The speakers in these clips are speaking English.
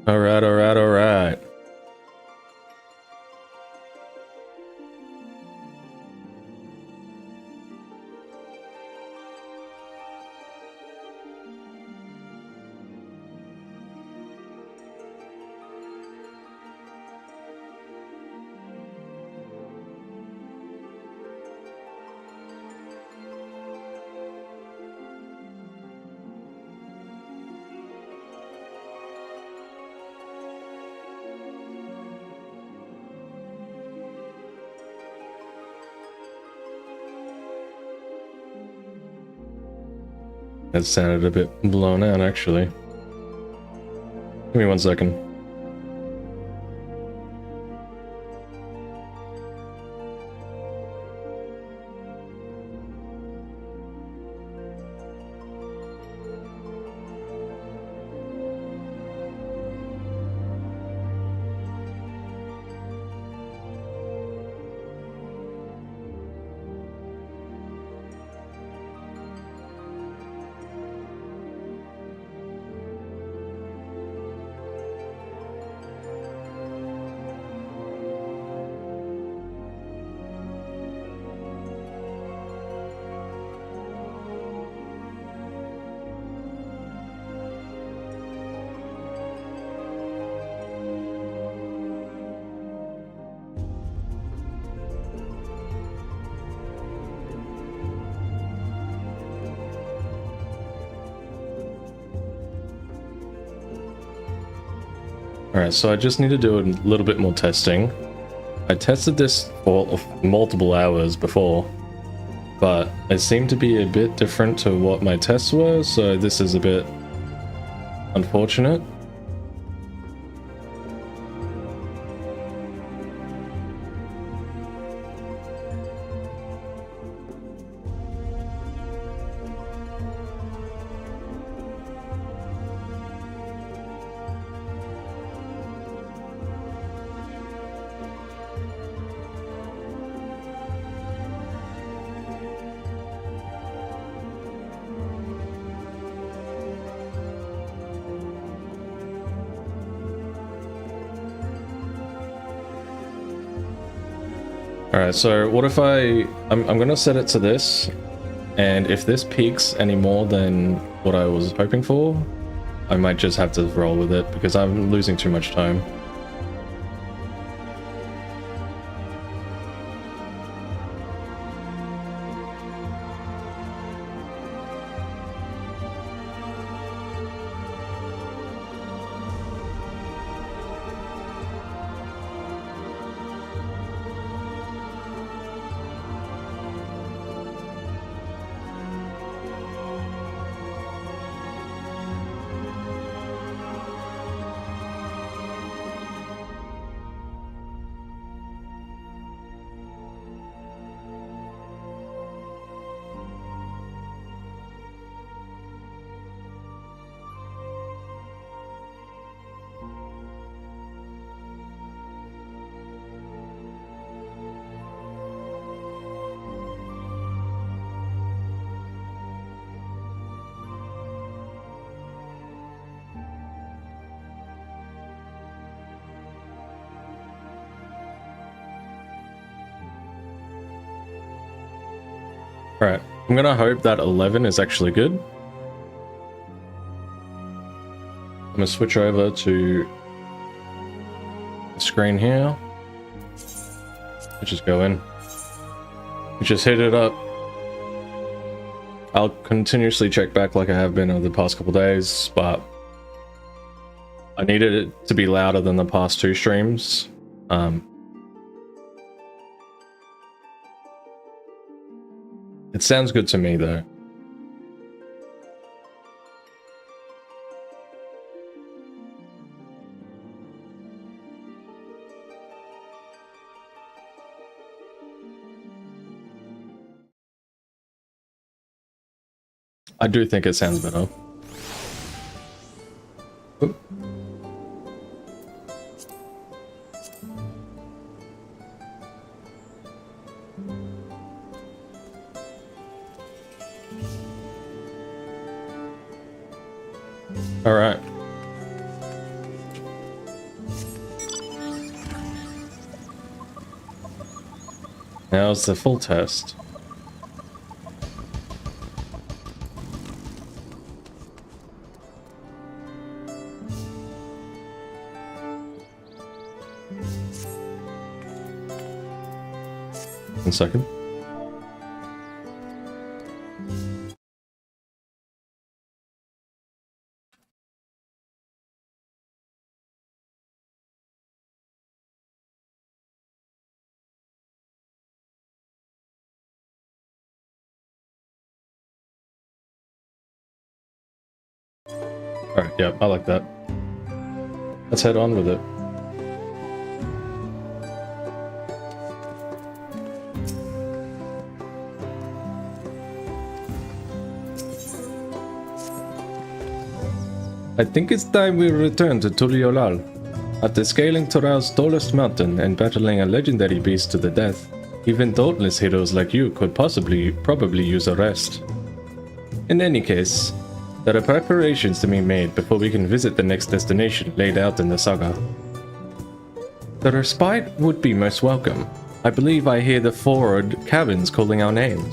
Alright, alright, alright. That sounded a bit blown out, actually. Give me 1 second. Alright, so I just need to do a little bit more testing. I tested this for multiple hours before, but it seemed to be a bit different to what my tests were, so this is a bit unfortunate. Alright, so what if I'm gonna set it to this, and if this peaks any more than what I was hoping for, I might just have to roll with it, because I'm losing too much time. Alright, I'm gonna hope that 11 is actually good. I'm gonna switch over to the screen here. Let's just go in. Just hit it up. I'll continuously check back like I have been over the past couple days, but I needed it to be louder than the past 2 streams. It sounds good to me, though. I do think it sounds better. Oop. All right. Now's the full test. One second. Alright, yeah, I like that. Let's head on with it. I think it's time we return to Tuliolal. After scaling Toral's tallest mountain and battling a legendary beast to the death, even dauntless heroes like you could probably use a rest. In any case, there are preparations to be made before we can visit the next destination laid out in the saga. The respite would be most welcome. I believe I hear the forward cabins calling our names.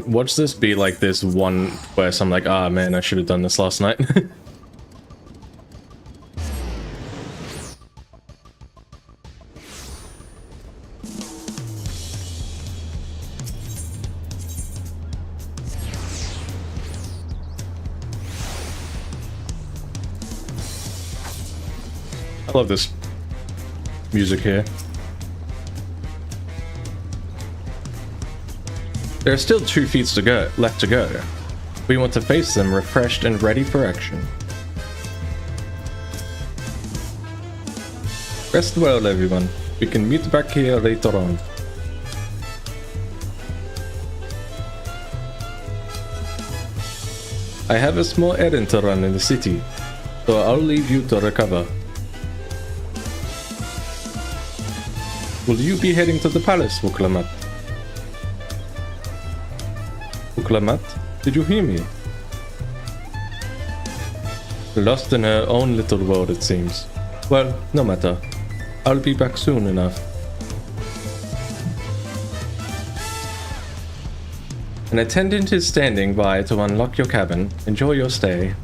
Watch this be like this one where I'm like, ah man, I should have done this last night. I love this music here. There are still 2 feats left to go. We want to face them refreshed and ready for action. Rest well, everyone. We can meet back here later on. I have a small errand to run in the city, so I'll leave you to recover. Will you be heading to the palace, Wuklamat? Wuklamat? Did you hear me? Lost in her own little world, it seems. Well, no matter. I'll be back soon enough. An attendant is standing by to unlock your cabin. Enjoy your stay.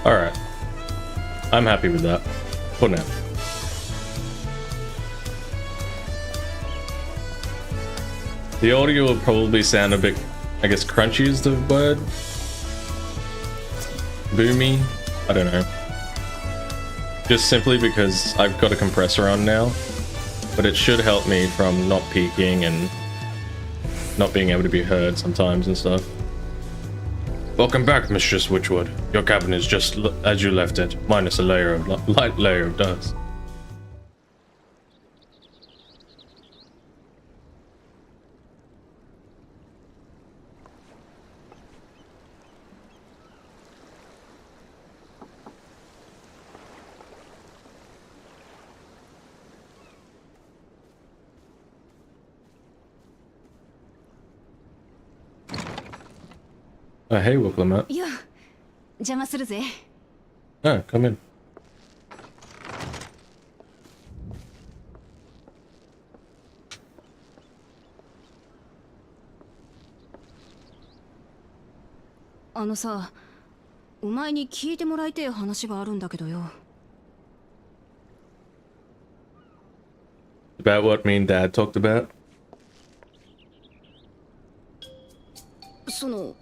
Alright. I'm happy with that. For now. The audio will probably sound a bit, I guess crunchy is the word? Boomy? I don't know. Just simply because I've got a compressor on now. But it should help me from not peaking and not being able to be heard sometimes and stuff. Welcome back, Mistress Witchwood. Your cabin is just as you left it, minus a layer of light layer of dust. Hey, Wuklamut. いや、邪魔するぜ。Ah, come in. あのさ、お前に聞いてもらいてえ話があるんだけどよ。About what me and Dad talked about? その、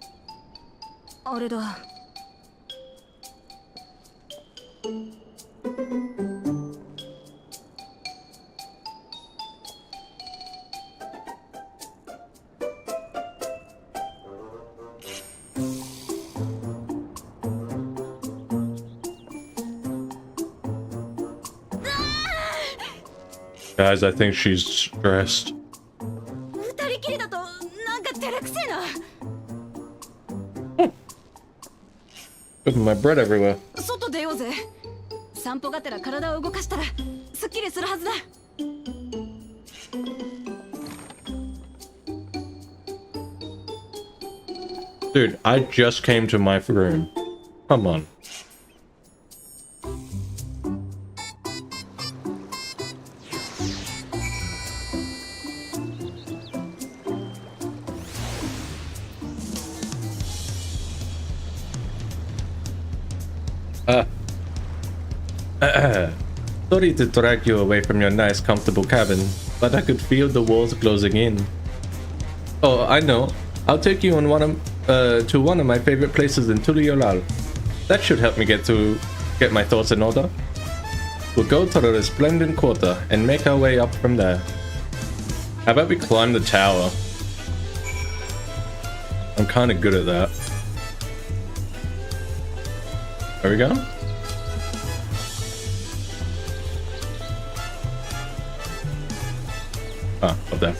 あれだ。Guys, I think she's stressed. 二人きりだとなんか照れくせえな。Putting my bread everywhere. 外出ようぜ。散歩がてら体を動かしたらすっきりするはずだ。Dude, I just came to my room. Come on. Sorry to drag you away from your nice, comfortable cabin, but I could feel the walls closing in. Oh, I know. I'll take you on to one of my favorite places in Tuliolal. That should help me get my thoughts in order. We'll go to the resplendent quarter and make our way up from there. How about we climb the tower? I'm kind of good at that. There we go. Ah, up there.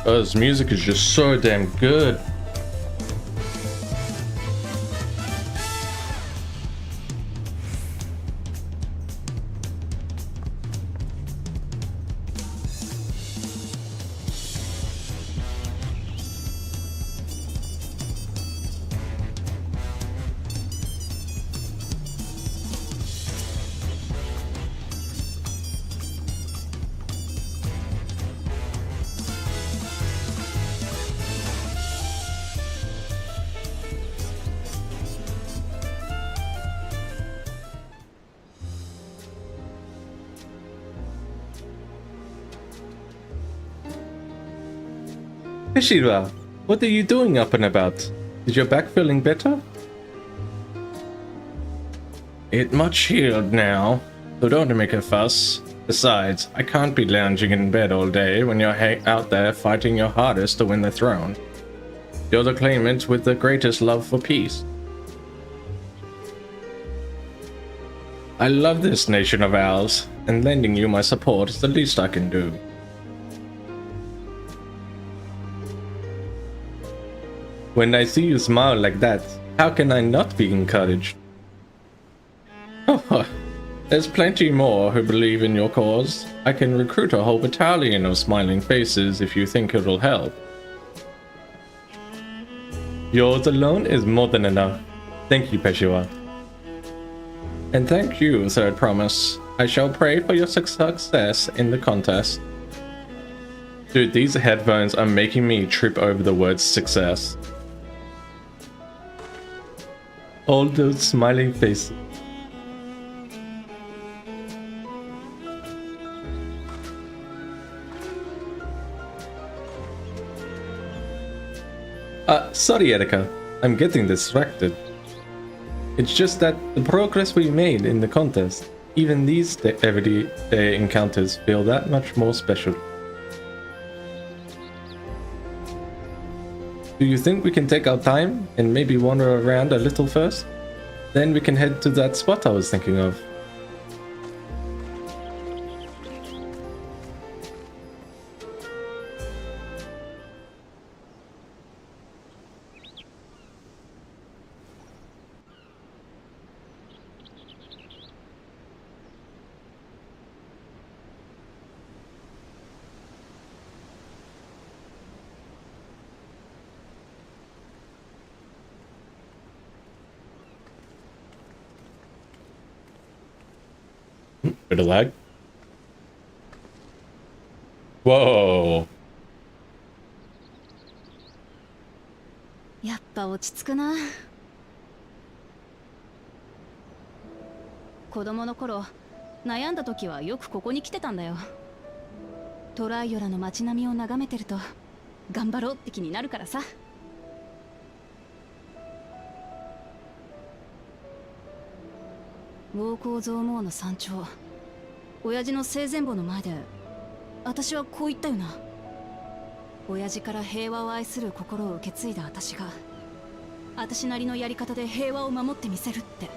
Oh, this music is just so damn good. Hishira, what are you doing up and about? Is your back feeling better? It much healed now, so don't make a fuss. Besides, I can't be lounging in bed all day when you're out there fighting your hardest to win the throne. You're the claimant with the greatest love for peace. I love this nation of ours, and lending you my support is the least I can do. When I see you smile like that, how can I not be encouraged? Oh, there's plenty more who believe in your cause. I can recruit a whole battalion of smiling faces if you think it'll help. Yours alone is more than enough. Thank you, Peshua. And thank you, Third Promise. I shall pray for your success in the contest. Dude, these headphones are making me trip over the word success. All those smiling faces. Sorry, Erika. I'm getting distracted. It's just that the progress we made in the contest, even these everyday encounters feel that much more special. Do you think we can take our time and maybe wander around a little first? Then we can head to that spot I was thinking of. Bit of lag. Whoa. やっぱ落ち着くな。子供の頃悩んだ時はよくここに来てたんだよ。トライオラの街並みを眺めてると頑張ろうって気になるからさ。ウォーコーゾーモーの山頂、親父の生前墓の前で私はこう言ったよな。親父から平和を愛する心を受け継いだ私が私なりのやり方で平和を守ってみせるって。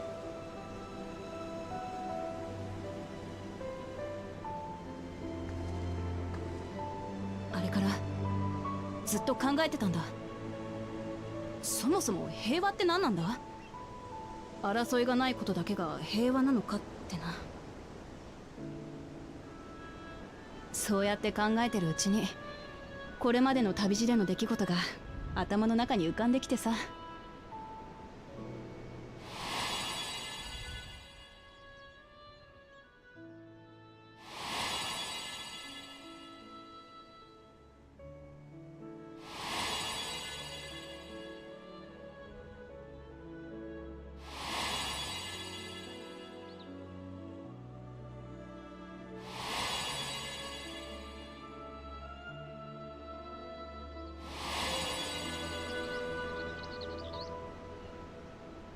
あれからずっと考えてたんだ。そもそも平和って何なんだ？争いがないことだけが平和なのかってな。そうやって考えてるうちにこれまでの旅路での出来事が頭の中に浮かんできてさ。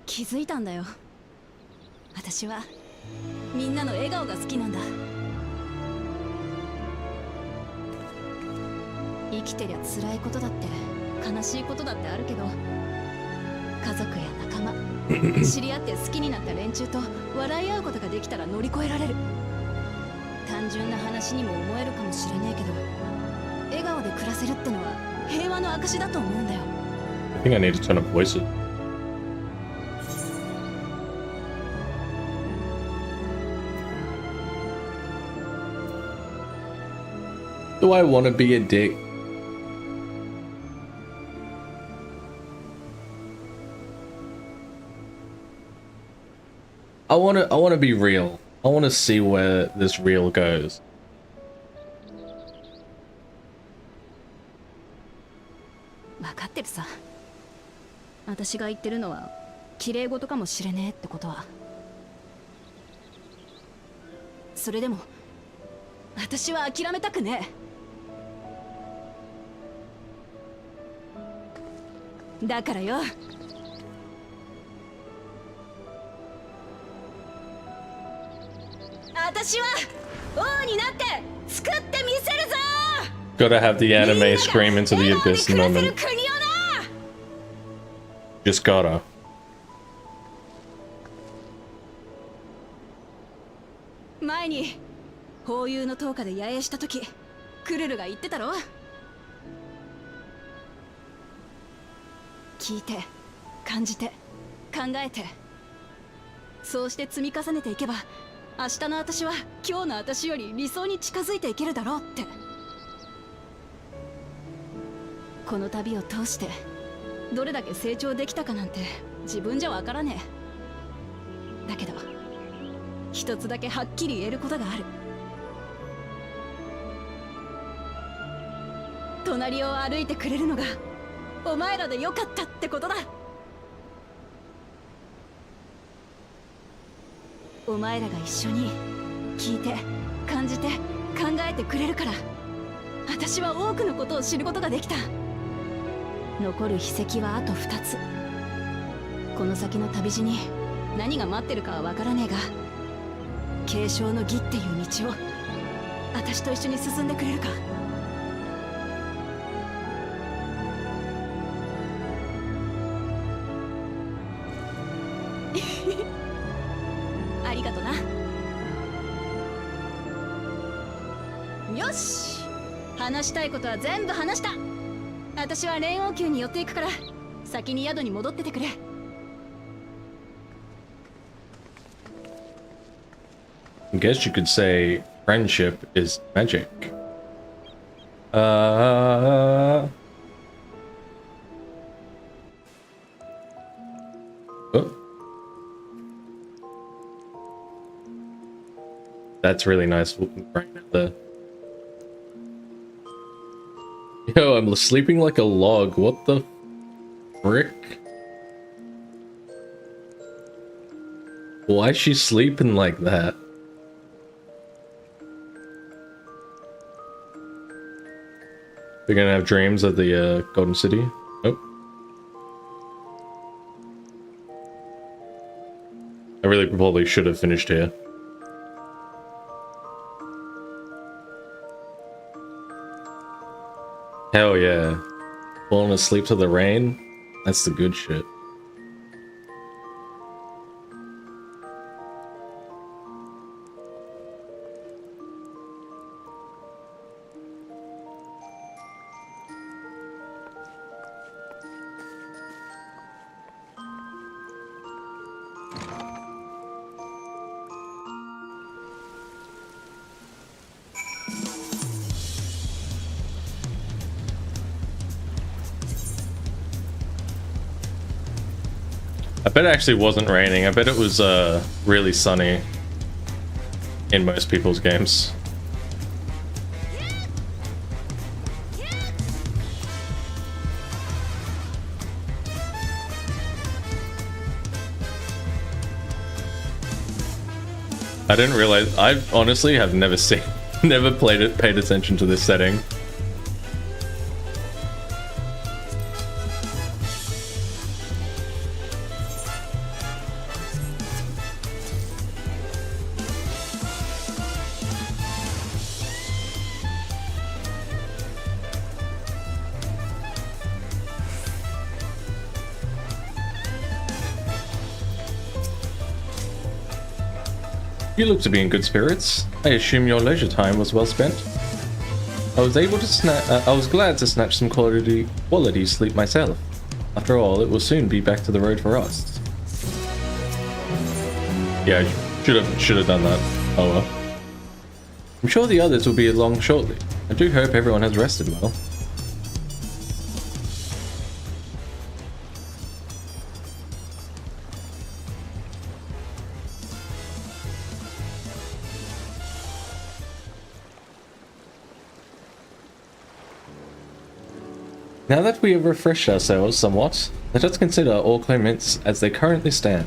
気づいたんだよ。私はみんなの笑顔が好きなんだ。生きてりゃ辛いことだって悲しいことだってあるけど、家族や仲間知り合って好きになった連中と笑い合うことができたら乗り越えられる。単純な話にも思えるかもしれねえけど、笑顔で暮らせるってのは平和の証だと思うんだよ。 I think I need to turn up voices. Do I want to be a dick? I want to be real. I want to see where this reel goes. 分かってるさ。私が言ってるのは綺麗事かもしれねえってことは。それでも私は諦めたくねえ。だからよ、私は王になって作ってみせるぞ。 Gotta have the anime scream into the abyss moment. Just gotta. 前にホーユーの塔下で野営した時クルルが言ってたろ。聞いて感じて考えて、そうして積み重ねていけば明日の私は今日の私より理想に近づいていけるだろうって。この旅を通してどれだけ成長できたかなんて自分じゃわからねえ。だけど一つだけはっきり言えることがある。隣を歩いてくれるのがお前らでよかったってことだ。お前らが一緒に聞いて感じて考えてくれるから私は多くのことを知ることができた。残る秘跡はあと2つ。この先の旅路に何が待ってるかは分からねえが、継承の儀っていう道を私と一緒に進んでくれるか。ありがとな。よし、話したいことは全部話した。私は連王宮に寄っていくから先に宿に戻っててくれ。I guess you could say friendship is magic. Oh. That's really nice right out there. Yo, I'm sleeping like a log. What the frick? Why is she sleeping like that? We're gonna have dreams of the Golden City. Nope. I really probably should have finished here. Hell yeah. Falling asleep to the rain? That's the good shit. I bet it actually wasn't raining. I bet it was really sunny in most people's games. I didn't realize. I honestly have never seen, never paid attention to this setting. You look to be in good spirits. I assume your leisure time was well spent. I was glad to snatch some quality sleep myself. After all, it will soon be back to the road for us. Yeah, I should have done that. Oh well. I'm sure the others will be along shortly. I do hope everyone has rested well. Now that we have refreshed ourselves somewhat, let us consider all claimants as they currently stand.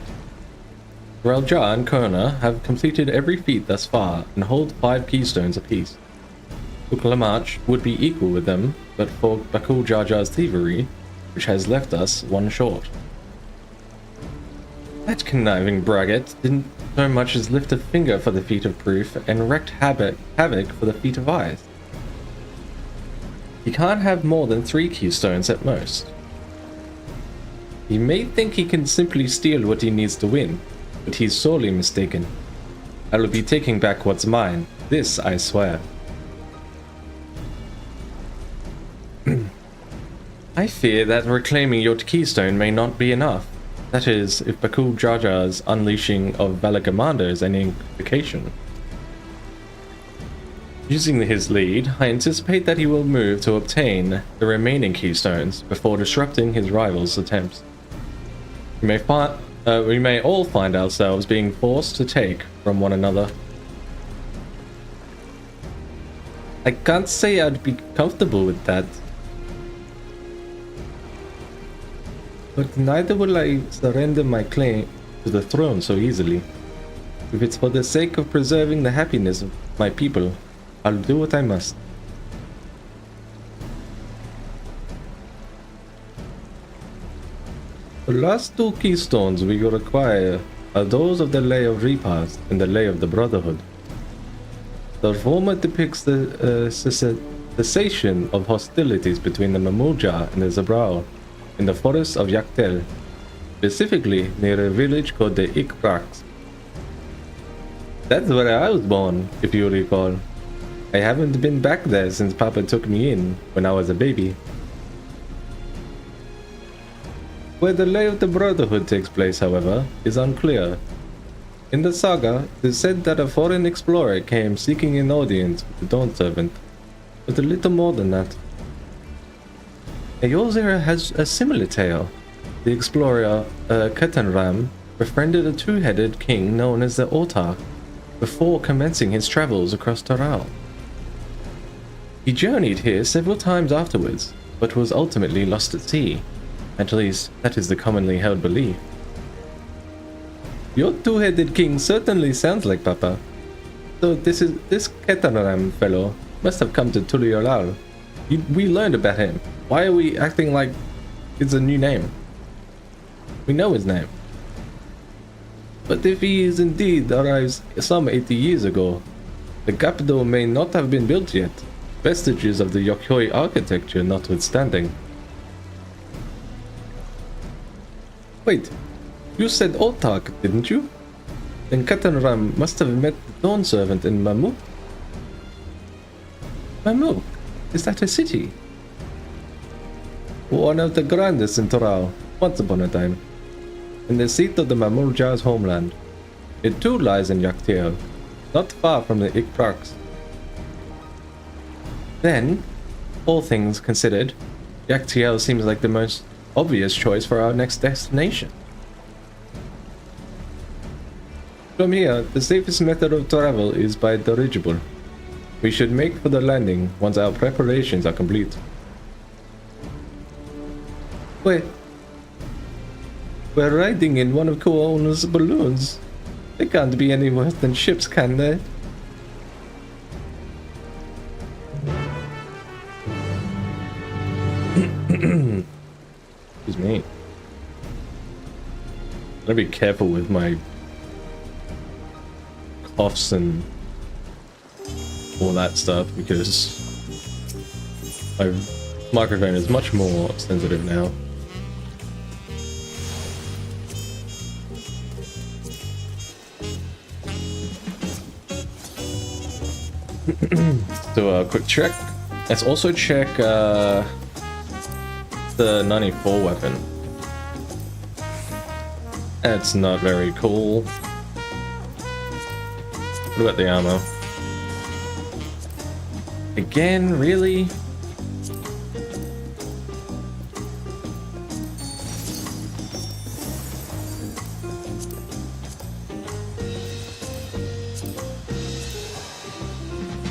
Ralja and Kona have completed every feat thus far and hold 5 keystones apiece. Uklamarch would be equal with them, but for Bakul Jarjar's thievery, which has left us 1 short. That conniving braggart didn't so much as lift a finger for the feat of proof and wreaked havoc for the feat of eyes. He can't have more than 3 keystones at most. He may think he can simply steal what he needs to win, but he's sorely mistaken. I will be taking back what's mine, this I swear. I fear that reclaiming your keystone may not be enough. That is, if Bakul Jarjar's unleashing of Valagamonda is any indication. Using his lead, I anticipate that he will move to obtain the remaining keystones before disrupting his rival's attempts. We may all find ourselves being forced to take from one another. I can't say I'd be comfortable with that. But neither will I surrender my claim to the throne so easily. If it's for the sake of preserving the happiness of my people, I'll do what I must. The last 2 keystones we require are those of the Lay of Repast and the Lay of the Brotherhood. The former depicts the cessation of hostilities between the Mamuja and the Zabrao in the forests of Yaktel, specifically near a village called the Ikbrax. That's where I was born, if you recall. I haven't been back there since Papa took me in when I was a baby. Where the Lay of the Brotherhood takes place, however, is unclear. In the saga, it is said that a foreign explorer came seeking an audience with the Dawn Servant, but a little more than that. Ayozera has a similar tale. The explorer Ketanram befriended a 2-headed king known as the Autarch, before commencing his travels across Toral. He journeyed here several times afterwards, but was ultimately lost at sea. At least, that is the commonly held belief. Your two-headed king certainly sounds like Papa. So this Ketaram fellow must have come to Tuliolal. We learned about him. Why are we acting like it's a new name? We know his name. But if he is indeed arrived some 80 years ago, the capital may not have been built yet, vestiges of the Yokyoi architecture notwithstanding. Wait, you said Otak, didn't you? Then Katanram must have met the Dawn Servant in Mamuk. Mamuk? Is that a city? One of the grandest in Toral, once upon a time. In the seat of the Mamurja's homeland. It too lies in Yaktiel, not far from the Ikpraks. Then, all things considered, Yaktiel seems like the most obvious choice for our next destination. From here, the safest method of travel is by dirigible. We should make for the landing once our preparations are complete. Wait. We're riding in one of Kuona's balloons. They can't be any worse than ships, can they? Excuse me. Gotta be careful with my coughs and all that stuff because my microphone is much more sensitive now. Do a quick check. Let's also check the 94 weapon. It's not very cool. What about the ammo? Again, really?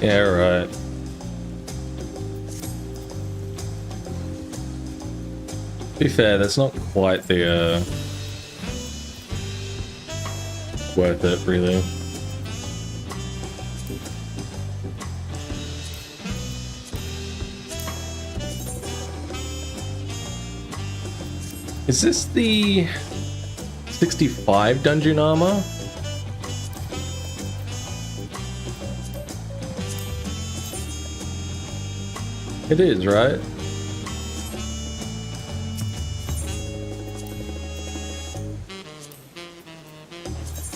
Yeah, right. To be fair, that's not quite the worth it, really. Is this the 65 dungeon armor? It is, right?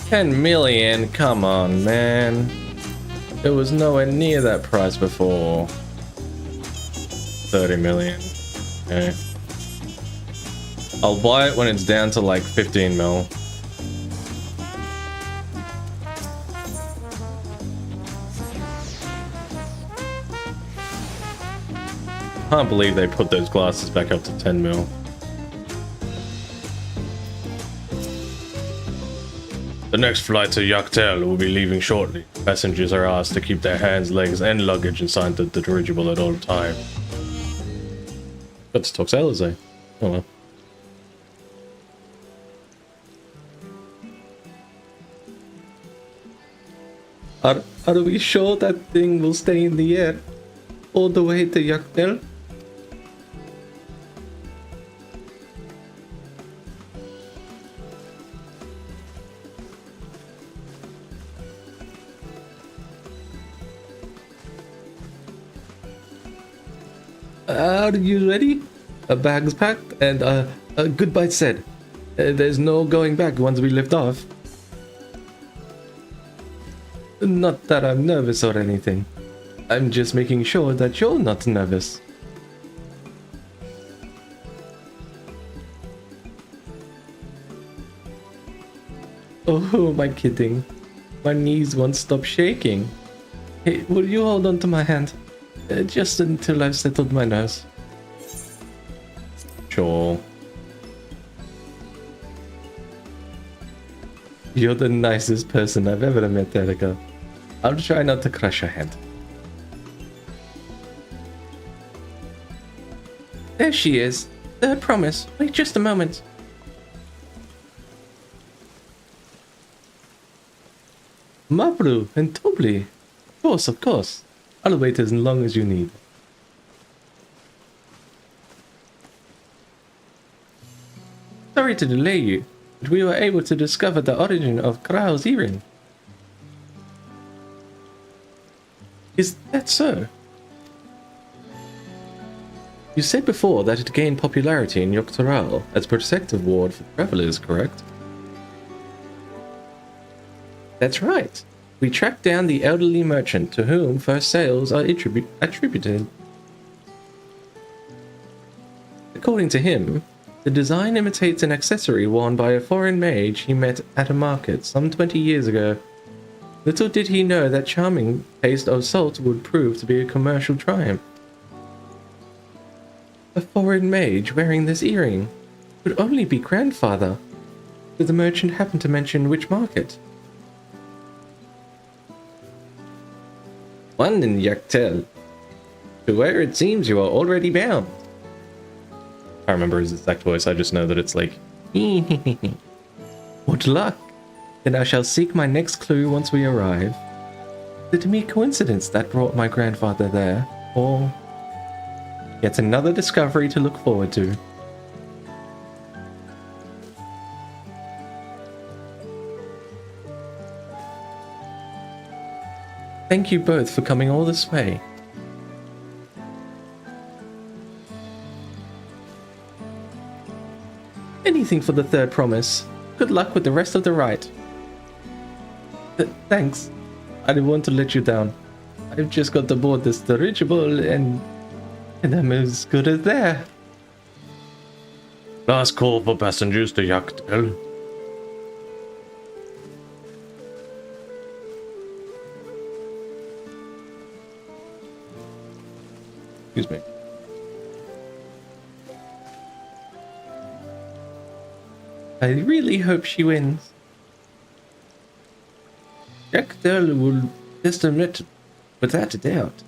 $10 million? Come on, man. It was nowhere near that price before. 30 million. Okay. I'll buy it when it's down to like 15 mil. Can't believe they put those glasses back up to 10 mil. The next flight to Yaktel will be leaving shortly. Passengers are asked to keep their hands, legs, and luggage inside the dirigible at all times. Got to talk sailors, eh? Oh well. Are we sure that thing will stay in the air all the way to Yaktel? Are you ready? A bag's packed and a goodbye said. There's no going back once we lift off. Not that I'm nervous or anything. I'm just making sure that you're not nervous. Oh, who am I kidding? My knees won't stop shaking. Hey, will you hold on to my hand? Just until I've settled my nerves. Sure. You're the nicest person I've ever met, Erica. I'll try not to crush your hand. There she is. Third promise. Wait just a moment. Mabru and Tobli. Of course. I'll wait as long as you need. Sorry to delay you, but we were able to discover the origin of Grao's earring. Is that so? You said before that it gained popularity in DAWNTRAIL as a protective ward for travelers, correct? That's right. We tracked down the elderly merchant to whom first sales are attributed. According to him, the design imitates an accessory worn by a foreign mage he met at a market some 20 years ago. Little did he know that charming taste of salt would prove to be a commercial triumph. A foreign mage wearing this earring could only be grandfather. Did the merchant happen to mention which market? One in Yaktel, to where it seems you are already bound. I remember his exact voice, I just know that it's like, what luck! Then I shall seek my next clue once we arrive. Is it a mere coincidence that brought my grandfather there, or yet another discovery to look forward to? Thank you both for coming all this way. Anything for the third promise. Good luck with the rest of the rite. Thanks. I didn't want to let you down. I've just got to board this dirigible and I'm as good as there. Last call for passengers to Yaktel. Excuse me. I really hope she wins. Yaktel will just admit without a doubt.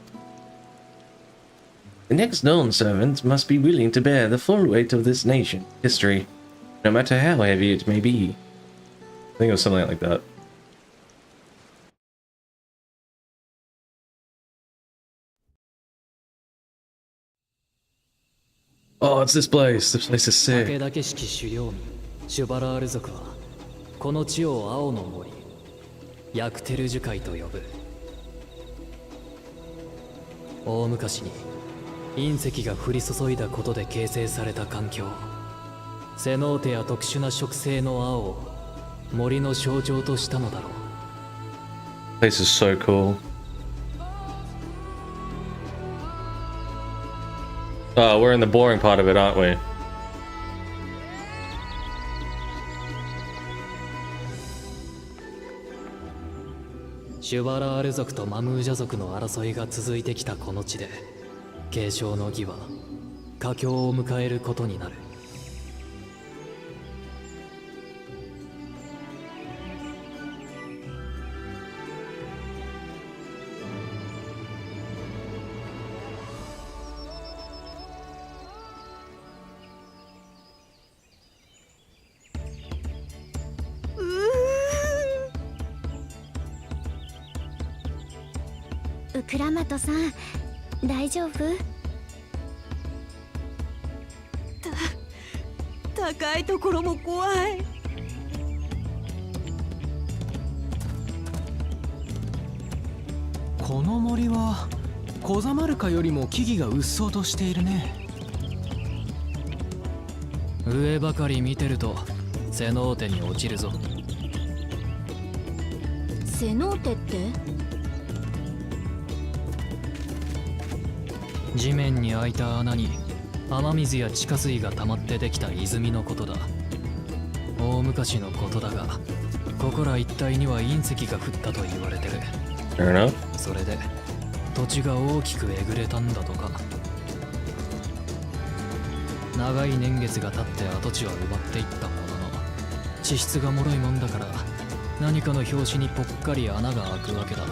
The next known servant must be willing to bear the full weight of this nation's history, no matter how heavy it may be. I think it was something like that. Oh, it's this place. This place is sick. 武田家式狩猟民シュバラール族はこの地を青の森ヤクテル樹海と呼ぶ。大昔に隕石が降り注いだことで形成された環境、セノーテや特殊な植生の青を森の象徴としたのだろう。 This is so cool. Oh, we're in the boring part of it, aren't we?シュバラール族とマムージャ族の争いが続いてきたこの地で、継承の儀は佳境を迎えることになる。倉本さん、大丈夫？高いところも怖い。この森はコザマルカよりも木々がうっそうとしているね。上ばかり見てるとセノーテに落ちるぞ。セノーテって？地面に開いた穴に雨水や地下水が溜まってできた泉のことだ。大昔のことだが、ここら一帯には隕石が降ったと言われてる。それで土地が大きくえぐれたんだとか。長い年月が経って跡地は埋まっていったものの、地質が脆いもんだから何かの拍子にぽっかり穴が開くわけだ。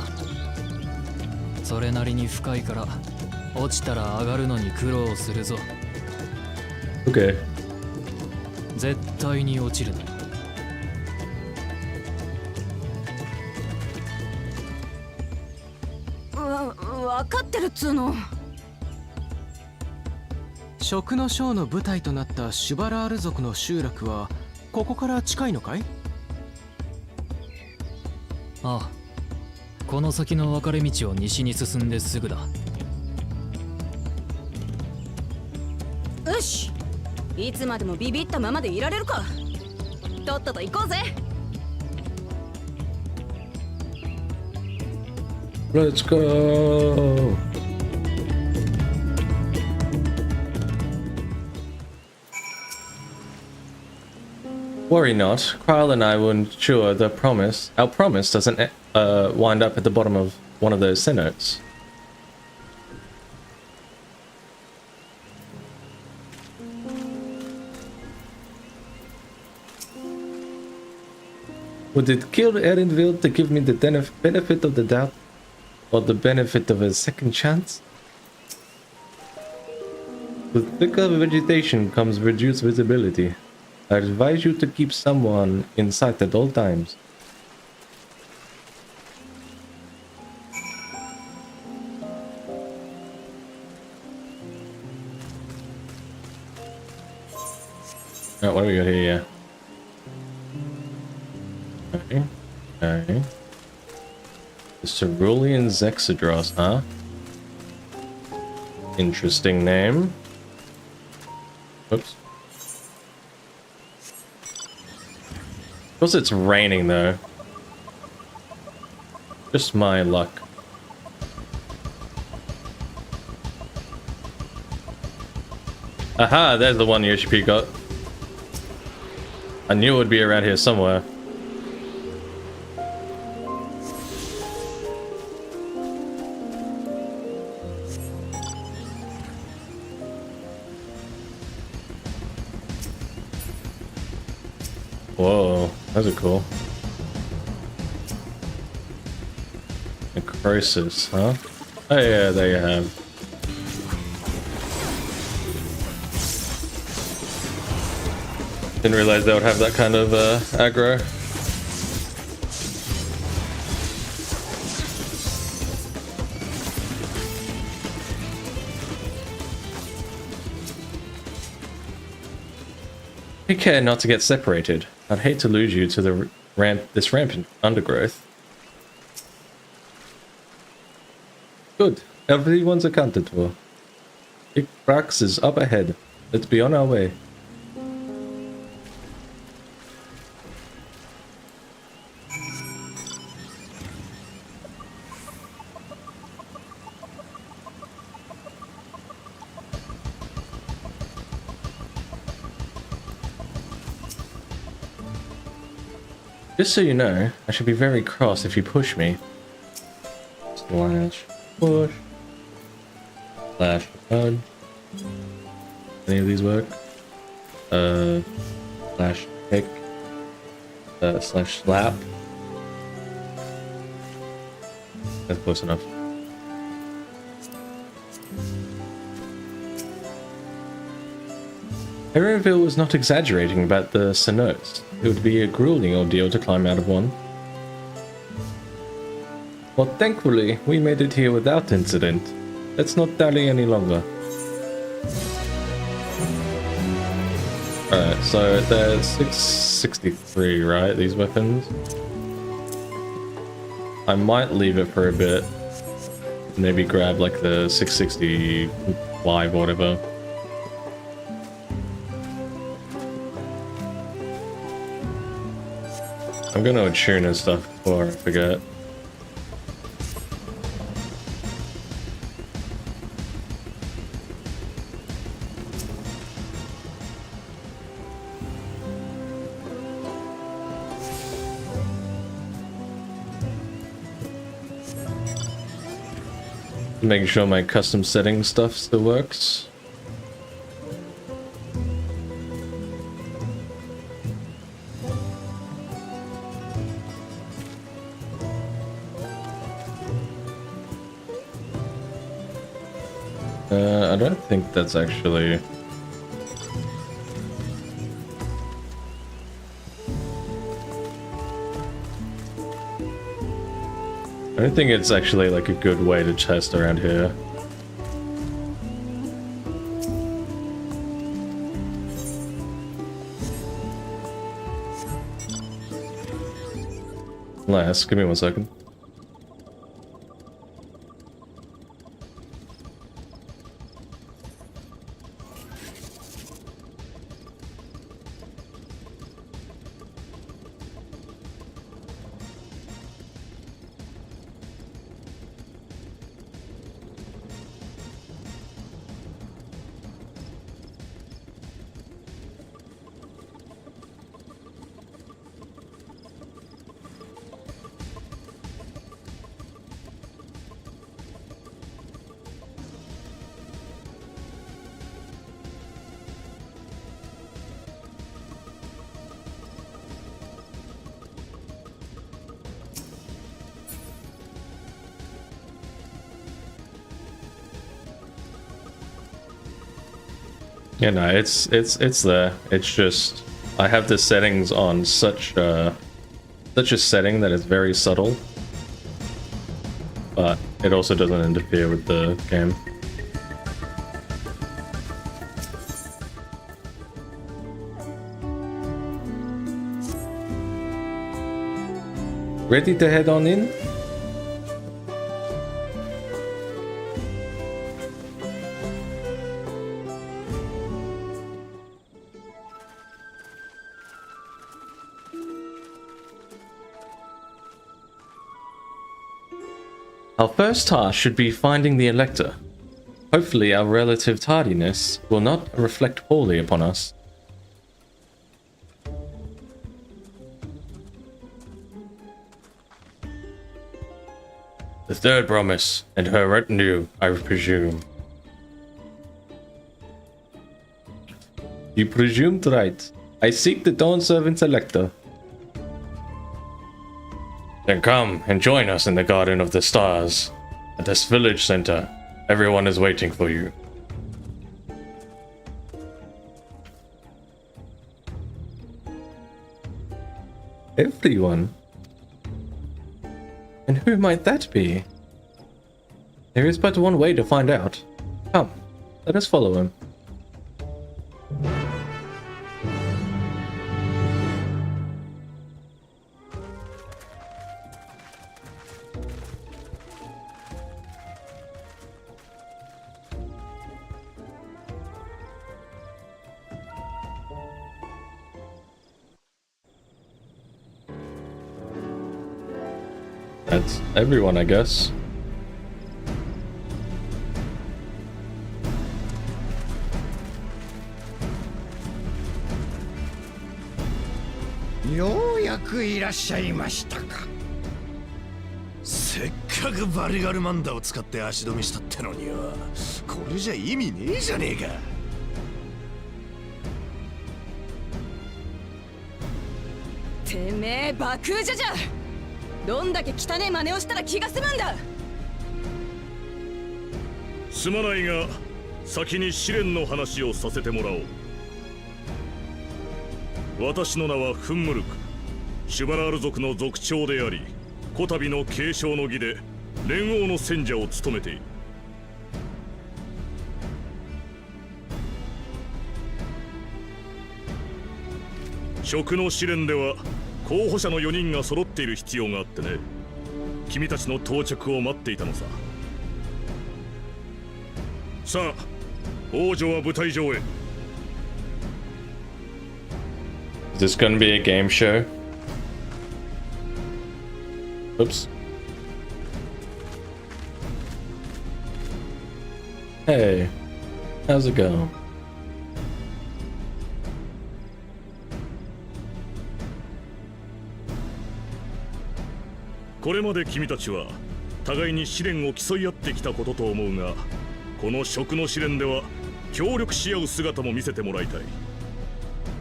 それなりに深いから落ちたら上がるのに苦労するぞ。 Okay. 絶対に落ちるな。分かってるっつうの。食のショーの舞台となったシュバラール族の集落はここから近いのかい？ああ、この先の分かれ道を西に進んですぐだ。よし、いつまでもビビったままでいられるか。とっとと行こうぜ。Let's go. Worry not. Kyle and I will ensure the promise. Our promise doesn't wind up at the bottom of one of those cenotes. Would it kill Erinville to give me the benefit of the doubt? Or the benefit of a second chance? With thicker vegetation comes reduced visibility. I advise you to keep someone in sight at all times. Alright, what do we got here? Okay. Okay. The Cerulean Zexadros, huh? Interesting name. Oops. Because it's raining though. Just my luck. Aha, there's the one Yoshi got. I knew it would be around here somewhere. Whoa, those are cool. Necrosis, huh? Oh yeah, there you have. Didn't realize they would have that kind of aggro. Take care not to get separated. I'd hate to lose you to the this rampant undergrowth. Good. Everyone's accounted for. Ikrax is up ahead. Let's be on our way. Just so you know, I should be very cross if you push me. Slash push. Slash nudge. Any of these work? Slash kick. Slash slap. That's close enough. Heronville was not exaggerating about the cenotes. It would be a grueling ordeal to climb out of one. Well, thankfully, we made it here without incident. Let's not dally any longer. Alright, so they're 663, right? These weapons. I might leave it for a bit. Maybe grab like the 665 or whatever. I'm gonna attune and stuff before I forget. Making sure my custom setting stuff still works. I don't think that's actually... I don't think it's actually like a good way to test around here. Last, give me 1 second. Yeah, no, it's there. It's just I have the settings on such a setting that is very subtle, but it also doesn't interfere with the game. Ready to head on in? Our first task should be finding the Elector. Hopefully our relative tardiness will not reflect poorly upon us. The third promise, and her retinue, I presume. You presumed right. I seek the Dawn Servant's Elector. Then come and join us in the Garden of the Stars. At this village center, everyone is waiting for you. Everyone? And who might that be? There is but one way to find out. Come, let us follow him. That's everyone, I guess.ようやくいらっしゃいましたか。せっかくバリガルマンダを使って足止めしたってのには、これじゃ意味ねえじゃねえか。てめえ爆風じゃじゃ。どんだけ汚ねえ真似をしたら気が済むんだ。すまないが先に試練の話をさせてもらおう。私の名はフンムルク、シュバラール族の族長であり、こたびの継承の儀で連王の選者を務めている。職の試練では候補者の4人が揃っている必要があってね。君たちの到着を待っていたのさ。さあ、王女は舞台上へ。Is this gonna be a game show? Oops. Hey, how's it going? これまで君たちは互いに試練を競い合ってきたことと思うが、この職の試練では協力し合う姿も見せてもらいたい。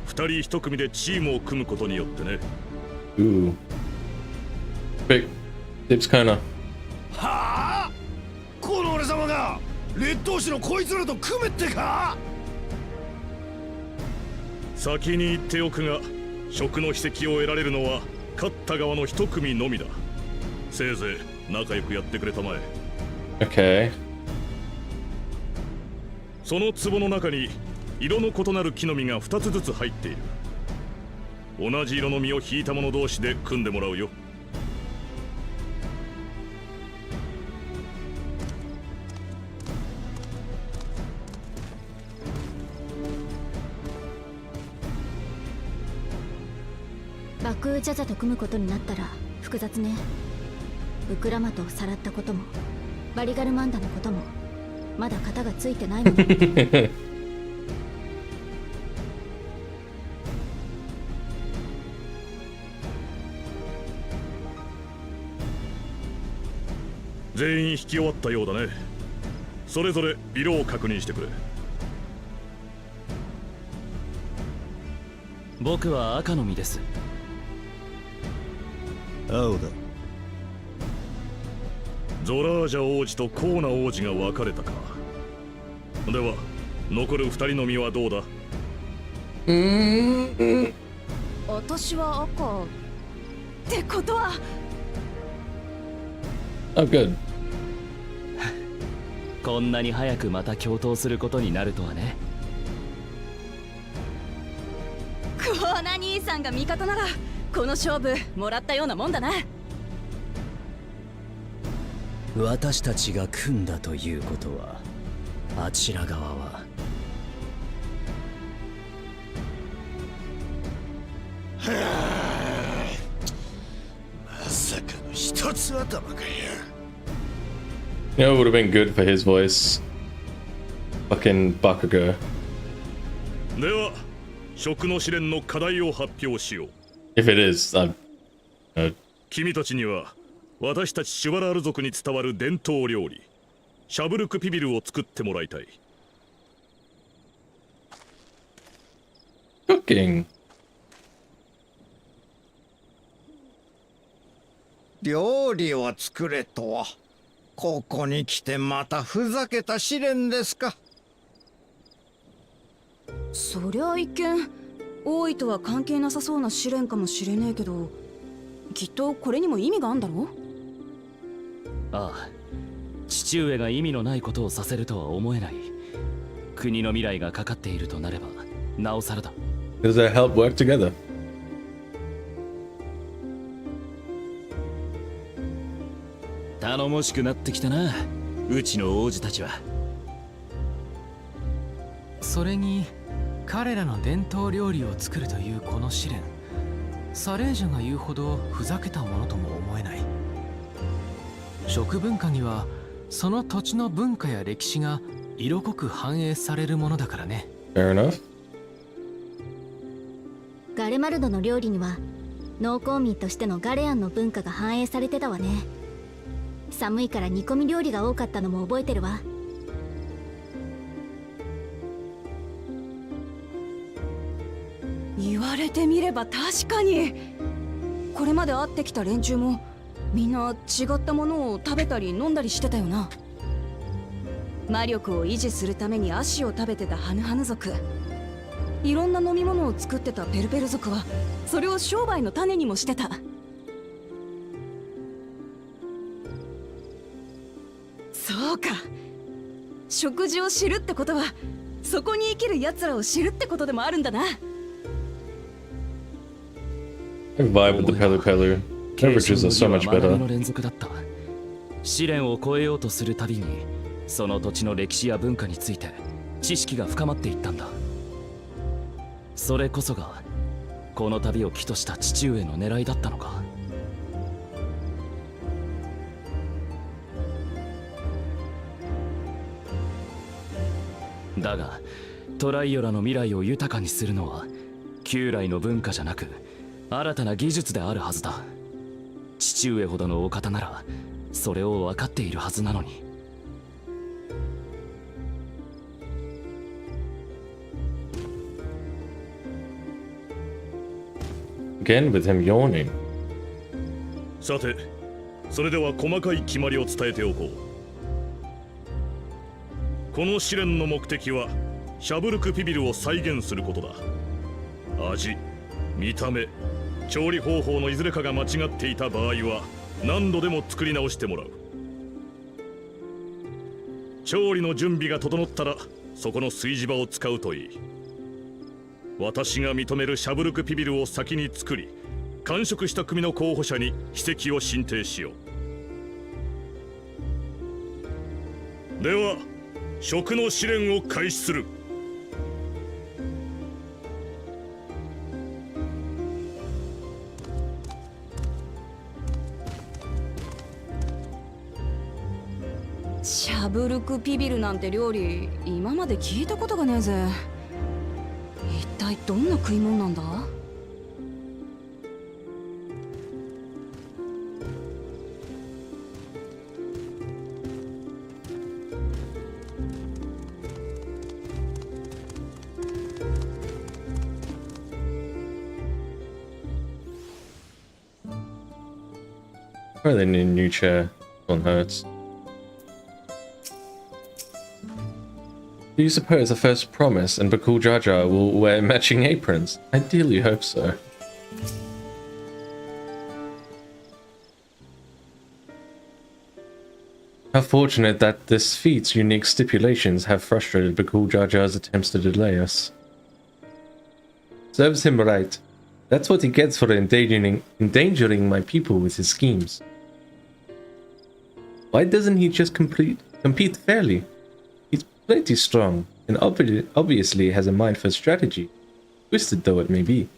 二人一組でチームを組むことによってね。Ooh. Big. Tips kinda. はあ、この俺様が劣等士のこいつらと組めってか。先に言っておくが、職の秘跡を得られるのは勝った側の一組のみだ。せいぜい仲良くやってくれたまえ。 Okay. その壺の中に色の異なる木の実が2つずつ入っている。同じ色の実を引いた者同士で組んでもらうよ。バクージャザと組むことになったら複雑ね。ウクラマトをさらったこともバリガルマンダのこともまだ型がついてないもの。全員引き終わったようだね。それぞれ色を確認してくれ。僕は赤の実です。青だ。ゾラージャ王子とコーナ王子が分かれたか。では残る2人の実はどうだ。私は赤ってことは。 Oh, good. こんなに早くまた共闘することになるとはね。コーナ兄さんが味方ならこの勝負もらったようなもんだな。私たちが組んだということは、あちら側はまさかの一つ頭かよ。 You know, it would have been good for his voice. Fucking Bakugo. では職の試練の課題を発表しよう。 If it is, 君たちには私たちシュバラール族に伝わる伝統料理シャブルクピビルを作ってもらいたい。 cooking. 料理を作れとは、ここに来てまたふざけた試練ですか。そりゃ一見王位とは関係なさそうな試練かもしれねえけど、きっとこれにも意味があんだろ。ああ、父上が意味のないことをさせるとは思えない。国の未来がかかっているとなればなおさらだ。 Does that help work together? 頼もしくなってきたな、うちの王子たちは。それに彼らの伝統料理を作るというこの試練、サレージャが言うほどふざけたものとも思えない。食文化にはその土地の文化や歴史が色濃く反映されるものだからね。 Fair enough. ガレマルドの料理には農耕民としてのガレアンの文化が反映されてたわね。寒いから煮込み料理が多かったのも覚えてるわ。言われてみれば確かに。これまで会ってきた連中もみんな違ったものを食べたり飲んだりしてたよな。魔力を維持するために足を食べてたハヌハヌ族、いろんな飲み物を作ってたペルペル族はそれを商売の種にもしてた。そうか、食事を知るってことはそこに生きる奴らを知るってことでもあるんだな。I vibe with the Pelu Pelu. Beverages are so much 学び better. の連続だった。試練を超えようとするたびにその土地の歴史や文化について知識が深まっていったんだ。それこそがこの旅を起とした父上の狙いだったのか。だがトライオラの未来を豊かにするのは旧来の文化じゃなく新たな技術であるはずだ。父上ほどのお方ならそれを分かっているはずなのに。Again with him yawning. さてそれでは細かい決まりを伝えておこう。この試練の目的はシャブルクピビルを再現することだ。味、見た目、調理方法のいずれかが間違っていた場合は何度でも作り直してもらう。調理の準備が整ったらそこの炊事場を使うといい。私が認めるシャブルクピビルを先に作り、完食した組の候補者に秘跡を進呈しよう。では食の試練を開始する。シャブルクピビルなんて料理今まで聞いたことがねえぜ。一体どんな食い物なんだ？Probably need a new chair. One hurts. Do you suppose the first promise and Bakul Jar Jar will wear matching aprons? I dearly hope so. How fortunate that this feat's unique stipulations have frustrated Bakul Jar Jar's attempts to delay us. Serves him right. That's what he gets for endangering my people with his schemes. Why doesn't he just compete fairly? He's plenty strong, and obviously has a mind for strategy, twisted though it may be.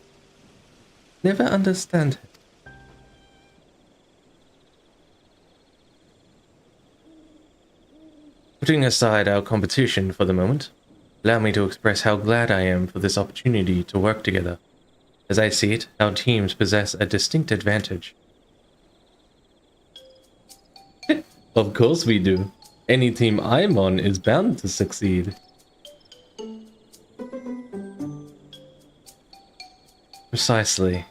Never understand him. Putting aside our competition for the moment, allow me to express how glad I am for this opportunity to work together. As I see it, our teams possess a distinct advantage. Of course we do. Any team I'm on is bound to succeed. Precisely.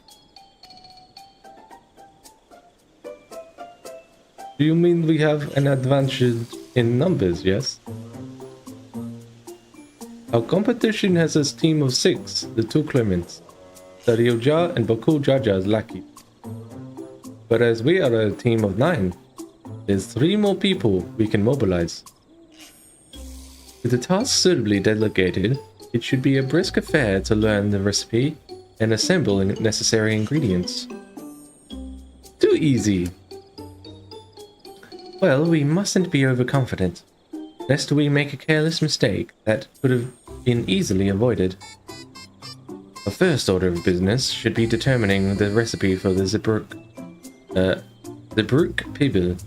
Do you mean we have an advantage in numbers, yes? Our competition has a team of 6, the 2 Clements, Sarioja and Bakul Jar Jar's lackey. Whereas we are a team of 9, there's 3 more people we can mobilize. With the task suitably delegated, it should be a brisk affair to learn the recipe and assemble the necessary ingredients. Too easy! Well, we mustn't be overconfident, lest we make a careless mistake that could have been easily avoided. Our first order of business should be determining the recipe for the Zebruk Pibel.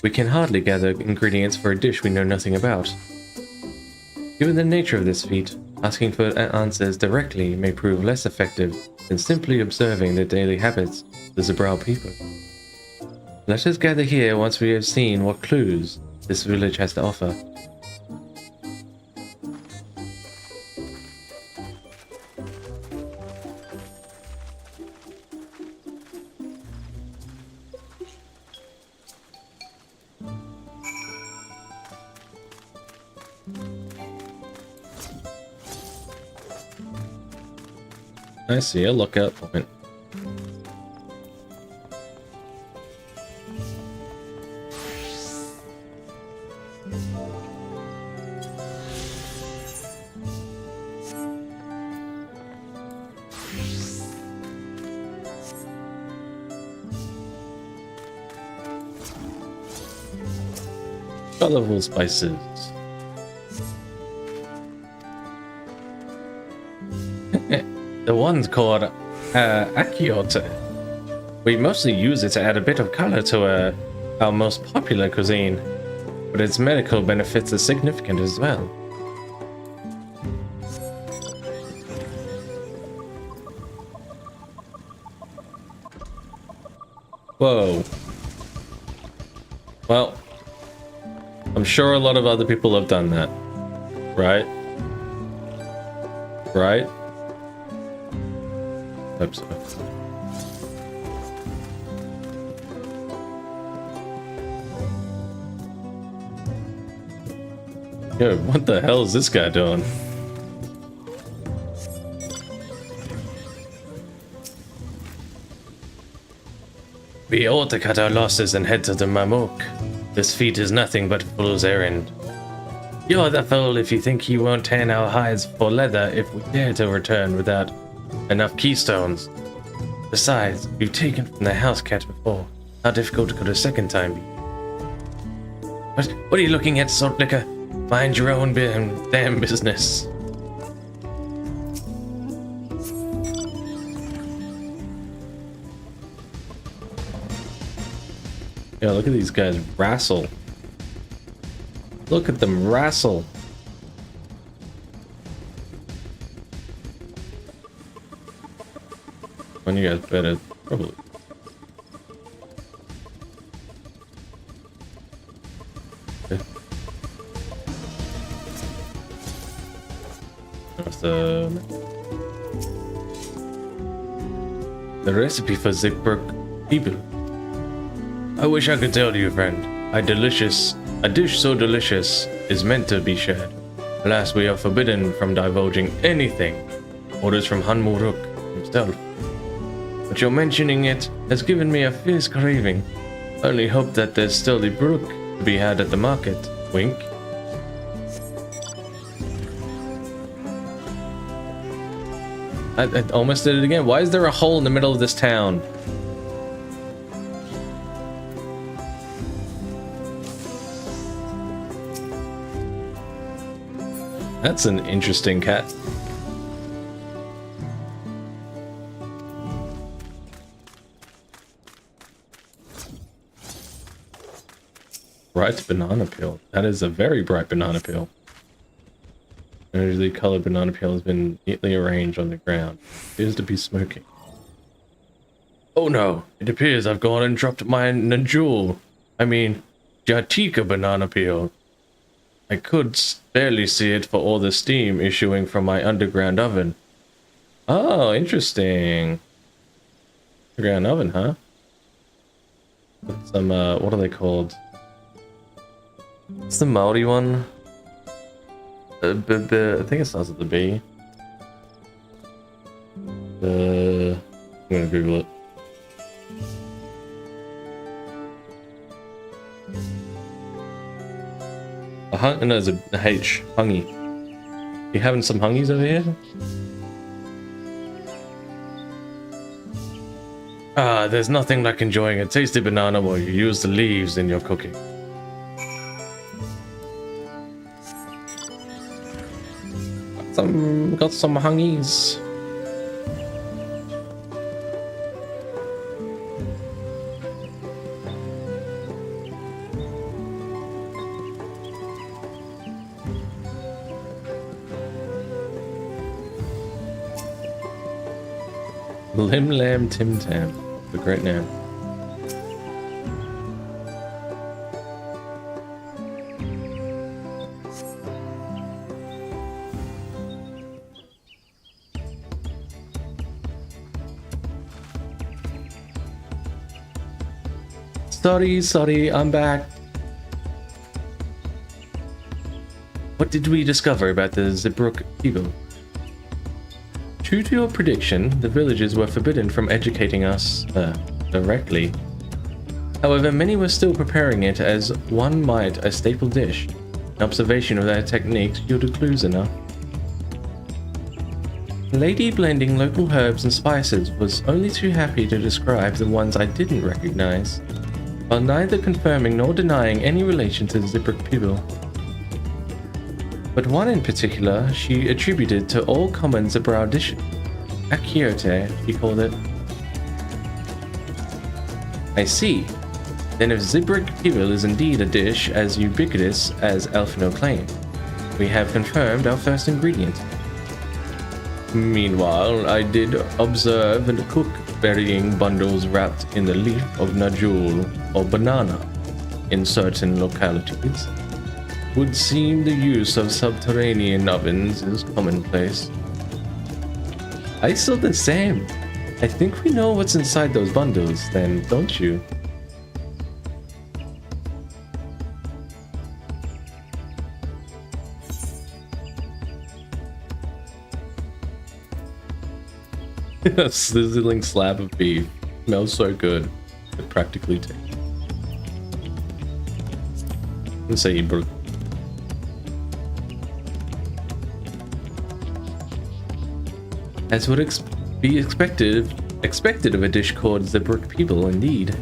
We can hardly gather ingredients for a dish we know nothing about. Given the nature of this feat, asking for answers directly may prove less effective than simply observing the daily habits of the Zebrau people. Let us gather here once we have seen what clues this village has to offer. I see a lookout point. Colorful spices. The one's called Akiote. We mostly use it to add a bit of color to our most popular cuisine, but its medical benefits are significant as well. Whoa. Well, I'm sure a lot of other people have done that, right? Right? Hope so. Yo, what the hell is this guy doing? We ought to cut our losses and head to the Mamuk. This feat is nothing but a fool's errand. You're the fool if you think he won't tan our hides for leather if we dare to return without enough keystones. Besides, we've taken from the house cat before. How difficult could a second time be? What are you looking at, salt liquor? Mind your own damn business. Yeah, look at these guys wrestle. Look at them wrestle. One of you guys better probably. Okay. That's the recipe for Zipbrook people. I wish I could tell you, friend. A dish so delicious is meant to be shared. Alas, we are forbidden from divulging anything. Orders from Han Muruk himself. But your mentioning it has given me a fierce craving. I only hope that there's still the brook to be had at the market. Wink. I almost did it again. Why is there a hole in the middle of this town? That's an interesting cat. Bright banana peel. That is a very bright banana peel. Unusually colored banana peel has been neatly arranged on the ground. Appears to be smoking. Oh no! It appears I've gone and dropped my Najul. I mean, Jatika banana peel. I could barely see it for all the steam issuing from my underground oven. Oh, interesting. Underground oven, huh? With some, what are they called? What's the Maori one? I think it starts with the B. I'm gonna Google it. No, it's a H. Hungy. You having some hungies over here? Ah, there's nothing like enjoying a tasty banana while you use the leaves in your cooking. Got some hungies. Lim Lam Tim Tam. A great name. Sorry, I'm back. What did we discover about the Zipbrook people? True to your prediction, the villagers were forbidden from educating us directly. However, many were still preparing it as one might a staple dish. An observation of their techniques yielded clues enough. Lady blending local herbs and spices was only too happy to describe the ones I didn't recognize, while neither confirming nor denying any relation to the Zipbrook people. But one in particular she attributed to all common Zibrow dishes. Akiote, she called it. I see. Then if Zipbrook people is indeed a dish as ubiquitous as Elfino claimed, we have confirmed our first ingredient. Meanwhile, I did observe and cook varying bundles wrapped in the leaf of Najul or banana in certain localities. Would seem the use of subterranean ovens is commonplace. I saw the same. I think we know what's inside those bundles, then, don't you? A sizzling slab of beef. Smells so good. It practically tastes. Let's say Ibrook. As would be expected of a dish called the Brook people, indeed.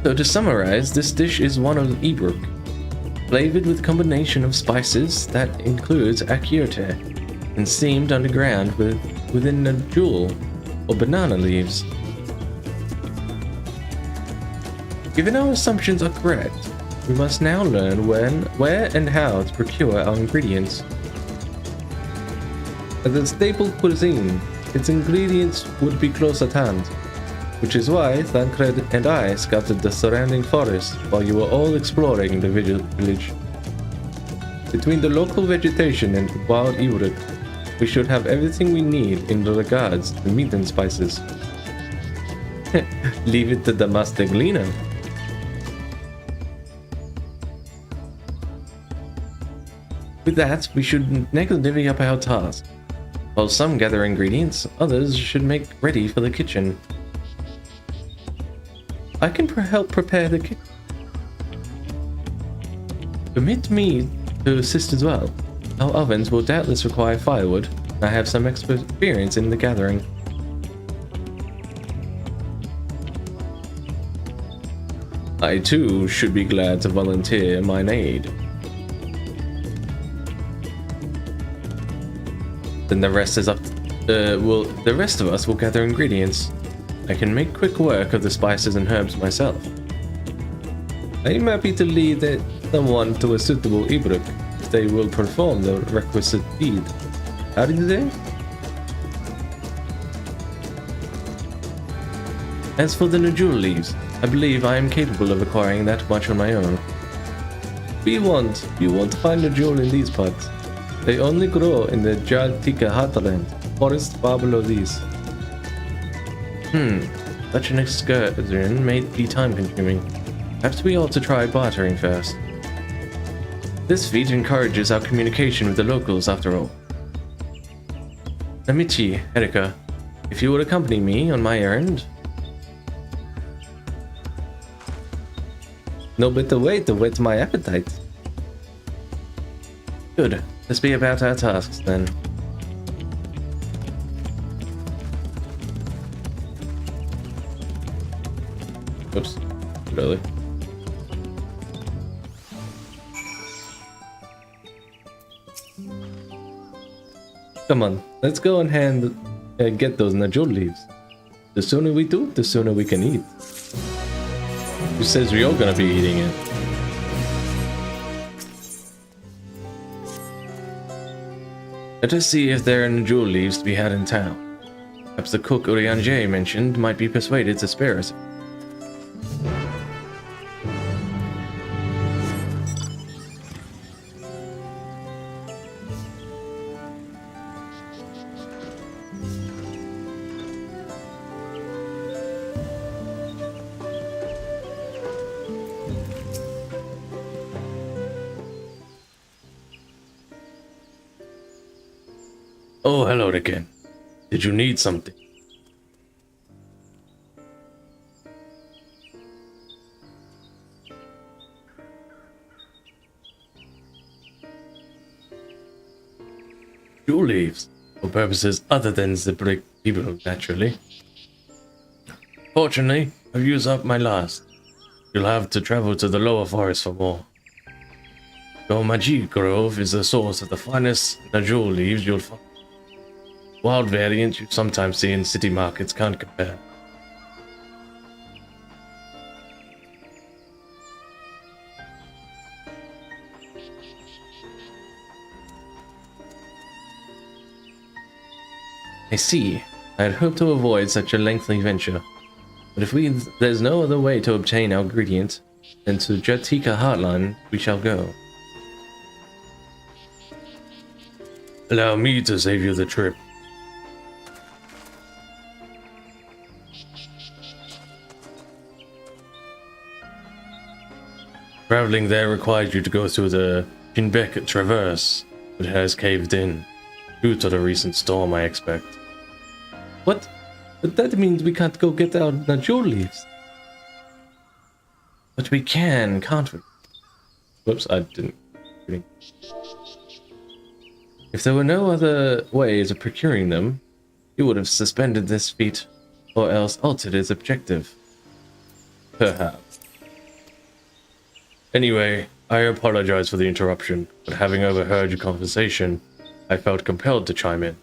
So to summarize, this dish is one of Ibrook, flavored with a combination of spices that includes akiote, and steamed underground within a jewel or banana leaves. Given our assumptions are correct, we must now learn when, where, and how to procure our ingredients. As a staple cuisine, its ingredients would be close at hand, which is why Thancred and I scouted the surrounding forest while you were all exploring the village. Between the local vegetation and wild Ibrook, we should have everything we need in regards to meat and spices. Leave it to the master gleaner. With that, we should next divvy up our task. While some gather ingredients, others should make ready for the kitchen. I can help prepare the kitchen. Permit me to assist as well. Our ovens will doubtless require firewood, and I have some experience in the gathering. I too should be glad to volunteer mine aid. Then the rest is up. The rest of us will gather ingredients. I can make quick work of the spices and herbs myself. I am happy to lead someone to a suitable Ibrook if they will perform the requisite deed. How did you say? As for the Najul leaves, I believe I am capable of acquiring that much on my own. You won't find Najul in these parts. They only grow in the Jaltika heartland, forest far below these. Such an excursion may be time-consuming. Perhaps we ought to try bartering first. This feat encourages our communication with the locals, after all. Amici, Erika, if you would accompany me on my errand. No better way to whet my appetite. Good. Let's be about our tasks then. Oops. Really? Come on, let's go and get those Najul leaves. The sooner we do, the sooner we can eat. Who says we're all gonna be eating it? Let us see if there are Najul leaves to be had in town. Perhaps the cook Urianje mentioned might be persuaded to spare us. Oh, hello again. Did you need something? Jewel leaves, for purposes other than the brick people, naturally. Fortunately, I've used up my last. You'll have to travel to the lower forest for more. Gomaji Grove is the source of the finest Najul leaves you'll find. Wild variants you sometimes see in city markets can't compare. I see. I had hoped to avoid such a lengthy venture, but if there's no other way to obtain our ingredients, then to Jatika Heartland we shall go. Allow me to save you the trip. Traveling there required you to go through the Shinbek Traverse, but it has caved in. Due to the recent storm, I expect. What? But that means we can't go get our Najor leaves. But we can, can't we? Whoops, I didn't. If there were no other ways of procuring them, he would have suspended this feat, or else altered his objective. Perhaps. Anyway, I apologize for the interruption, but having overheard your conversation, I felt compelled to chime in.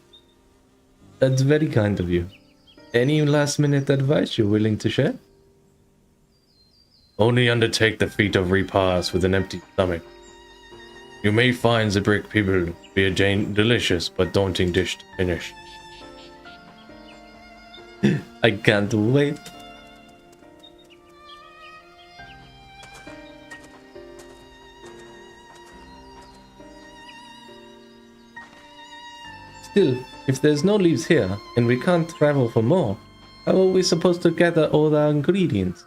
That's very kind of you. Any last-minute advice you're willing to share? Only undertake the feat of repast with an empty stomach. You may find the brick people be a delicious but daunting dish to finish. I can't wait. Still, if there's no leaves here, and we can't travel for more, how are we supposed to gather all our ingredients?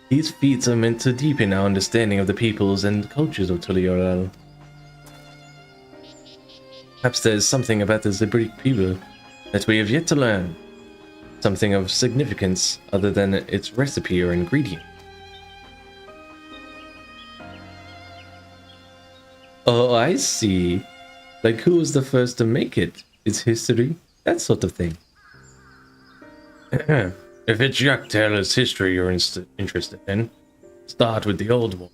These feats are meant to deepen our understanding of the peoples and cultures of Tuliorel. Perhaps there's something about the Zebrick people that we have yet to learn. Something of significance other than its recipe or ingredient. Oh, I see. Like who was the first to make it? Its history? That sort of thing. If it's Jacques Taylor's history you're interested in, start with the old one.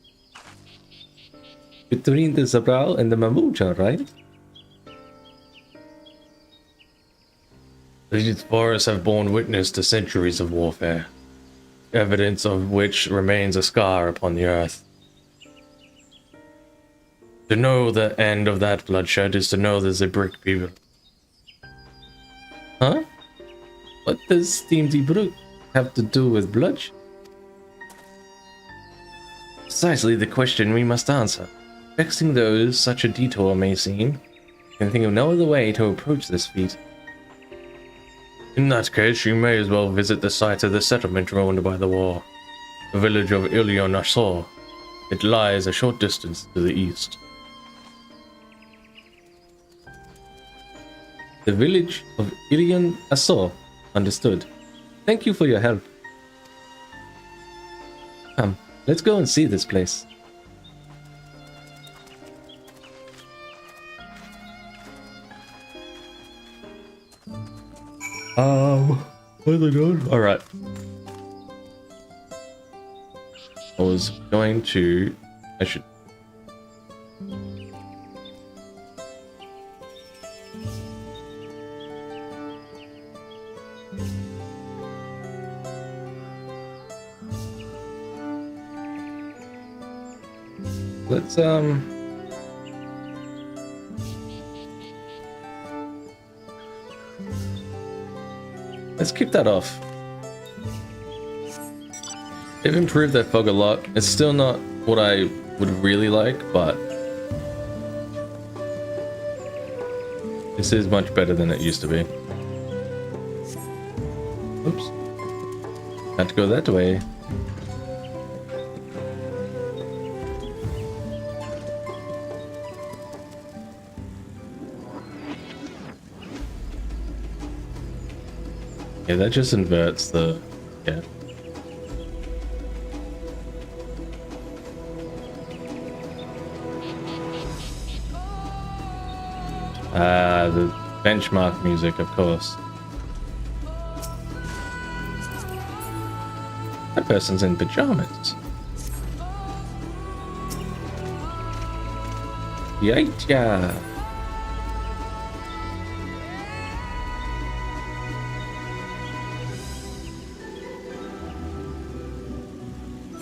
Between the Zabral and the Mamuja, right? These forests have borne witness to centuries of warfare, evidence of which remains a scar upon the earth. To know the end of that bloodshed is to know the Zebrick people. Huh? What does Steam Zebrick have to do with bloodshed? Precisely the question we must answer. Vexing those such a detour may seem, I can think of no other way to approach this feat. In that case, you may as well visit the site of the settlement ruined by the war, the village of Ilion Ashor. It lies a short distance to the east. The village of Ilion Ashor. Understood. Thank you for your help. Come, let's go and see this place. What are they doing? Alright. I was going to... I should... Let's keep that off. They've improved that fog a lot. It's still not what I would really like, but this is much better than it used to be. Oops. Had to go that way. Yeah, that just inverts the... yeah. The benchmark music, of course. That person's in pajamas. Yaitya.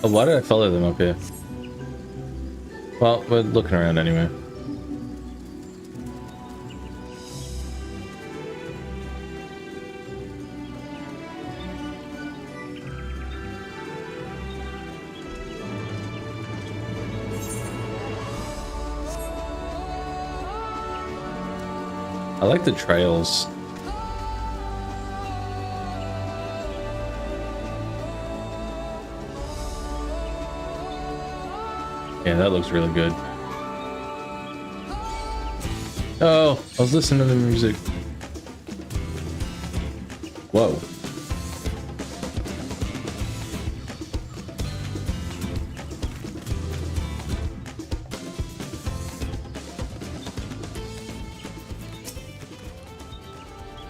Oh, why did I follow them up here? Well, we're looking around anyway. I like the trails. Yeah, that looks really good. Oh, I was listening to the music. Whoa.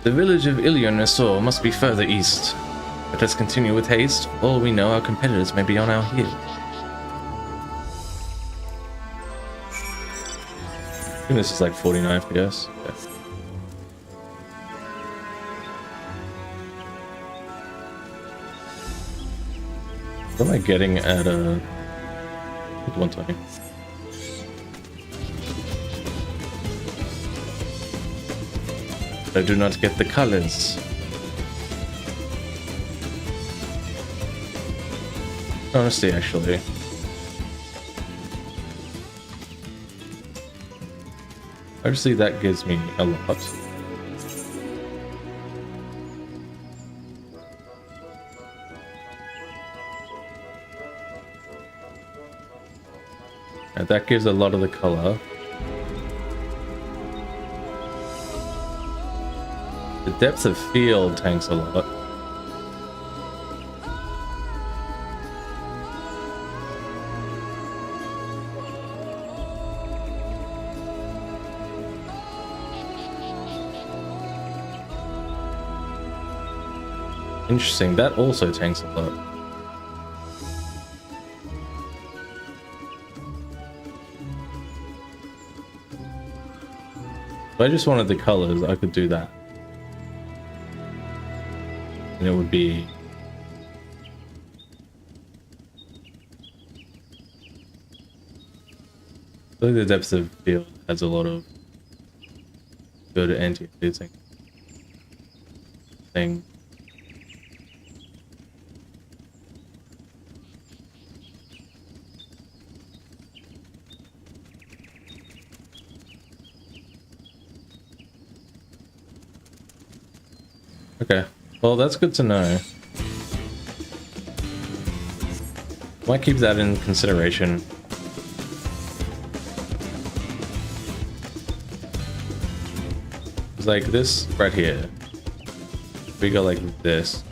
The village of Ilionesor must be further east. Let us continue with haste. For all we know, our competitors may be on our heels. I think this is like 49 FPS. Yeah. What am I getting at 120? I do not get the colors. Honestly, actually. Obviously, that gives me a lot. And that gives a lot of the color. The depth of field tanks a lot. Interesting, that also tanks a lot. If I just wanted the colors, I could do that. And it would be... I think the depth of field has a lot of good anti-aliasing thing. Okay, well that's good to know. Might keep that in consideration. It's like this right here. If we go like this.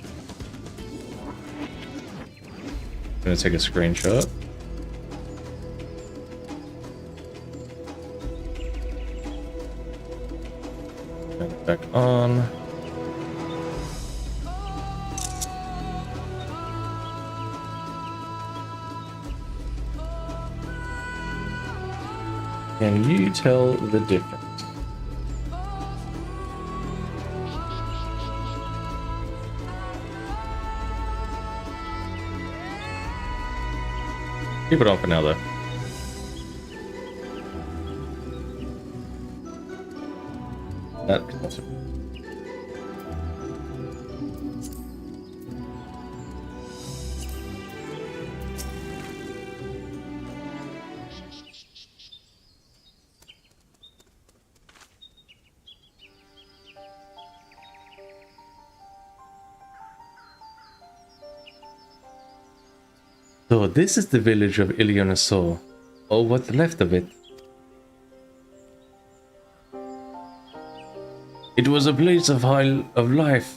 I'm gonna take a screenshot. Turn it back on. Can you tell the difference? Keep it on for now, though. That can also... So this is the village of Ilionesor, or what's left of it. It was a place of life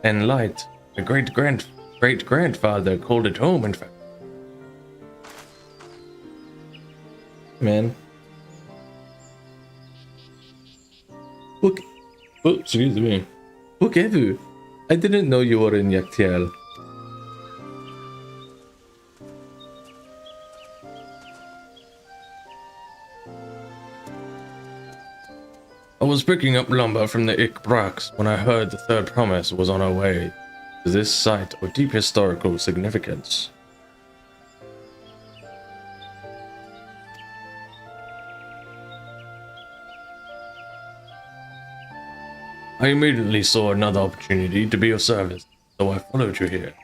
and light. A great-grandfather called it home, in fact. Man. Look. Oh, excuse me. Look, Evu. I didn't know you were in Yaktiel. I was picking up lumber from the Ikbraks when I heard the third promise was on our way to this site of deep historical significance. I immediately saw another opportunity to be of service, so I followed you here.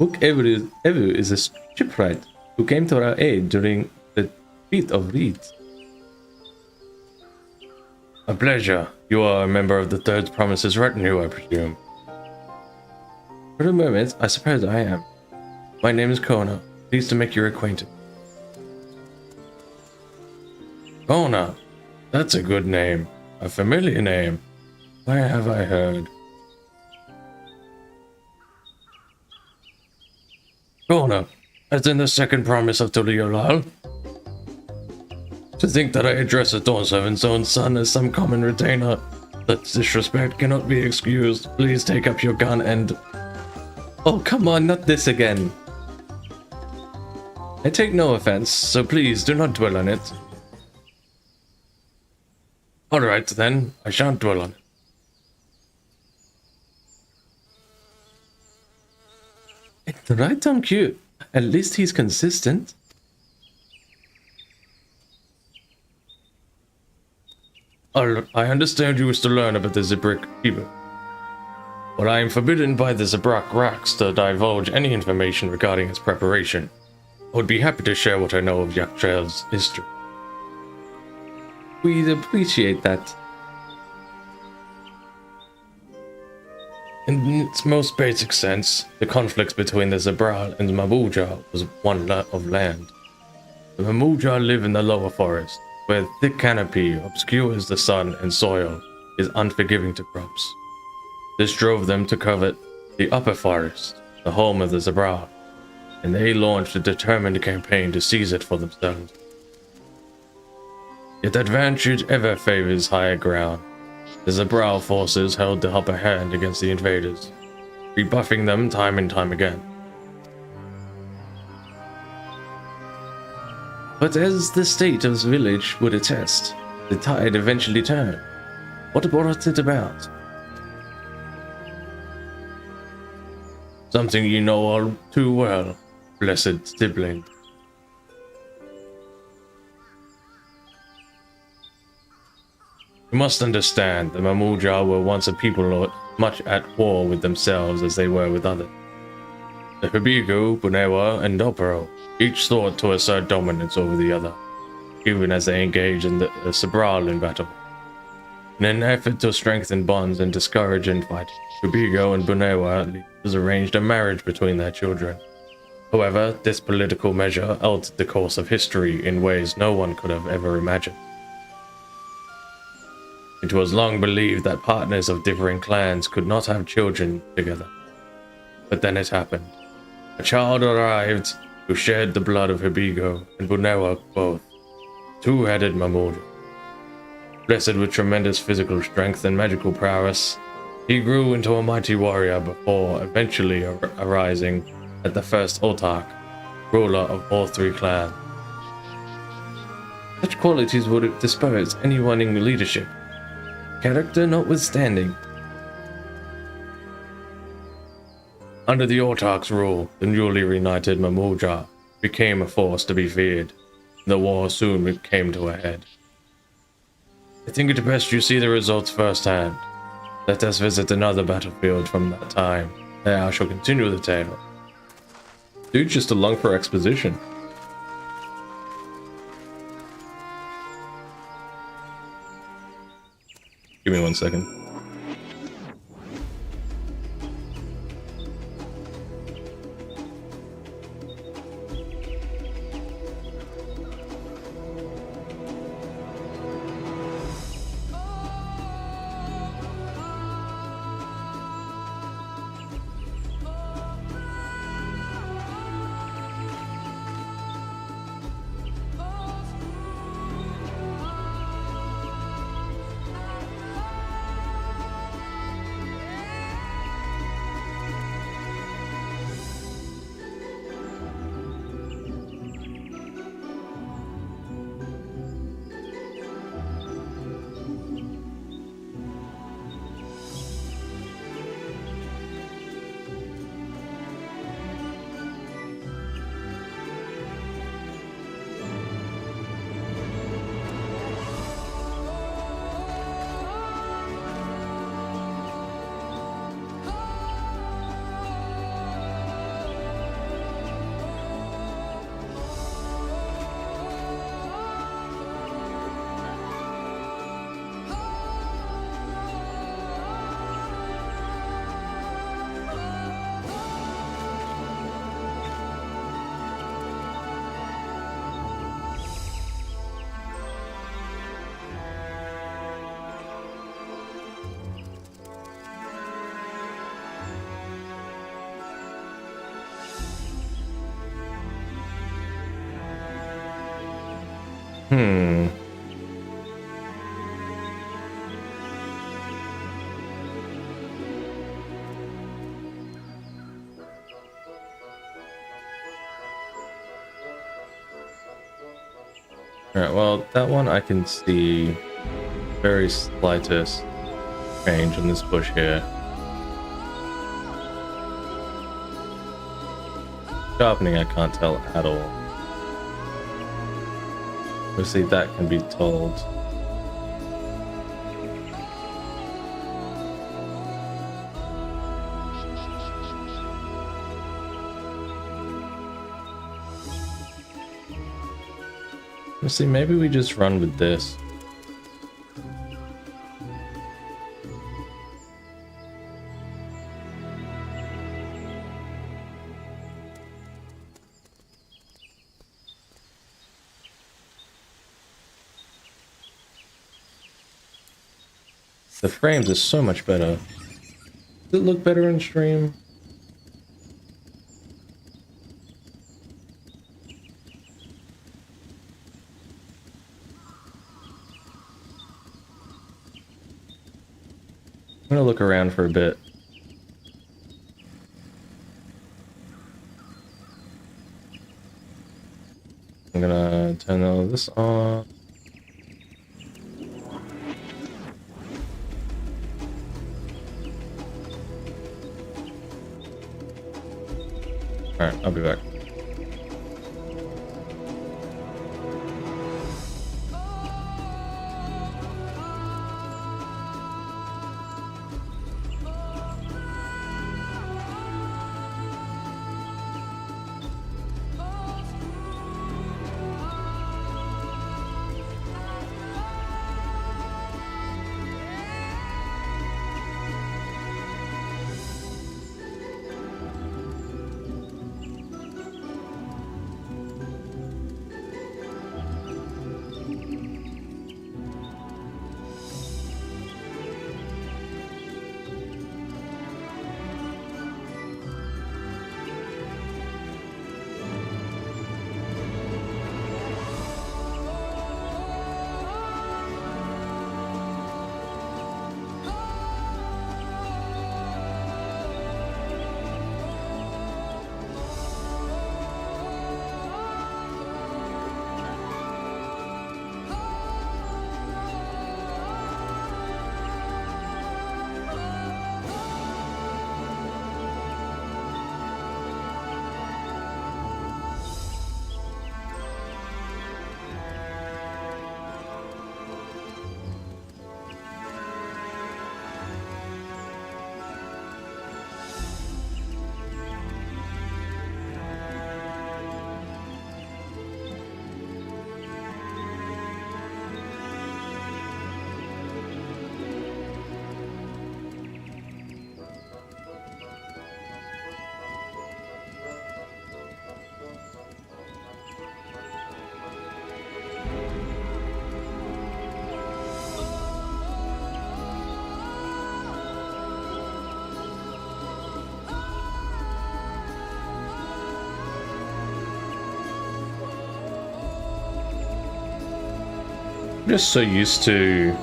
Book Evu is a shipwright who came to our aid during the feat of reeds. A pleasure. You are a member of the Third Promise's retinue, I presume. For the moment, I suppose I am. My name is Kono. Pleased to make your acquaintance. Kona. That's a good name. A familiar name. Where have I heard? Kona, as in the second promise of Tuliolal. To think that I address a Dawn7's own son as some common retainer. Such disrespect cannot be excused. Please take up your gun and... Oh, come on, not this again. I take no offense, so please do not dwell on it. Alright then, I shan't dwell on it. It's right on cue. At least he's consistent. I understand you wish to learn about the Zabrak people. But I am forbidden by the Zabrak Raks to divulge any information regarding its preparation. I would be happy to share what I know of DAWNTRAIL's history. We'd appreciate that. In its most basic sense, the conflicts between the Zabral and the Mamuja was one of land. The Mamuja live in the lower forest, where thick canopy obscures the sun and soil is unforgiving to crops. This drove them to covet the upper forest, the home of the Zabral, and they launched a determined campaign to seize it for themselves. Yet advantage ever favors higher ground. The Zabral forces held the upper hand against the invaders, rebuffing them time and time again. But as the state of the village would attest, the tide eventually turned. What brought it about? Something you know all too well, blessed sibling. You must understand, the Mamuja were once a people much at war with themselves as they were with others. The Hibigu, Bunewa, and Dopero each sought to assert dominance over the other, even as they engaged in the Sabral in battle. In an effort to strengthen bonds and discourage infighting, Hibigu and Bunewa leaders arranged a marriage between their children. However, this political measure altered the course of history in ways no one could have ever imagined. It was long believed that partners of differing clans could not have children together. But then it happened. A child arrived who shared the blood of Hibigo and Bunewa both, two-headed Mamuja. Blessed with tremendous physical strength and magical prowess, he grew into a mighty warrior before eventually arising as the first Otak, ruler of all three clans. Such qualities would dispose anyone in leadership, character notwithstanding. Under the Otak's rule, the newly reunited Mamuja became a force to be feared. The war soon came to a head. I think it best you see the results firsthand. Let us visit another battlefield from that time. There I shall continue the tale. Dude's just along for exposition. Give me 1 second. Hmm. Alright, well, that one I can see very slightest change in this bush here. Sharpening I can't tell at all. Obviously that can be told. Let's see, maybe we just run with this. The frames are so much better. Does it look better in stream? I'm gonna look around for a bit. I'm gonna turn all this on. Alright, I'll be back. I'm just so used to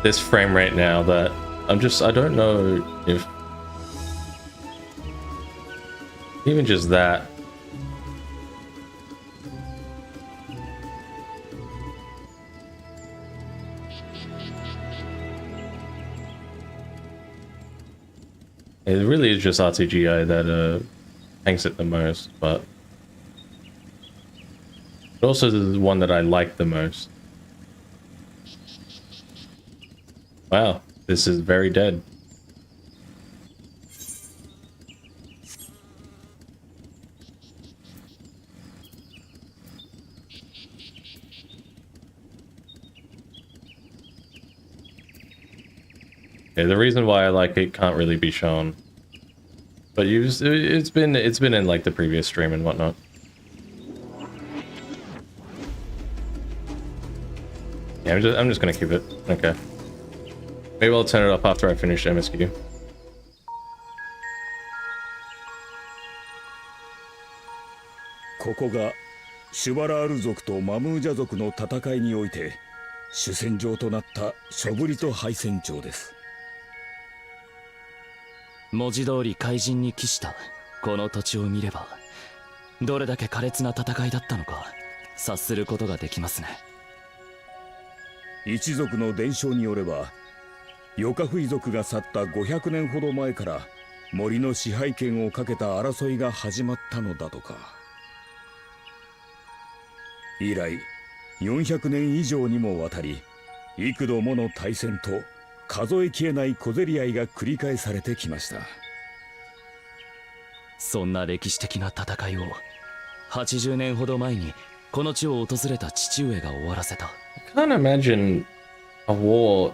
this frame rate now that I don't know if even just that. It really is just RTGI that hangs it the most, but also the one that I like the most. Wow, this is very dead. Yeah, the reason why I like it can't really be shown, but it's been in like the previous stream and whatnot. Yeah, I'm just gonna keep it. Okay. Maybe I'll turn it up after I finish MSQ. シュバラール族とマムージャ族の戦いにおいて主戦場となったショブリト敗戦場です。文字通り怪人に帰したこの土地を見れば、どれだけ苛烈な戦いだったのか察することができますね。一族の伝承によれば、ヨカフイ族が去った500年ほど前から森の支配権をかけた争いが始まったのだとか。以来400年以上にもわたり、幾度もの大戦と数えきれない小競り合いが繰り返されてきました。そんな歴史的な戦いを80年ほど前にこの地を訪れた父上が終わらせた。 I can't imagine a war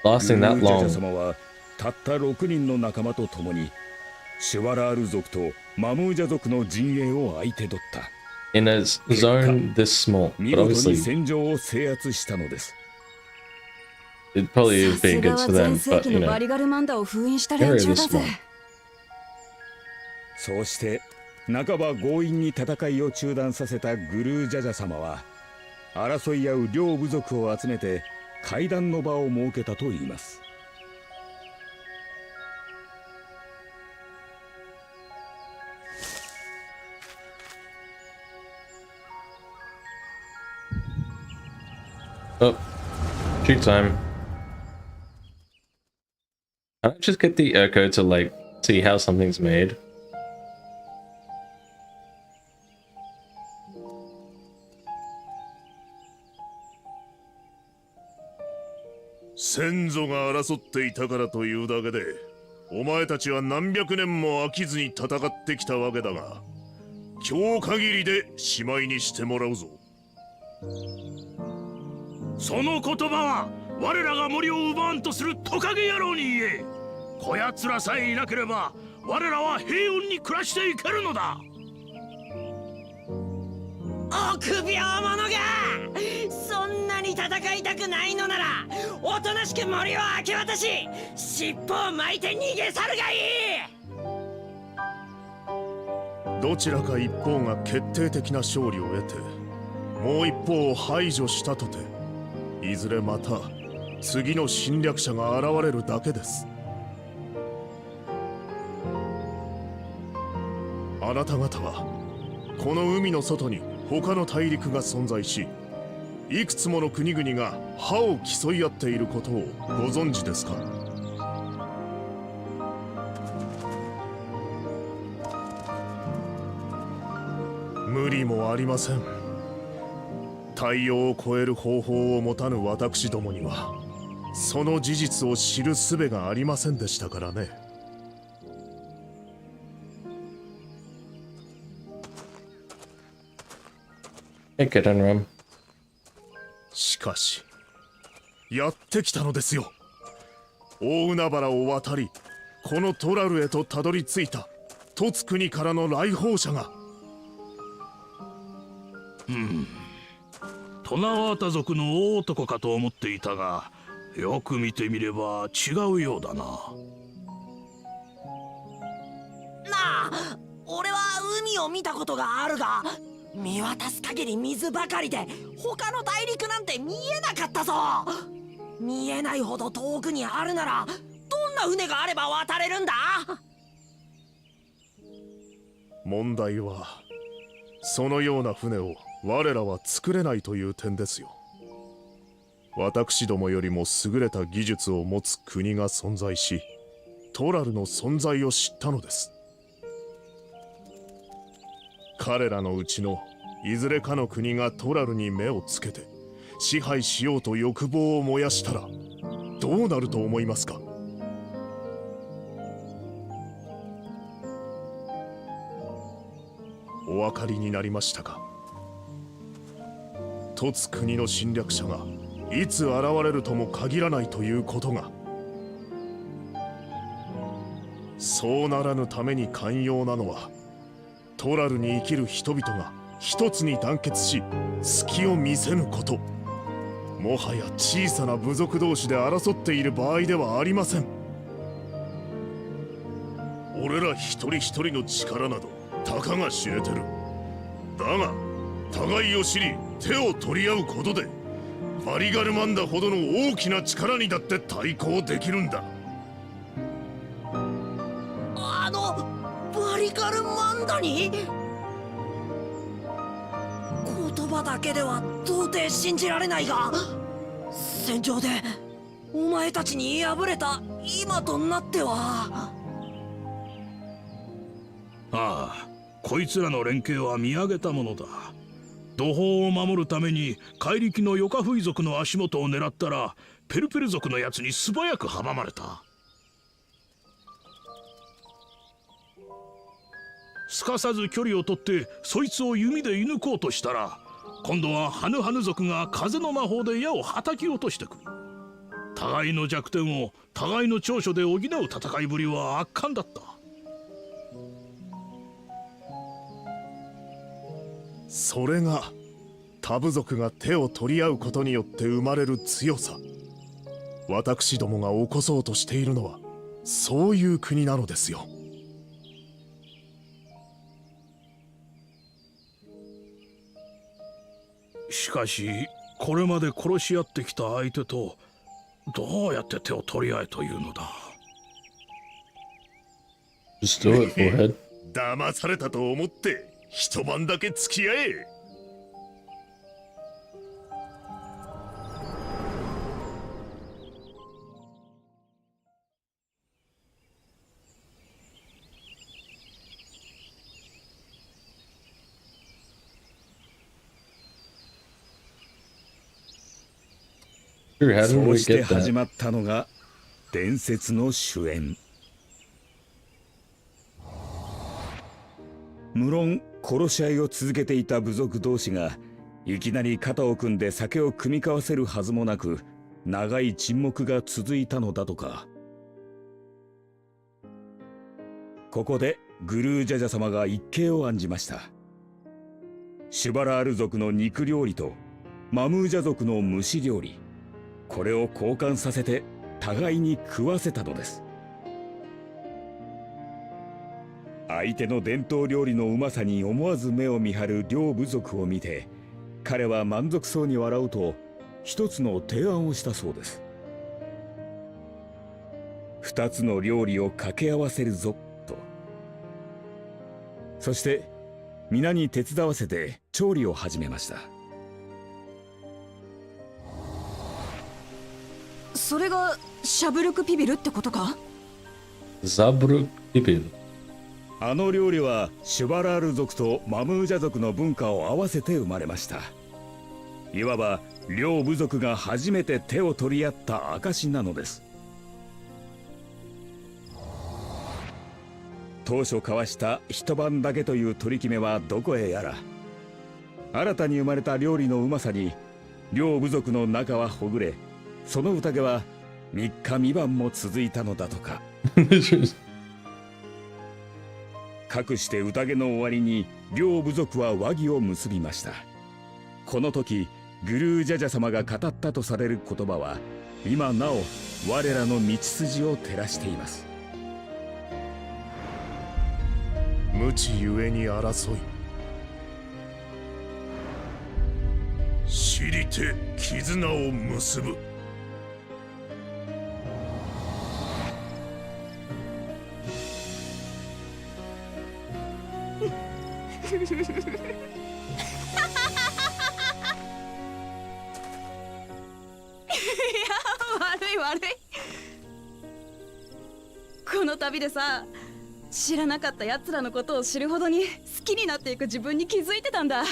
lasting that グージャジャ long. 様はたった6人の仲間と共にシュワラール族とマムージャ族の陣営を相手取った。 In a zone this small, 見 but 事に obviously 戦場を制圧したのです。 it probably さ is す being が good は to 全 them, 盛 but 期 you の know, バリガルマンダを封印した連 area 中 this だぜ small. そうして半ば強引に戦いを中断させたグルージャジャ様は、争い合う両部族を集めて会談の場を設けたといいます。Oh, shoot time. Can I just get the Urko to like see how something's made? 先祖が争っていたからというだけで、お前たちは何百年も飽きずに戦ってきたわけだが、今日限りでしまいにしてもらうぞ。その言葉は我らが森を奪わんとするトカゲ野郎に言え。こやつらさえいなければ我らは平穏に暮らしていけるのだ。臆病者が、そんなに戦いたくないのならおとなしく森を明け渡し、尻尾を巻いて逃げ去るがいい。どちらか一方が決定的な勝利を得て、もう一方を排除したとて、いずれまた次の侵略者が現れるだけです。あなた方はこの海の外に他の大陸が存在し、いくつもの国々が歯を競い合っていることをご存知ですか？無理もありません。太陽を超える方法を持たぬ私どもにはその事実を知る術がありませんでしたからね。Hey, kid and rum. しかしやってきたのですよ。大海原を渡り、このトラルへとたどり着いたトツ国からの来訪者が。トナワータ族の大男かと思っていたが、よく見てみれば違うようだな。なあ、俺は海を見たことがあるが、見渡す限り水ばかりで他の大陸なんて見えなかったぞ。見えないほど遠くにあるならどんな船があれば渡れるんだ？問題はそのような船を我らは作れないという点ですよ。私どもよりも優れた技術を持つ国が存在し、トラルの存在を知ったのです。彼らのうちのいずれかの国がトラルに目をつけて支配しようと欲望を燃やしたらどうなると思いますか？お分かりになりましたか？トツ国の侵略者がいつ現れるとも限らないということが。そうならぬために寛容なのは、トラルに生きる人々が一つに団結し隙を見せぬこと。もはや小さな部族同士で争っている場合ではありません。俺ら一人一人の力などたかが知れてる。だが互いを知り手を取り合うことでバリガルマンダほどの大きな力にだって対抗できるんだ。バリガルマンダに？言葉だけでは到底信じられないが、戦場でお前たちに敗れた今となっては。ああ、こいつらの連携は見上げたものだ。土砲を守るために怪力のヨカフイ族の足元を狙ったらペルペル族のやつに素早く阻まれた。すかさず距離を取ってそいつを弓で射抜こうとしたら、今度はハヌハヌ族が風の魔法で矢をはたき落としてくる。互いの弱点を互いの長所で補う戦いぶりは圧巻だった。それが他部族が手を取り合うことによって生まれる強さ。私どもが起こそうとしているのはそういう国なのですよ。しかしこれまで殺し合ってきた相手とどうやって手を取り合えというのだ。Just do it, forehead. 騙されたと思って一晩だけ付き合え。How そ did う we して get 始 that? まったのが伝説の主演。無論殺し合いを続けていた部族同士がいきなり肩を組んで酒を酌み交わせるはずもなく、長い沈黙が続いたのだとか。ここでグルージャジャ様が一計を案じました。シュバラール族の肉料理とマムージャ族の蒸し料理、これを交換させて互いに食わせたのです。相手の伝統料理のうまさに思わず目を見張る両部族を見て、彼は満足そうに笑うと一つの提案をしたそうです。二つの料理を掛け合わせるぞと。そして皆に手伝わせて調理を始めました。それがシャブルクピビルってことか？ Zabruk Pibil. あの料理はシュバラール族とマムージャ族の文化を合わせて生まれました。いわば両部族が初めて手を取り合った証なのです。当初交わした一晩だけという取り決めはどこへやら、新たに生まれた料理のうまさに両部族の仲はほぐれ、その宴は3日3晩も続いたのだとか。かくして宴の終わりに両部族は和議を結びました。この時グルージャジャ様が語ったとされる言葉は今なお我らの道筋を照らしています。無知ゆえに争い、知りて絆を結ぶ。悪い悪い。この旅でさ、知らなかったやつらのことを知るほどに好きになっていく自分に気づいてたんだ。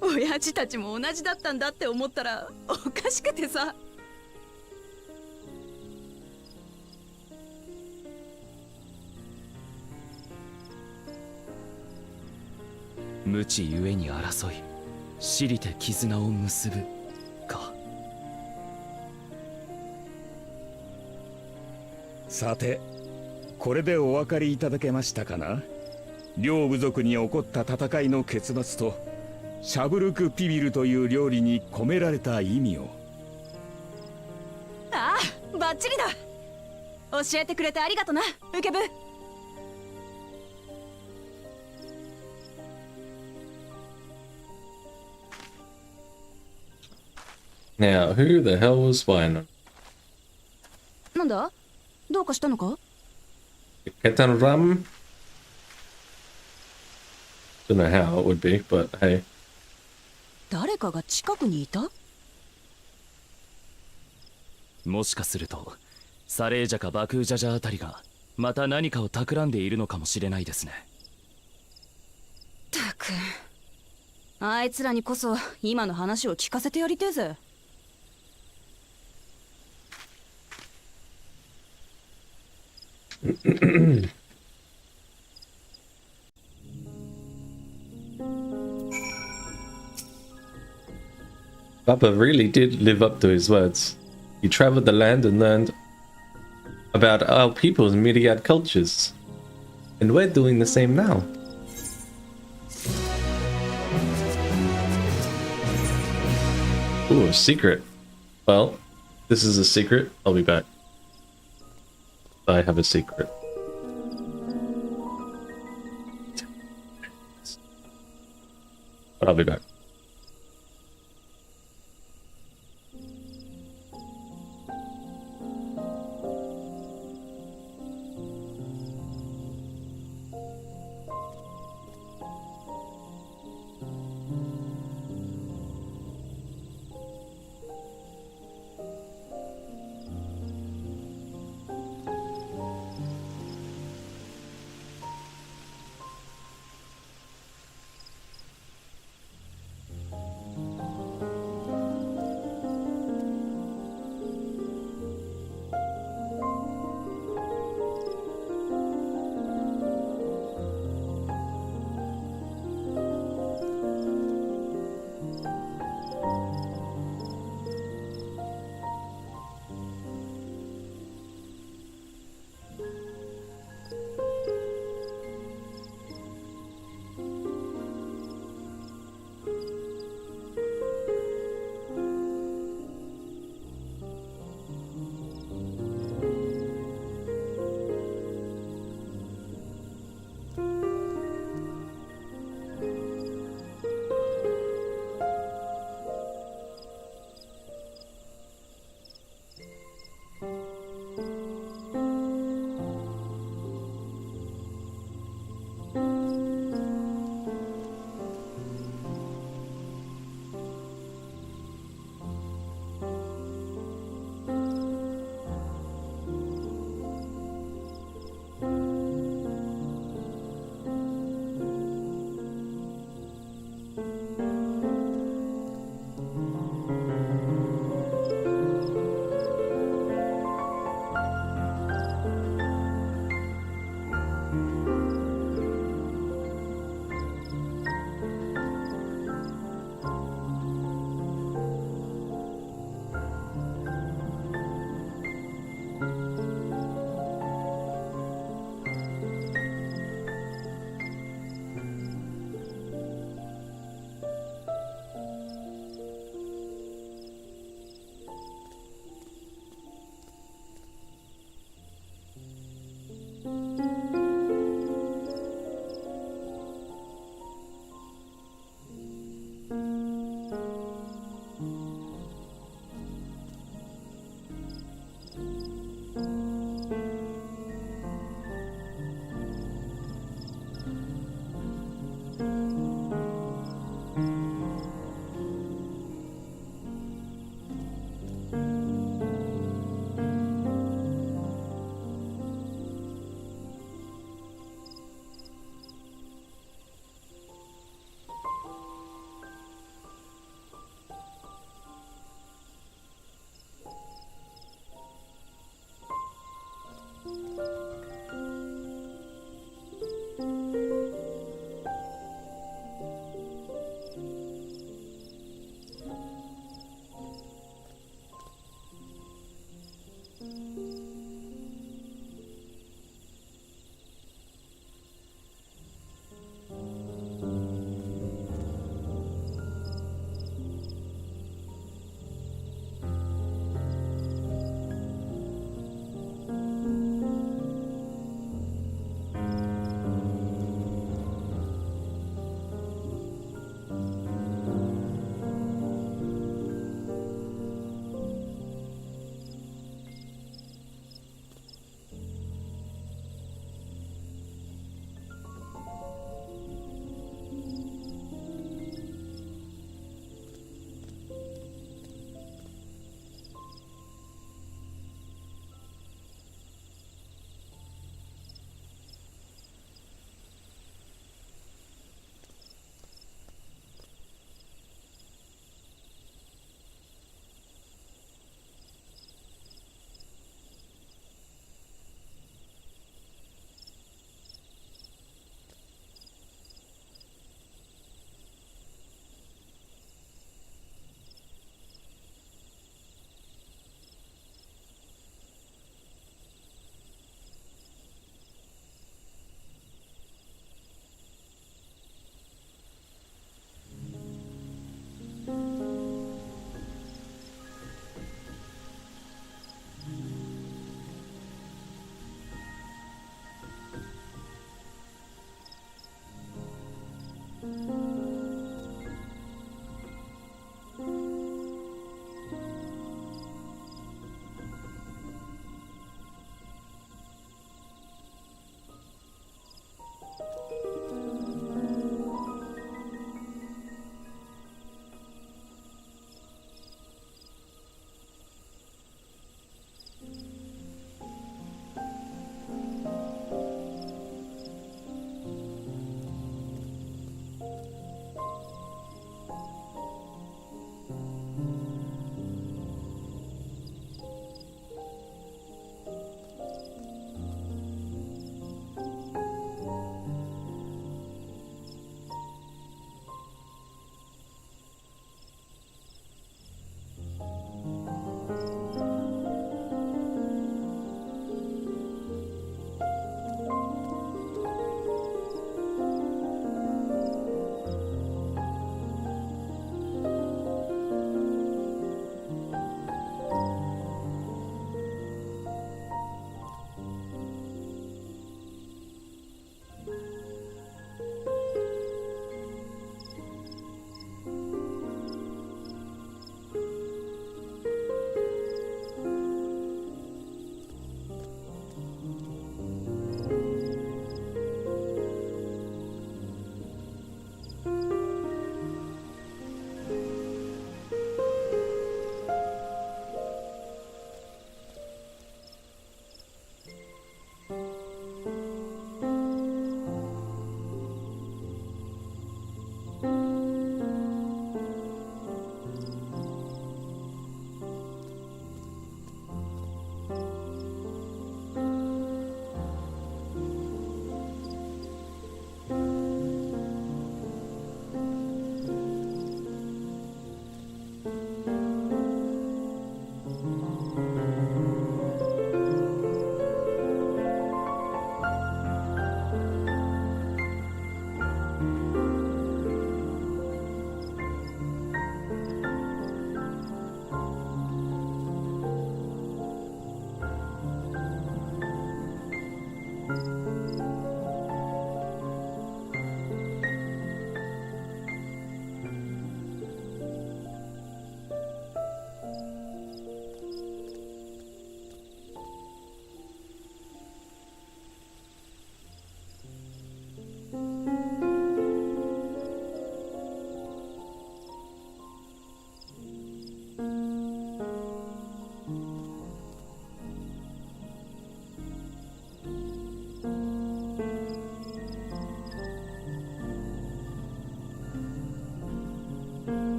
親父たちも同じだったんだって思ったらおかしくてさ。無知ゆえに争い、知りて絆を結ぶか。さて、これでお分かりいただけましたかな。両部族に起こった戦いの結末とシャブルクピビルという料理に込められた意味を。ああ、バッチリだ。教えてくれてありがとな、ウケブ。Now, who the hell was spying on? なんだどうかしたのか Ketan Ram? Don't know how it would be, but hey. 誰かが近くにいたもしかするとサレージャかバクージャジャあたりがまた何かを企んでいるのかもしれないですね。たくあいつらにこそ今の話を聞かせてやりてえぜ。Baba really did live up to his words. He traveled the land and learned about our people's myriad cultures. And we're doing the same now. Ooh, a secret. Well, this is a secret. I'll be back. I have a secret. But I'll be back.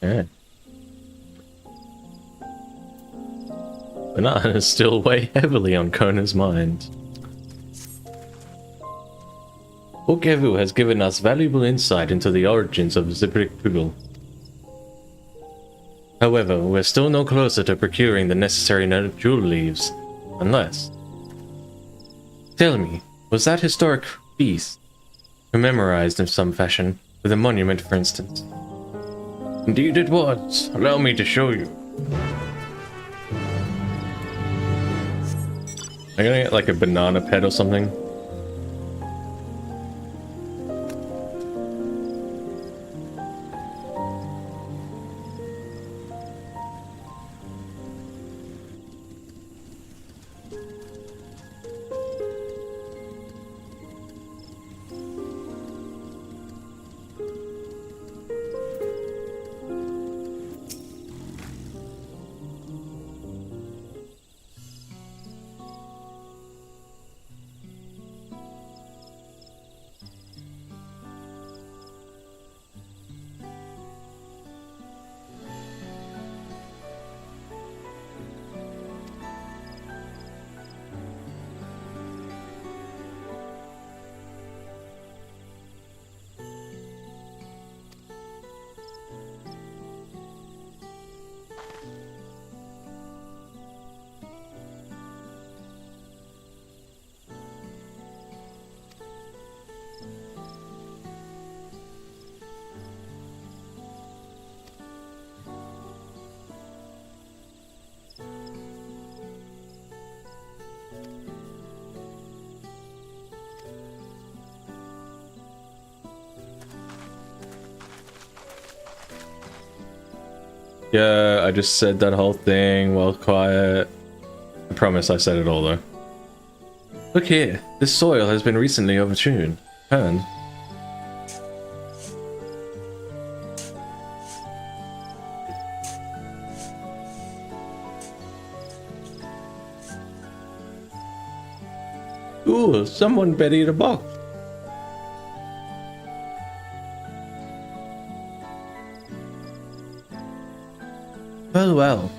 Yeah. Banana still weigh heavily on Kona's mind. Okevu has given us valuable insight into the origins of Ziprik Pugel. However, we're still no closer to procuring the necessary jewel leaves, unless... Tell me, was that historic feast commemorized in some fashion, with a monument for instance? Indeed it was. Allow me to show you. I'm gonna get like a banana pet or something. Yeah, I just said that whole thing while quiet. I promise I said it all though. Look here, this soil has been recently overturned. Ooh, someone buried a box. Well, well.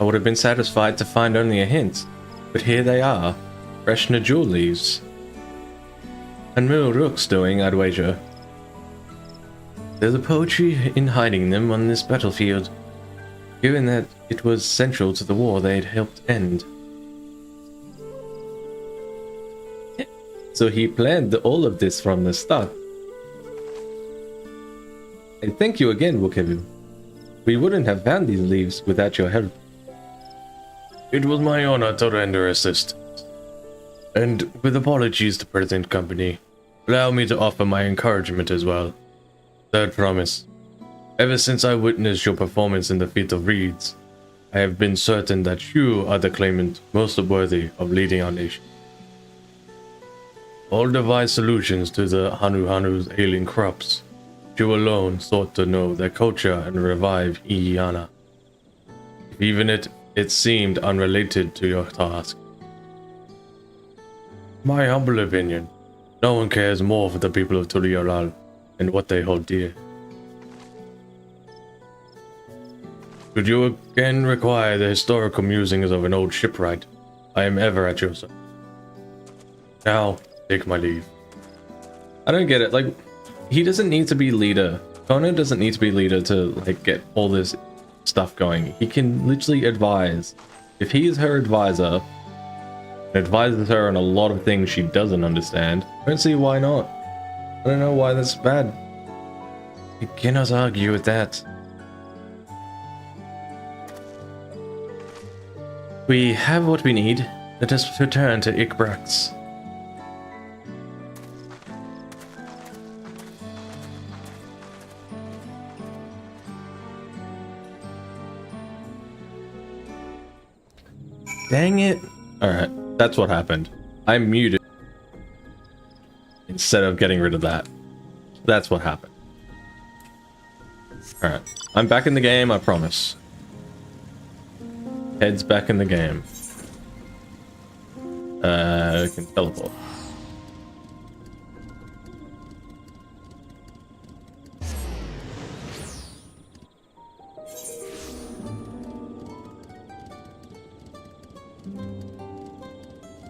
I would have been satisfied to find only a hint, but here they are, fresh in the jewel leaves. And Mil Rook's doing, I'd wager. There's a poetry in hiding them on this battlefield, given that it was central to the war they'd helped end. So he planned all of this from the start. I thank you again, Wokevu. We wouldn't have found these leaves without your help. It was my honor to render assistance. And with apologies to present company, allow me to offer my encouragement as well. Third promise. Ever since I witnessed your performance in the Feat of Reeds, I have been certain that you are the claimant most worthy of leading our nation. All devised solutions to the Hanu's ailing crops. You alone sought to know their culture and revive Iyana. Even it seemed unrelated to your task. My humble opinion, no one cares more for the people of Tuliyoral and what they hold dear. Should you again require the historical musings of an old shipwright, I am ever at your side. Now, take my leave. I don't get it, like, he doesn't need to be leader. Kona doesn't need to be leader to, like, get all this stuff going. He can literally advise. If he is her advisor, advises her on a lot of things she doesn't understand, I don't see why not. I don't know why that's bad. You cannot argue with that. We have what we need. Let us return to Ikbrax. Dang it. Alright, that's what happened. I muted instead of getting rid of that. That's what happened. Alright. I'm back in the game, I promise. Head's back in the game. Can teleport.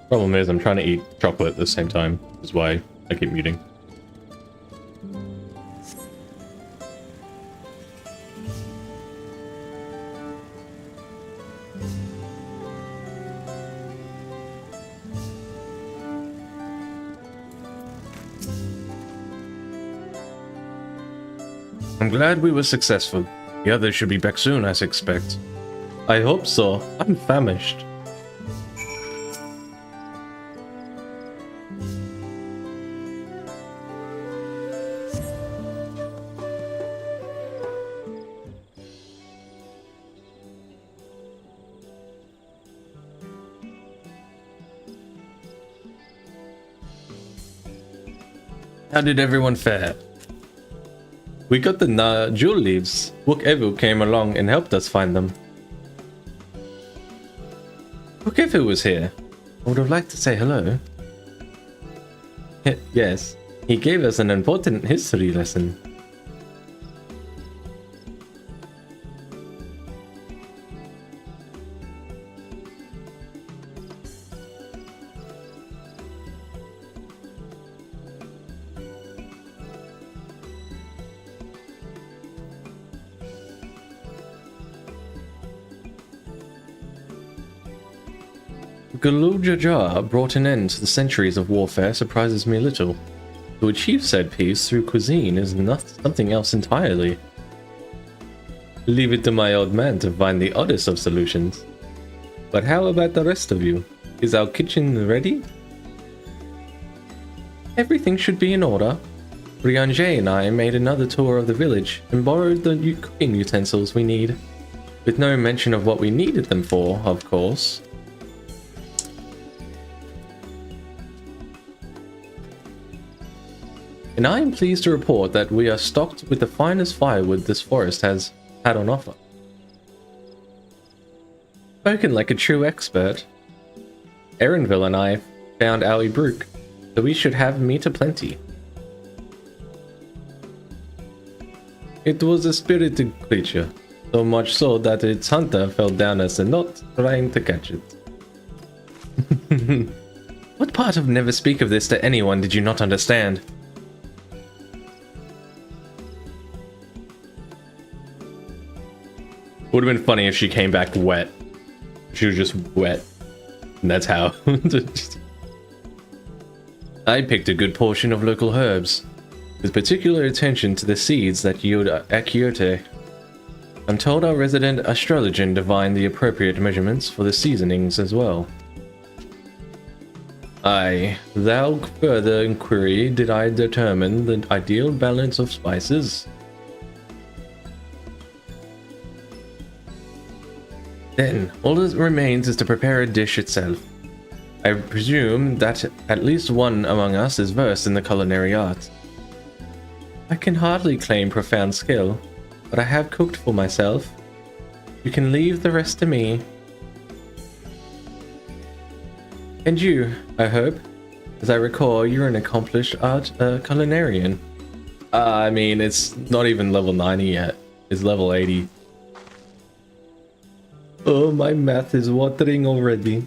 Problem is, I'm trying to eat chocolate at the same time, is why I keep muting. I'm glad we were successful. The others should be back soon, I expect. I hope so. I'm famished. How did everyone fare? We got the jewel leaves. Wook Evu came along and helped us find them. Wook Evu was here. I would have liked to say hello. Yes, he gave us an important history lesson. Galujaja brought an end to the centuries of warfare surprises me a little. To achieve said peace through cuisine is not something else entirely. Leave it to my old man to find the oddest of solutions. But how about the rest of you? Is our kitchen ready? Everything should be in order. Ryanje and I made another tour of the village and borrowed the cooking utensils we need. With no mention of what we needed them for, of course. And I am pleased to report that we are stocked with the finest firewood this forest has had on offer. Spoken like a true expert. Erenville and I found Owie Brook, so we should have meat aplenty. It was a spirited creature, so much so that its hunter fell down as a knot trying to catch it. What part of never speak of this to anyone did you not understand? Would have been funny if she came back wet. She was just wet. And that's how. I picked a good portion of local herbs, with particular attention to the seeds that yield Akiote. I'm told our resident astrologian divined the appropriate measurements for the seasonings as well. Without further inquiry, did I determine the ideal balance of spices? Then, all that remains is to prepare a dish itself. I presume that at least one among us is versed in the culinary art. I can hardly claim profound skill, but I have cooked for myself. You can leave the rest to me. And you, I hope. As I recall, you're an accomplished culinarian. I mean, it's not even level 90 yet. It's level 80. Oh, my mouth is watering already.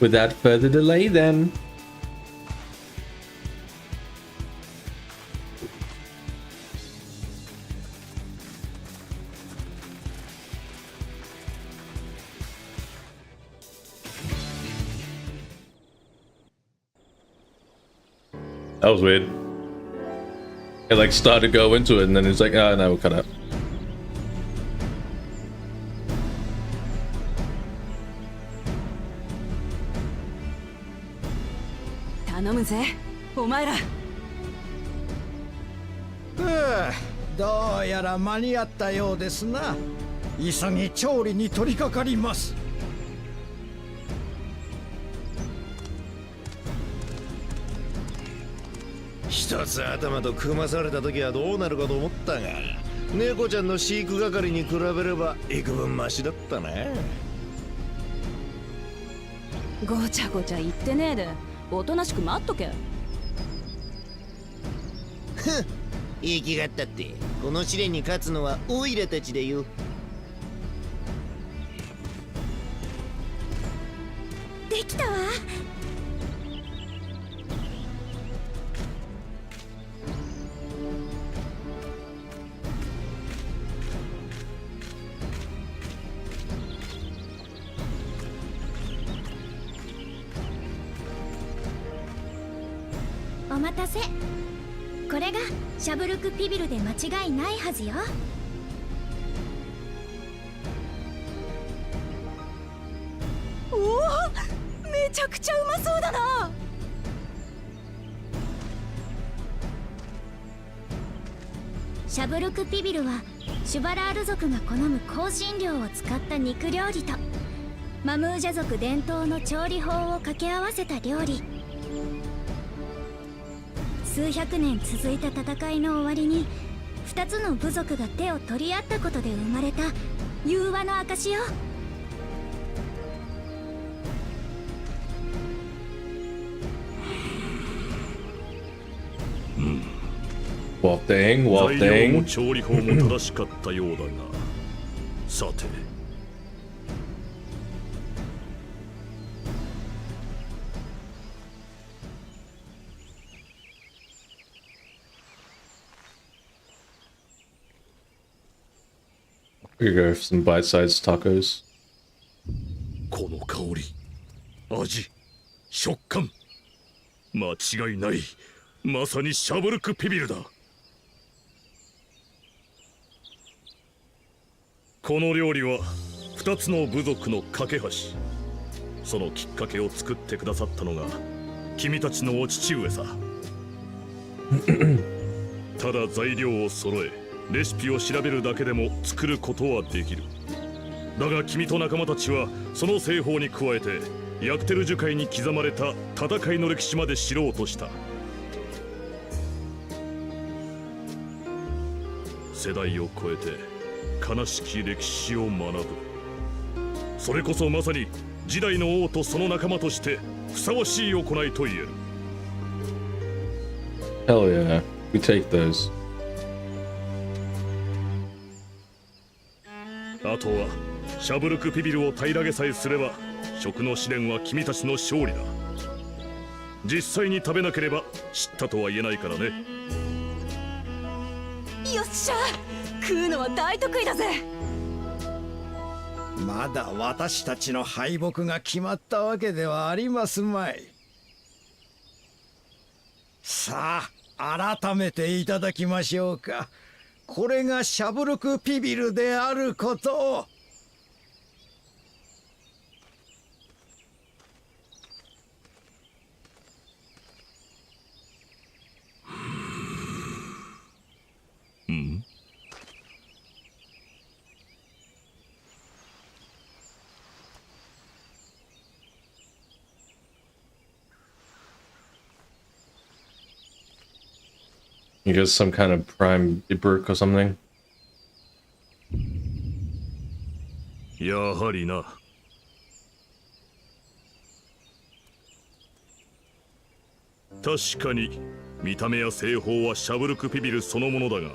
Without further delay, then. That was weird. It like started to go into it and then it's like, ah, no, we'll cut out. どうやら間に合ったようですな。急ぎ調理に取り掛かります。一つ頭と組まされた時はどうなるかと思ったが、猫ちゃんの飼育係に比べれば幾分マシだったな。ごちゃごちゃ言ってねえでおとなしく待っとけ。ふん、言い気がったって、この試練に勝つのはオイラたちだよ。できたわ。お待たせ。これがシャブルクピビルで間違いないはずよ。おお、めちゃくちゃうまそうだな。シャブルクピビルはシュバラール族が好む香辛料を使った肉料理とマムージャ族伝統の調理法を掛け合わせた料理。数百年続いた戦いの終わりに2つの部族が手を取り合ったことで生まれた融和の証よ。材料も調理法も正しかったようだがさてWe go for some bite-sized tacos. この香り、味、食感、間違いない。まさにシャブルクピビルだ。この料理は2つの部族の架け橋。そのきっかけを作ってくださったのが君たちのお父上さ。ただ材料を揃えレシピを調べるだけでも作ることはできる。だが君と仲間たちはその製法に加えてヤクテル樹海に刻まれた戦いの歴史まで知ろうとした。世代を超えて悲しき歴史を学ぶ。それこそまさに時代の王とその仲間としてふさわしい行いと言える。Hell yeah, we take those. あとはシャブルクピビルを平らげさえすれば食の試練は君たちの勝利だ。実際に食べなければ知ったとは言えないからね。よっしゃ、食うのは大得意だぜ。まだ私たちの敗北が決まったわけではありますまい。さあ改めていただきましょうか。これがシャブルクピビルであることを。うん。You get some kind of prime Ibruk or something? やはりな。確かに見た目や製法はシャブルクピビルそのものだが、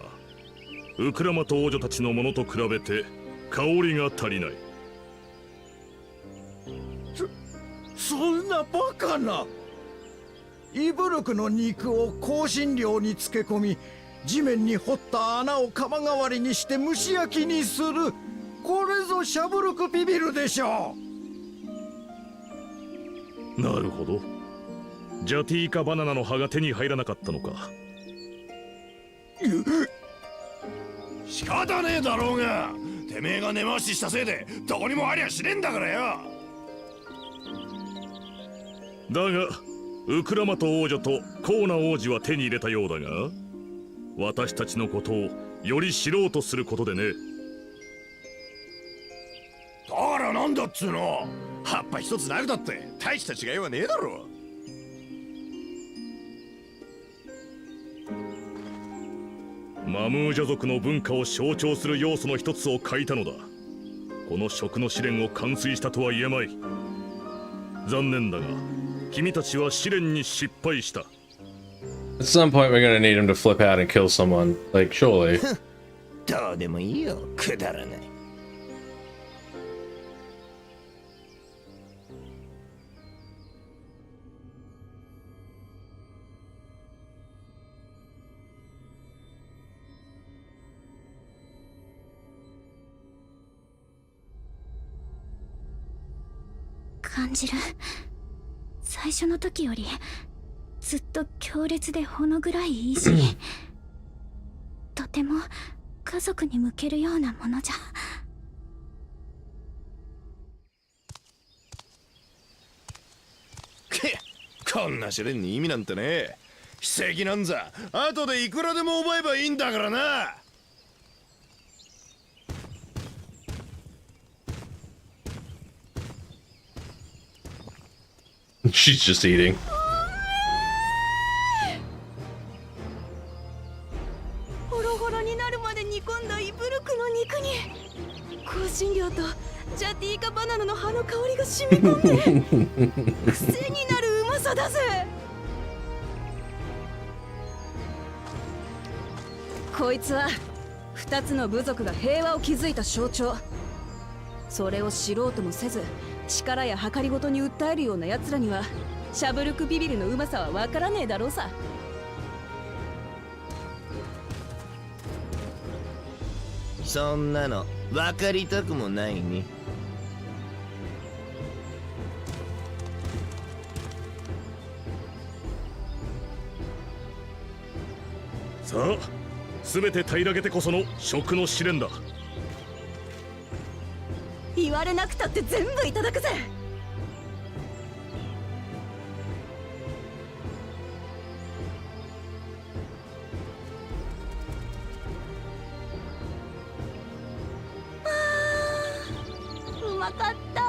ウクラマと王女たちのものと比べて香りが足りない。そんなバカな。イブルクの肉を香辛料に漬け込み、地面に掘った穴を釜代わりにして蒸し焼きにする。これぞシャブルクピビルでしょう。なるほど。ジャティーカバナナの葉が手に入らなかったのか。仕方ねえだろうが、てめえが根回ししたせいでどこにもありゃしねえんだからよ。だがウクラマト王女とコーナ王子は手に入れたようだが。私たちのことをより知ろうとすることでね。だからなんだっつうの。葉っぱ一つなくだって大した違いはねえだろ。マムージャ族の文化を象徴する要素の一つを欠いたのだ。この食の試練を完遂したとは言えまい。残念だが君たちは試練に失敗した。 At some point, we're gonna need him to flip out and kill someone. Like, surely. どうでもいいよ、くだらない。感じる。最初の時よりずっと強烈でほの暗い意志。とても家族に向けるようなものじゃ。こんな試練に意味なんてねえ。秘跡なんざ後でいくらでも覚えばいいんだからな。She's just eating. ホロホロになるまで煮込んだイブルクの肉に香辛料とジャティーカバナナの葉の香りが染み込んで癖になるうまさだぜ。こいつは2つの部族が平和を築いた象徴。それを知ろうともせず力や計りごとに訴えるような奴らにはシャブルクビビルのうまさはわからねえだろうさ。そんなの分かりたくもないね。さあ全て平らげてこその食の試練だ。言われなくたって全部いただくぜ。うまかった。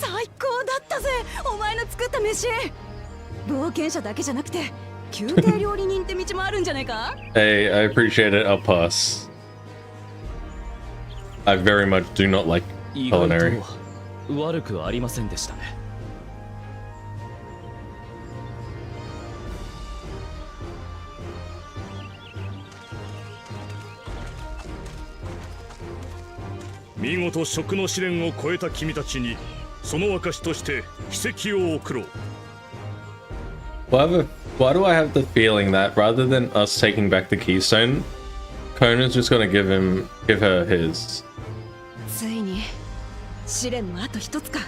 最高だったぜお前の作った飯。冒険者だけじゃなくて宮廷料理人って道もあるんじゃないか。 Hey, I appreciate it. I'll pass. I very much do not like 意外 culinary. と悪くありませんでしたね。見事食の試練を超えた君たちにその証として奇跡を送ろう。Why do I have the feeling that rather than us taking back the keystone, Conan's just gonna give her his? ついに試練もあと一つか。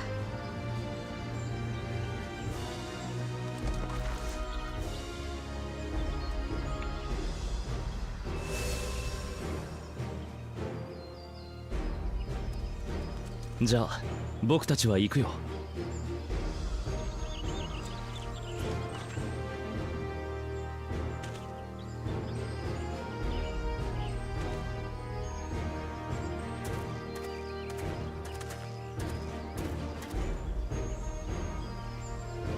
じゃあ僕たちは行くよ。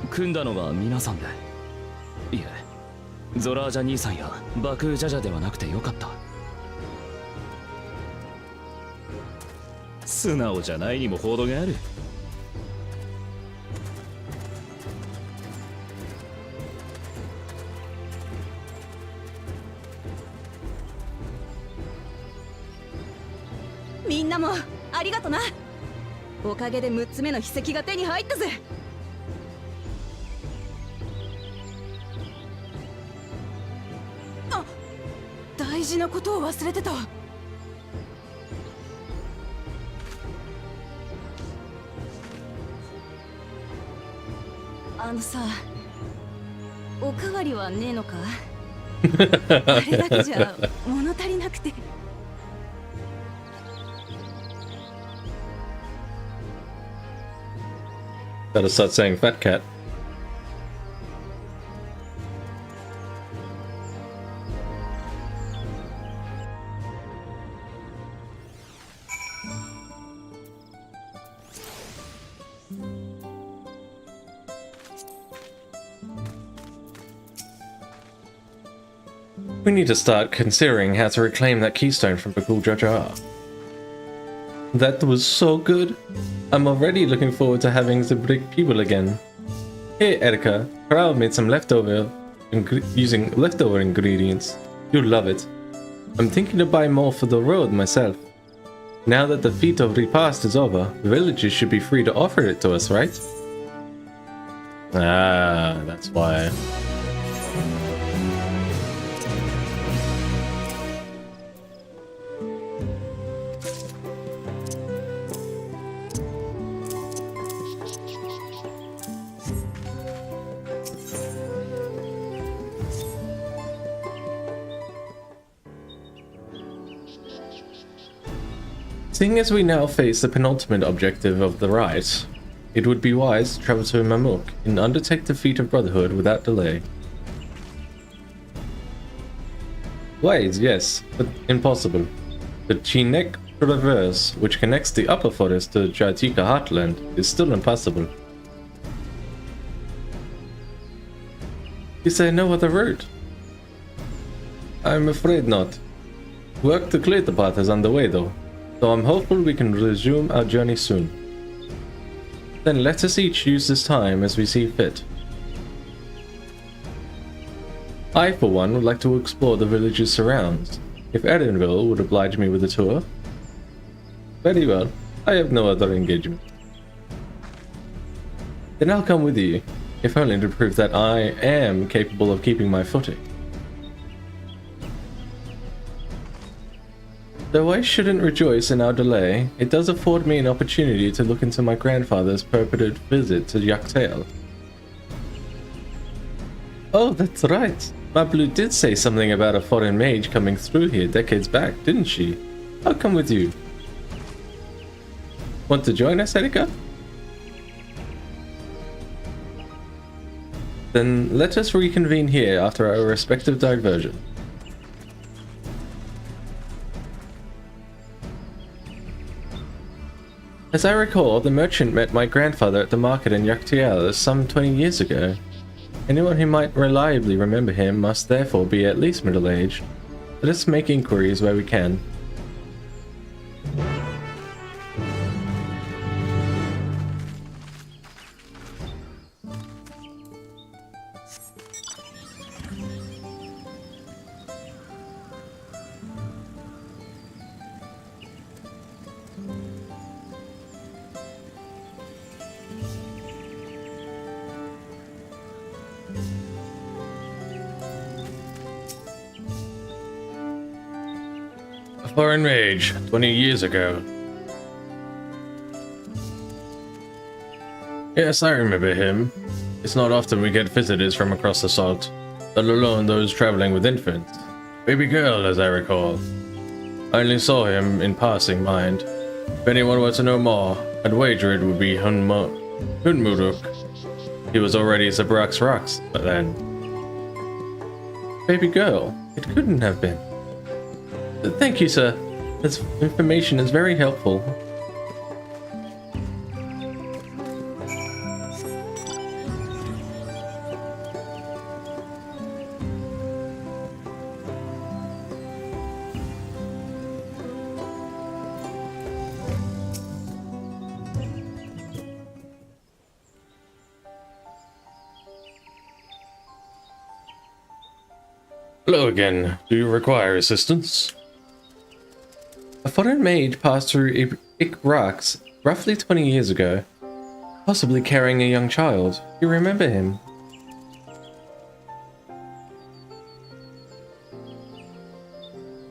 組んだのは皆さんで。いえ、ゾラージャ兄さんやバクージャジャではなくてよかった。素直じゃないにも程がある。みんなもありがとな。おかげで6つ目の秘跡が手に入ったぜ。あ、大事なことを忘れてた。あのさ、おかわりはねえのか？あれだけじゃ物足りなくて。Gotta start saying fat cat. We need to start considering how to reclaim that keystone from Bakul Jajar. That was so good. I'm already looking forward to having the brick people again. Hey Erika, Carl made some using leftover ingredients. You'll love it. I'm thinking to buy more for the road myself. Now that the feat of repast is over, villagers should be free to offer it to us, right? Ah, that's why. Seeing as we now face the penultimate objective of the rite, it would be wise to travel to Mamuk and undertake the feat of brotherhood without delay. Wise, yes, but impossible. The Chinek Traverse, which connects the upper forest to Jatika Heartland, is still impossible. Is there no other route? I'm afraid not. Work to clear the path is underway though, so I'm hopeful we can resume our journey soon. Then let us each use this time as we see fit. I, for one, would like to explore the village's surrounds, if Edenville would oblige me with a tour. Very well, I have no other engagement. Then I'll come with you, if only to prove that I am capable of keeping my footing. Though I shouldn't rejoice in our delay, it does afford me an opportunity to look into my grandfather's purported visit to Yaktail. Oh, that's right. Mablu did say something about a foreign mage coming through here decades back, didn't she? I'll come with you. Want to join us, Erika? Then let us reconvene here after our respective diversion. As I recall, the merchant met my grandfather at the market in Yaktiel some 20 years ago. Anyone who might reliably remember him must therefore be at least middle-aged. Let us make inquiries where we can. A foreign mage, 20 years ago. Yes, I remember him. It's not often we get visitors from across the salt, let alone those traveling with infants. Baby girl, as I recall. I only saw him in passing, mind. If anyone were to know more, I'd wager it would be Hunmuruk. He was already Zabrak's rocks, but then. Baby girl, it couldn't have been. Thank you, sir. This information is very helpful. Hello again. Do you require assistance? A foreign mage passed through Rocks roughly 20 years ago, possibly carrying a young child. You remember him?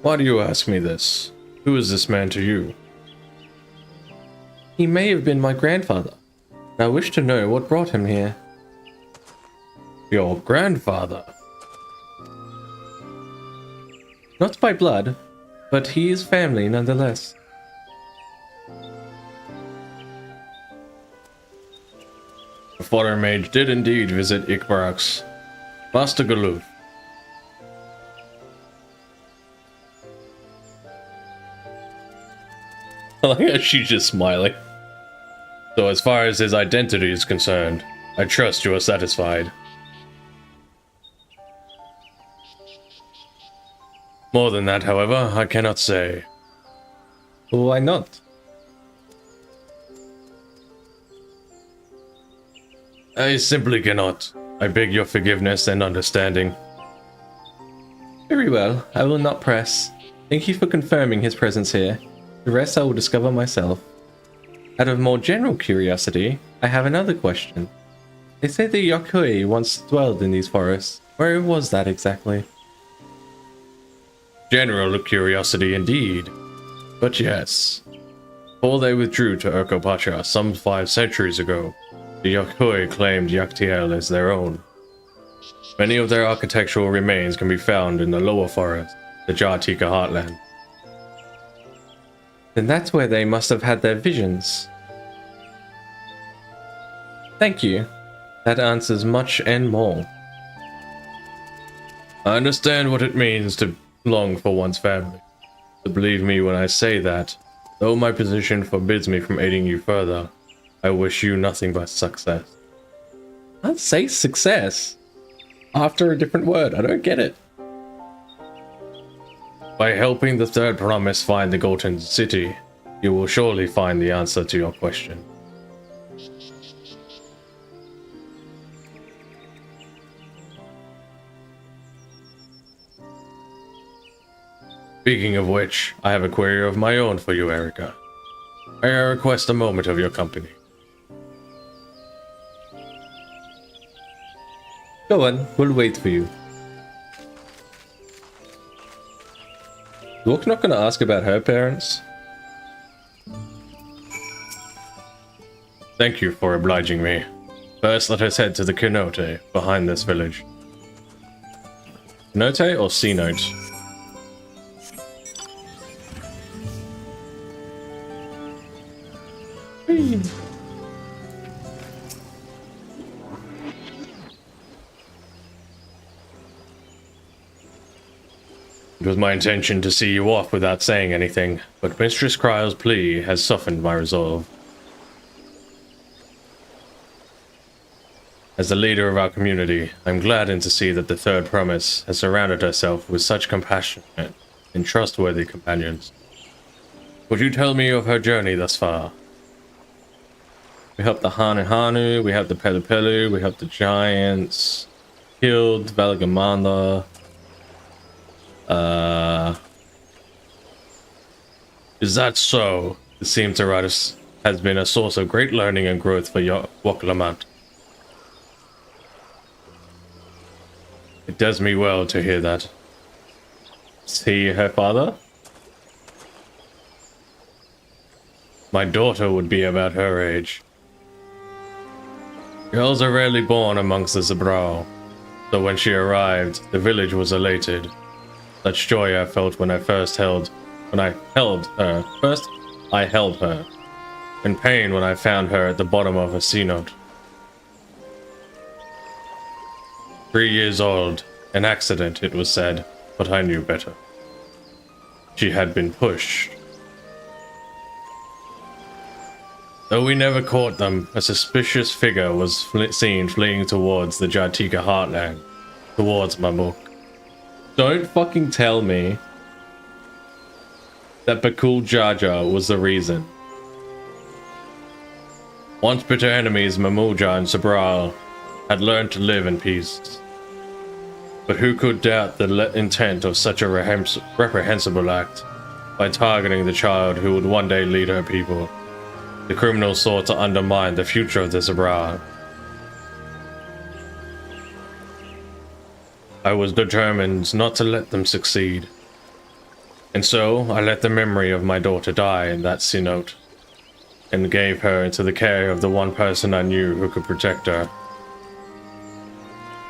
Why do you ask me this? Who is this man to you? He may have been my grandfather. I wish to know what brought him here. Your grandfather? Not by blood, but he is family nonetheless. The foreign mage did indeed visit Ikbarax. Master Galuf. I like how she's just smiling. So as far as his identity is concerned, I trust you are satisfied. More than that, however, I cannot say. Why not? I simply cannot. I beg your forgiveness and understanding. Very well, I will not press. Thank you for confirming his presence here. The rest I will discover myself. Out of more general curiosity, I have another question. They say the Yokoi once dwelled in these forests. Where was that exactly? General curiosity indeed. But yes. Before they withdrew to Urkopacha some 5 centuries ago, the Yokoi claimed Yaktiel as their own. Many of their architectural remains can be found in the lower forest, the Jartika heartland. Then that's where they must have had their visions. Thank you. That answers much and more. I understand what it means to long for one's family. But believe me when I say that, though my position forbids me from aiding you further, I wish you nothing but success. I'd say success. After a different word, I don't get it. By helping the third promise find the Golden City, you will surely find the answer to your question. Speaking of which, I have a query of my own for you, Erica. May I request a moment of your company? Go on, we'll wait for you. Look, not gonna ask about her parents. Thank you for obliging me. First, let us head to the cenote behind this village. Cenote or cenote? It was my intention to see you off without saying anything, but Mistress Kryle's plea has softened my resolve. As the leader of our community, I'm gladdened to see that the Third Promise has surrounded herself with such compassionate and trustworthy companions. Would you tell me of her journey thus far? We helped the Hanu, we helped the Pelupelu, we helped the Giants, killed Valgamanda. Is that so? It seems Taratus has been a source of great learning and growth for Woklamat. It does me well to hear that. Is he her father? My daughter would be about her age. Girls are rarely born amongst the Zabral, so when she arrived, the village was elated. Such joy I felt when I held her. First, I held her. And pain when I found her at the bottom of a cenote. 3 years old, an accident, it was said, but I knew better. She had been pushed. Though we never caught them, a suspicious figure was seen fleeing towards the Jartika heartland, towards Mamuk. Don't fucking tell me that Bakul Jaja was the reason. Once bitter enemies, Mamuja and Sabral had learned to live in peace. But who could doubt the intent of such a reprehensible act by targeting the child who would one day lead her people? The criminals sought to undermine the future of the Sabral. I was determined not to let them succeed. And so, I let the memory of my daughter die in that cenote, and gave her into the care of the one person I knew who could protect her.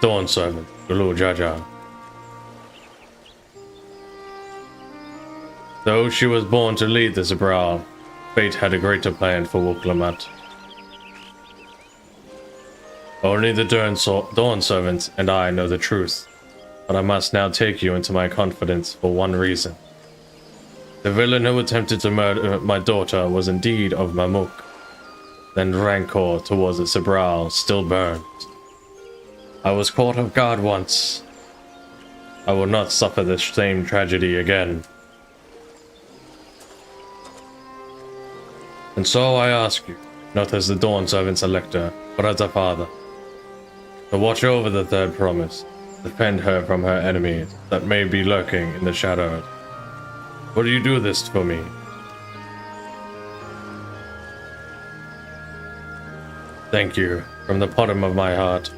Dawn Servant, Gulu Jaja. Though she was born to lead the Zabral, fate had a greater plan for Woklamat. Only the Dawn Servant and I know the truth, but I must now take you into my confidence for one reason. The villain who attempted to murder my daughter was indeed of Mamuk. Then rancor towards the Sabral still burned. I was caught off guard once. I will not suffer the same tragedy again. And so I ask you, not as the Dawn Servant's elector, but as a father, to watch over the third promise, defend her from her enemies that may be lurking in the shadows. Will you do this for me? Thank you, from the bottom of my heart.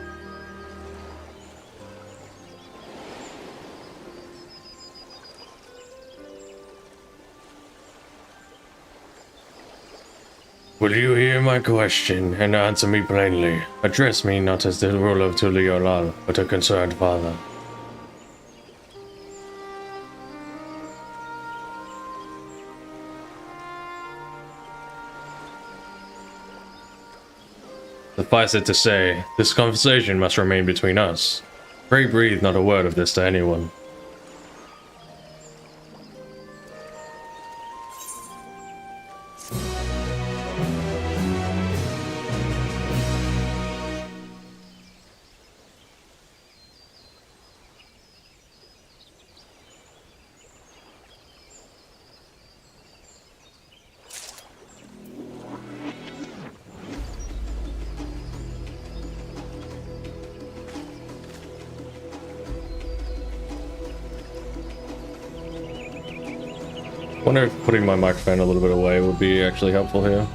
Will you hear my question and answer me plainly? Address me not as the ruler of Tuliolal, but a concerned father. Suffice it to say, this conversation must remain between us. Pray breathe not a word of this to anyone. I wonder if putting my microphone a little bit away would be actually helpful here.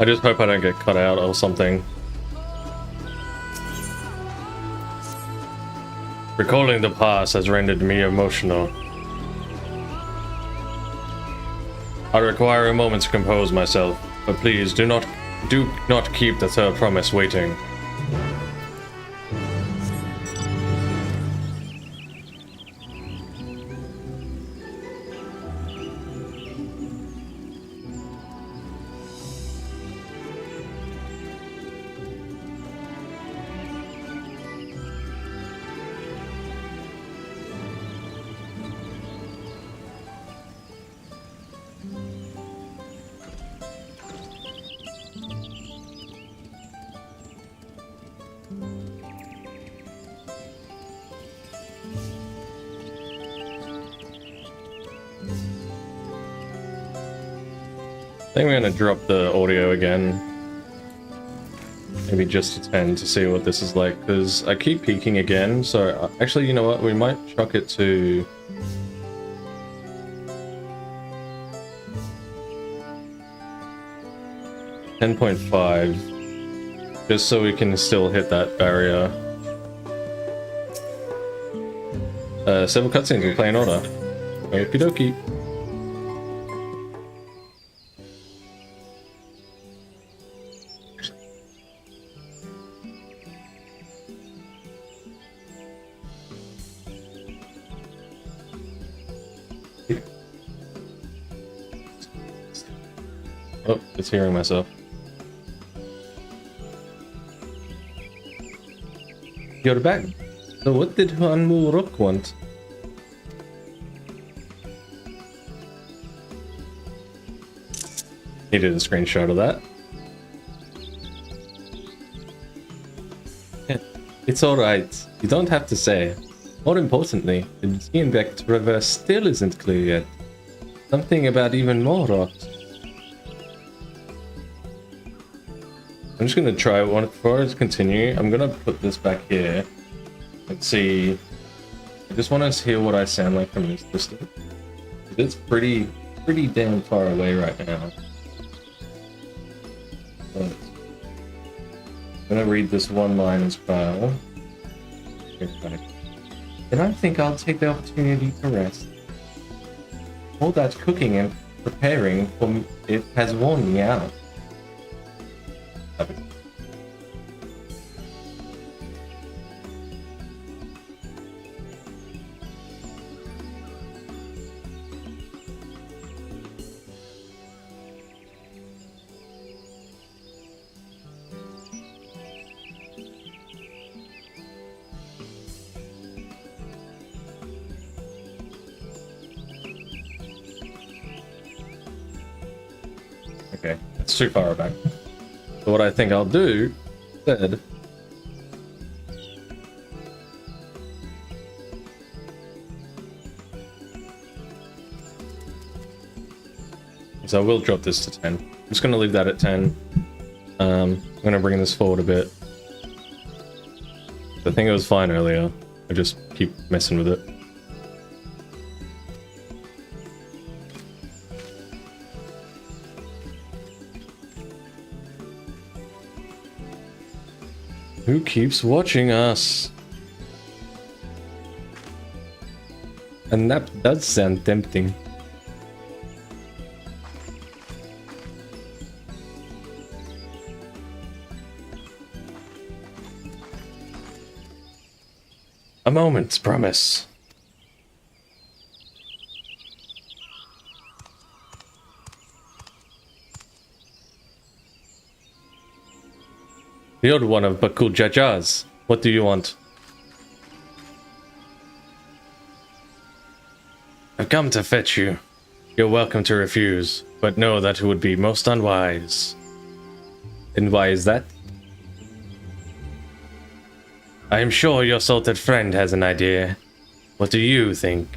I just hope I don't get cut out or something. Recalling the past has rendered me emotional. I require a moment to compose myself, but please do not keep the third promise waiting. I think we're gonna drop the audio again. Maybe just to 10 to see what this is like, because I keep peeking again, so actually, you know what, we might chuck it to... $10.5, just so we can still hit that barrier. Several cutscenes we play in order. Okie dokie. Oh, it's hearing myself. You're back. So what did Juan Murok want? He did a screenshot of that. Yeah, it's alright. You don't have to say. More importantly, the museum back to reverse still isn't clear yet. Something about even more rocks. I'm just gonna try one before I continue. I'm gonna put this back here and see. I just want to hear what I sound like from this distance. It's pretty damn far away right now. But I'm gonna read this one line as well. Then I think I'll take the opportunity to rest. All that cooking and preparing for it has worn me out. Okay, it's too far back. So what I think I'll do instead So I will drop this to 10. I'm just gonna leave that at 10. I'm gonna bring this forward a bit. I think it was fine earlier. I just keep messing with it. Who keeps watching us? And that does sound tempting. A moment's promise. You're one of Bakul Jajaz. What do you want? I've come to fetch you. You're welcome to refuse, but know that it would be most unwise. And why is that? I am sure your salted friend has an idea. What do you think?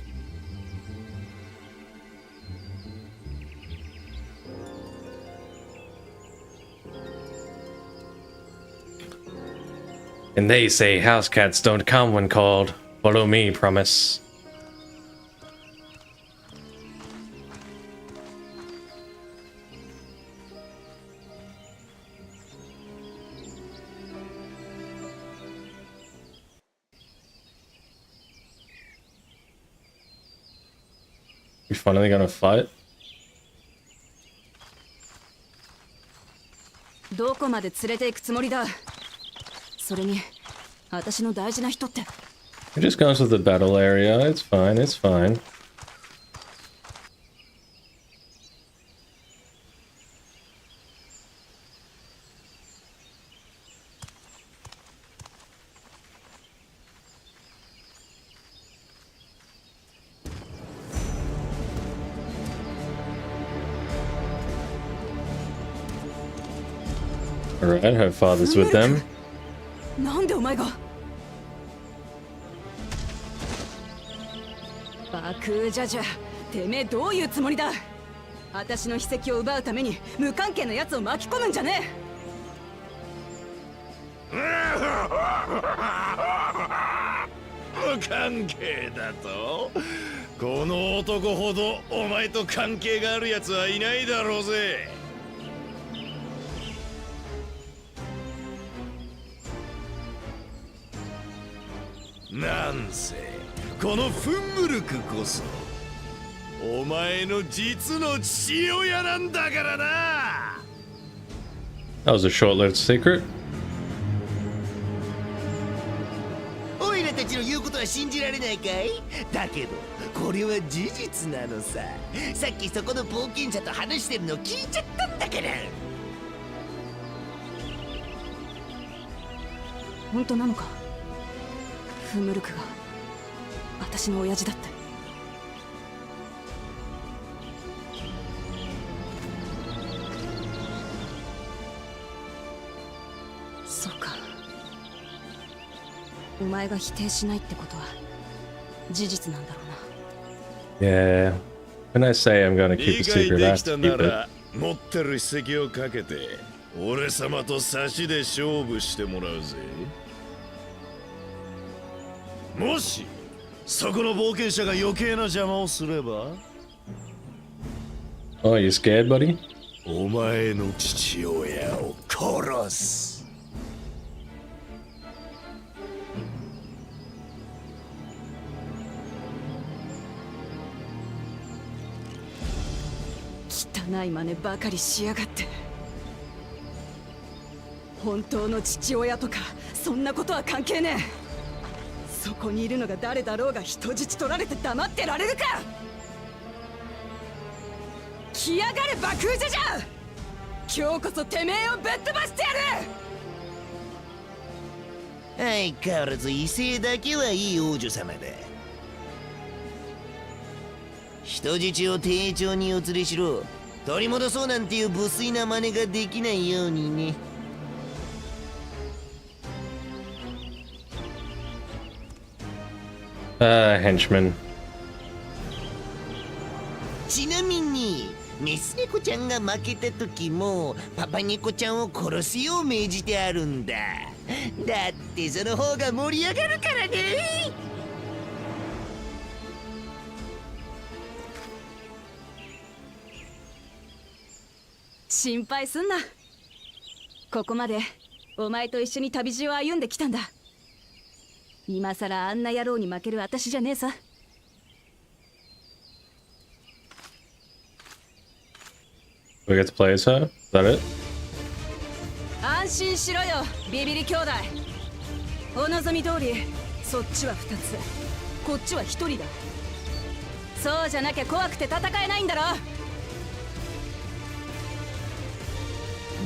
And they say house cats don't come when called. Follow me, promise. You finally gonna fight? どこまで連れて行くつもりだ。それに、私の大事な人って。It just goes to the battle area. It's fine. It's fine. Alright, her father's with them. なんでお前がバクージャジャ、てめえどういうつもりだ。私の秘跡を奪うために無関係な奴を巻き込むんじゃね無関係だと？この男ほどお前と関係がある奴はいないだろうぜ。なんせこのフンムルクこそお前の実の父親なんだからな。 That was a short-lived secret. おいらたちの言うことは信じられないかい？だけどこれは事実なのさ。さっきそこの冒険者と話してるの聞いちゃったんだから。本当なのか？フムルクが私の親父だって。そうか。お前が否定しないってことは事実なんだろうな。Yeah. When I say I'm gonna keep a secret, I have to keep it. 持ってる筆跡をかけて俺様と差しで勝負してもらうぜ。もしそこの冒険者が余計な邪魔をすれば。 Oh, you scared, buddy? お前の父親を殺す。汚い真似ばかりしやがって。本当の父親とかそんなことは関係ねえ。そこにいるのが誰だろうが人質取られて黙ってられるか。来やがれバクージャジャ。今日こそてめえをぶっ飛ばしてやる。相変わらず威勢だけはいい王女様だ。人質を丁重にお連れしろ。取り戻そうなんていう無粋な真似ができないようにね。Henchman. ちなみにメス猫ちゃんが負けた時もパパ猫ちゃんを殺すよう命じてあるんだ。だってその方が盛り上がるからね。心配すんな。ここまでお前と一緒に旅路を歩んできたんだ。今さらあんな野郎に負ける私じゃねえさ。We get to play as her? Is that it? 安心しろよビビリ兄弟。お望み通りそっちは2つこっちは1人だ。そうじゃなきゃ怖くて戦えないんだろ。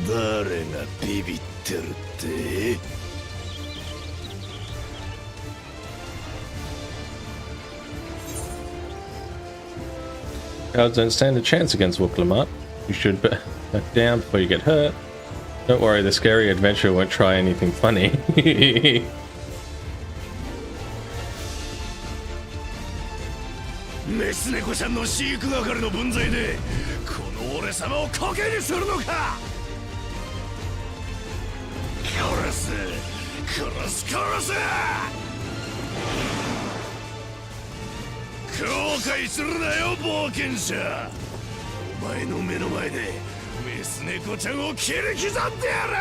誰がビビってるって？Cowards don't stand a chance against Wooklamat. You should back down before you get hurt. Don't worry, the scary adventurer won't try anything funny. メス猫ちゃんの飼育係の分際でこの俺様をコケにするのか。殺す殺す殺す。後悔するなよ冒険者。お前の目の前でメス猫ちゃんを切り刻んでやる。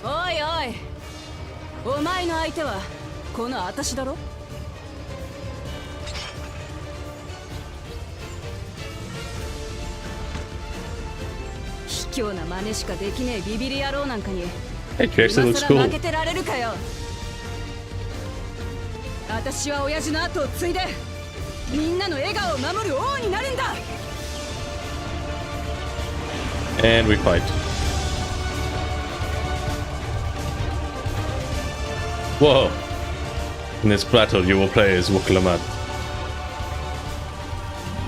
おいおい、お前の相手はこの私だろ。卑怯な真似しかできねえビビリ野郎なんかに Hey, she actually 今 looks さ cool. ら負けてられるかよ。私は親父の後を継いでみんなの笑顔を守る王になるんだ。 And we fight. Whoa! In this battle, you will play as Wooklamat.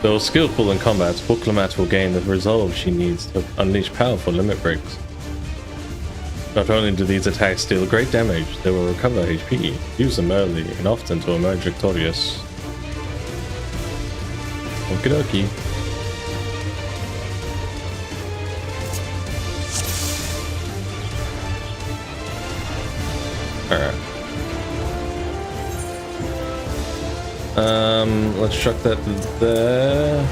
Though skillful in combat, Wooklamat will gain the resolve she needs to unleash powerful limit breaks. Not only do these attacks deal great damage, they will recover HP, use them early, and often to emerge victorious. Okie dokie. Alright. Let's chuck that there.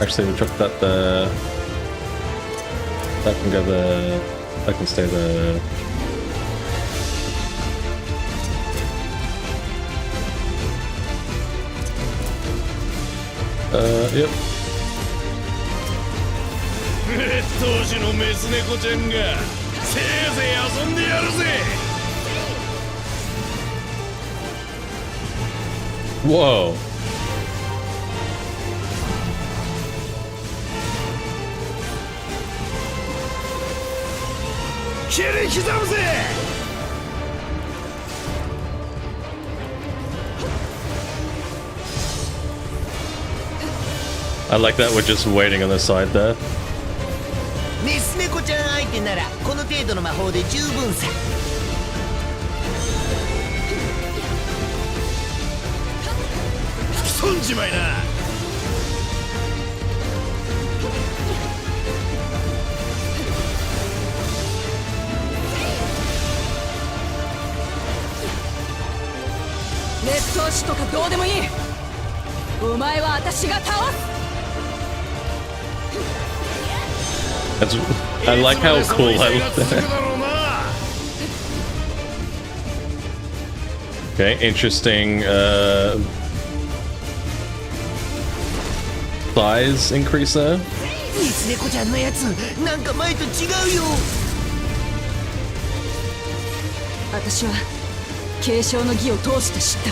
Actually, we'll chuck that there. That can go there. That can stay there. Yep. 当時のメス猫ちゃんがせいぜい遊んでやるぜ。Whoa. I like that we're just waiting on the side there. メス猫ちゃん相手ならこの程度の魔法で十分さ。吹き飛んじまいな。熱湯師とかどうでもいい。お前は私が倒す。 That's, I like how cool I look there. Okay, interesting size increase there. メス猫ちゃんのやつなんか前と違うよ。私は継承の儀を通して知った。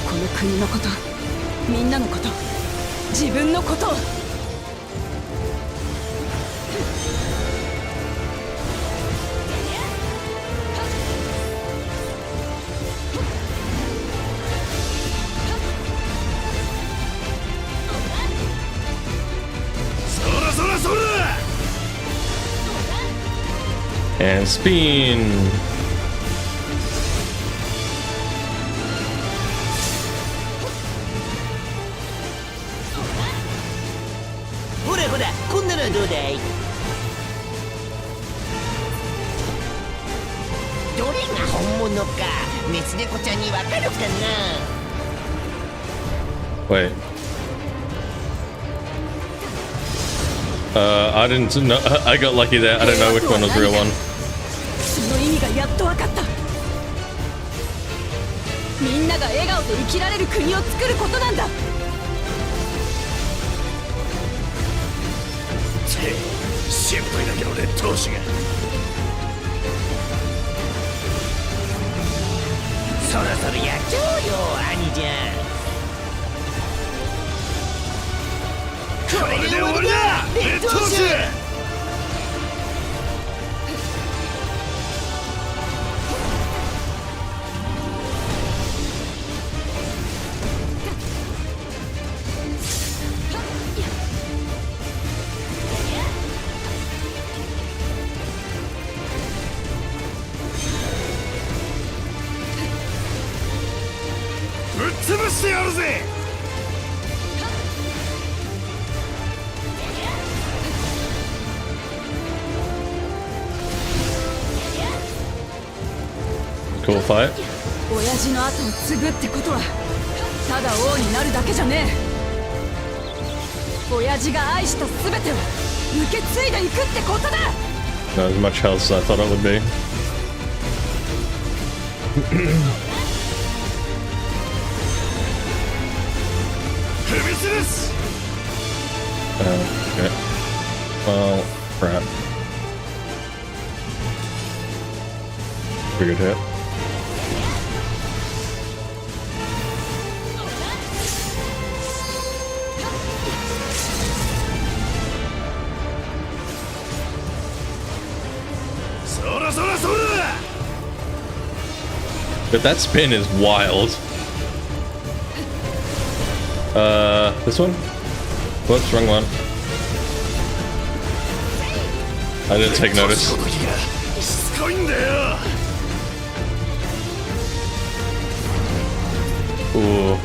この国のこと、みんなのこと、自分のことを。And spin. ほらほら、こんなのはどうだい？どれが本物か熱猫ちゃんにわかるかな？ Wait. I didn't know. I got lucky there. I don't know which one was the real one. その意味がやっと分かった。みんなが笑顔で生きられる国を作ることなんだ。心配だけど劣等士が。そろそろやっちゃおうよ兄ちゃん。これで終わりだ劣等士。ぶっ潰してやるぜ。Cool fight. 親父の後を継ぐってことはただ王になるだけじゃねえ。親父が愛した全てを受け継いでいくってことだ。 Not as much health as I thought it would be. Okay. Well, crap. Pretty good hit. But that spin is wild. This one? Whoops, wrong one. I didn't take notice. Ooh.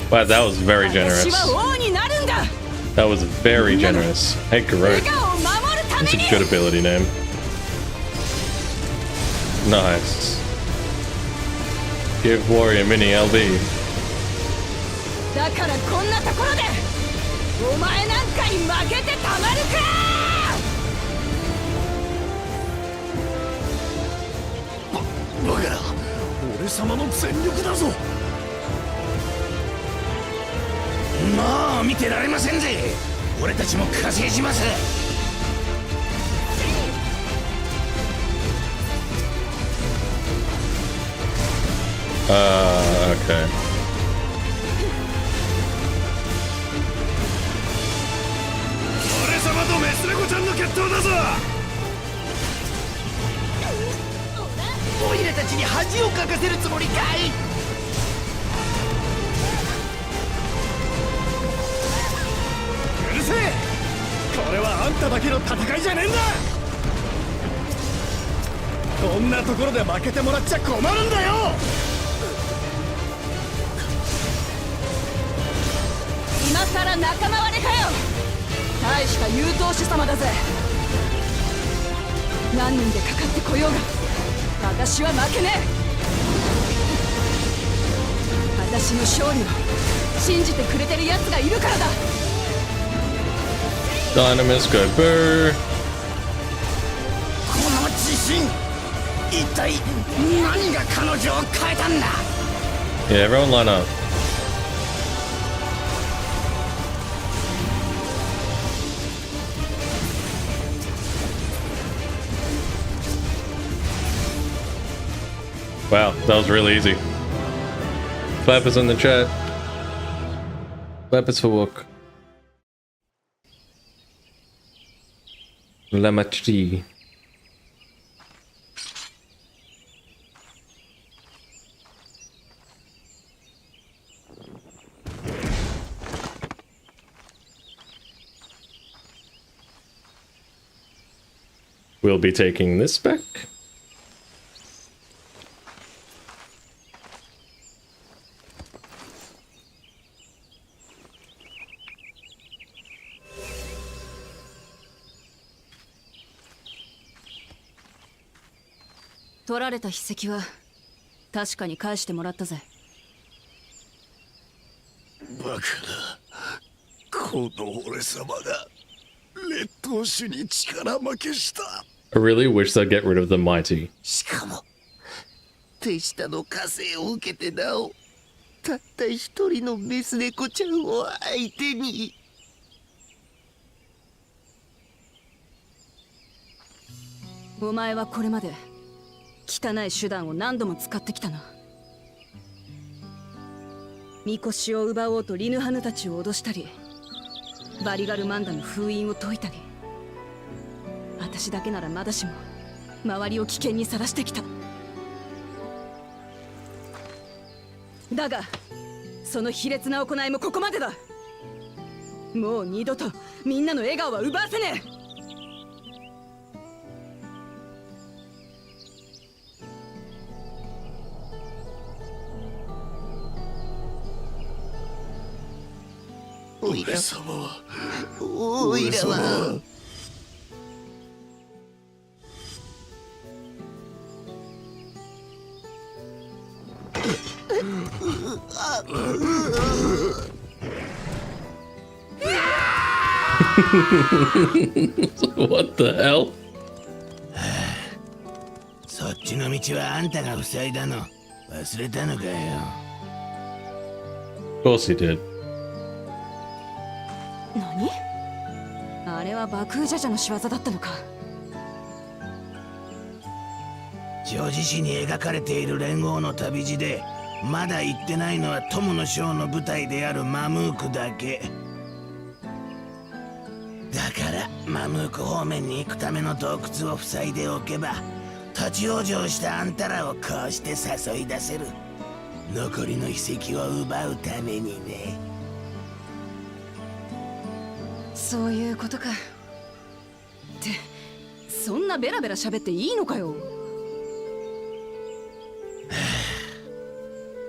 Wow, that was very generous. That was very generous. Hey, Garrot. That's a good ability name. Nice. Give Warrior Mini LB. だからこんなところでお前なんかに負けてたまるか。バカ、俺様の全力だぞ。まあ見てられませんぜ。俺たちも加勢します。Okay. 俺様とメスレコちゃんの決闘だぞ。オイラたちに恥をかかせるつもりかい。うるせえ。これはあんただけの戦いじゃねえんだ。こんなところで負けてもらっちゃ困るんだよ。今さら仲間割れかよ。大した優等手様だぜ。何人でかかってこようが私は負けねえ。私の勝利を信じてくれてる奴がいるからだ。Dynamis go burr. この自信、一体何が彼女を変えたんだ。 Yeah, everyone line up. Wow, that was really easy. Clappers in the chat. Clappers for work. La Matrie. We'll be taking this back.取られた筆跡は確かに返してもらったぜ。バカな、この俺様が劣等種に力負けした。I really wish they'd get rid of the mighty. しかも手下の加勢を受けてなおたった一人のメス猫ちゃんを相手に。お前はこれまで汚い手段を何度も使ってきたな。みこしを奪おうとリヌハヌたちを脅したり、バリガルマンダの封印を解いたり、私だけならまだしも周りを危険にさらしてきた。だがその卑劣な行いもここまでだ。もう二度とみんなの笑顔は奪わせねえ。俺様はおいらはWhat the hell? そっちの道はあんたが塞いだの忘れたのかよ。 Of course he did. 何？あれは爆風ジャジャの仕業だったのか。叙事詩に描かれている連合の旅路でまだ行ってないのは友の将の部隊であるマムークだけだから、マムーク方面に行くための洞窟を塞いでおけば立ち往生したあんたらをこうして誘い出せる。残りの秘跡を奪うためにね。そういうことか。ってそんなベラベラ喋っていいのかよ。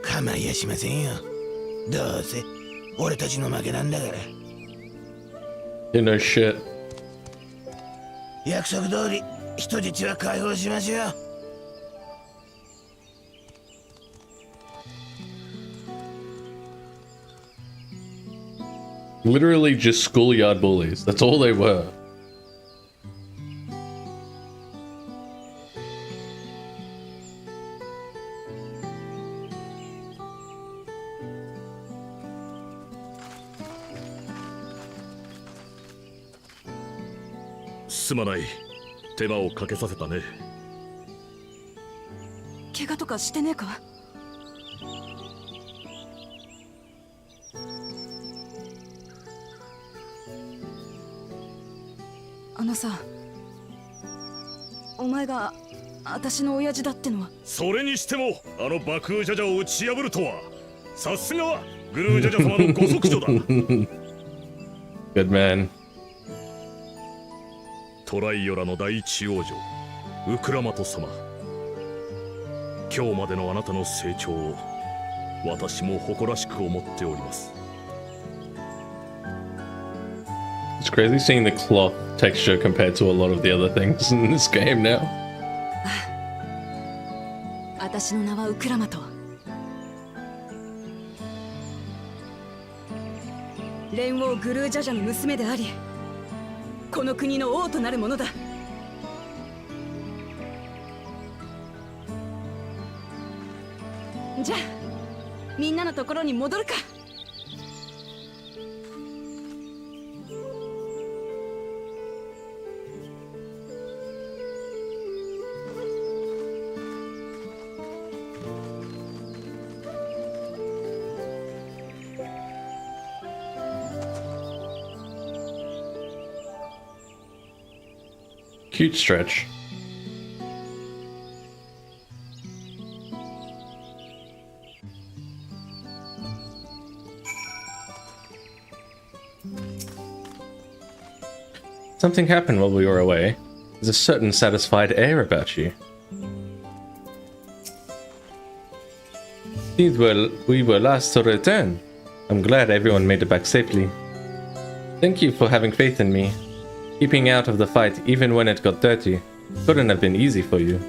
構いやしませんよ。どうせ俺たちの負けなんだから。You know shit. 約束通り人質は解放しましょう。Literally just schoolyard bullies. That's all they were. Sorry. すまない。手間をかけさせたね。怪我とかしてねえか？あのさ、お前が私の親父だってのは。それにしてもあの爆風ジャジャを打ち破るとは、さすがはグルージャジャ様のご息女だ。Good man. トライオラの第一王女ウクラマト様、今日までのあなたの成長を私も誇らしく思っております。 It's crazy seeing the cloth texture compared to a lot of the other things in this game now. 私の名はウクラマト。連王グルージャジャの娘であり、この国の王となるものだ。じゃあみんなのところに戻るか。Huge stretch. Something happened while we were away. There's a certain satisfied air about you. We were last to return. I'm glad everyone made it back safely. Thank you for having faith in me. Keeping out of the fight even when it got dirty couldn't have been easy for you.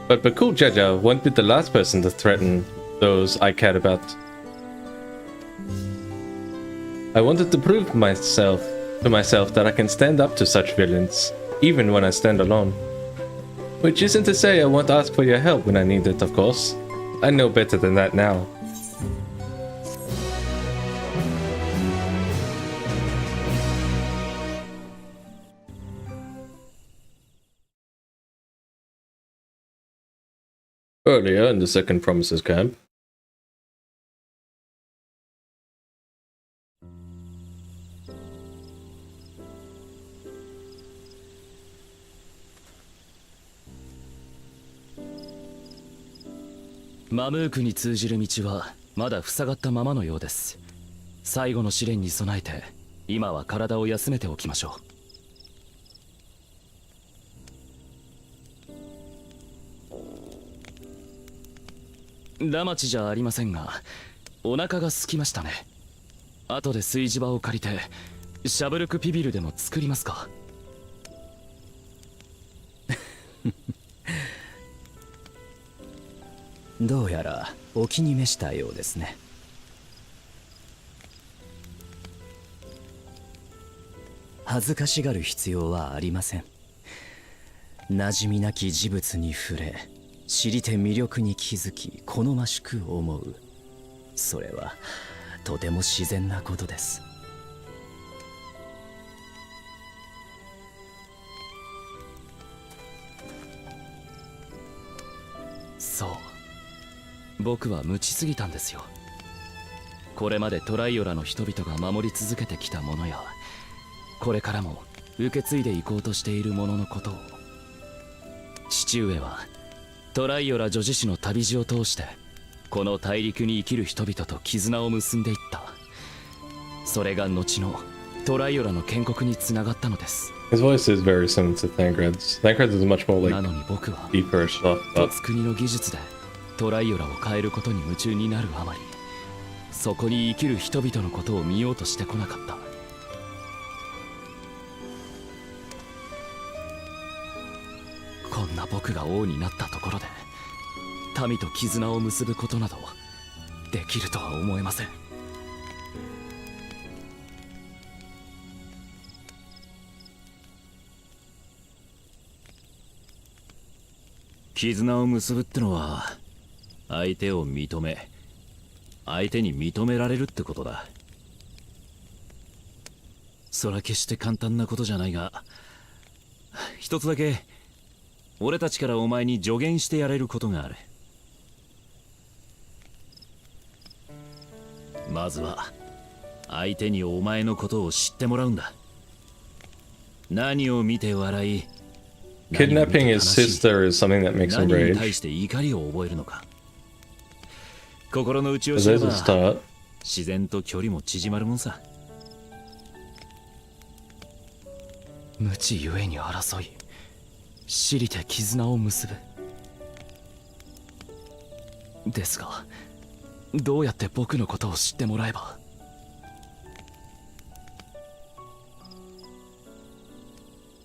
But Bakul Jaja won't be the last person to threaten those I cared about. I wanted to prove to myself that I can stand up to such villains, even when I stand alone. Which isn't to say I won't ask for your help when I need it, of course. I know better than that now. Earlier in the second Promises camp,マムークに通じる道はまだ塞がったままのようです。最後の試練に備えて今は体を休めておきましょう。ラマチじゃありませんがお腹が空きましたね。後で炊事場を借りてシャブルクピビルでも作りますか。どうやらお気に召したようですね。恥ずかしがる必要はありません。馴染みなき事物に触れ、知りて魅力に気づき好ましく思う。それはとても自然なことです。そう、僕は無知すぎたんですよ。これまでトライオラの人々が守り続けてきたものや、これからも受け継いでいこうとしているもののことを。父上はトライオラ女子誌の旅路を通してこの大陸に生きる人々と絆を結んでいった。それが後のトライオラの建国につながったのです。His voice is very similar to Thancred's. Thancred's is much more like なのに僕は deeper stuff. 一つ国の技術でトライオラを変えることに夢中になるあまり、そこに生きる人々のことを見ようとしてこなかった。こんな僕が王になったところで民と絆を結ぶことなどできるとは思えません。絆を結ぶってのは相手を認め、相手に認められるってことだ。それは決して簡単なことじゃないが、一つだけ俺たちからお前に助言してやれることがある。まずは相手にお前のことを知ってもらうんだ。何を見て笑い、 Kidnapping his sister is something that makes him 何に rage. 対して怒りを覚えるのか。心の内を So 知れ there's a ば start. 自然と距離も縮まるもんさ。無知ゆえに争い、知りて絆を結ぶ。ですが、どうやって僕のことを知ってもらえば。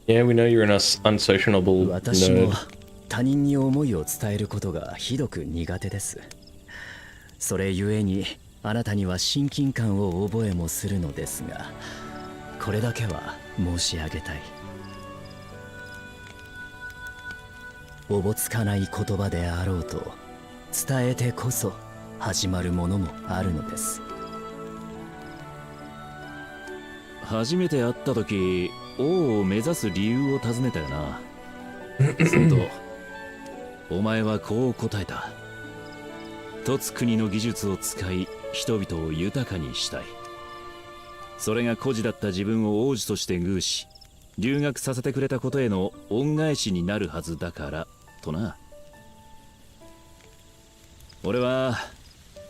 Yeah, we know you're an unsociable 私も nerd. 他人に思いを伝えることがひどく苦手です。それゆえにあなたには親近感を覚えもするのですが、これだけは申し上げたい。おぼつかない言葉であろうと伝えてこそ始まるものもあるのです。初めて会った時、王を目指す理由を尋ねたよな。するとお前はこう答えた。一つ国の技術を使い人々を豊かにしたい。それが孤児だった自分を王子として遇し、留学させてくれたことへの恩返しになるはずだからとな。俺は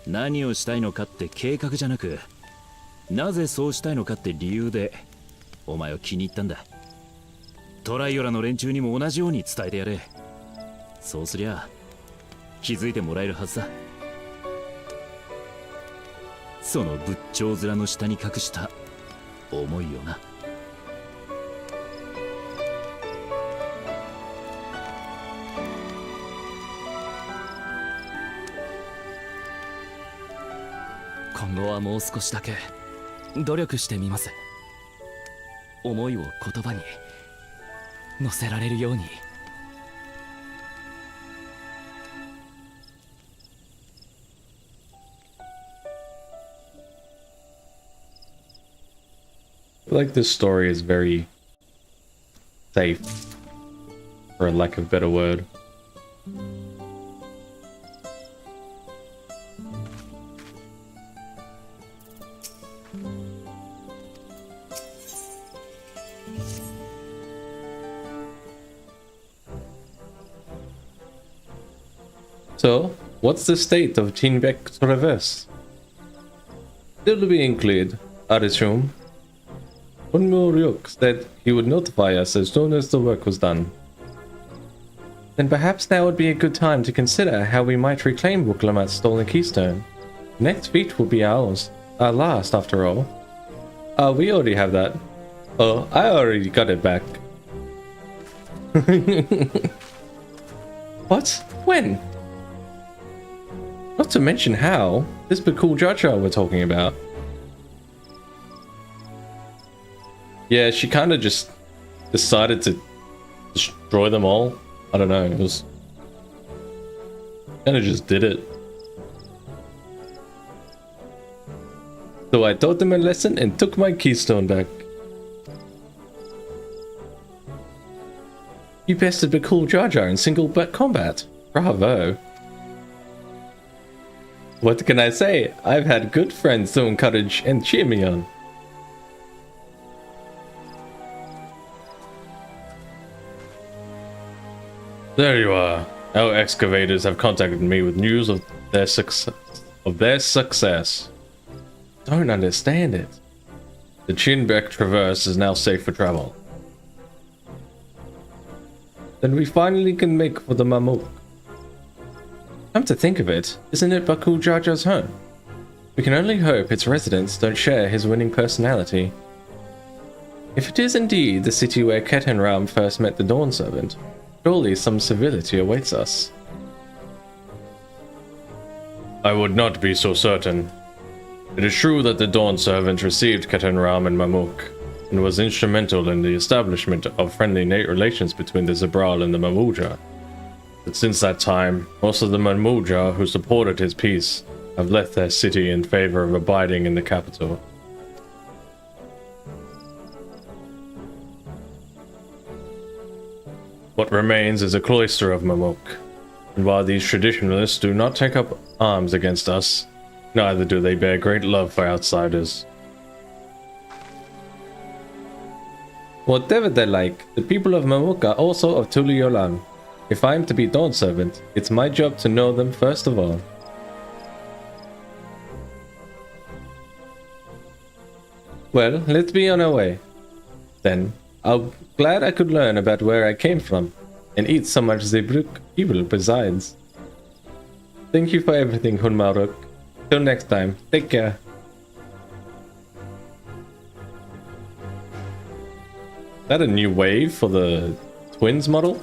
何をしたいのかって計画じゃなく、なぜそうしたいのかって理由でお前を気に入ったんだ。トライオラの連中にも同じように伝えてやれ。そうすりゃ気づいてもらえるはずだ。その仏頂面の下に隠した思いよな。今後はもう少しだけ努力してみます。思いを言葉に乗せられるように。I feel like this story is very safe, for a lack of a better word. So, what's the state of Tinbeck Traverse? Still being cleared, I assume. Unmuriuk said he would notify us as soon as the work was done. Then perhaps now would be a good time to consider how we might reclaim Wuklamat's stolen keystone. Next feat will be ours. Our last, after all. We already have that. Oh, I already got it back. What? When? Not to mention how. This Bakul Jaja we're talking about. Yeah, she kind of just decided to destroy them all. I don't know, it was... kind of just did it. So I taught them a lesson and took my keystone back. You bested Bakul Jaja in single combat. Bravo. What can I say? I've had good friends to encourage and cheer me on. There you are. Our excavators have contacted me with news of their success. Don't understand it. The Chinbeck Traverse is now safe for travel. Then we finally can make for the Mamuk. Come to think of it, isn't it Bakul Jaja's home? We can only hope its residents don't share his winning personality. If it is indeed the city where Ketenram first met the Dawn Servant, surely some civility awaits us. I would not be so certain. It is true that the Dawn Servant received Ketenram and Mamuk, and was instrumental in the establishment of friendly relations between the Zabral and the Mamuja. But since that time, most of the Mamuja who supported his peace have left their city in favor of abiding in the capital. What remains is a cloister of Mamuk, and while these traditionalists do not take up arms against us, neither do they bear great love for outsiders. Whatever they like, the people of Mamuk are also of Tuliolan. If I am to be Dawn Servant, it's my job to know them first of all. Well, let's be on our way. Then, I'm glad I could learn about where I came from, and eat so much Zebruk evil besides. Thank you for everything, Hunmaruk. Till next time, take care. Is that a new wave for the twins model?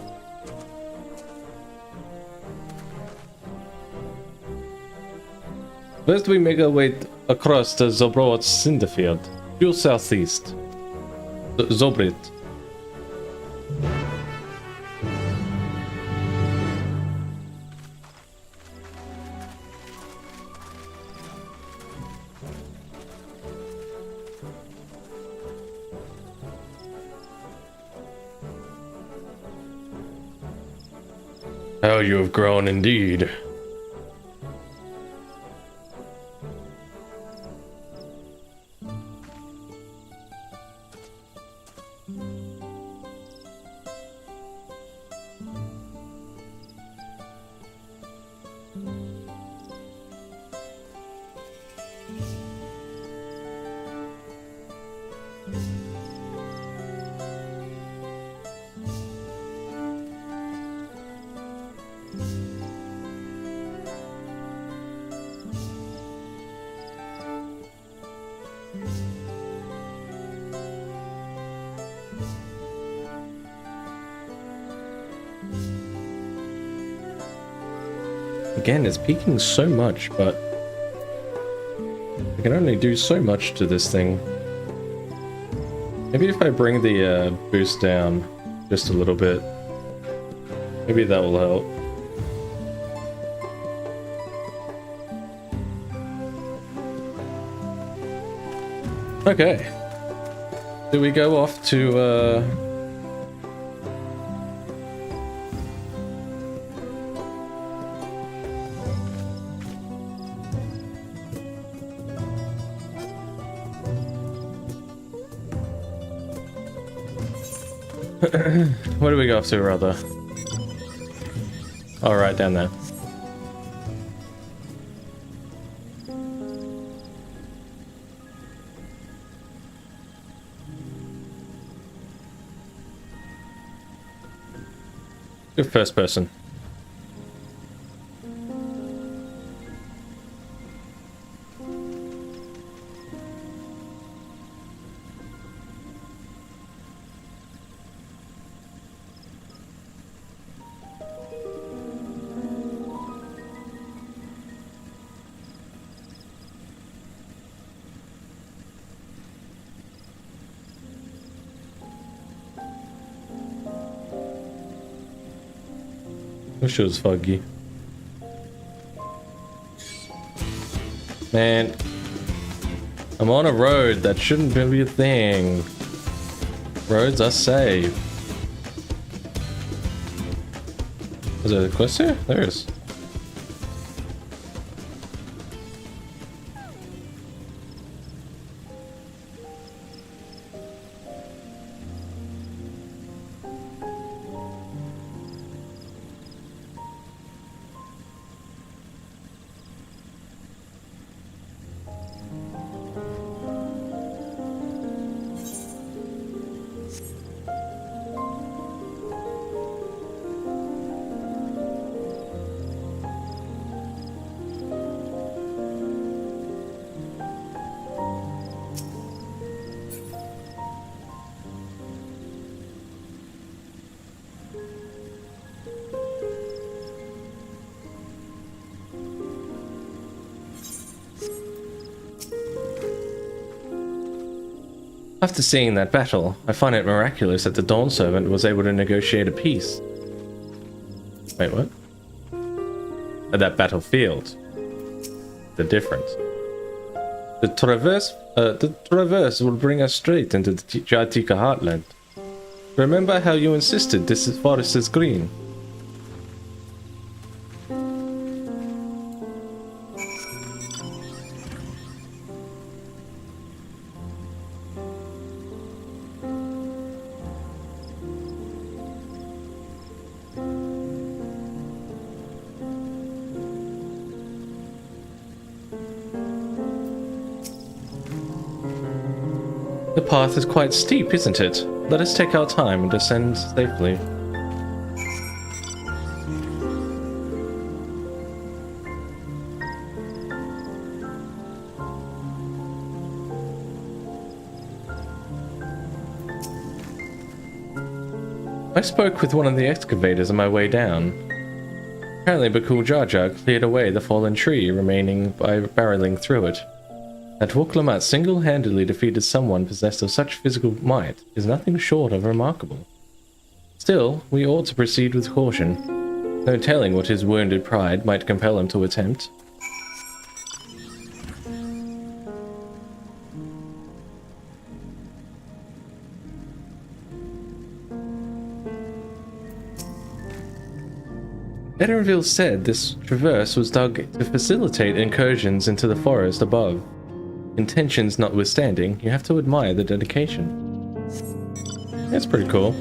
First we make our way across the Zobrot Cinderfield, due southeast. Zobrit. How you have grown indeed. Again, it's peaking so much, but I can only do so much to this thing. Maybe if I bring the boost down just a little bit, maybe that will help. Okay. Do we go off to where do we go off to, rather? All right, down there. Good first person. Wish it was foggy. Man, I'm on a road. That shouldn't be a thing. Roads are safe. Is there a quest here? There is. After seeing that battle, I find it miraculous that the Dawn Servant was able to negotiate a peace. Wait, what? At that battlefield. The difference. The traverse will bring us straight into the Jatika heartland. Remember how you insisted this forest is green? The path is quite steep, isn't it? Let us take our time and descend safely. I spoke with one of the excavators on my way down. Apparently Bakul Jar Jar cleared away the fallen tree remaining by barreling through it. That Wuklamat single-handedly defeated someone possessed of such physical might is nothing short of remarkable. Still, we ought to proceed with caution. No telling what his wounded pride might compel him to attempt. Edenville said this traverse was dug to facilitate incursions into the forest above. Intentions notwithstanding, you have to admire the dedication. That's pretty cool.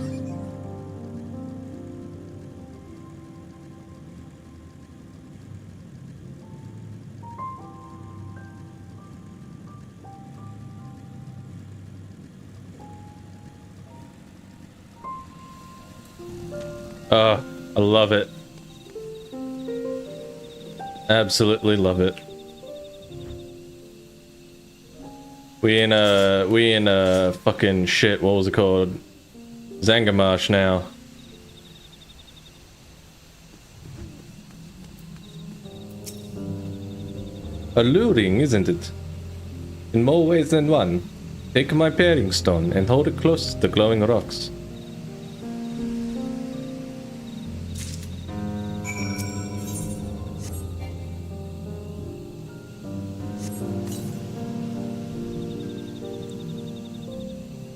I love it. Absolutely love it. We in a fucking shit, what was it called? Zangarmarsh now. Alluring, isn't it? In more ways than one. Take my pairing stone and hold it close to the glowing rocks.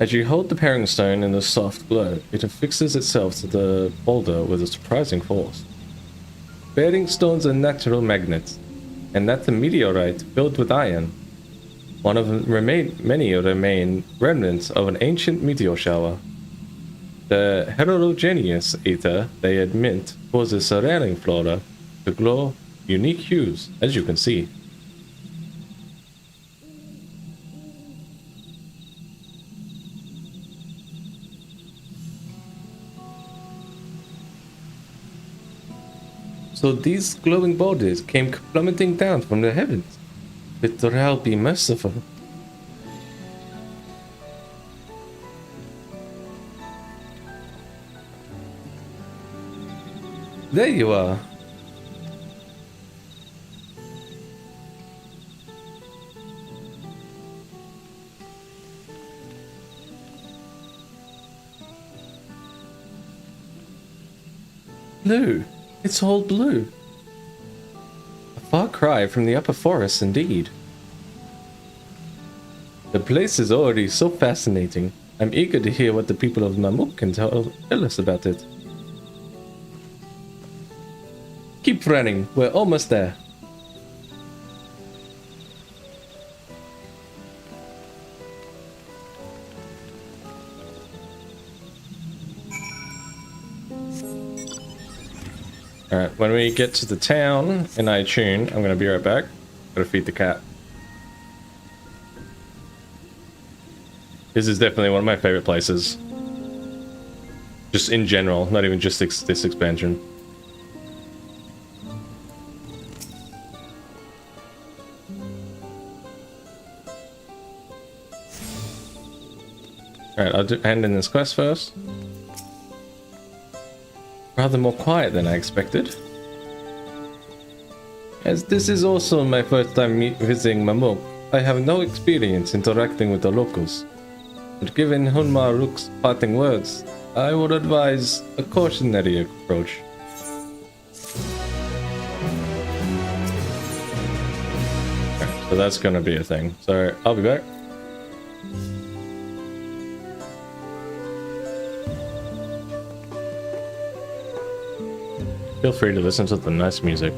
As you hold the pairing stone in the soft glow, it affixes itself to the boulder with a surprising force. Pairing stones are natural magnets, and that's a meteorite filled with iron. One of many remain remnants of an ancient meteor shower. The heterogeneous ether they emit causes surrounding flora to glow unique hues, as you can see. So these glowing bodies came plummeting down from the heavens. Let the Ral be merciful. There you are. Blue. It's all blue. A far cry from the upper forests indeed. The place is already so fascinating. I'm eager to hear what the people of Mamuk can tell us about it. Keep running, we're almost there. Alright, when we get to the town in Ichun, I'm gonna be right back. Gotta feed the cat. This is definitely one of my favorite places. Just in general, not even just this expansion. Alright, I'll hand in this quest first. Rather more quiet than I expected. As this is also my first time visiting Mamuk, I have no experience interacting with the locals. But given Hunmar Rook's parting words, I would advise a cautionary approach. Okay, so that's gonna be a thing. So I'll be back. Feel free to listen to the nice music.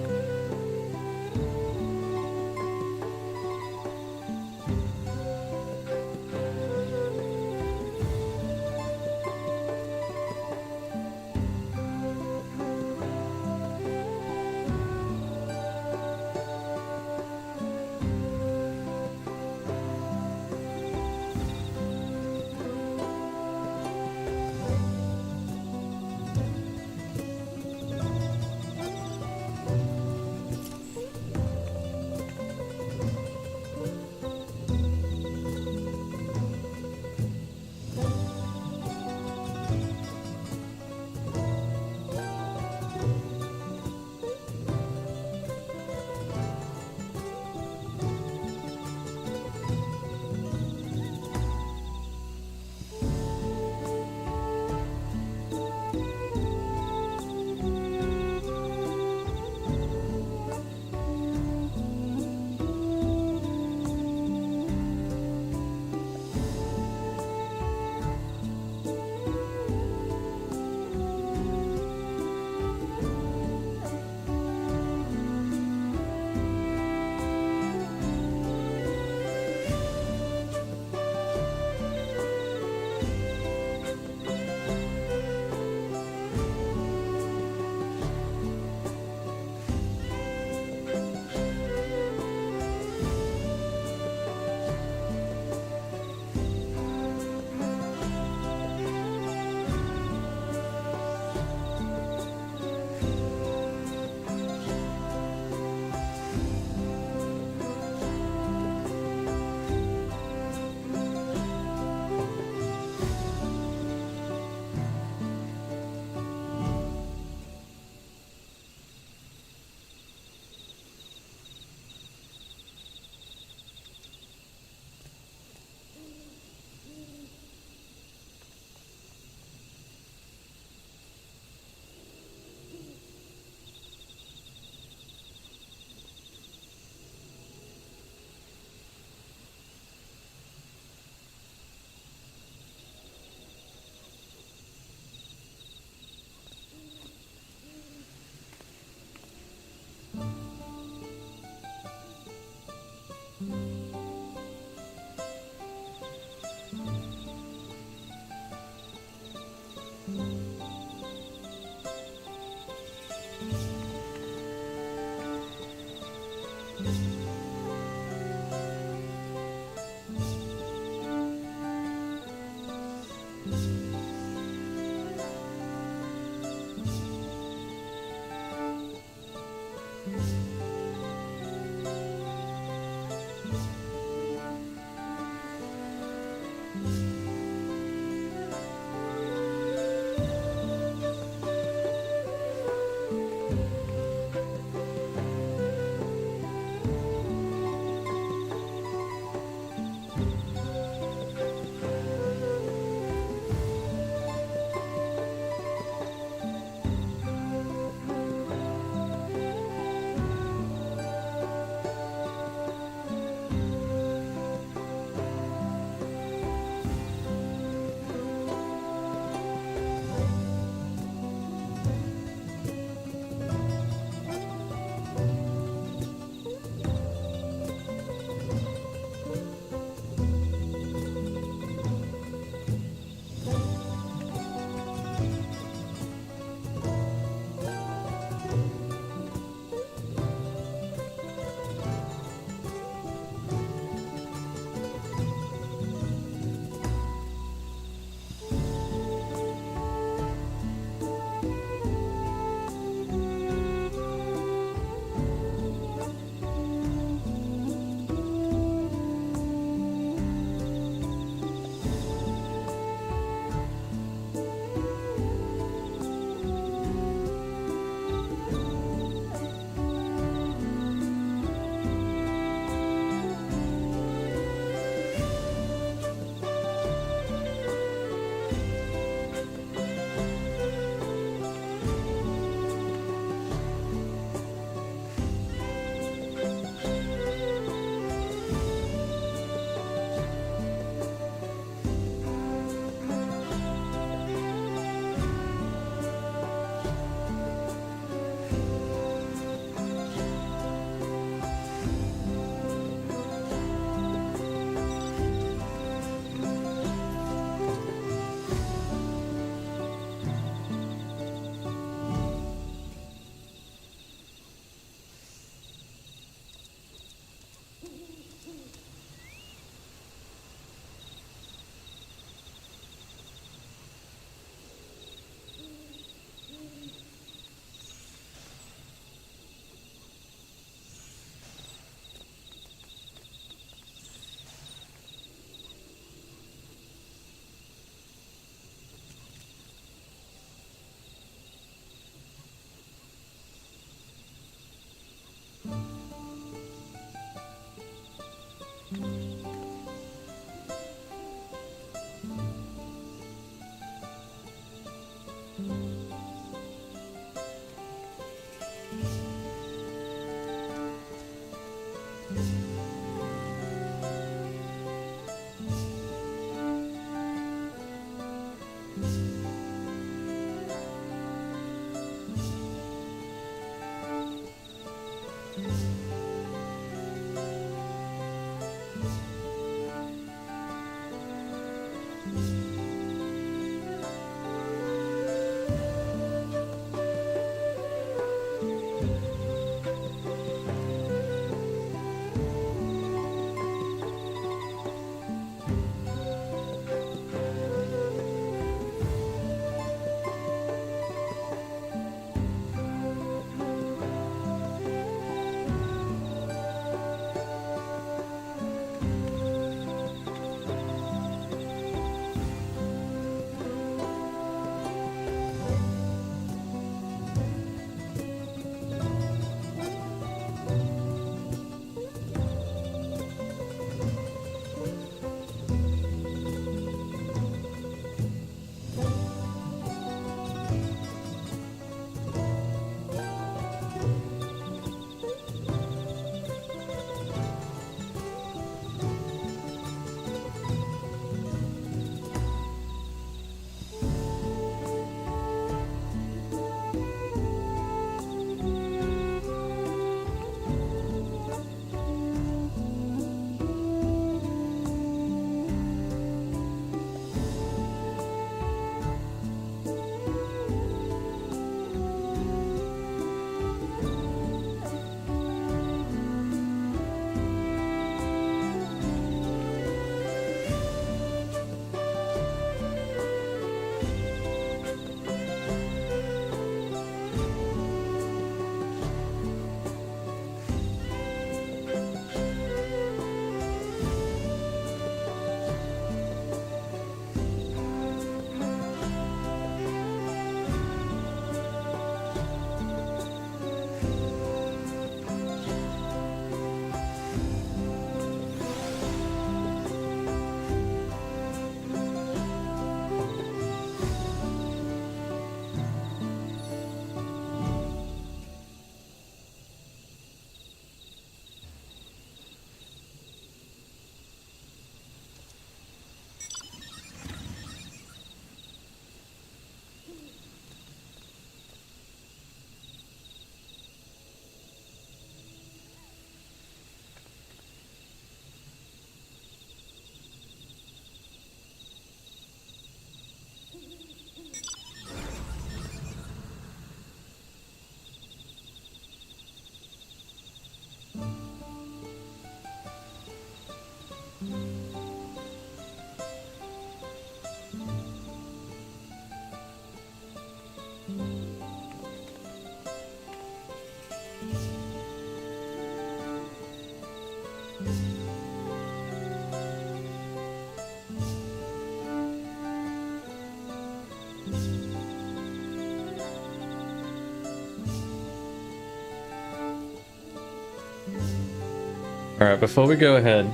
Alright, before we go ahead,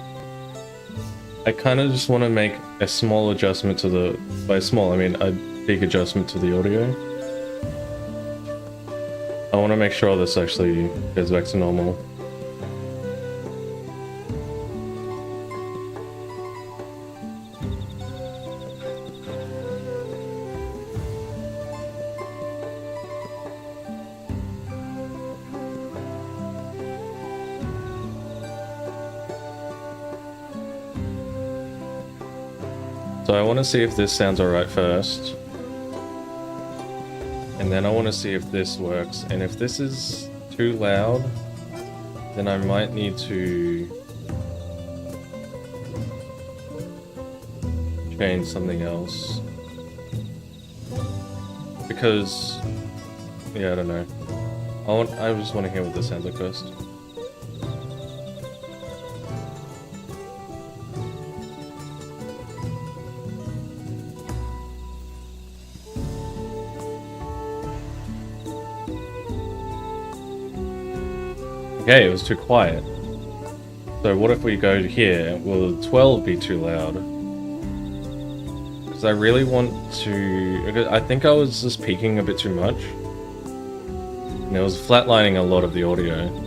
I kind of just want to make a small adjustment to the... By small, I mean a big adjustment to the audio. I want to make sure this actually goes back to normal. So I want to see if this sounds alright first. And then I want to see if this works. And if this is too loud, then I might need to change something else. Because, yeah, I don't know. I just want to hear what this sounds like first. Okay, it was too quiet. So what if we go here? Will 12 be too loud? Because I really want to... I think I was just peaking a bit too much. And it was flatlining a lot of the audio.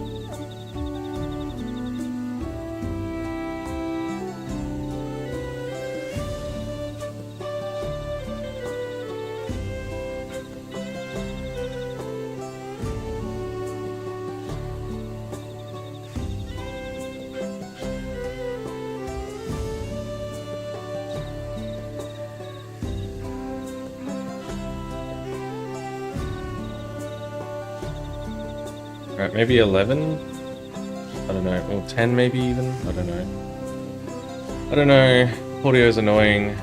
Alright, maybe 11? I don't know. Or 10 maybe even? I don't know. I don't know. Audio's annoying.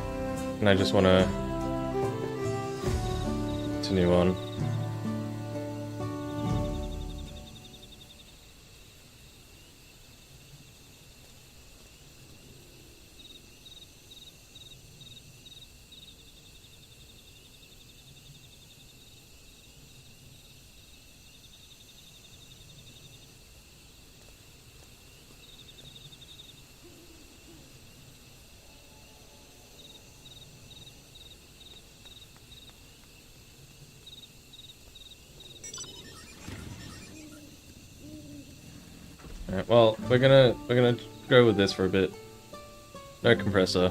And I just want to continue on. Alright, well, we're gonna go with this for a bit. No compressor.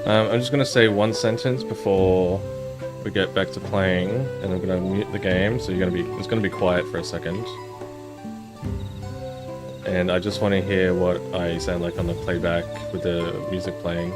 I'm just gonna say one sentence before we get back to playing, and I'm gonna mute the game, so it's gonna be quiet for a second. And I just want to hear what I sound like on the playback with the music playing.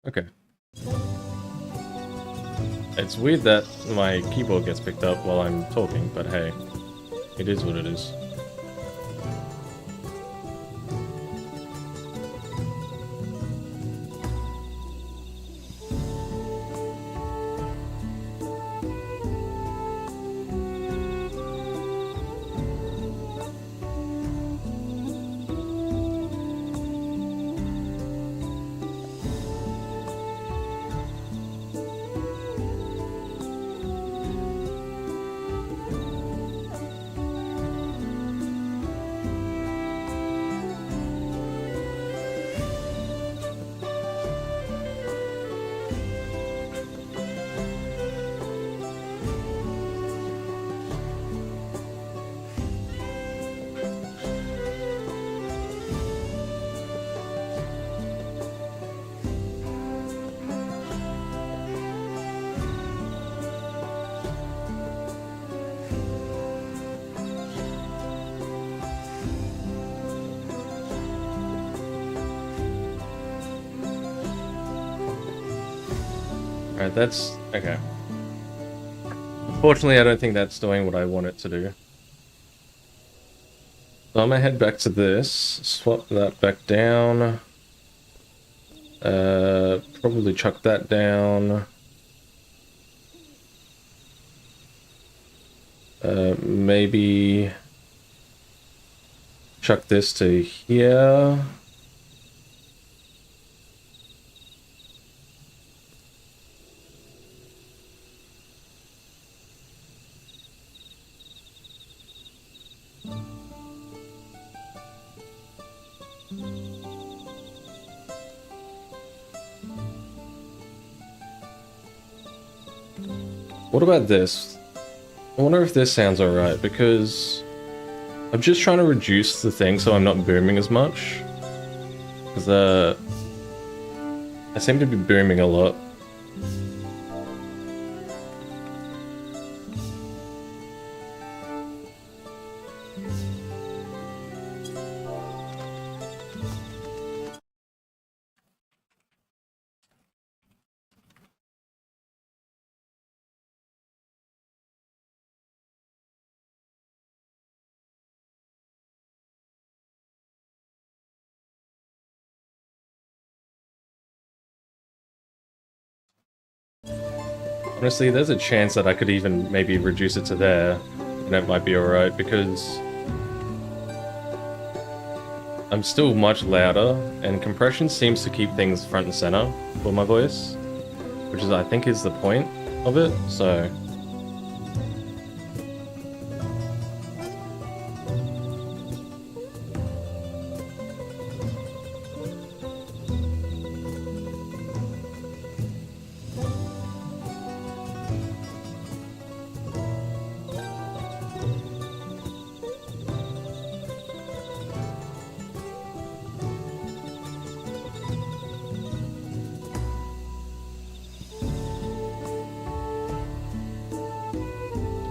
Okay. It's weird that my keyboard gets picked up while I'm talking, but hey, it is what it is. Alright, that's... okay. Fortunately, I don't think that's doing what I want it to do. So I'm gonna head back to this, swap that back down. Probably chuck that down. Maybe chuck this to here. What about this? I wonder if this sounds alright, because I'm just trying to reduce the thing so I'm not booming as much. Because I seem to be booming a lot. Honestly, there's a chance that I could even maybe reduce it to there, and it might be alright, because I'm still much louder, and compression seems to keep things front and center for my voice, which is, I think, is the point of it, so...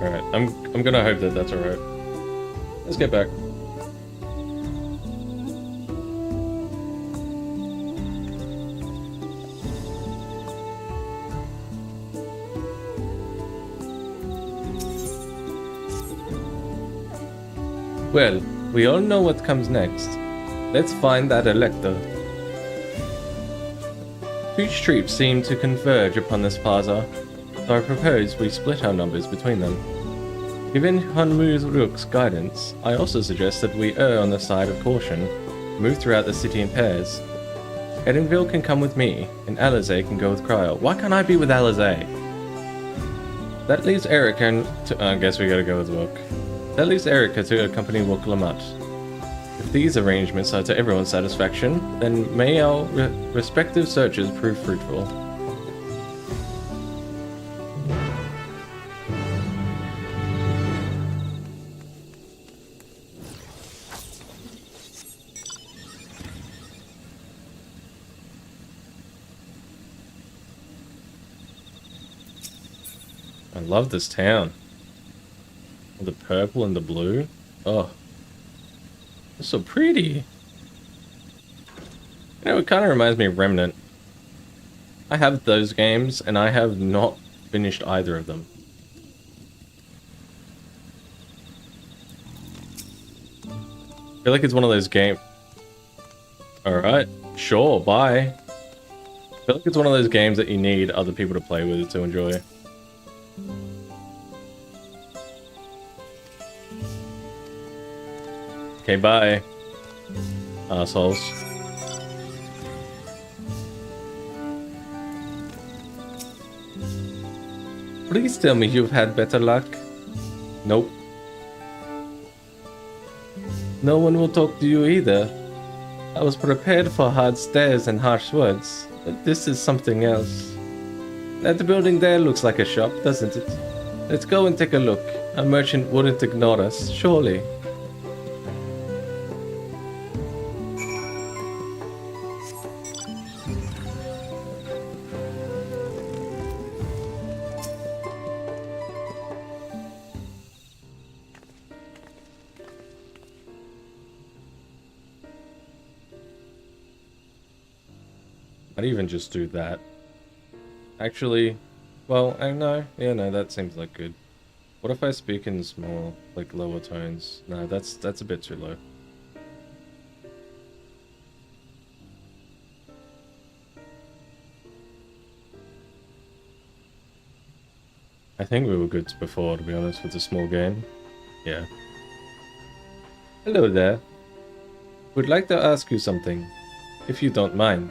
Alright, I'm gonna hope that that's alright. Let's get back. Well, we all know what comes next. Let's find that Elector. Two streets seem to converge upon this plaza, so I propose we split our numbers between them. Given Hanmu-rook's guidance, I also suggest that we err on the side of caution, move throughout the city in pairs. Edenville can come with me, and Alizé can go with Cryo. Why can't I be with Alizé? That leaves Erica and... I guess we gotta go with Wook. That leaves Erica to accompany Wook Lamut. If these arrangements are to everyone's satisfaction, then may our respective searches prove fruitful. I love this town. The purple and the blue. Oh. It's so pretty. You know, it kind of reminds me of Remnant. I have those games, and I have not finished either of them. I feel like it's one of those games... Alright, sure, bye. I feel like it's one of those games that you need other people to play with to enjoy. Okay, bye. Assholes. Please tell me you've had better luck. Nope. No one will talk to you either. I was prepared for hard stares and harsh words, but this is something else. That building there looks like a shop, doesn't it? Let's go and take a look. A merchant wouldn't ignore us, surely. I'd even just do that. Actually, well, I know. Yeah, no, that seems like good. What if I speak in small, like lower tones? No, that's a bit too low. I think we were good before, to be honest, with the small game. Yeah. Hello there. Would like to ask you something, if you don't mind.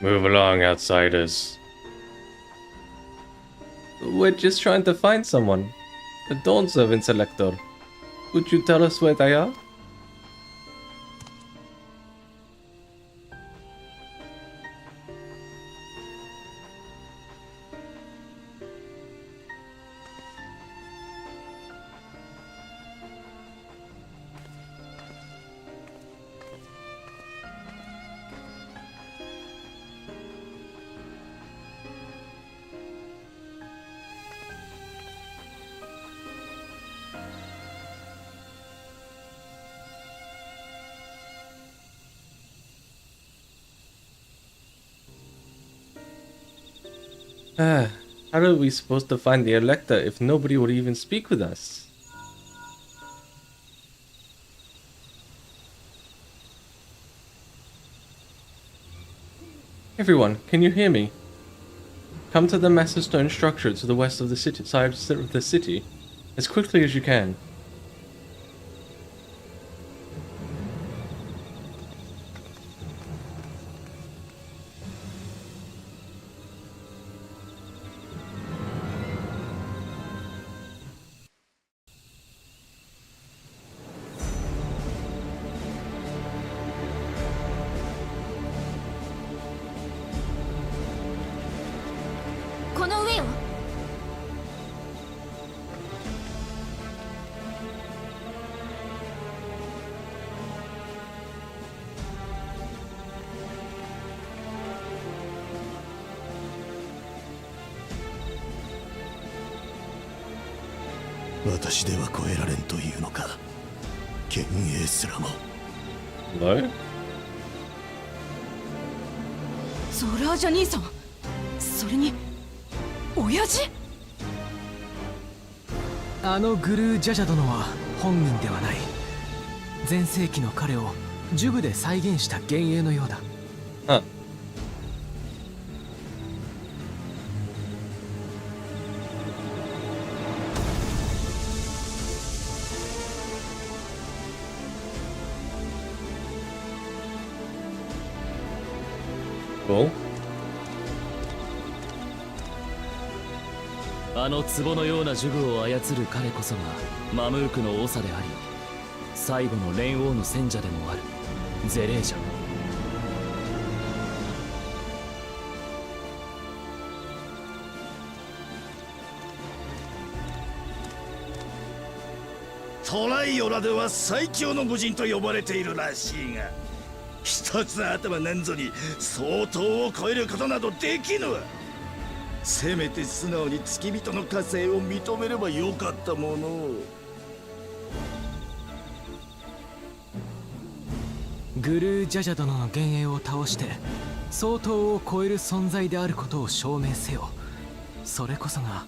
Move along, outsiders. We're just trying to find someone. A dawn servant selector. Would you tell us where they are? How are we supposed to find the Elector if nobody would even speak with us? Everyone, can you hear me? Come to the massive stone structure to the west of the side of the city as quickly as you can.私では超えられんというのか。幻影すらも。Hello? ゾラージャ兄さん、それに親父。あのグルージャジャ殿は本人ではない。前世紀の彼を呪具で再現した幻影のようだ。あ。Cool. あの壺のような呪具を操る彼こそがマムークの長であり、最後の蓮王の選者でもあるゼレージャ。トライオラでは最強の武人と呼ばれているらしいが、一つ頭なんぞに相当を超えることなどできぬわ。せめて素直に付き人の加勢を認めればよかったものを。グルージャジャ殿の幻影を倒して相当を超える存在であることを証明せよ。それこそが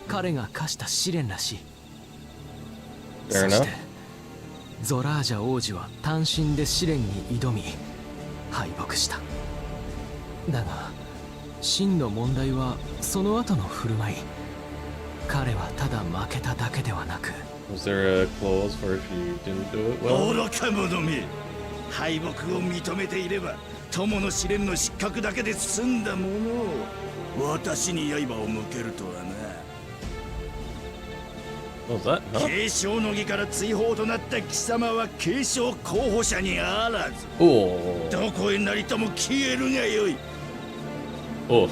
彼が課した試練らしい。そしてゾラージャ王子は単身で試練に挑み敗北した。だが真の問題はその後の振る舞い。彼はただ負けただけではなく。Was there a clause for if you didn't do it well? 愚か者め、敗北を認めていれば友の試練の失格だけで済んだものを私に刃を向けるとはな。継承の儀から追放となった貴様は継承候補者にあらず、どこへなりとも消えるがよい。おう。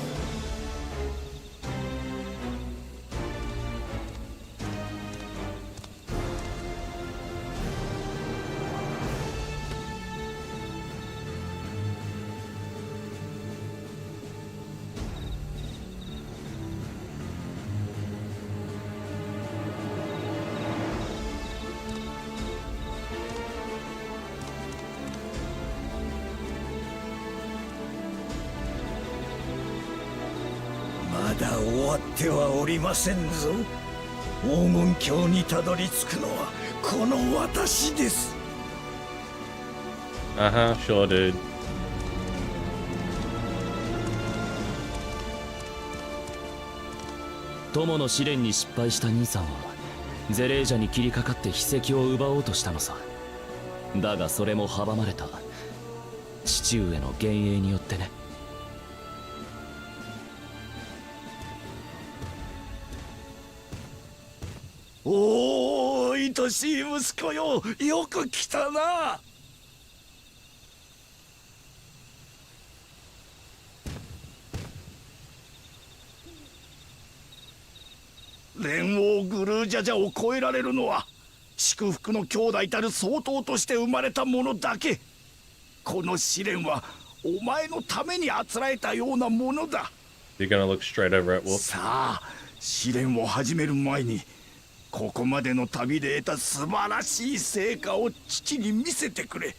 まだ終わってはおりませんぞ。黄金鏡にたどり着くのはこの私です。Sure, dude. 友の試練に失敗した兄さんはゼレージャに切りかかって秘跡を奪おうとしたのさ。だがそれも阻まれた。父上の幻影によってね。おー、愛しい息子よ、よく来たな。連王グルージャジャを超えられるのは祝福の兄弟たる総統として生まれた者だけ。この試練はお前のためにあつらえたようなものだ。You're gonna look straight over at Wolf? さあ、試練を始める前にここまでの旅で得た素晴らしい成果を父に見せてくれ。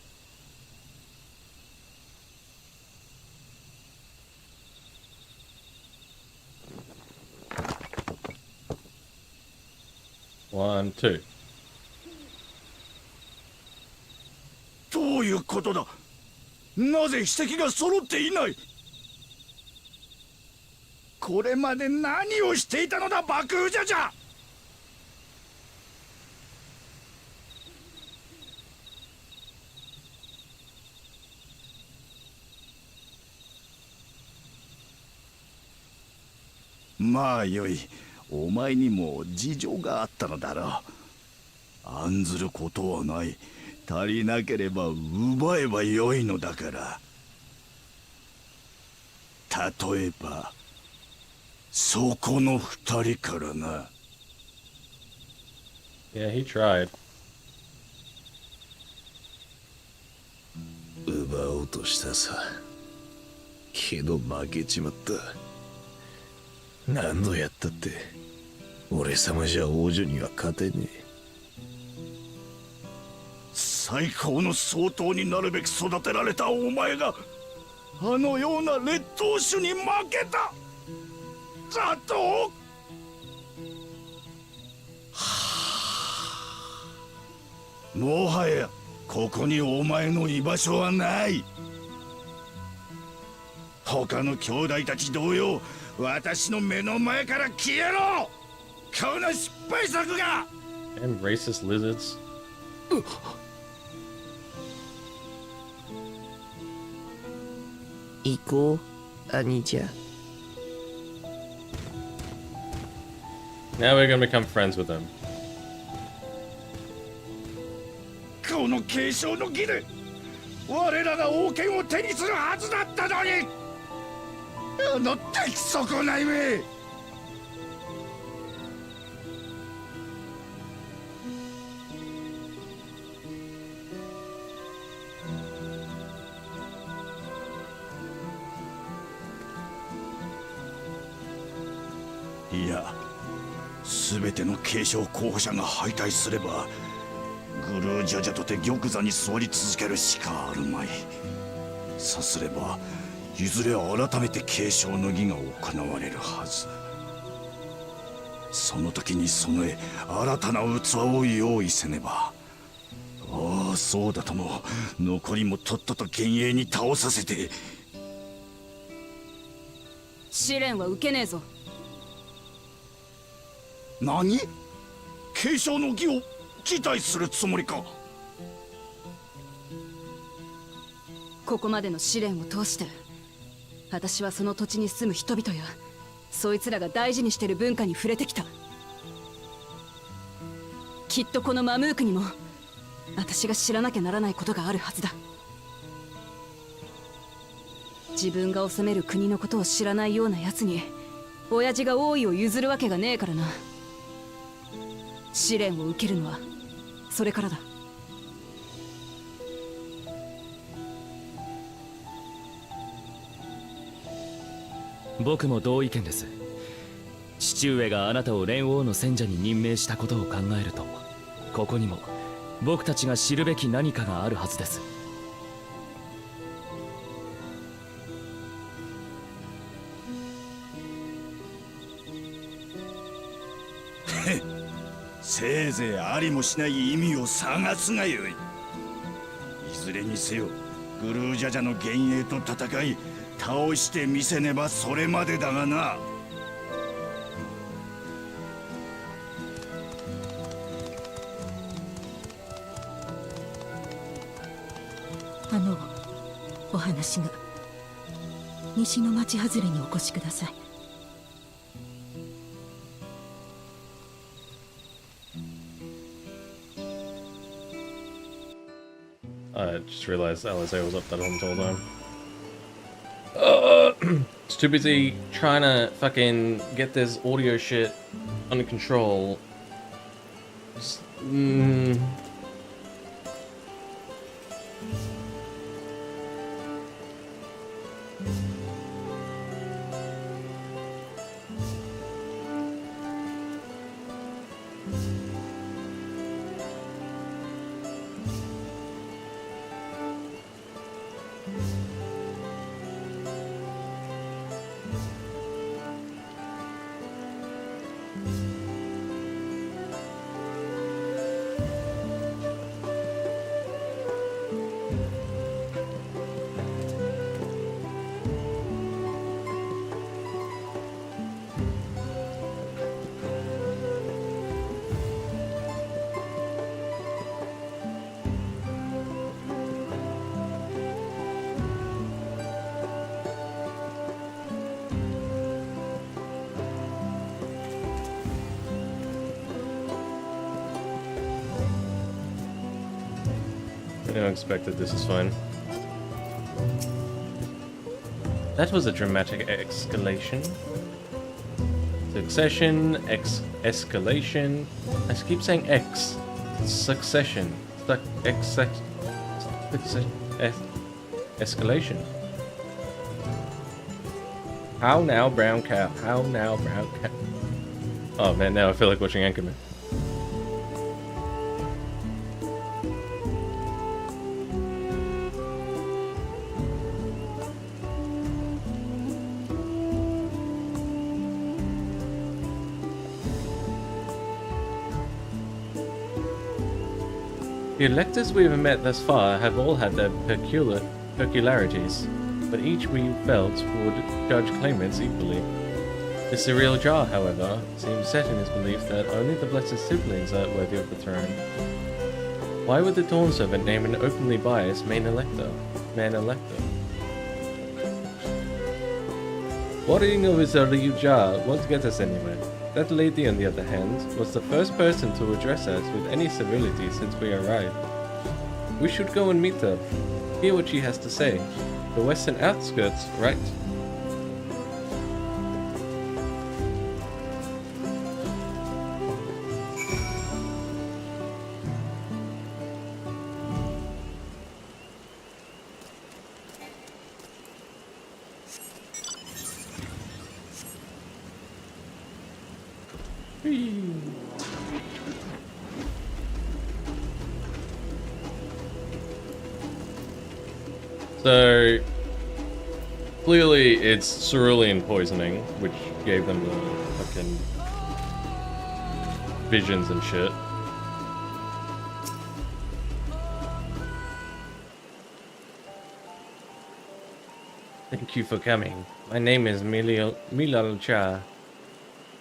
One, two. どういうことだ。なぜ筆跡が揃っていない。これまで何をしていたのだ、爆風じゃじゃ。まあよい、お前にも事情があったのだろう。案ずることはない。足りなければ奪えばよいのだから。例えばそこの二人からな。Yeah, he tried. 奪おうとしたさ。けど負けちまった。何度やったって俺様じゃ王女には勝てねえ。最高の総統になるべく育てられたお前があのような劣等種に負けただと。もはやここにお前の居場所はない。他の兄弟たち同様、私の目の前から消えろ。この失敗作が。 And racist lizards. 行こう、兄者。Now we're gonna become friends with him. この継承の儀で我らが王権を手にするはずだったのに、あの出来損ないめ。いや、全ての継承候補者が敗退すればグルージャジャとて玉座に座り続けるしかあるまい。さすればいずれ改めて継承の儀が行われるはず。その時に備え新たな器を用意せねば。ああ、そうだとも。残りもとっとと幻影に倒させて。試練は受けねえぞ。何？継承の儀を辞退するつもりか。ここまでの試練を通して私はその土地に住む人々やそいつらが大事にしてる文化に触れてきた。きっとこのマムークにも私が知らなきゃならないことがあるはずだ。自分が治める国のことを知らないような奴に親父が王位を譲るわけがねえからな。試練を受けるのはそれからだ。僕も同意見です。父上があなたを連王の選者に任命したことを考えると、ここにも僕たちが知るべき何かがあるはずです。せいぜいありもしない意味を探すがよい。いずれにせよグルージャジャの幻影と戦い倒してみせねばそれまでだがな。お話が西の町外れにお越しください。I just realized Alisaie was up that whole time. It's too busy trying to fucking get this audio shit under control. Just, I didn't expect that. This is fine. That was a dramatic escalation. Succession, escalation. I keep saying X. Succession. Escalation. How now, brown cow? How now, brown cow? Oh man, now I feel like watching Anchorman. The electors we have met thus far have all had their peculiarities, but each we felt would judge claimants equally. The Serial Jar, however, seems set in his belief that only the blessed siblings are worthy of the throne. Why would the Dawn Servant name an openly biased man elector? Worrying over Serial Jar won't get us anywhere. That lady, on the other hand, was the first person to address us with any civility since we arrived. We should go and meet her, hear what she has to say. The western outskirts, right? So, clearly it's cerulean poisoning, which gave them the fucking visions and shit. Thank you for coming. My name is Milal Cha.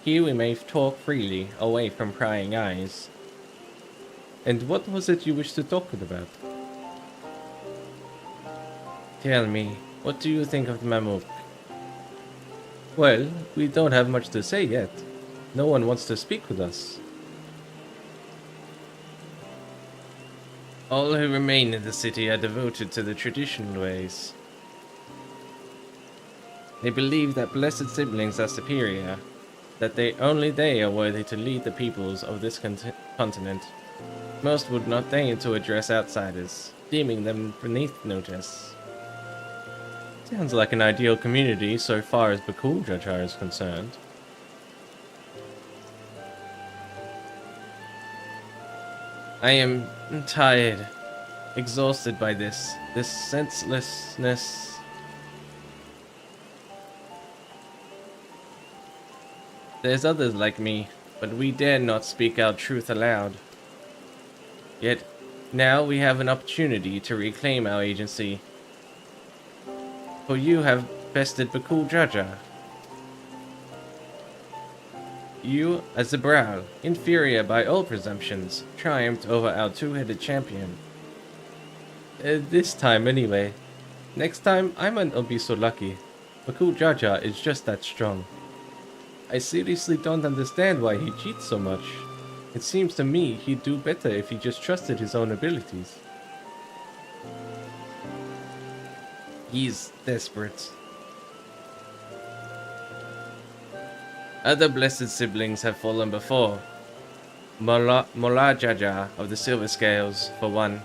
Here we may talk freely, away from prying eyes. And what was it you wished to talk about? Tell me, what do you think of the Mammoth? Well, we don't have much to say yet. No one wants to speak with us. All who remain in the city are devoted to the traditional ways. They believe that blessed siblings are superior, that only they are worthy to lead the peoples of this continent. Most would not deign to address outsiders, deeming them beneath notice. Sounds like an ideal community so far as Bakul Jajar is concerned. I am tired, exhausted by this senselessness. There's others like me, but we dare not speak our truth aloud. Yet, now we have an opportunity to reclaim our agency. For you have bested Bakul Jaja. You, as the Brawl, inferior by all presumptions, triumphed over our two-headed champion. This time, anyway. Next time, I might not be so lucky. Bakul Jaja is just that strong. I seriously don't understand why he cheats so much. It seems to me he'd do better if he just trusted his own abilities. He's desperate. Other blessed siblings have fallen before. Mola Jaja of the Silver Scales, for one.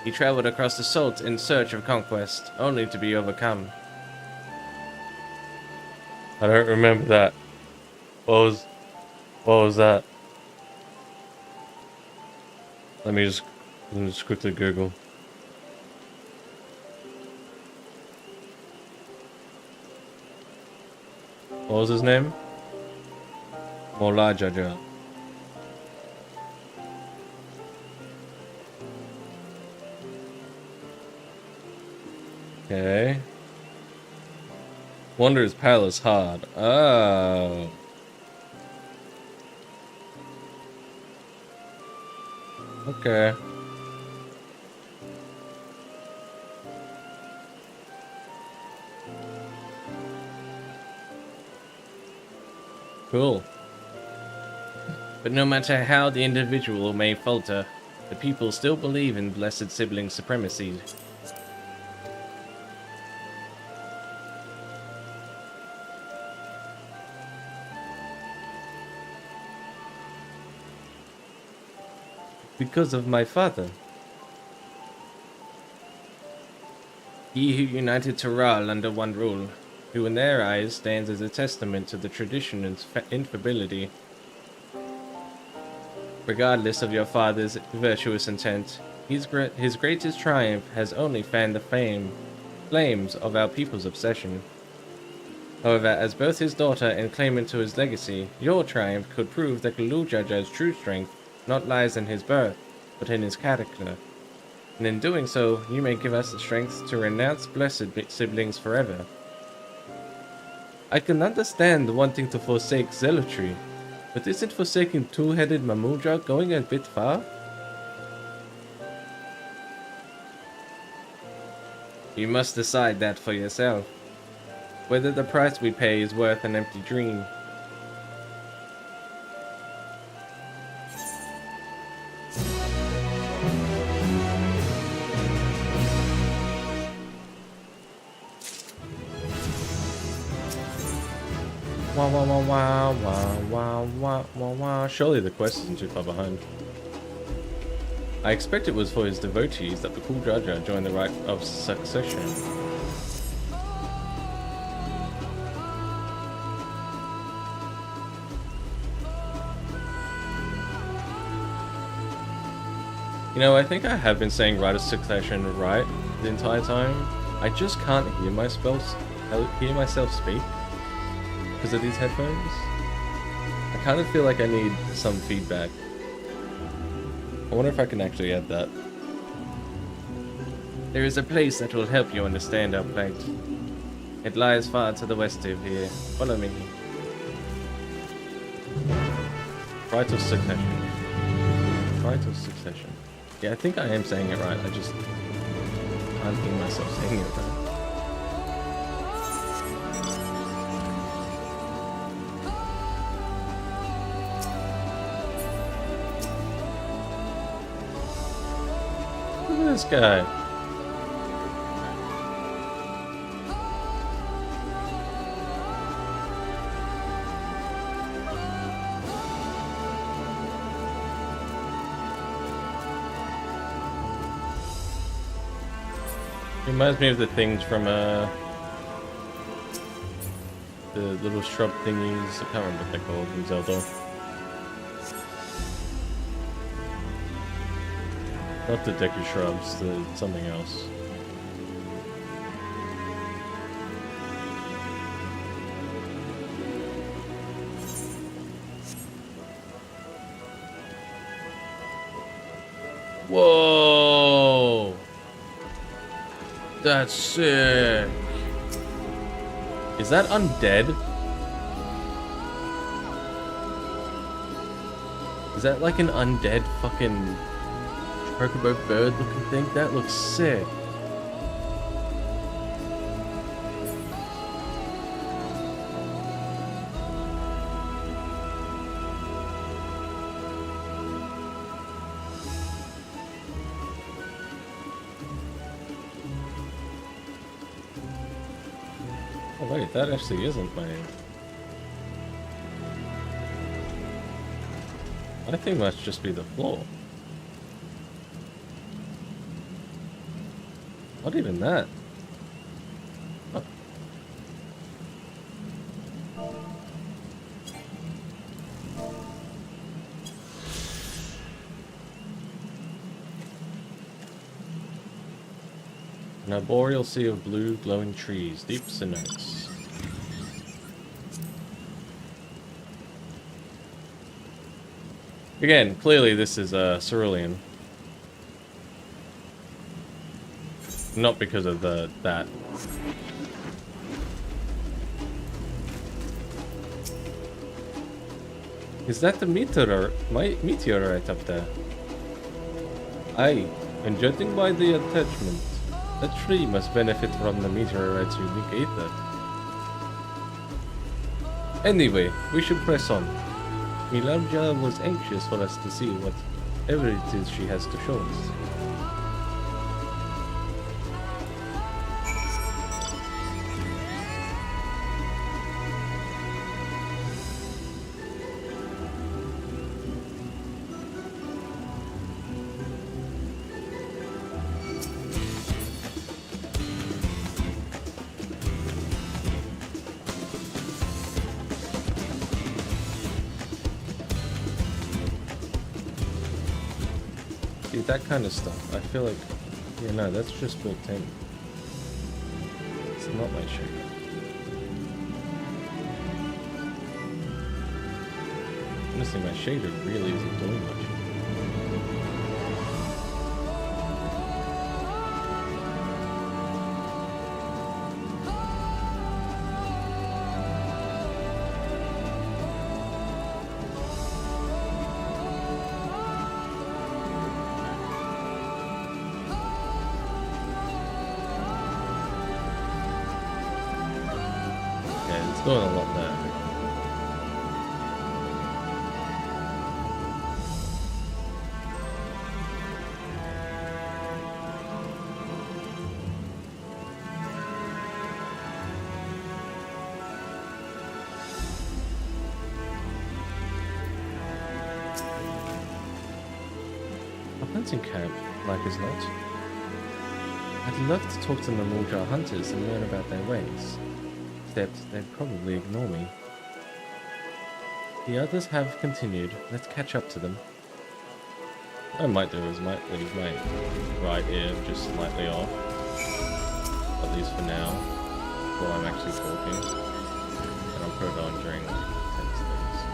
He traveled across the salt in search of conquest, only to be overcome. I don't remember that. What was that? Let me just quickly Google. What was his name? Mola Jaja. Okay. Wanderer's Palace hard. Oh. Okay. Cool. But no matter how the individual may falter, the people still believe in blessed sibling supremacy. Because of my father. He who united Taral under one rule, who in their eyes stands as a testament to the tradition and infability. Regardless of your father's virtuous intent, his greatest triumph has only fanned the flames of our people's obsession. However, as both his daughter and claimant to his legacy, your triumph could prove that Kalujaja's true strength not lies in his birth, but in his character. And in doing so, you may give us the strength to renounce blessed siblings forever. I can understand wanting to forsake zealotry, but isn't forsaking two-headed Mamuja going a bit far? You must decide that for yourself, whether the price we pay is worth an empty dream. Surely the quest isn't too far behind. I expect it was for his devotees that the Bakul Jaja joined the right of succession. You know, I think I have been saying right of succession right the entire time. I just can't hear myself speak because of these headphones. I kind of feel like I need some feedback. I wonder if I can actually add that. There is a place that will help you understand our plight. It lies far to the west of here. Follow me. Right of succession. Right of succession. Yeah, I think I am saying it right. I just can't hear myself saying it right. Look at this guy. Reminds me of the things from the little shrub thingies. I can't remember what they're called in Zelda. Not the Deku shrubs, something else. Whoa! That's sick. Is that undead? Is that like an undead fucking chocobo bird looking thing? That looks sick. Oh wait, that actually isn't my... I think must just be the floor. Not even that. Oh. An arboreal sea of blue glowing trees, deep in notes. Again, clearly this is cerulean. Not because of that. Is that the meteorite up there? Aye, and judging by the attachment, that tree must benefit from the meteorite's unique ether. Anyway, we should press on. Milamja was anxious for us to see whatever it is she has to show us. That kind of stuff, I feel like, yeah, no, that's just built in. It's not my shader. Honestly, my shader really isn't doing much. Doing a lot there. A hunting camp, like as not. I'd love to talk to the Muljar hunters and learn about their ways. Except they'd probably ignore me. The others have continued. Let's catch up to them. What I might do is might leave my right ear just slightly off. At least for now. While I'm actually talking. And I'll put it on during tense things.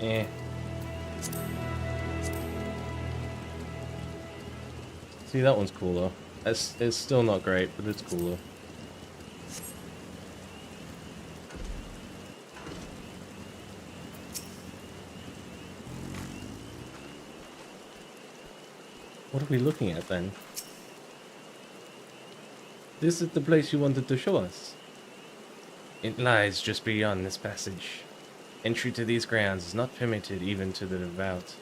Eh. See, that one's cooler. It's still not great, but it's cooler. What are we looking at then? This is the place you wanted to show us. It lies just beyond this passage. Entry to these grounds is not permitted even to the devout.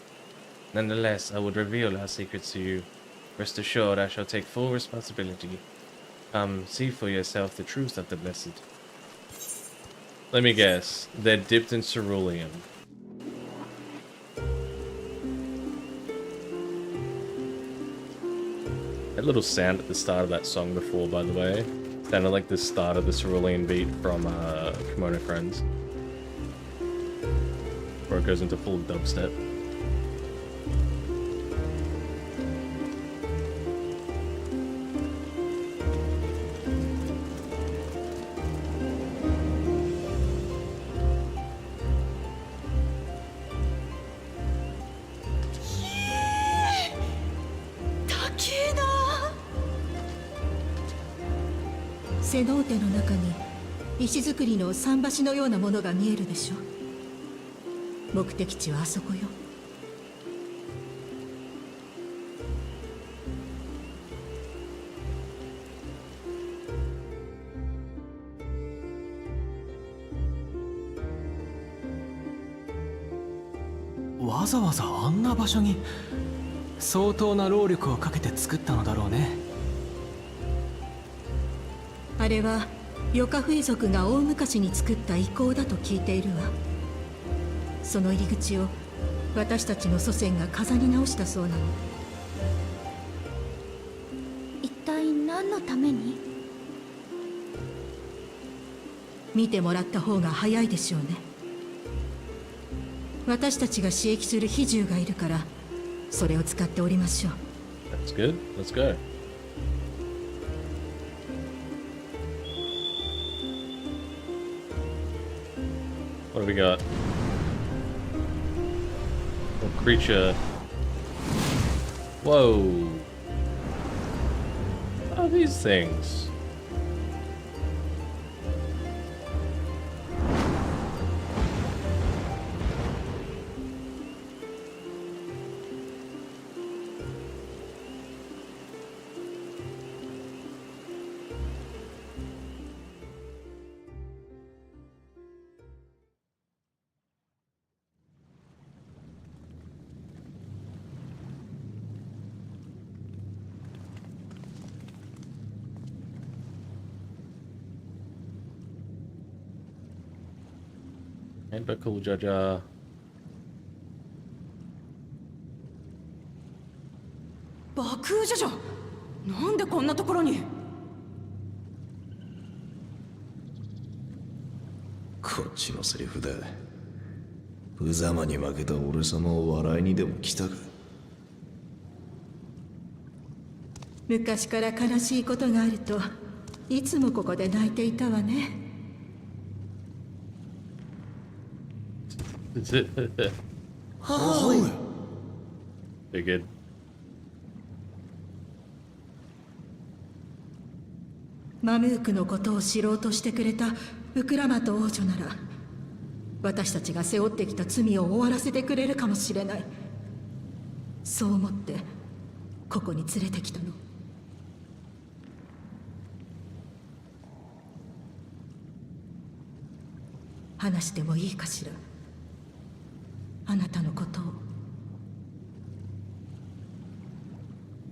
Nonetheless, I would reveal our secrets to you. Rest assured, I shall take full responsibility. Come, see for yourself the truth of the blessed. Let me guess. They're dipped in cerulean. That little sound at the start of that song before, by the way. Sounded like the start of the cerulean beat from Kimono Friends, where it goes into full dubstep.セノーテの中に石造りの桟橋のようなものが見えるでしょ。目的地はあそこよ。わざわざあんな場所に相当な労力をかけて作ったのだろうね。あれはヨカフイ族が大昔に作った遺構だと聞いているわ。その入り口を私たちの祖先が飾り直したそうなの。一体何のために？見てもらった方が早いでしょうね。私たちが刺激する比重がいるからそれを使っておりましょう。 That's good. Let's go. What do we got? Oh, creature. Whoa. What are these things? Handbuckle Jaja. 爆風じゃじゃん。なんでこんなところに。こっちのセリフだ。無様に負けた俺様を笑いにでも来たか。昔から悲しいことがあるといつもここで泣いていたわね。Figured. マムークのことを知ろうとしてくれたウクラマト王女なら私たちが背負ってきた罪を終わらせてくれるかもしれない。そう思ってここに連れてきたの。話してもいいかしら、あなたのこと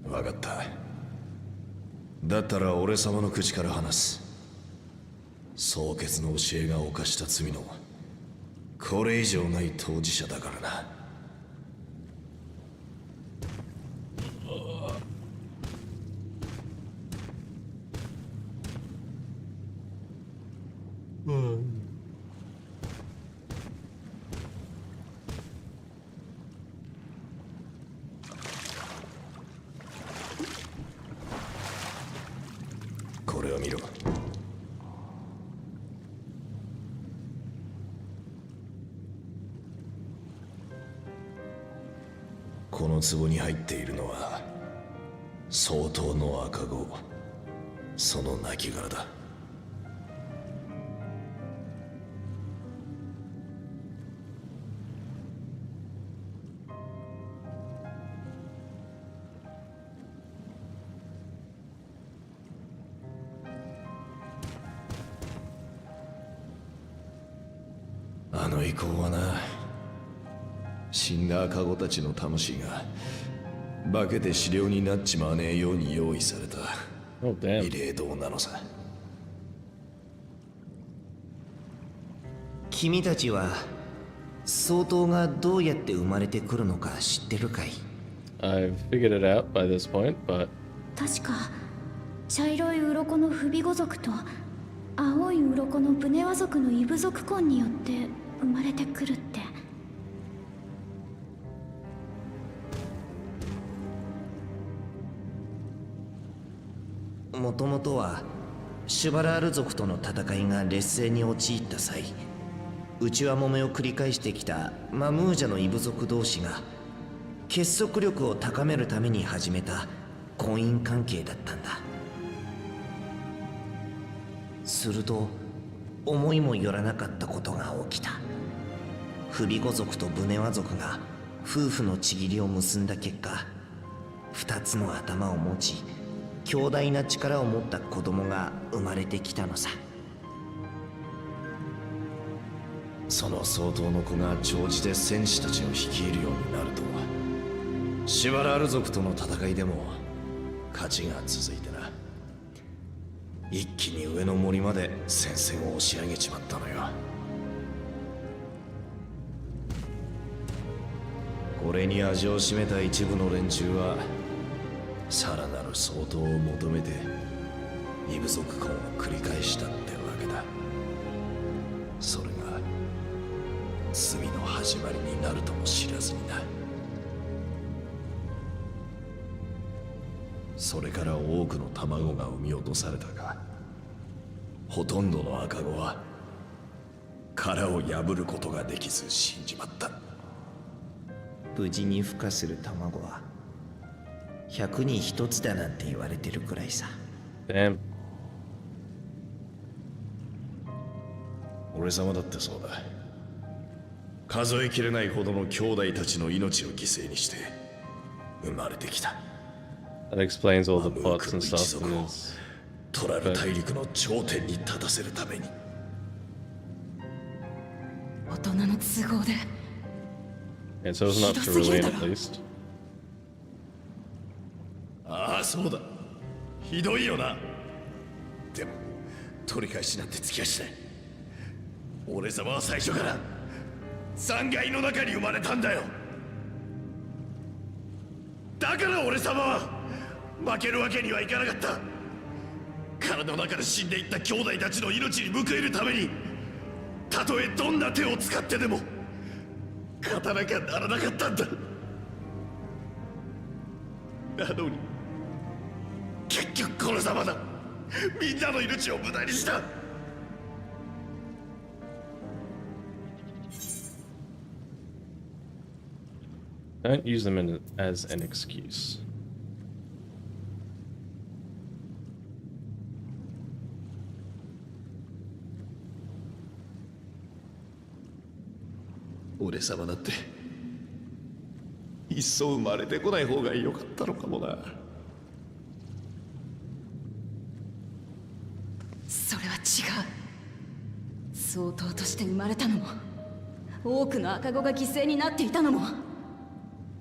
を。わかった。だったら俺様の口から話す。蒼潔の教えが犯した罪のこれ以上ない当事者だからな。これを見ろ。この壺に入っているのは相当の赤子、その亡骸だ。あの遺構はな、死んだ赤子たちの魂が化けて死霊になっちまわねえように用意された異霊堂なのさ。君たちは相当がどうやって生まれてくるのか知ってるかい？ I've figured it out by this point, but 確か茶色い鱗の不備語族と青い鱗のブネワ族の異部族婚によって生まれてくるって。もともとはシュバラール族との戦いが劣勢に陥った際、内輪もめを繰り返してきたマムージャの異部族同士が結束力を高めるために始めた婚姻関係だったんだ。すると思いもよらなかったことが起きた。不備語族とブネワ族が夫婦の契りを結んだ結果、二つの頭を持ち強大な力を持った子供が生まれてきたのさ。その相当の子が長じて戦士たちを率いるようになると、シュバラール族との戦いでも勝ちが続いてな、一気に上の森まで戦線を押し上げちまったのよ。これに味を占めた一部の連中はさらなる相当を求めて異部族婚を繰り返したってわけだ。それが罪の始まりになるとも知らずにな。それから多くの卵が産み落とされたが、ほとんどの赤子は殻を破ることができず死んじまった。無事に孵化する卵は100に1つだなんて言われてるくらいさ。俺様だってそうだ。数えきれないほどの兄弟たちの命を犠牲にして生まれてきた。That explains all the plots and stuff in this. トラル大陸の頂点に立たせるために。大人の都合で。And so it's not true Ruin at least. ああ、そうだ。ひどいよな。でも取り返しなんてつきやしない。俺様は最初から残骸の中に生まれたんだよ。だから俺様は負けるわけにはいかなかった。体の中で死んでいった兄弟たちの命に報いるために、たとえどんな手を使ってでも勝たなきゃならなかったんだ。なのに結局このざまだ。みんなの命を無駄にした。Don't use them as an excuse. 俺様だっていっそ生まれてこない方が良かったのかもな。それは違う。相当として生まれたのも、多くの赤子が犠牲になっていたのも、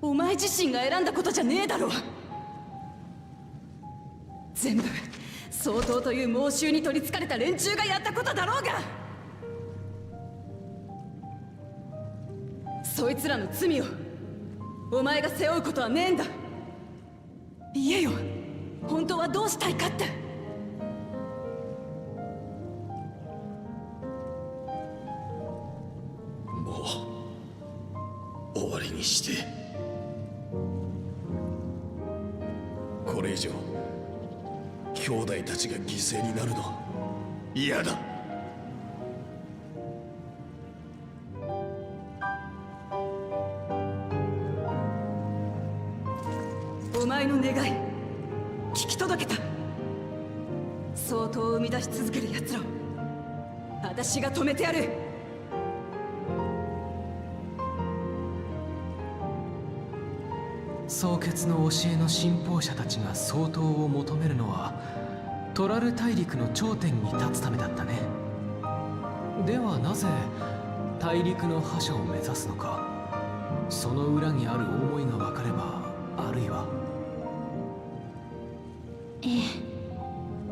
お前自身が選んだことじゃねえだろう。全部相当という猛襲に取りつかれた連中がやったことだろうが。そいつらの罪をお前が背負うことはねえんだ。言えよ、本当はどうしたいかって。もう終わりにして。これ以上兄弟たちが犠牲になるの嫌だ。お前の願い聞き届けた。相当を生み出し続ける奴らを私が止めてやる。蒼潔の教えの信奉者たちが相当を求めるのはトラル大陸の頂点に立つためだったね。ではなぜ大陸の覇者を目指すのか。その裏にある思いが分かれば、あるいは。え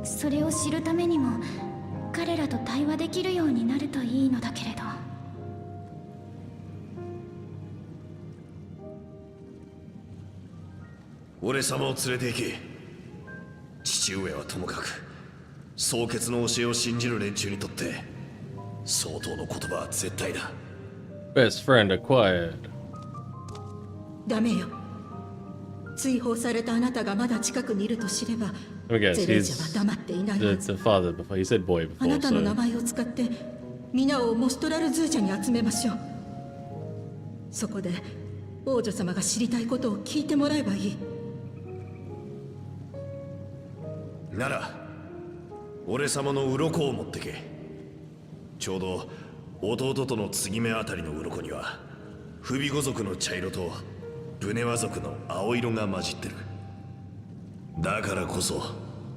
え、それを知るためにも彼らと対話できるようになるといいのだけれど。俺様を連れて行け。父父上はともかく蒼潔の教えを信じる連中にとって相当の言葉は絶対だ。 Best friend acquired. ダメよ。追放されたあなたがまだ近くにいると知れば、 Let me guess, ゼレージャは黙っていないは the ず。 father before. He said boy あな before, たの名 so 前を使って皆をモストラルズージャに集めましょう。そこで王女様が知りたいことを聞いてもらえばいい。なら俺様の鱗を持ってけ。ちょうど弟との継ぎ目あたりの鱗には不備語族の茶色とブネワ族の青色が混じってる。だからこそ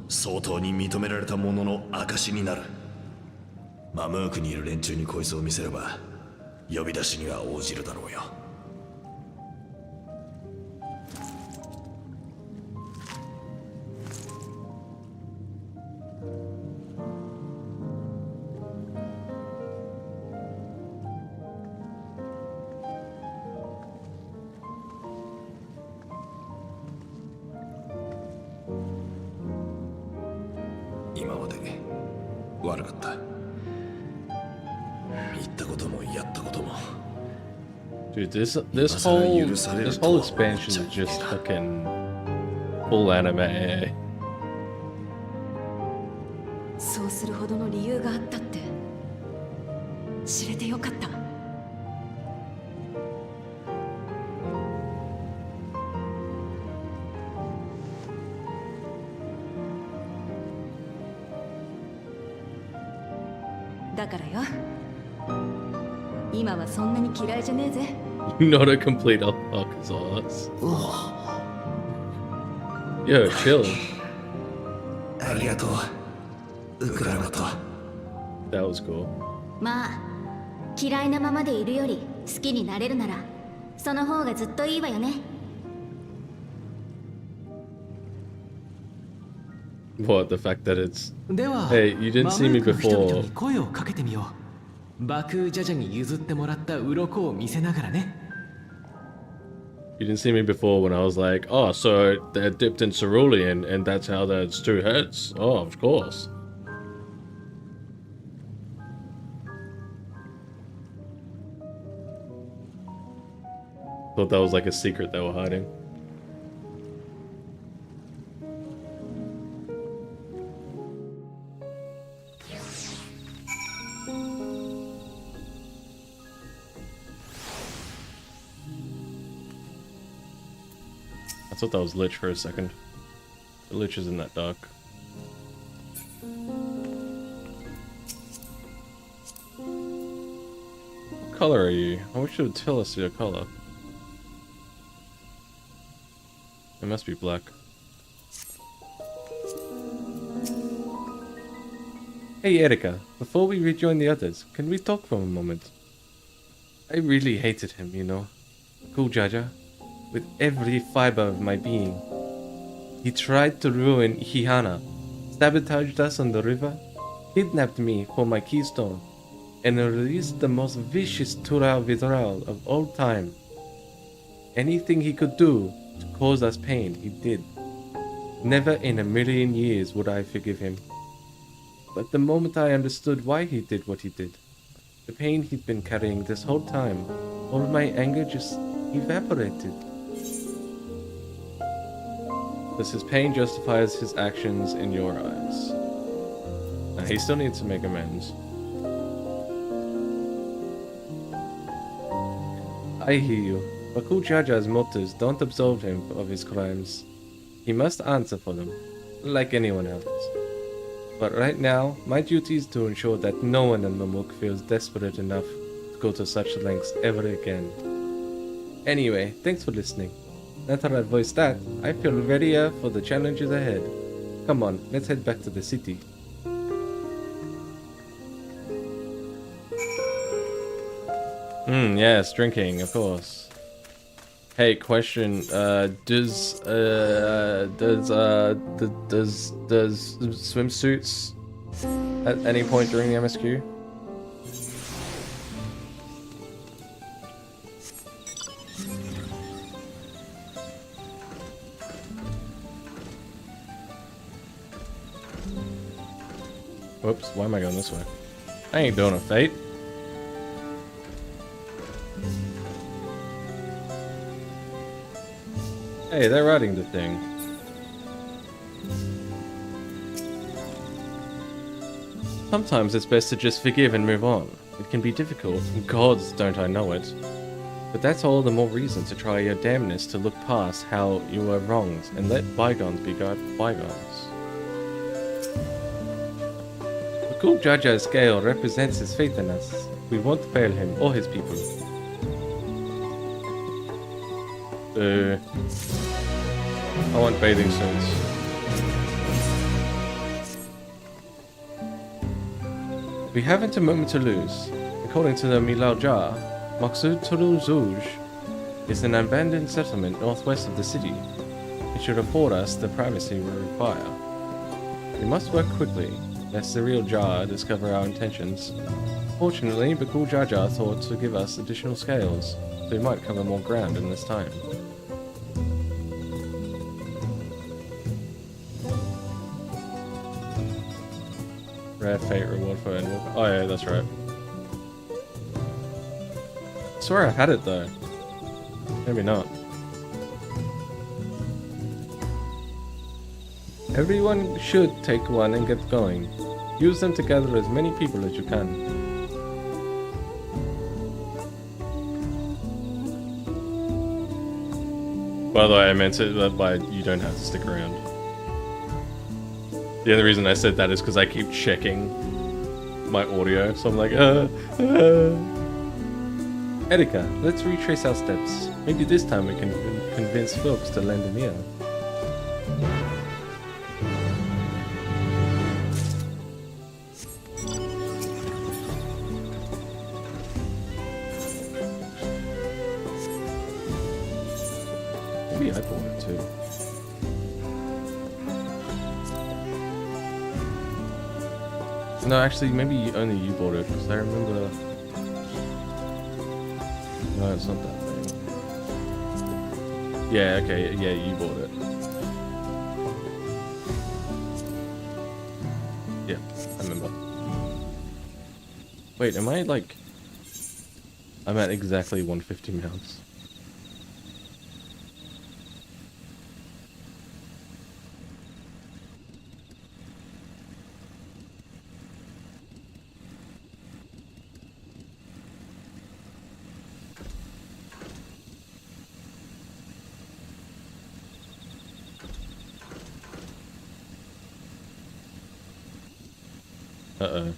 相当に認められたものの証になる。マムークにいる連中にこいつを見せれば呼び出しには応じるだろうよ。今まで悪かった。言ったこともやったことも。 dude, this whole expansion is just fucking full anime. そうするほどの理由があったって知れてよかった。だからよ、今はそんなに嫌いじゃねえぜ。Not a complete Arkansas. Yo, chill. ありがとう、ウクラマと。 That was cool. まあ嫌いなままでいるより好きになれるならその方がずっといいわよね。 What, the fact that it's では Hey, you didn't see me マムークの人々 before. に声をかけてみよう。バクージャジャに譲ってもらった鱗を見せながらね。 You didn't see me before when I was like, oh, so they're dipped in cerulean and that's how there's two heads. Oh, of course. Thought that was like a secret they were hiding. I thought that was Lich for a second. The Lich is in that dark. What color are you? I wish you would tell us your color. It must be black. Hey Erika, before we rejoin the others, can we talk for a moment? I really hated him, you know. Cool Jaja. With every fiber of my being. He tried to ruin Hihana, sabotaged us on the river, kidnapped me for my keystone, and released the most vicious Tura Vidral of all time. Anything he could do to cause us pain, he did. Never in a million years would I forgive him. But the moment I understood why he did what he did, the pain he'd been carrying this whole time, all my anger just evaporated. Does his pain justifies his actions in your eyes? Now, he still needs to make amends. I hear you. Baku Jaja's motives don't absolve him of his crimes. He must answer for them, like anyone else. But right now, my duty is to ensure that no one in Mamuk feels desperate enough to go to such lengths ever again. Anyway, thanks for listening. Now that I've voiced that, I feel readier for the challenges ahead. Come on, let's head back to the city. Yes, drinking, of course. Hey, question, does swimsuits at any point during the MSQ? Whoops, why am I going this way? I ain't doing a fate. Hey, they're riding the thing. Sometimes it's best to just forgive and move on. It can be difficult, and gods don't I know it. But that's all the more reason to try your damnness to look past how you were wronged and let bygones be bygones. The cool Jaja's scale represents his faith in us. We won't fail him or his people. I want bathing suits. We haven't a moment to lose. According to the Milauja, Maksud Turul Zuj is an abandoned settlement northwest of the city. It should afford us the privacy we require. We must work quickly, lest the real Jar discover our intentions. Fortunately, Bakul Jaja thought to give us additional scales, so we might cover more ground in this time. Rare fate reward for Endwalker. Oh yeah, that's right. I swear I had it though. Maybe not. Everyone should take one and get going. Use them to gather as many people as you can. By the way, I meant it by you don't have to stick around. The only reason I said that is because I keep checking my audio, so I'm like, Erika, let's retrace our steps. Maybe this time we can convince folks to lend an ear. Maybe I bought it too. No, actually, maybe only you bought it, because I remember... No, it's not that thing. Yeah, okay, yeah, you bought it. Yeah, I remember. Wait, am I, like... I'm at exactly 150 mounts. Uh-oh.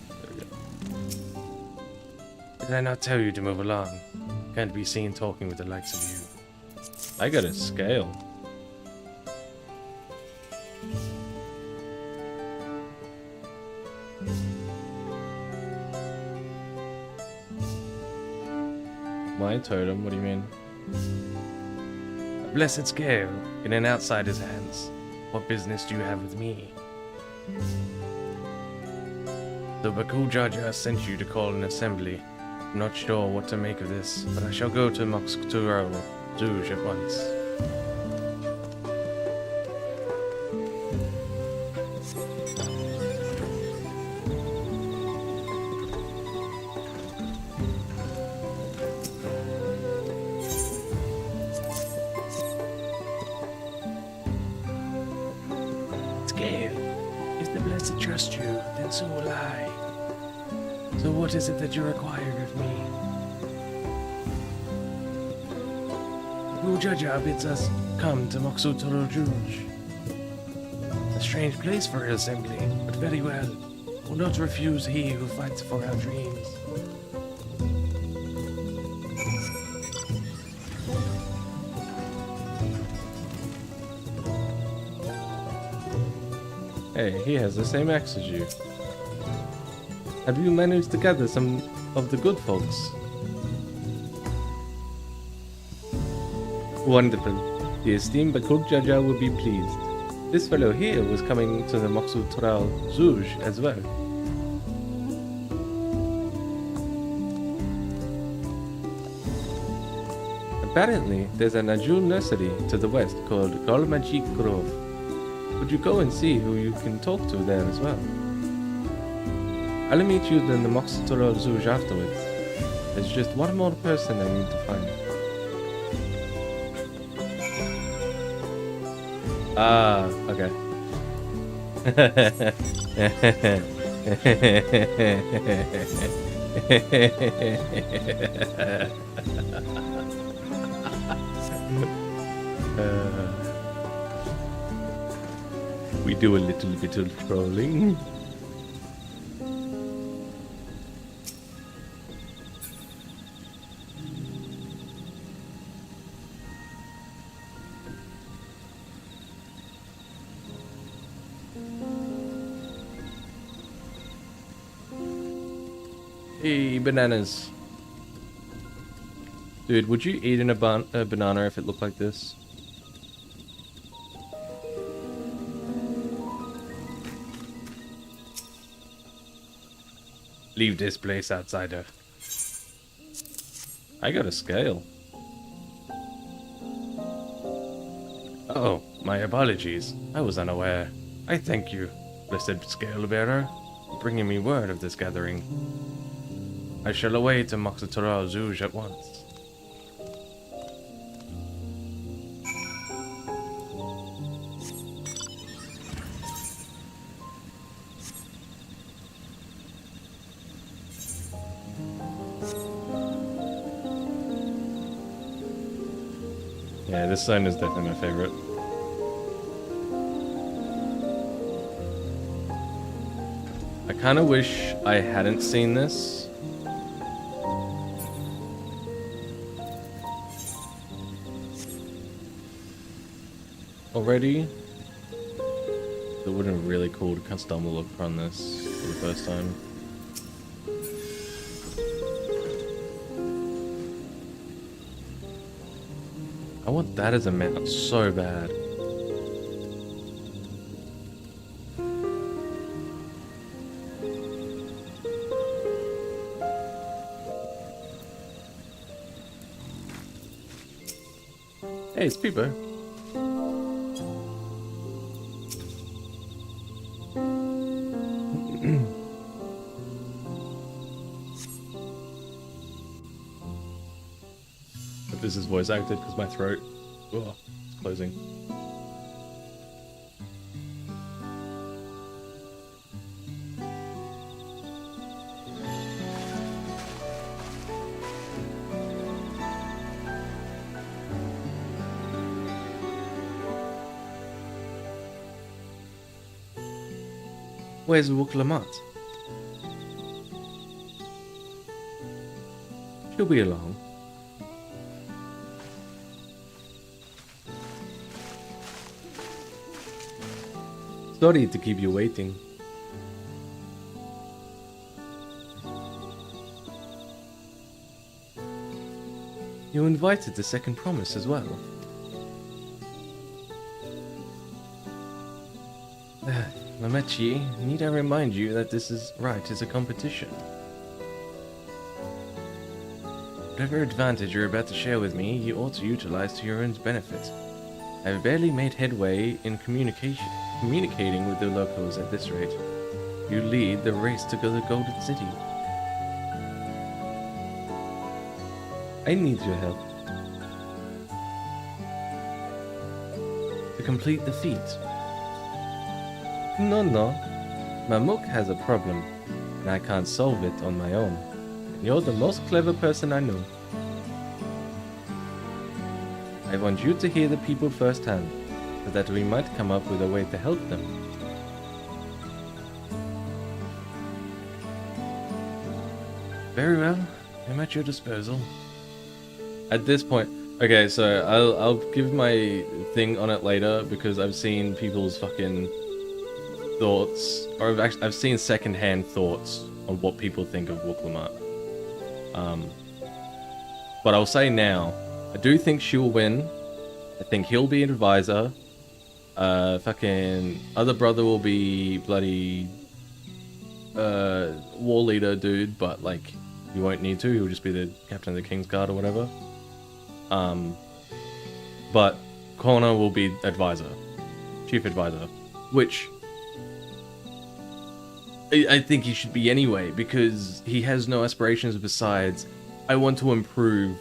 There we go. Did I not tell you to move along? Can't be seen talking with the likes of you. I got a scale. My totem, what do you mean? A blessed scale in an outsider's hands. What business do you have with me? The Bakul Jaja sent you to call an assembly. I'm not sure what to make of this, but I shall go to Moxturo Zuj at once. Trust you, then so will I. So what is it that you require of me? Jaja bids us come to Moxutoro Juj. A strange place for an assembly, but very well. Will not refuse he who fights for our dreams. Hey, he has the same axe as you. Have you managed to gather some of the good folks? Wonderful. The esteemed Bakul Jaja will be pleased. This fellow here was coming to the Moxu Toral Zuj as well. A Apparently, there's an Ajul nursery to the west called Golmajik Grove. Would you go and see who you can talk to there as well? I'll meet you in the Moxitoro Zouj afterwards. There's just one more person I need to find. Ah, okay. We do a little bit of trolling. Hey, bananas. Dude, would you eat a banana if it looked like this? Leave this place, outsider. I got a scale. Oh, my apologies. I was unaware. I thank you, blessed scale bearer, for bringing me word of this gathering. I shall away to Moxitoro Zouj at once. Yeah, this sign is definitely my favorite. I kind of wish I hadn't seen this. Already. It would have been really cool to stumble upon this for the first time. I want that as a mount so bad. Hey, it's Peepo. This is voice acted because my throat, oh, it's closing. Where's Wuklamat? She'll be along. Sorry to keep you waiting. You invited the second promise as well. Mamechi, need I remind you that this is a competition. Whatever advantage you're about to share with me, you ought to utilize to your own benefit. I've barely made headway in communicating with the locals at this rate. You lead the race to the Golden City. I need your help. To complete the feat. No. Mamuk has a problem, and I can't solve it on my own. You're the most clever person I know. I want you to hear the people firsthand, so that we might come up with a way to help them. Very well, I'm at your disposal. At this point, okay, so I'll give my thing on it later because I've seen people's fucking thoughts, or I've seen secondhand thoughts on what people think of Wuklamat. But I'll say now, I do think she'll win. I think he'll be an advisor. Fucking other brother will be bloody war leader dude, but like he won't need to. He'll just be the captain of the King's Guard or whatever. But Connor will be advisor, chief advisor, which I think he should be anyway, because he has no aspirations besides, I want to improve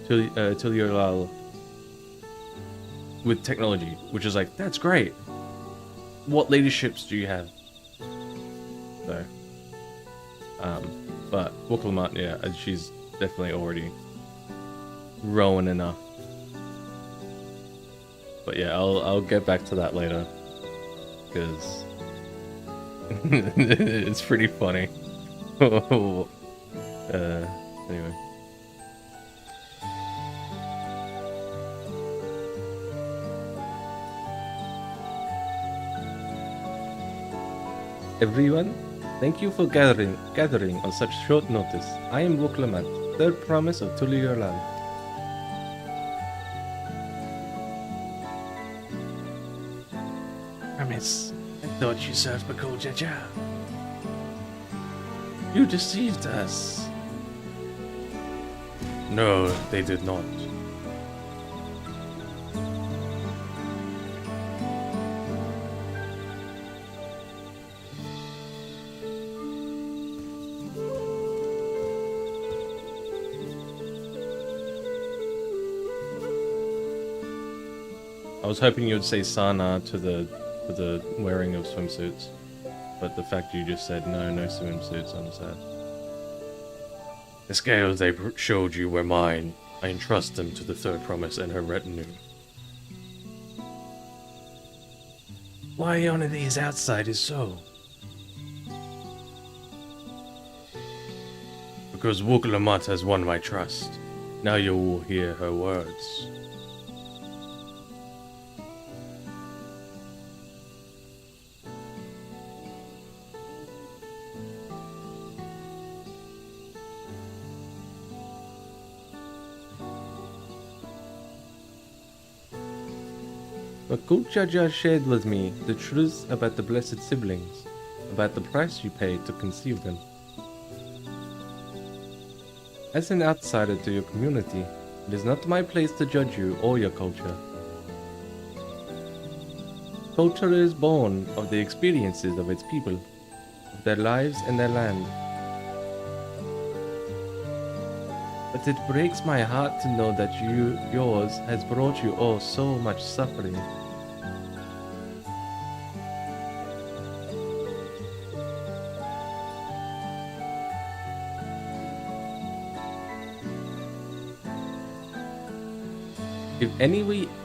Tiliolal with technology, which is like, that's great. What leaderships do you have? So, but Woklamat, yeah, she's definitely already growing enough. But yeah, I'll get back to that later, because it's pretty funny. Anyway. Everyone, thank you for gathering on such short notice. I am Woklamat, third promise of Tiliolal. Promise, I thought you served Bakul Jaja. You deceived us. No, they did not. I was hoping you would say Sana to the wearing of swimsuits, but the fact you just said no swimsuits, I'm sad. The scales they showed you were mine. I entrust them to the third promise and her retinue. Why honor these outsiders so? Because Woklamat has won my trust. Now you will hear her words. Bakul Jaja shared with me the truth about the blessed siblings, about the price you paid to conceive them. As an outsider to your community, it is not my place to judge you or your culture. Culture is born of the experiences of its people, of their lives and their land. But it breaks my heart to know that yours has brought you all so much suffering. If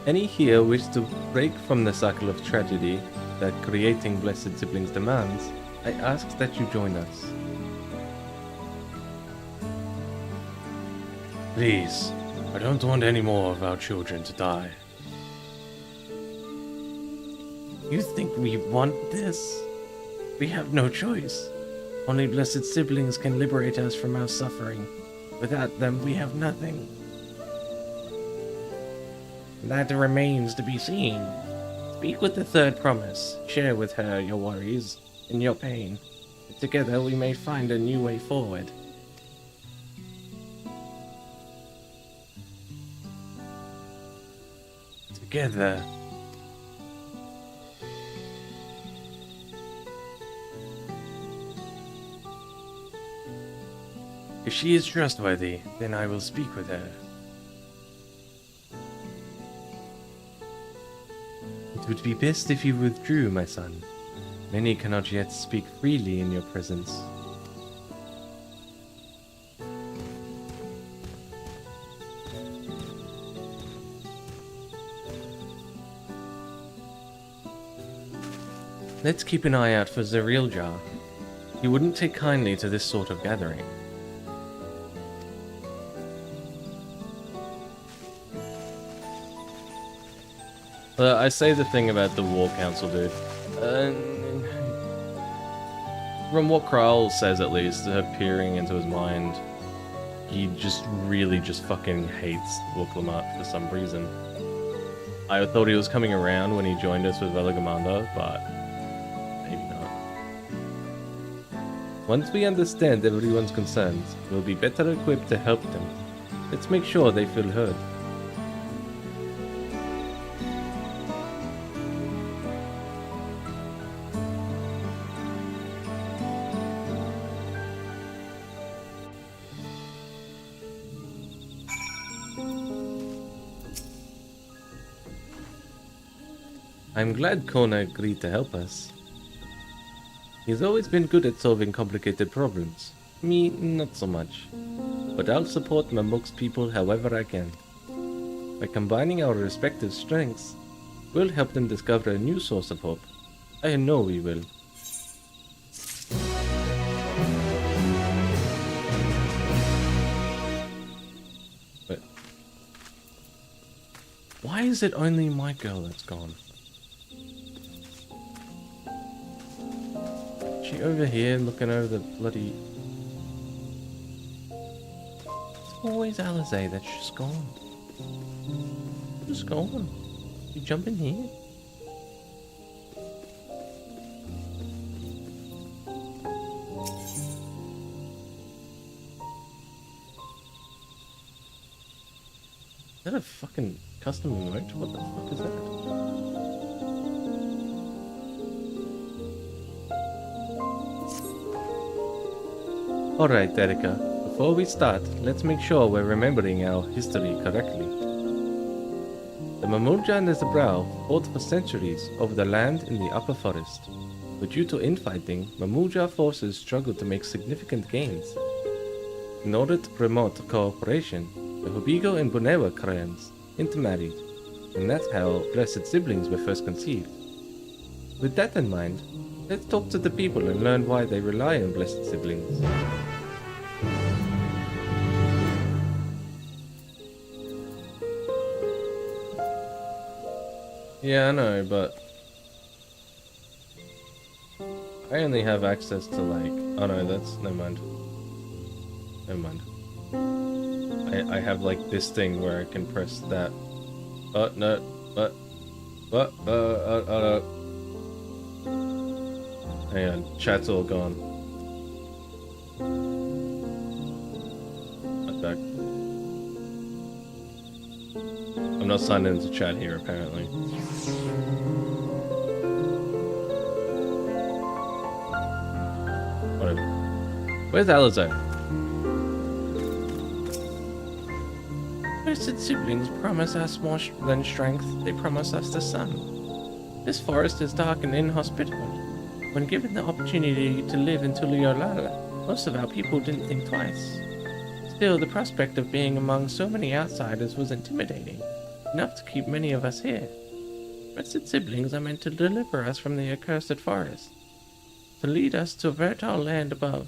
any here wish to break from the cycle of tragedy that creating blessed siblings demands, I ask that you join us. Please, I don't want any more of our children to die. You think we want this? We have no choice. Only blessed siblings can liberate us from our suffering. Without them, we have nothing. That remains to be seen. Speak with the third promise. Share with her your worries and your pain. Together we may find a new way forward. Together. If she is trustworthy, then I will speak with her. It would be best if you withdrew, my son. Many cannot yet speak freely in your presence. Let's keep an eye out for Zeriljar. He wouldn't take kindly to this sort of gathering. I say the thing about the War Council, dude. From what Kral says, at least, her peering into his mind, he just really just fucking hates Woklamat for some reason. I thought he was coming around when he joined us with Velagamanda, but maybe not. Once we understand everyone's concerns, we'll be better equipped to help them. Let's make sure they feel heard. I'm glad Kona agreed to help us. He's always been good at solving complicated problems. Me, not so much. But I'll support Mamuk's people however I can. By combining our respective strengths, we'll help them discover a new source of hope. I know we will. But why is it only my girl that's gone? She over here looking over the bloody... It's always Alizé that's just gone. Just gone. You jump in here? Is that a fucking custom emote? What the fuck is that? Alright, Erika. Before we start, let's make sure we're remembering our history correctly. The Mamuja and the Zabrao fought for centuries over the land in the upper forest, but due to infighting, Mamuja forces struggled to make significant gains. In order to promote cooperation, the Hubigo and Bunewa clans intermarried, and that's how blessed siblings were first conceived. With that in mind, let's talk to the people and learn why they rely on blessed siblings. Yeah, I know, but I only have access to like... Oh no, that's... Never mind. Never mind. I have like this thing where I can press that. Oh, no. Hang on, chat's all gone. I'm back. I'm not signed into chat here, apparently. Whatever. Where's Alizé? Blessed siblings promise us more than strength. They promise us the sun. This forest is dark and inhospitable. When given the opportunity to live in Tuliolala, most of our people didn't think twice. Still, the prospect of being among so many outsiders was intimidating, enough to keep many of us here. Blessed siblings are meant to deliver us from the accursed forest, to lead us to fertile land above,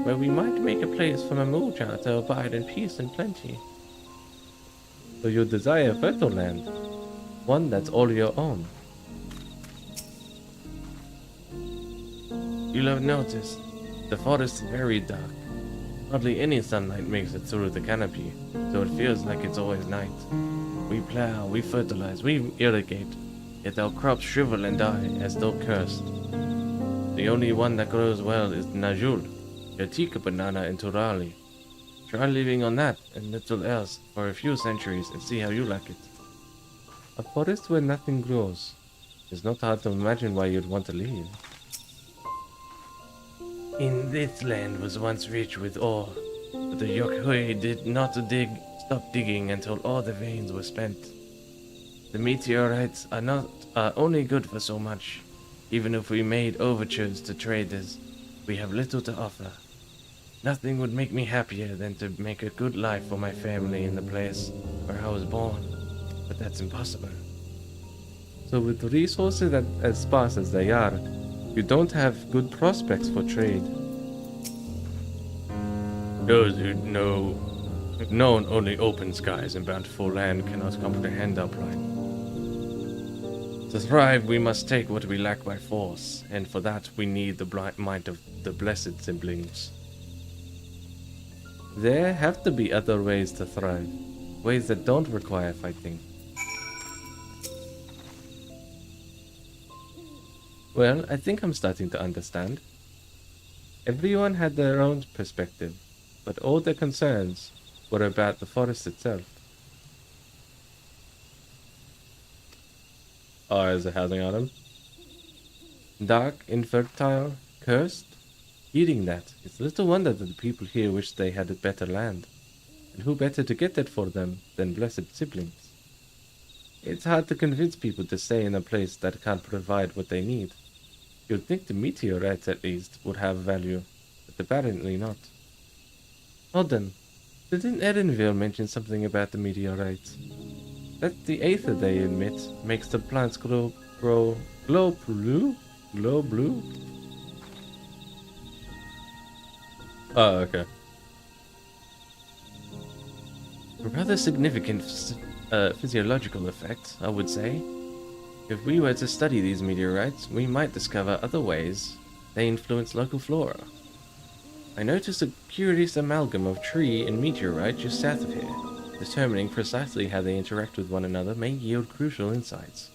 where we might make a place for Mamuja to abide in peace and plenty. So you desire fertile land, one that's all your own. You'll have noticed, the forest is very dark. Hardly any sunlight makes it through the canopy, so it feels like it's always night. We plow, we fertilize, we irrigate, yet our crops shrivel and die as though cursed. The only one that grows well is Najul, your tika banana in Turali. Try living on that and little else for a few centuries and see how you like it. A forest where nothing grows. It's not hard to imagine why you'd want to leave. In this land was once rich with ore, but the Yokhui did not stop digging until all the veins were spent. The meteorites are only good for so much. Even if we made overtures to traders, we have little to offer. Nothing would make me happier than to make a good life for my family in the place where I was born, but that's impossible. So with resources as sparse as they are, you don't have good prospects for trade. Those who known only open skies and bountiful land cannot comprehend our plight. To thrive, we must take what we lack by force, and for that we need the might of the blessed siblings. There have to be other ways to thrive, ways that don't require fighting. Well, I think I'm starting to understand. Everyone had their own perspective, but all their concerns What about the forest itself? Oh, as a housing item. Dark, infertile, cursed? Hearing that, it's little wonder that the people here wish they had a better land. And who better to get that for them than blessed siblings? It's hard to convince people to stay in a place that can't provide what they need. You'd think the meteorites, at least, would have value, but apparently not. Hold on. Didn't Edenville mention something about the meteorites? That the aether they emit makes the plants glow blue? Glow blue? Oh, okay. A rather significant physiological effect, I would say. If we were to study these meteorites, we might discover other ways they influence local flora. I noticed a curious amalgam of tree and meteorite just south of here. Determining precisely how they interact with one another may yield crucial insights.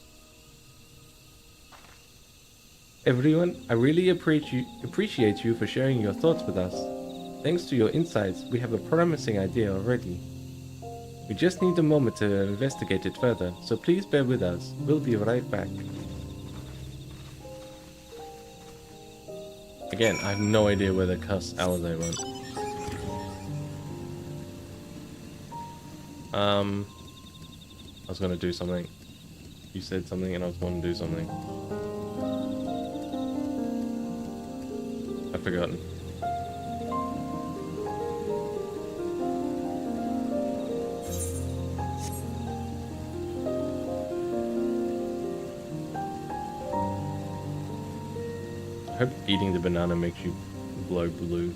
Everyone, I really appreciate you for sharing your thoughts with us. Thanks to your insights, we have a promising idea already. We just need a moment to investigate it further, so please bear with us. We'll be right back. Again, I have no idea where the cuss Alizé went. I was gonna do something. You said something and I was going to do something. I've forgotten. I hope eating the banana makes you glow blue.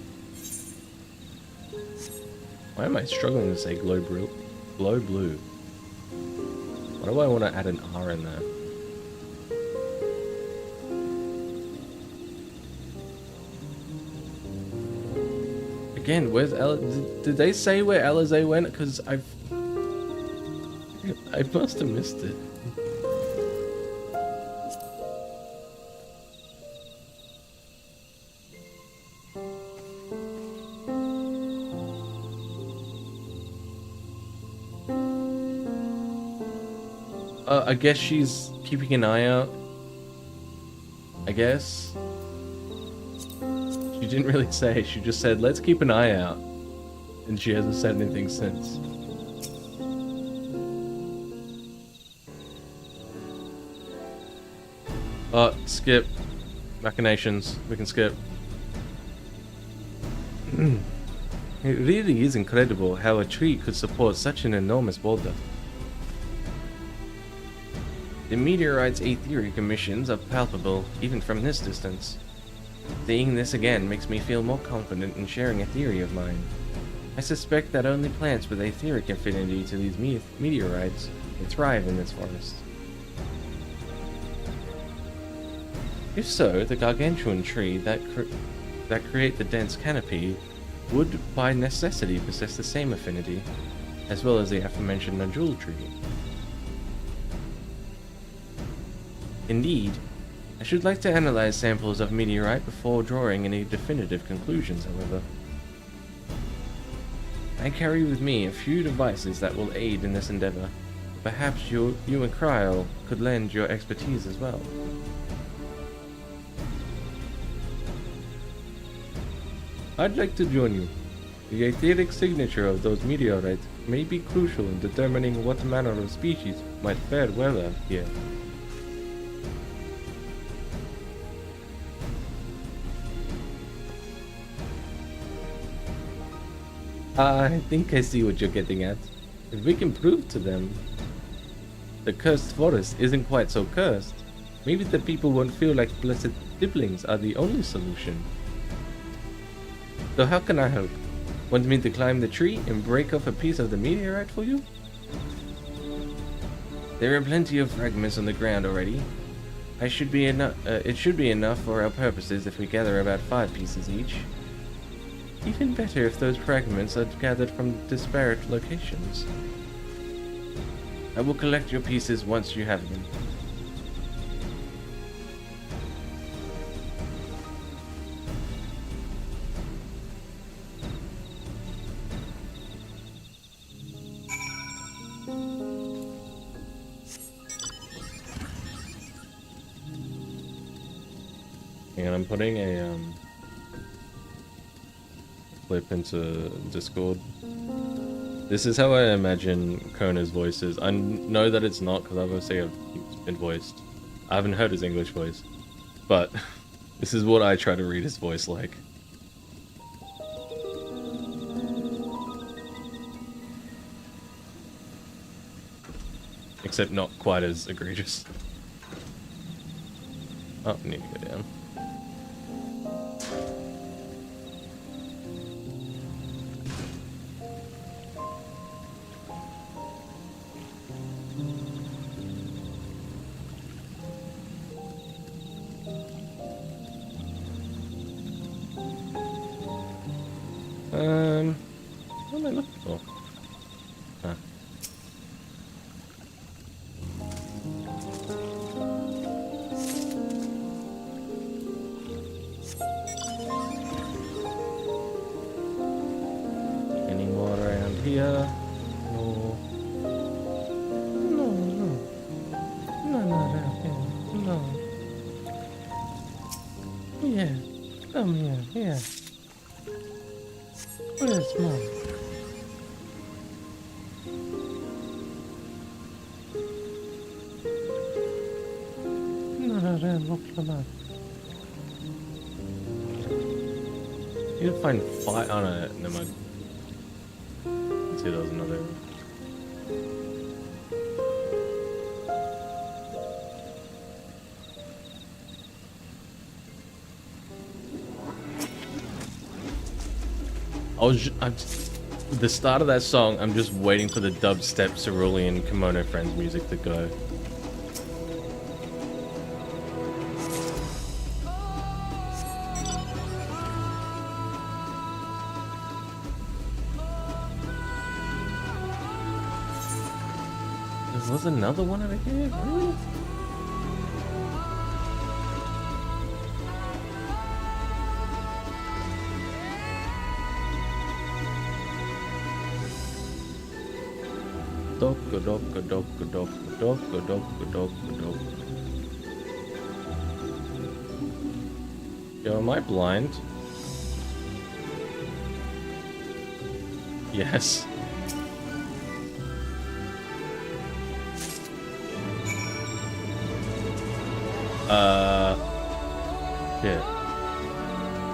Why am I struggling to say glow blue? Glow blue. Why do I want to add an R in there? Again, where's did they say where Alizé went? Because I must have missed it. I guess she's keeping an eye out. I guess. She didn't really say, she just said, let's keep an eye out. And she hasn't said anything since. Oh, skip. Machinations. We can skip. It really is incredible how a tree could support such an enormous boulder. The meteorite's etheric emissions are palpable, even from this distance. Seeing this again makes me feel more confident in sharing a theory of mine. I suspect that only plants with etheric affinity to these meteorites can thrive in this forest. If so, the gargantuan tree that create the dense canopy would by necessity possess the same affinity, as well as the aforementioned nodule tree. Indeed, I should like to analyze samples of meteorite before drawing any definitive conclusions, however. I carry with me a few devices that will aid in this endeavor. Perhaps you and Kryl could lend your expertise as well. I'd like to join you. The etheric signature of those meteorites may be crucial in determining what manner of species might fare well here. I think I see what you're getting at. If we can prove to them the cursed forest isn't quite so cursed, maybe the people won't feel like blessed siblings are the only solution. So how can I help? Want me to climb the tree and break off a piece of the meteorite for you? There are plenty of fragments on the ground already. It should be enough for our purposes if we gather about 5 pieces each. Even better if those fragments are gathered from disparate locations. I will collect your pieces once you have them. and I'm putting a clip into Discord. This is how I imagine Kona's voice is. I know that it's not because obviously it's been voiced. I haven't heard his English voice, but this is what I try to read his voice like. Except not quite as egregious. Oh, I need to go down. What am I looking for? Ah. Any more around here? No. No, no. No, not around here. No. Yeah. Come here. Yeah. Where's Mom? Not around. Look for that. You need to find fire. Oh no, never mind. Let's see, there was another. The start of that song, I'm just waiting for the dubstep Cerulean Kimono Friends music to go. There was another one over here? Really? Yo, am I blind? Yes. Yeah.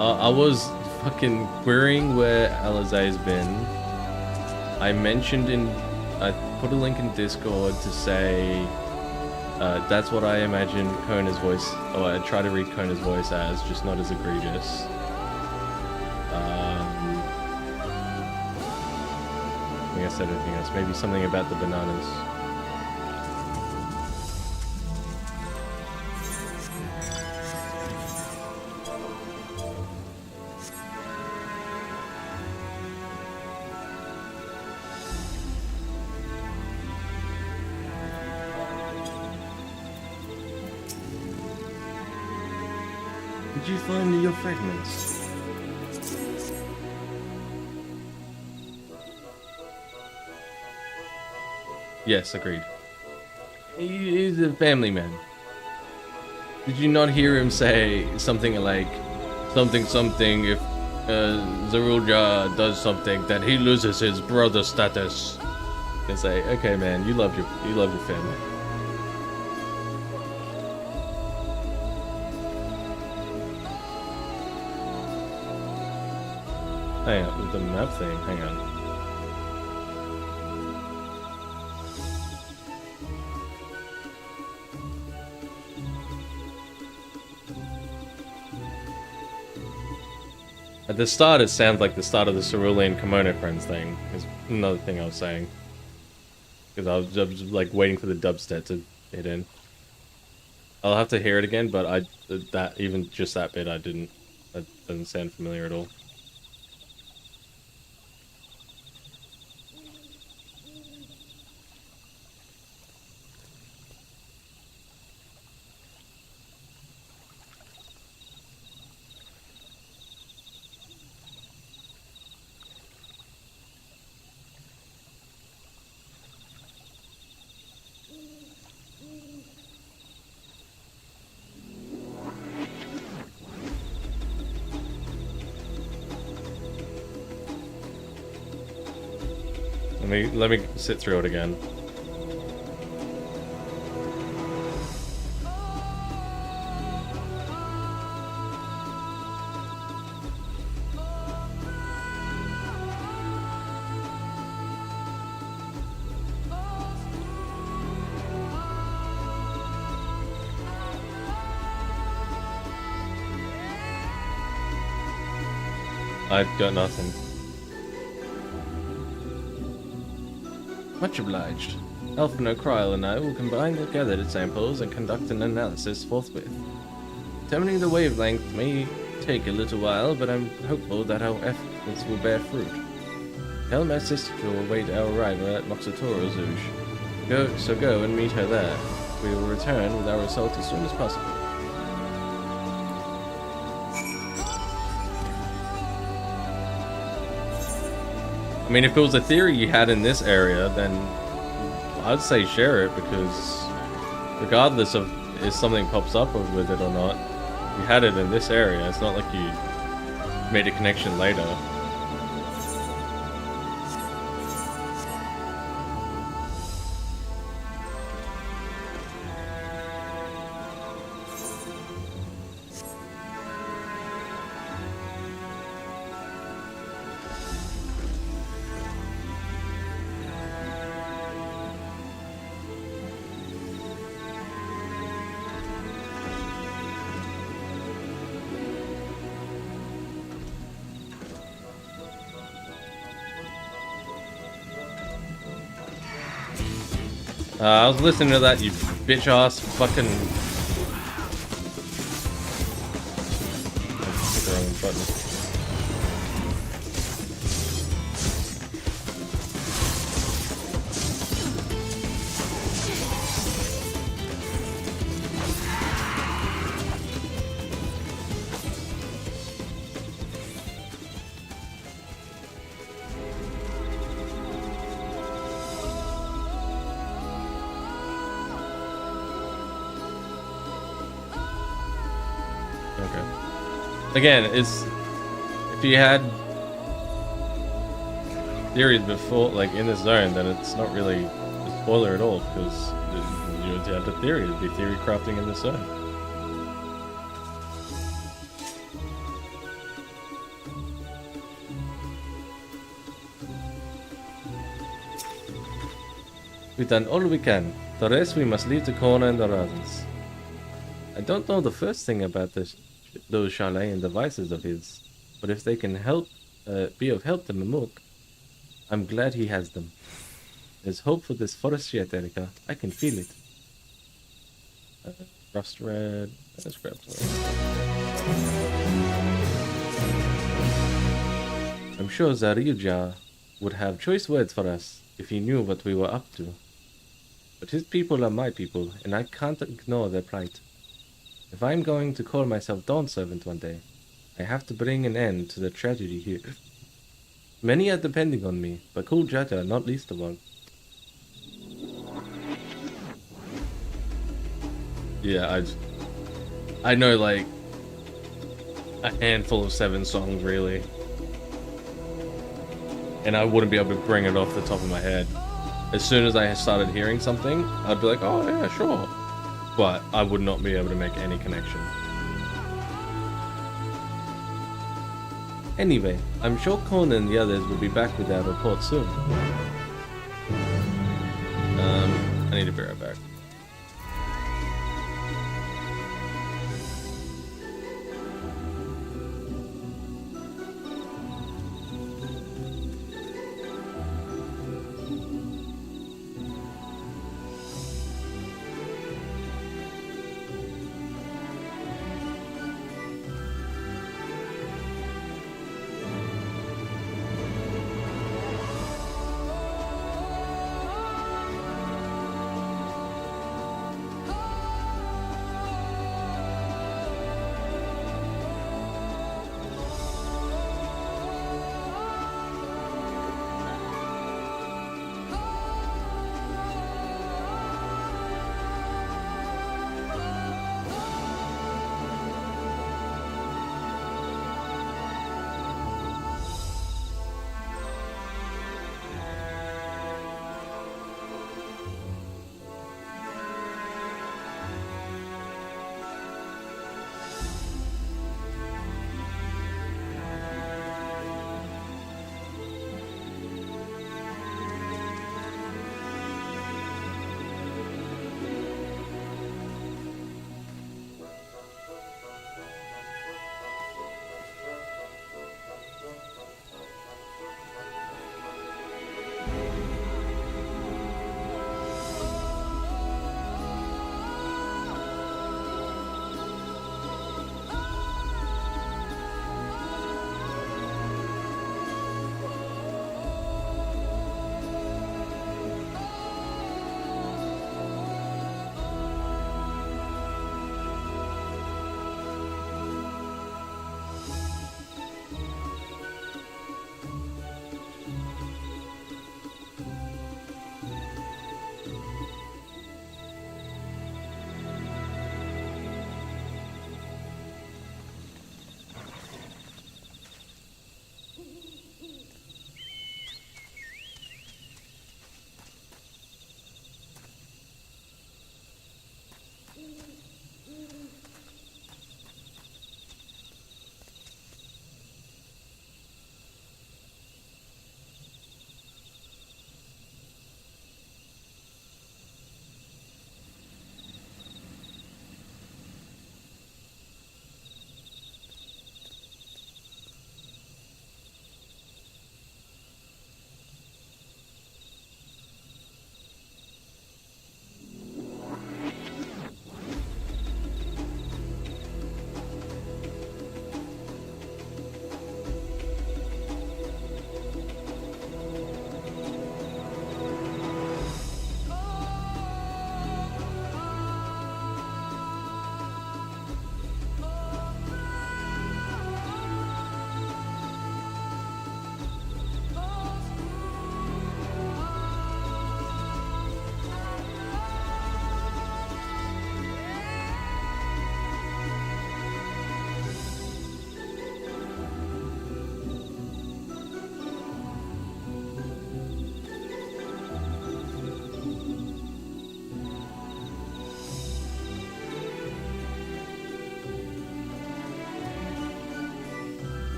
I was fucking querying where Alizé's been. I mentioned I put a link in Discord to say that's what I imagine Kona's voice, or I try to read Kona's voice as, just not as egregious. I think I said anything else. Maybe something about the bananas. Did you find your fragments? Yes, agreed. He's a family man. Did you not hear him say something like, something if Zeruja does something, then he loses his brother status? And say, okay man, you love your family. Hang on, with the map thing, hang on. At the start, it sounds like the start of the Cerulean Kimono Friends thing. Is another thing I was saying. Because I was like waiting for the dubstep to hit in. I'll have to hear it again, but even just that bit, that doesn't sound familiar at all. Let me sit through it again. I've got nothing. Much obliged. Alphino Kryl and I will combine the gathered samples and conduct an analysis forthwith. Determining the wavelength may take a little while, but I'm hopeful that our efforts will bear fruit. Tell my sister to await our arrival at Moxitoro Zouj. Go and meet her there. We will return with our result as soon as possible. I mean, if it was a theory you had in this area, then I'd say share it, because regardless of if something pops up with it or not, you had it in this area. It's not like you made a connection later. I was listening to that, you bitch ass fucking. Hit the wrong button. Again, it's if you had theories before, like in this zone, then it's not really a spoiler at all, because you had the theory. It'd be theory crafting in this zone. We've done all we can. The rest we must leave to Corner and the others. I don't know the first thing about those Charlatan devices of his, but if they can be of help to Mamuk, I'm glad he has them. There's hope for this forest yet, Erika. I can feel it. Rust red. Let's grab some. I'm sure Zaryuja would have choice words for us if he knew what we were up to. But his people are my people, and I can't ignore their plight. If I'm going to call myself Dawn Servant one day, I have to bring an end to the tragedy here. Many are depending on me, but Cool Jaja not least of all. Yeah, I know like a handful of 7 songs really, and I wouldn't be able to bring it off the top of my head. As soon as I started hearing something, I'd be like, oh yeah, sure. But I would not be able to make any connection. Anyway, I'm sure Conan and the others will be back with our report soon. I need to be right back.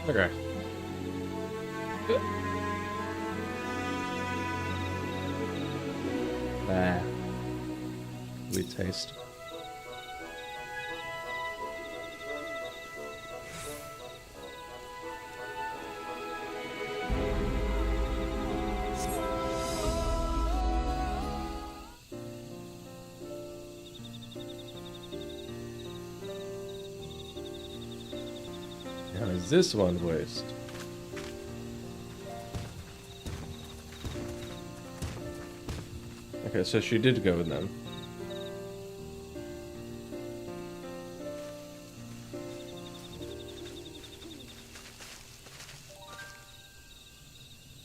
Okay. Nah. Weird taste. Now is this one waste? Okay, so she did go with them.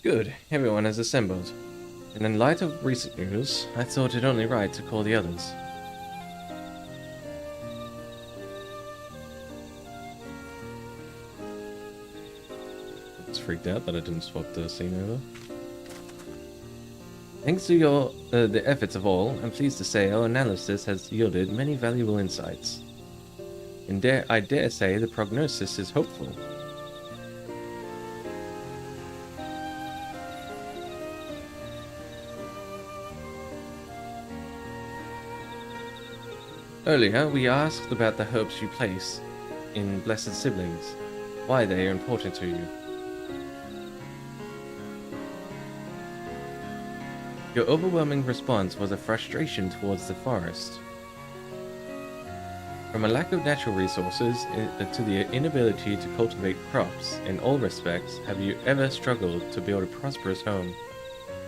Good, everyone has assembled. And in light of recent news, I thought it only right to call the others. I was freaked out that I didn't swap the scene over. Thanks to the efforts of all, I'm pleased to say our analysis has yielded many valuable insights. And I dare say the prognosis is hopeful. Earlier, we asked about the hopes you place in blessed siblings, why they are important to you. Your overwhelming response was a frustration towards the forest. From a lack of natural resources to the inability to cultivate crops, in all respects, have you ever struggled to build a prosperous home?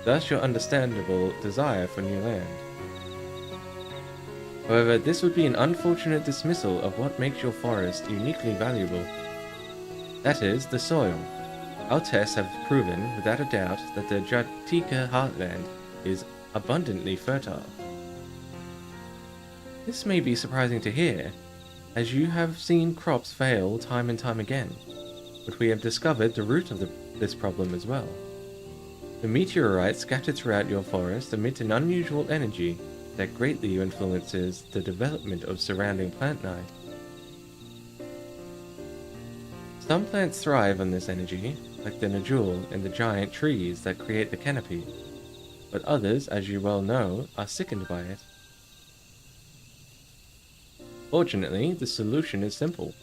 Thus your understandable desire for new land. However, this would be an unfortunate dismissal of what makes your forest uniquely valuable. That is, the soil. Our tests have proven, without a doubt, that the Jatika heartland is abundantly fertile. This may be surprising to hear, as you have seen crops fail time and time again, but we have discovered the root of this problem as well. The meteorites scattered throughout your forest emit an unusual energy that greatly influences the development of surrounding plant life. Some plants thrive on this energy, like the Najul and the giant trees that create the canopy, but others, as you well know, are sickened by it. Fortunately, the solution is simple.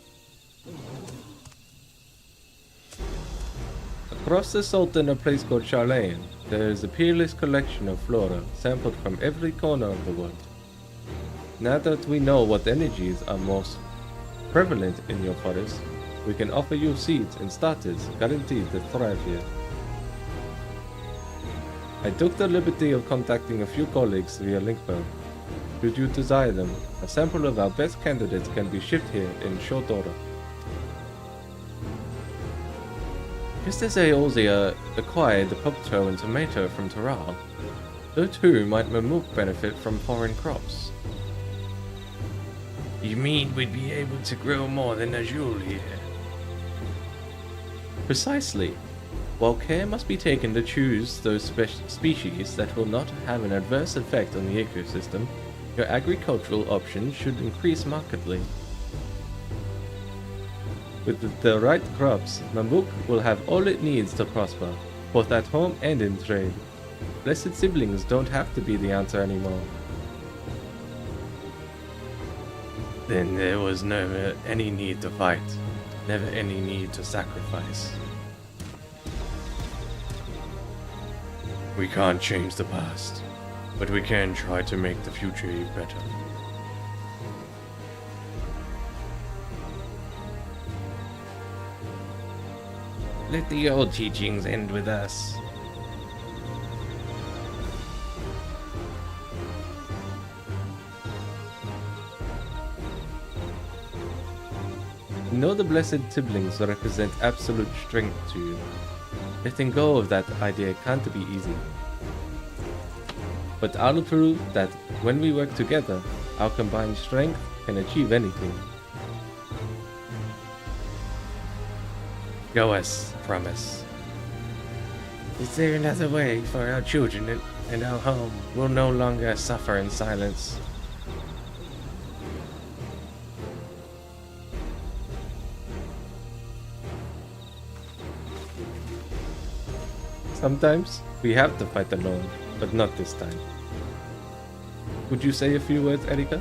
Across the salt in a place called Charlayan, there is a peerless collection of flora sampled from every corner of the world. Now that we know what energies are most prevalent in your forest, we can offer you seeds and starters guaranteed to thrive here. I took the liberty of contacting a few colleagues via Linkbone. Should you desire them, a sample of our best candidates can be shipped here in short order. Just as Eorzea acquired the potato and tomato from Taral, so too might Mamuk benefit from foreign crops. You mean we'd be able to grow more than Najul here? Precisely. While care must be taken to choose those species that will not have an adverse effect on the ecosystem, your agricultural options should increase markedly. With the right crops, Mamuk will have all it needs to prosper, both at home and in trade. Blessed siblings don't have to be the answer anymore. Then there was never any need to fight, never any need to sacrifice. We can't change the past, but we can try to make the future better. Let the old teachings end with us. Know the blessed siblings represent absolute strength to you. Letting go of that idea can't be easy. But I'll prove that when we work together, our combined strength can achieve anything. Go us, promise. Is there another way for our children and our home will no longer suffer in silence? Sometimes we have to fight alone, but not this time. Would you say a few words, Erika?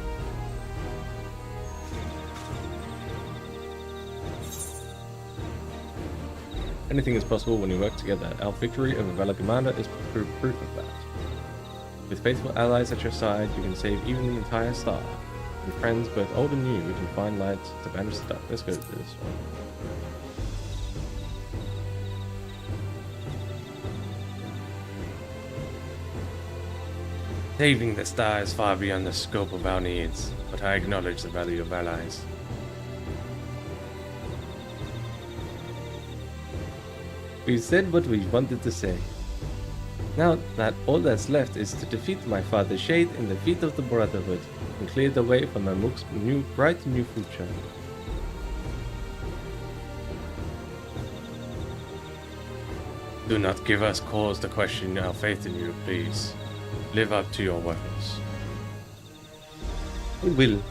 Anything is possible when you work together. Our victory over Valor Commander is proof of that. With faithful allies at your side, you can save even the entire star. With friends both old and new, we can find light to banish the dark. Let's go to this one. Saving the star is far beyond the scope of our needs, but I acknowledge the value of allies. We said what we wanted to say. Now that all that's left is to defeat my father's shade in the feet of the Brotherhood and clear the way for Mamuk's bright new future. Do not give us cause to question our faith in you, please. Live up to your words. We will.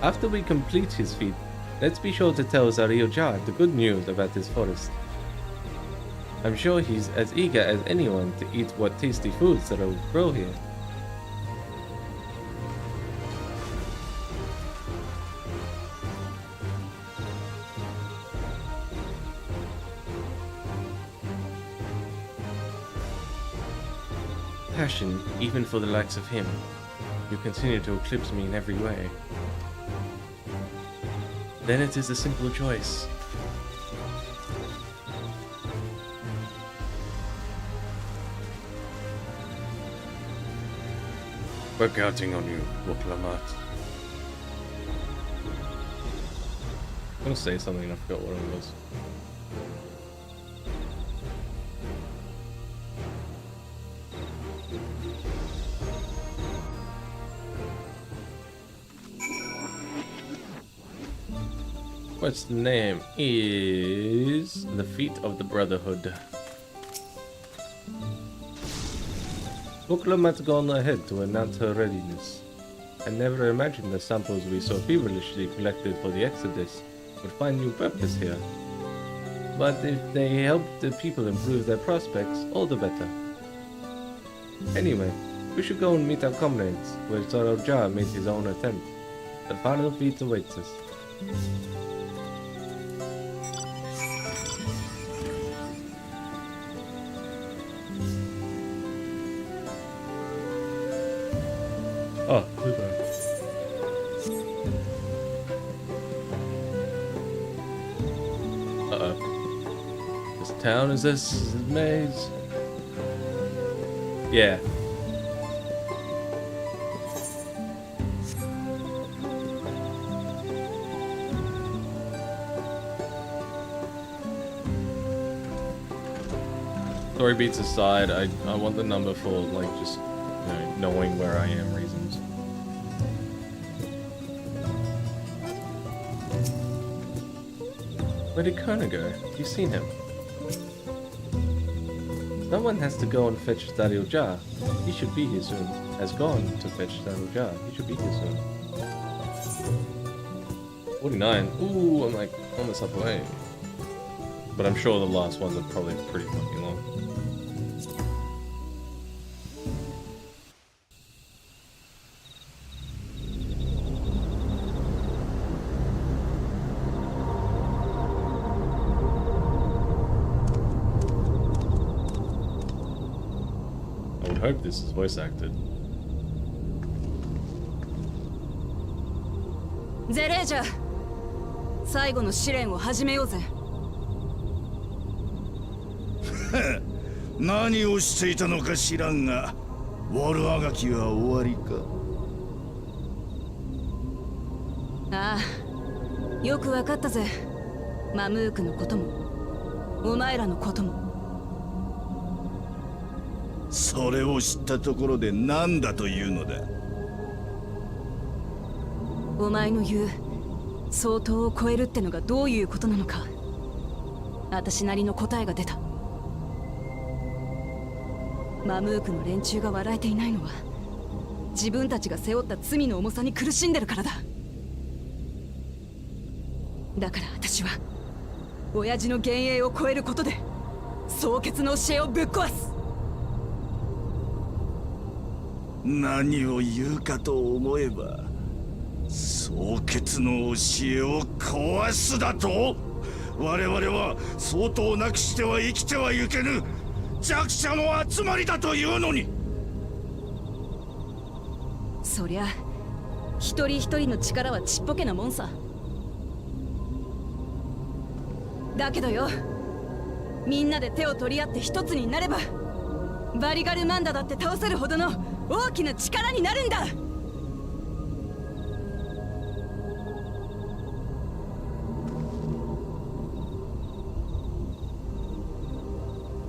After we complete his feat, let's be sure to tell Zariojar the good news about his forest. I'm sure he's as eager as anyone to eat what tasty foods that will grow here. Passion, even for the likes of him. You continue to eclipse me in every way. Then it is a simple choice. We're counting on you, Woklamat. I'm gonna say something and I forgot what it was. What's the name? Is the Feet of the Brotherhood. Buklam had gone ahead to announce her readiness. I never imagined the samples we so feverishly collected for the Exodus would find new purpose here. But if they help the people improve their prospects, all the better. Anyway, we should go and meet our comrades, where Sorojah made his own attempt. The final feat awaits us. Oh, goodbye. Uh-oh. This town is this maze? Yeah. Story beats aside, I want the number for like just knowing where I am reasons. Where did Kona go? You seen him? Someone has to go and fetch Daryl. He should be here soon. Has gone to fetch Daryl. He should be here soon. 49. Ooh, I'm like almost halfway. But I'm sure the last ones are probably pretty fucking long. I hope this is voice acted. ゼレージャー、最後の試練を始めようぜ。何をしていたのか知らんが、悪あがきは終わりか。ああ、よくわかったぜ。マムークのことも、お前らのことも。それを知ったところで何だというのだ。お前の言う相当を超えるってのがどういうことなのか、私なりの答えが出た。マムークの連中が笑えていないのは、自分たちが背負った罪の重さに苦しんでるからだ。だから私は親父の幻影を超えることで蒼潔の教えをぶっ壊す。何を言うかと思えば、蒼潔の教えを壊すだと。我々は相当なくしては生きてはいけぬ弱者の集まりだというのに。そりゃ一人一人の力はちっぽけなもんさ。だけどよ、みんなで手を取り合って一つになれば、バリガルマンダだって倒せるほどの大きな力になるんだ。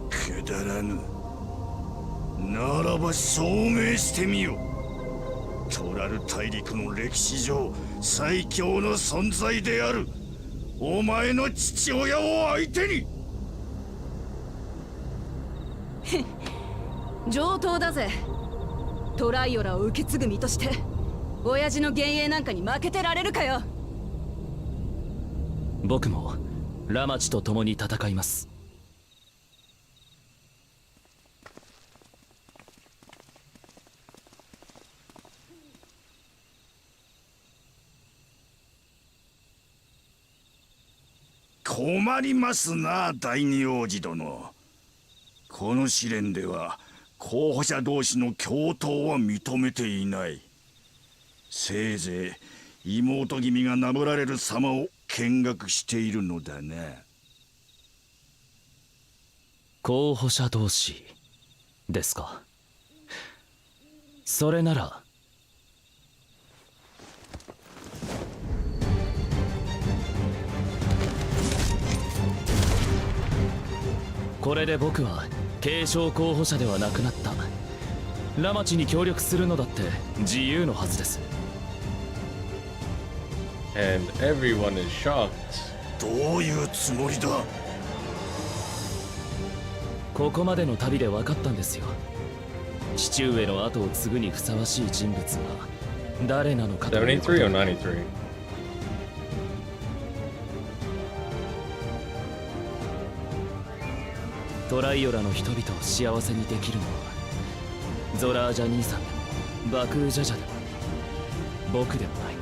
くだらぬ。ならば証明してみよ。トラル大陸の歴史上最強の存在であるお前の父親を相手に。上等だぜ。トライオラを受け継ぐ身として親父の幻影なんかに負けてられるかよ。僕もラマチと共に戦います。困りますな、第二王子殿。この試練では候補者同士の共闘は認めていない。せいぜい妹君が殴られる様を見学しているのだな。候補者同士ですか。それならこれで僕は継承候補者ではなくなった。ラマチに協力するのだって自由のはずです。And everyone is shocked. どういうつもりだ。ここまでの旅で分かったんですよ。父上の後を継ぐにふさわしい人物が誰なのかということ。73 or 93? トライオラの人々を幸せにできるのはゾラージャ兄さんでもバクージャジャでも僕でもない。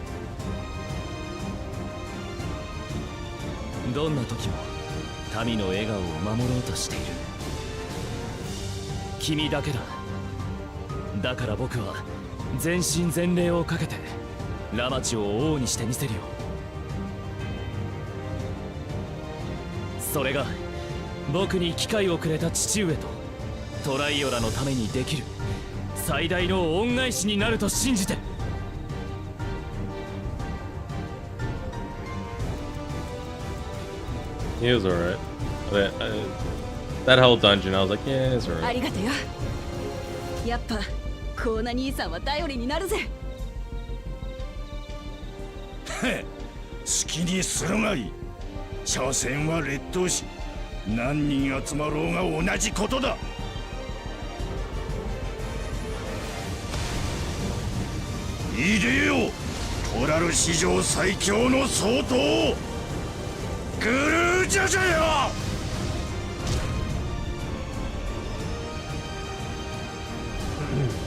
どんな時も民の笑顔を守ろうとしている君だけだ。だから僕は全身全霊をかけてラマチを王にしてみせるよ。それが僕に機会をくれた父上とトライオラのためにできる最大の恩返しになると信じて。He was alright. That whole dungeon, I was like, yeah, it's あ alright. りがとよ。やっぱコーナ兄さんは頼りになるぜ。好きにするがいい。所詮は劣等し、何人集まろうが同じことだ。いでよ、トラル史上最強の総統グルージャジャよ。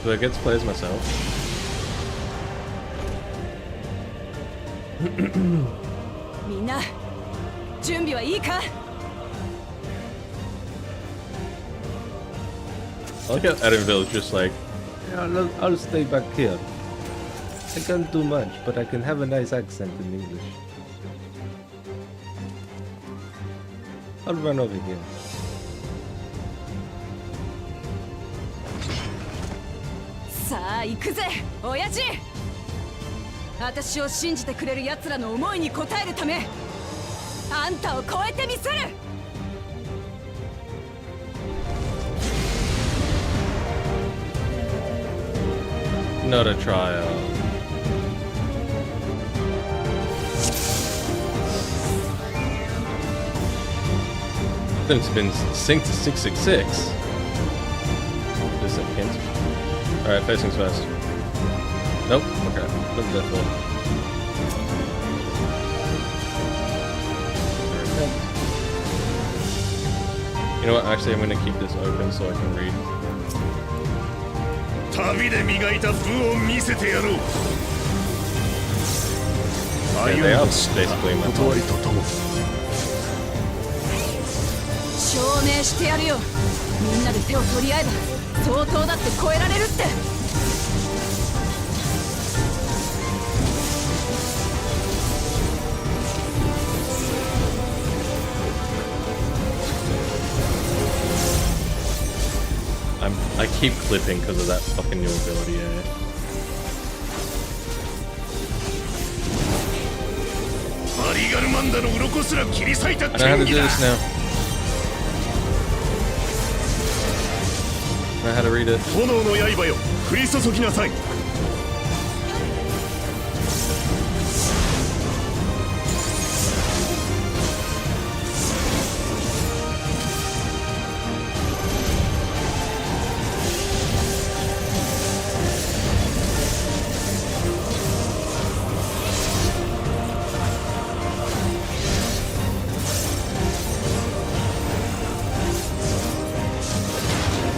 Do I get to play as myself? みんな準備はいいか。 I like how Edenville's just like, yeah, I'll stay back here. I can't do much, but I can have a nice accent in English. I'll run over here. さあ行くぜ親父。私を信じてくれる奴らの思いに応えるためあんたを超えてみせる。 Not a trial. It's been synced to 666. Just a hint. Alright, first things first. Nope, okay. Look at that for. You know what, actually I'm gonna keep this open so I can read. 旅で磨いた武を見せてやろう。 Yeah, they are basically my 断りととも証明してやるよ。みんなで手を取り合えば相当だって超えられるって。 I keep clipping because of that fucking new ability, yeah. I know how to do this now. I know how to read it. 炎の刃よ、降り注ぎなさい。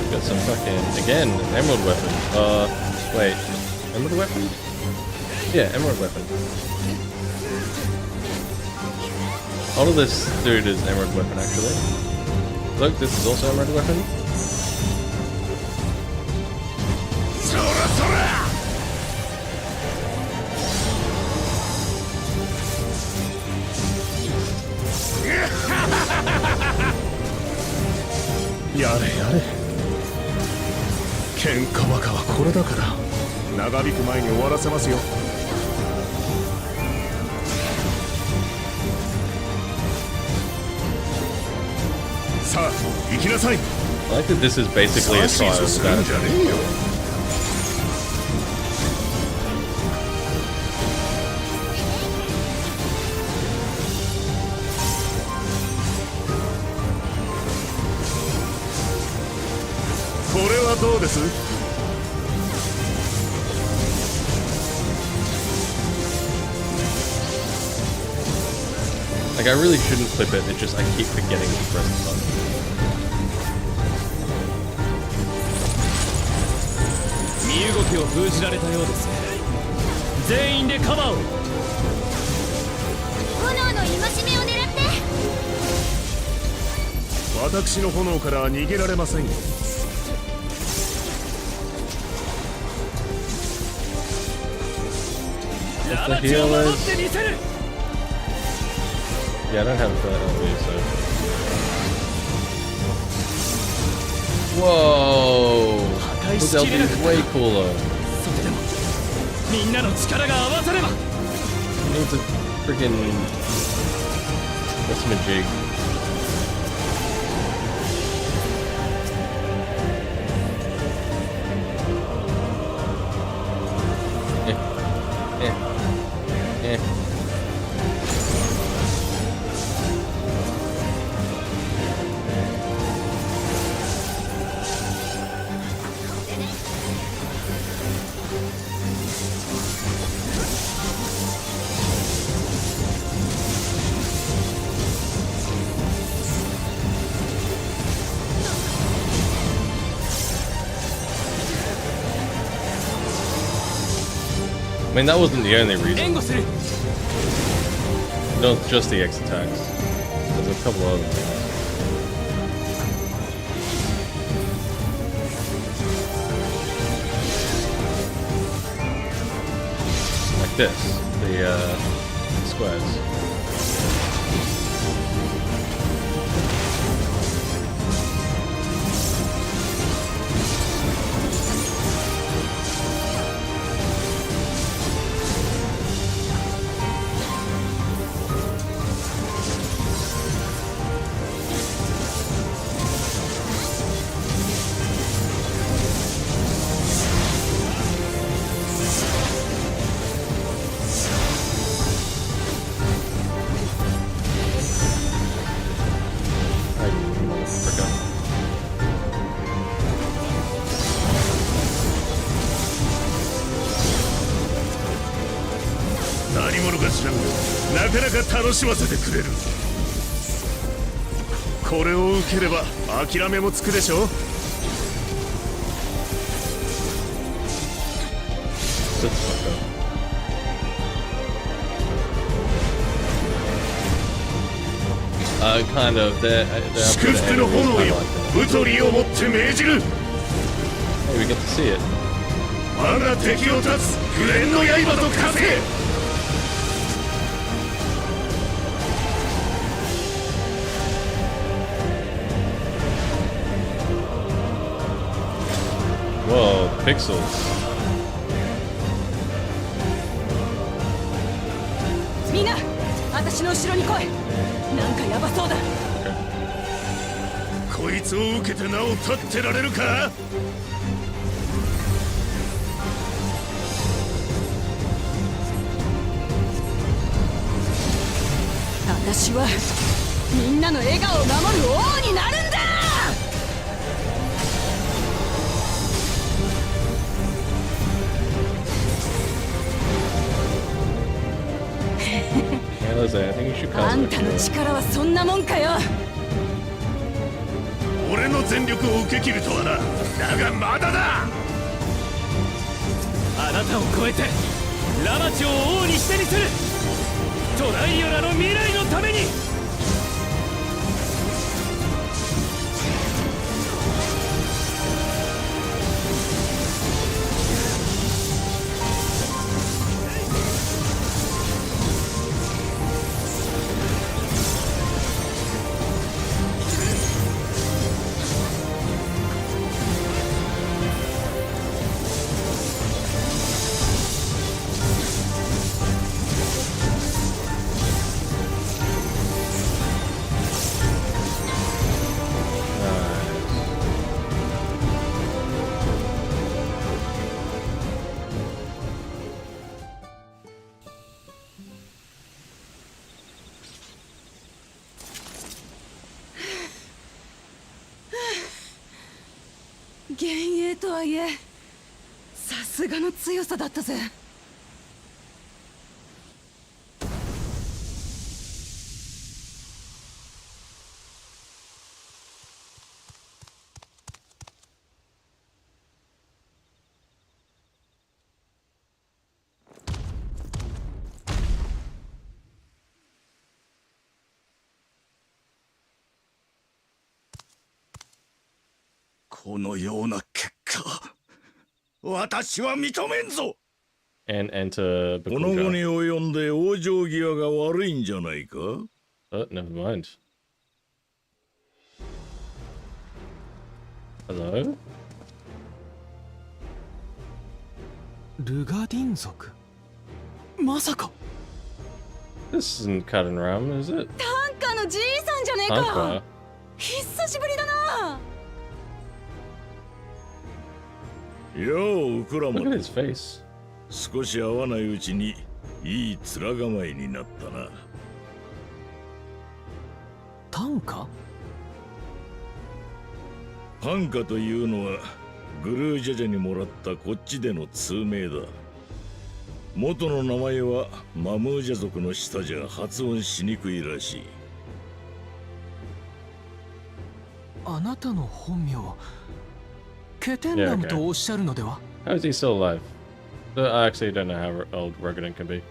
Got some fucking, again, an emerald weapon. Wait, emerald weapon? Yeah, emerald weapon. All of this dude is emerald weapon, actually. Look, this is also emerald weapon. Yare yare. 喧嘩バカはこれだから。長引く前に終わらせますよ。さあ、行きなさい。 I like that this is basically a trial without a MSQ. これはどうです？ Like, I really shouldn't clip it, it's just I keep forgetting to press the button. 身動きを封じられたようですね。全員でカバーを。炎の戒めを狙って。私の炎から逃げられませんよ。ラマチを守ってみせる。 Yeah, I don't have that LB, so. Whoa! This LB is way cooler. それでもみんなの力が合わされば。 He needs a freaking. What's my jig? Eh. I mean, that wasn't the only reason. Not just the X attacks. There's a couple other things. Like this, the squares.なかなか楽しませてくれる。これを受ければ諦めもつくでしょ。Kind of. 祝福の炎よ、太りをもって命じる。 Hey, we get to see it. 我が敵を断つ紅の刃と化せ。 Whoa, pixels. みんな、私の後ろに来い。なんかヤバそうだ。こいつを受けてなお立ってられるか。私はみんなの笑顔を守る王になるんだ。 あんたの力はそんなもんかよ。俺の全力を受け切るとはな。だがまだだ。あなたを超えてラマチを王にしてみせる。トライオラの未来のために。 I 幻影とはいえさすがの強さだったぜ。このような結果、私は認めんぞ。And enter この後に Bakuja. 及んで往生際が悪いんじゃないか？ Oh, never mind. Hello? ルガディン族、まさか。 This isn't Cut and Ram, is it? タンカのじいさんじゃねえ Tanka? か。久しぶりだな。よう、ウクラマ Look at his face. 少し会わないうちにいい面構えになったな。短歌？短歌というのはグルージャジャにもらったこっちでの通名だ。元の名前はマムージャ族の下じゃ発音しにくいらしい。あなたの本名、ケテンラムとおっしゃるのでは？ How is he still alive? I actually don't know how old Rogadin can be.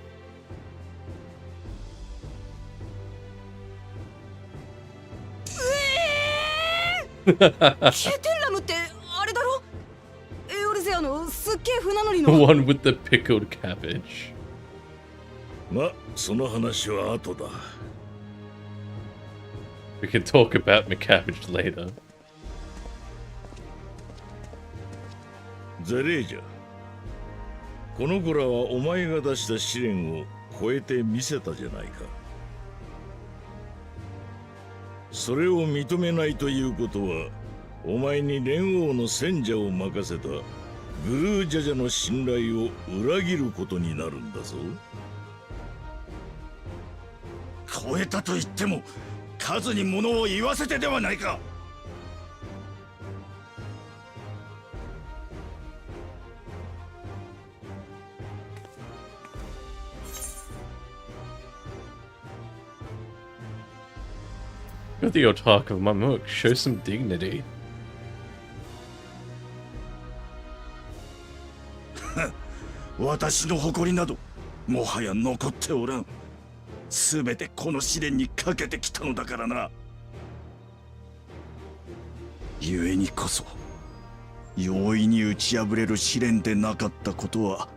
ケテンラムってあれだろ？エオルゼアのすっげえ船乗り The の。 one with the pickled cabbage. ま、その話は後だ。We can talk about McCabbage later. ゼレージャ、この子らはお前が出した試練を超えてみせたじゃないか。それを認めないということは、お前に蓮王の戦者を任せたグルージャジャの信頼を裏切ることになるんだぞ。超えたと言っても数に物を言わせてではないか。With the Otak of Mamuk, show some dignity. 私の誇りなどもはや残っておらん。すべてこの試練にかけてきたのだからな。故にこそ容易に打ち破れる試練でなかったことは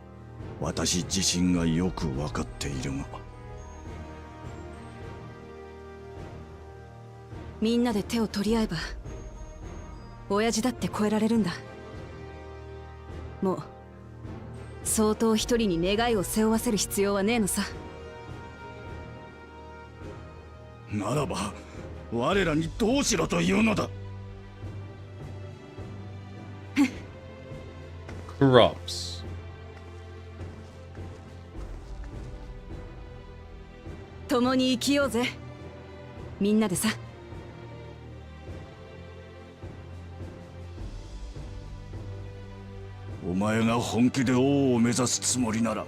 私自身がよく分かっているが、みんなで手を取り合えば親父だって超えられるんだ。もう相当一人に願いを背負わせる必要はねえのさ。ならば我らにどうしろというのだ。Crops. 共に生きようぜ、みんなでさ。お前が本気で王を目指すつもりなら、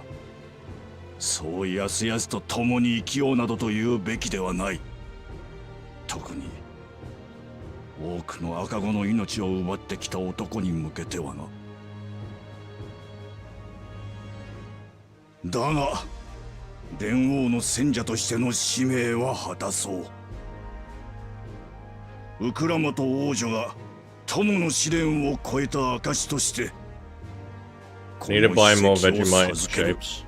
そうやすやすと共に生きようなどと言うべきではない。特に多くの赤子の命を奪ってきた男に向けてはな。だが蓮王の戦者としての使命は果たそう。ウクラマと王女が友の試練を超えた証として、 Need to buy more Vegemite shapes.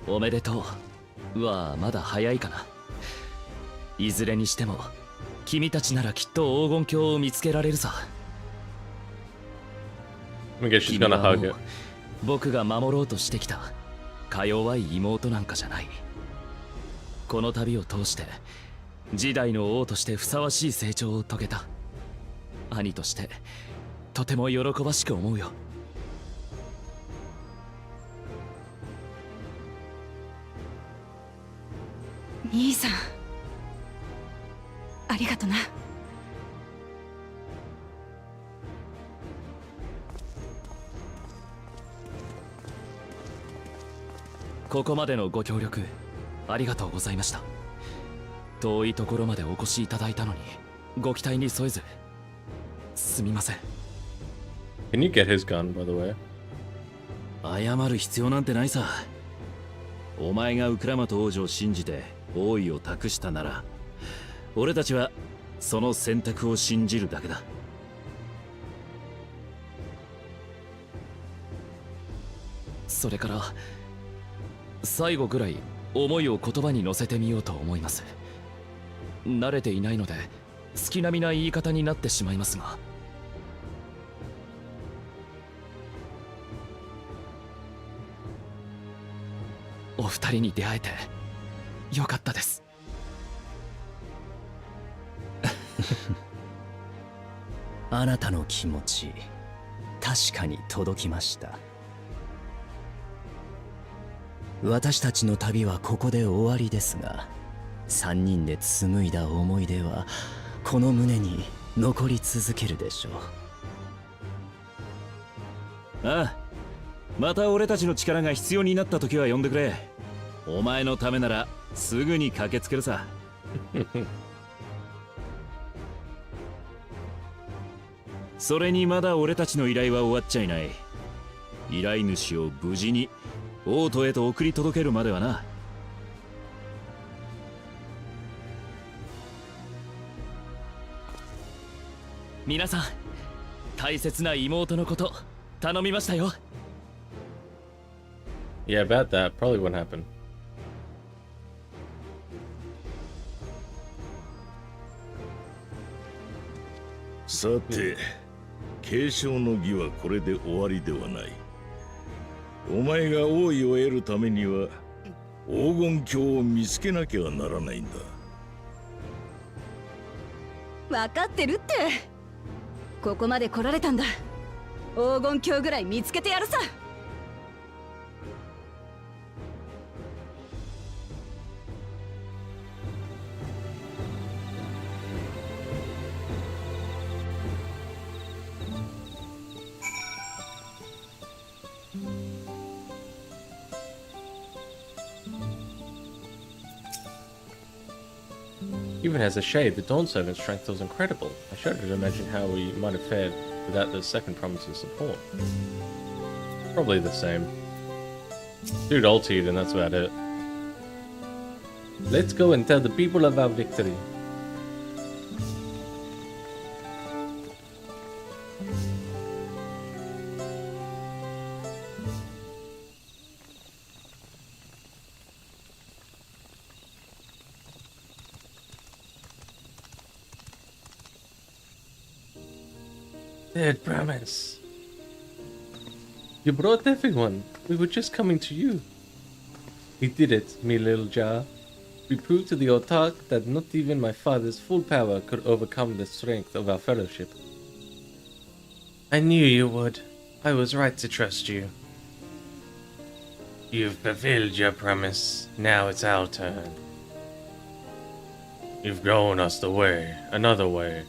おめでとうはまだ早いかな。いずれにしても君たちならきっと黄金鏡を見つけられるさ。 I guess she's gonna hug it. 僕が守ろうとしてきたか弱い妹なんかじゃない。この旅を通して時代の王としてふさわしい成長を遂げた。兄としてとても喜ばしく思うよ。兄さん、ありがとな。ここまでのご協力ありがとうございました。遠いところまでお越しいただいたのにご期待に添えずすみません。 Can you get his gun, by the way? 謝る必要なんてないさ。お前がウクラマト王女を信じて王位を託したなら、俺たちはその選択を信じるだけだ。それから最後ぐらい思いを言葉に乗せてみようと思います。慣れていないので月並みな言い方になってしまいますが、お二人に出会えてよかったです。あなたの気持ち、確かに届きました。私たちの旅はここで終わりですが、3人で紡いだ思い出はこの胸に残り続けるでしょう。ああ、また俺たちの力が必要になった時は呼んでくれ。お前のためならすぐに駆けつけるさ。それにまだ俺たちの依頼は終わっちゃいない。依頼主を無事に王都へと送り届けるまではな。皆さん、大切な妹のこと頼みましたよ。Yeah, about that. Probably wouldn't happen. さて、継承の儀はこれで終わりではない。お前が王位を得るためには黄金鏡を見つけなきゃならないんだ。分かってるって。ここまで来られたんだ。黄金鏡ぐらい見つけてやるさ。Even as a shade, the Dawn Servant's strength was incredible. I shudder to imagine how we might have fared without the second promise of support. Probably the same. Dude ultied and that's about it. Let's go and tell the people of our victory. Third promise. You brought everyone. We were just coming to you. We did it, me little jar. We proved to the autarch that not even my father's full power could overcome the strength of our fellowship. I knew you would. I was right to trust you. You've fulfilled your promise. Now it's our turn. You've shown us the way, another way,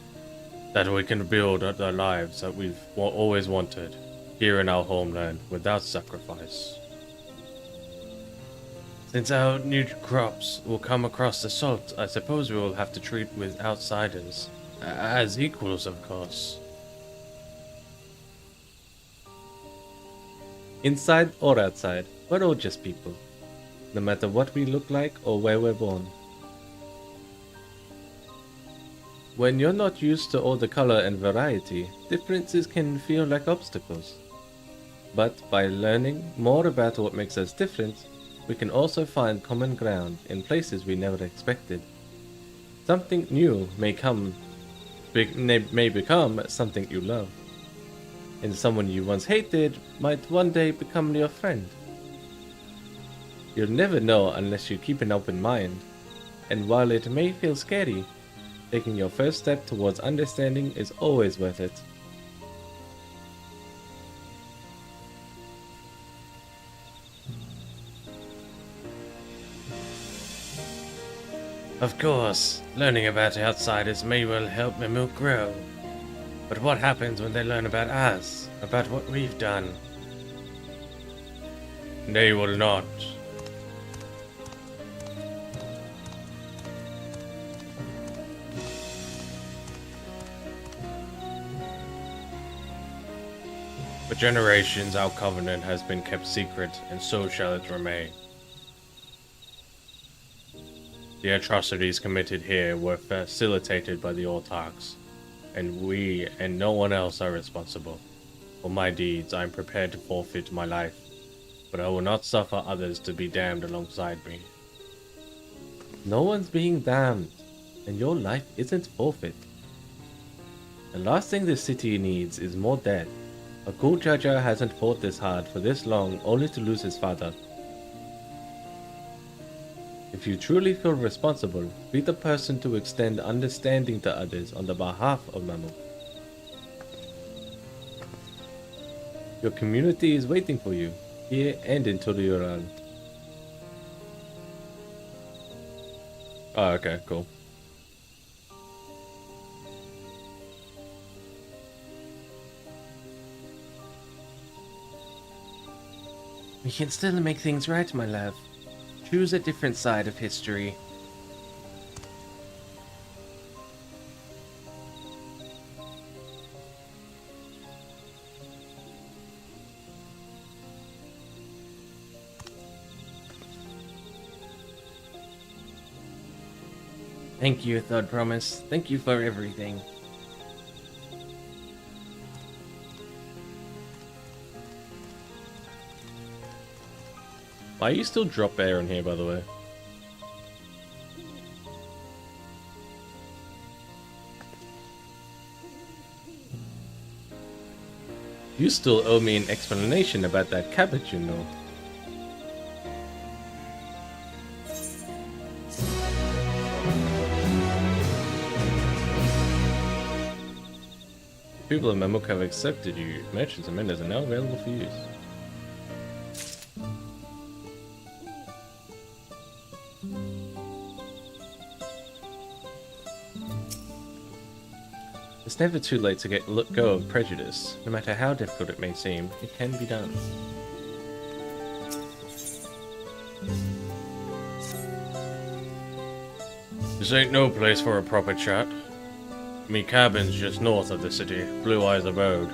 that we can build the lives that we've always wanted here in our homeland without sacrifice. Since our new crops will come across the salt, I suppose we will have to treat with outsiders as equals, of course. Inside or outside, we're all just people, no matter what we look like or where we're born. When you're not used to all the color and variety, differences can feel like obstacles. But by learning more about what makes us different, we can also find common ground in places we never expected. Something new may become something you love. And someone you once hated might one day become your friend. You'll never know unless you keep an open mind. And while it may feel scary, taking your first step towards understanding is always worth it. Of course, learning about outsiders may well help Mamook grow. But what happens when they learn about us, about what we've done? They will not. For generations, our covenant has been kept secret, and so shall it remain. The atrocities committed here were facilitated by the autarchs, and we and no one else are responsible. For my deeds, I am prepared to forfeit my life, but I will not suffer others to be damned alongside me. No one's being damned, and your life isn't forfeit. The last thing this city needs is more death. A cool Jaja hasn't fought this hard for this long only to lose his father. If you truly feel responsible, be the person to extend understanding to others on the behalf of Mamu. Your community is waiting for you, here and in Torioran. Oh, okay, cool. We can still make things right, my love. Choose a different side of history. Thank you, Thud Promise. Thank you for everything. Why you still drop air in here, by the way? You still owe me an explanation about that cabbage, you know. People in Mamuk have accepted you. Merchants and vendors are now available for use. It's never too late to let go of prejudice. No matter how difficult it may seem, it can be done. This ain't no place for a proper chat. Me cabin's just north of the city, Blue Eyes Abode,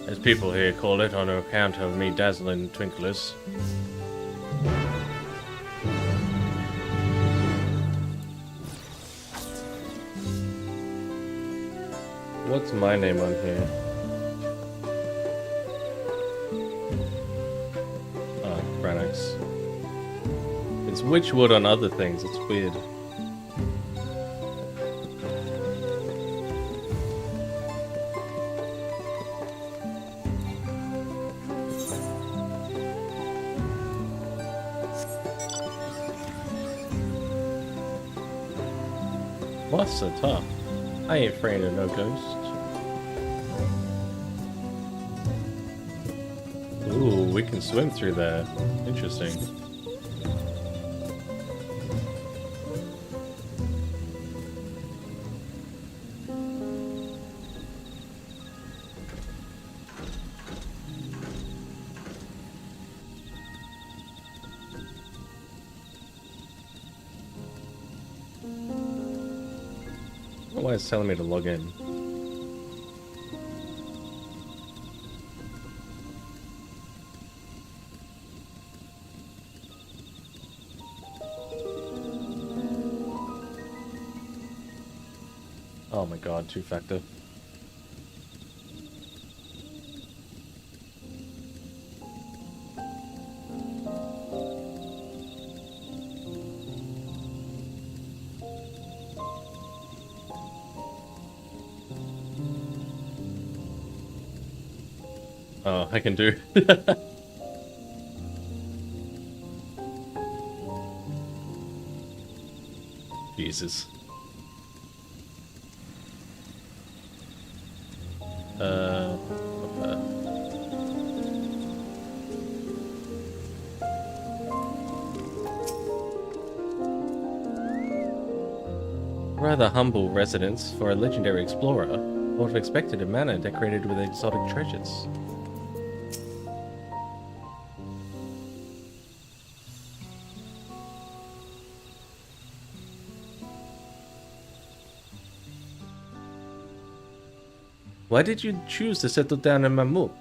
as people here call it on account of me dazzling twinklers. What's my name on here? Oh, Branix. It's Witchwood on other things, it's weird. What's so tough? I ain't afraid of no ghost. Ooh, we can swim through there. Interesting. I don't know why it's telling me to log in. Oh my god, two-factor. Oh, I can do. Jesus. Rather humble residence for a legendary explorer. I would have expected a manor decorated with exotic treasures. Why did you choose to settle down in Mamuk?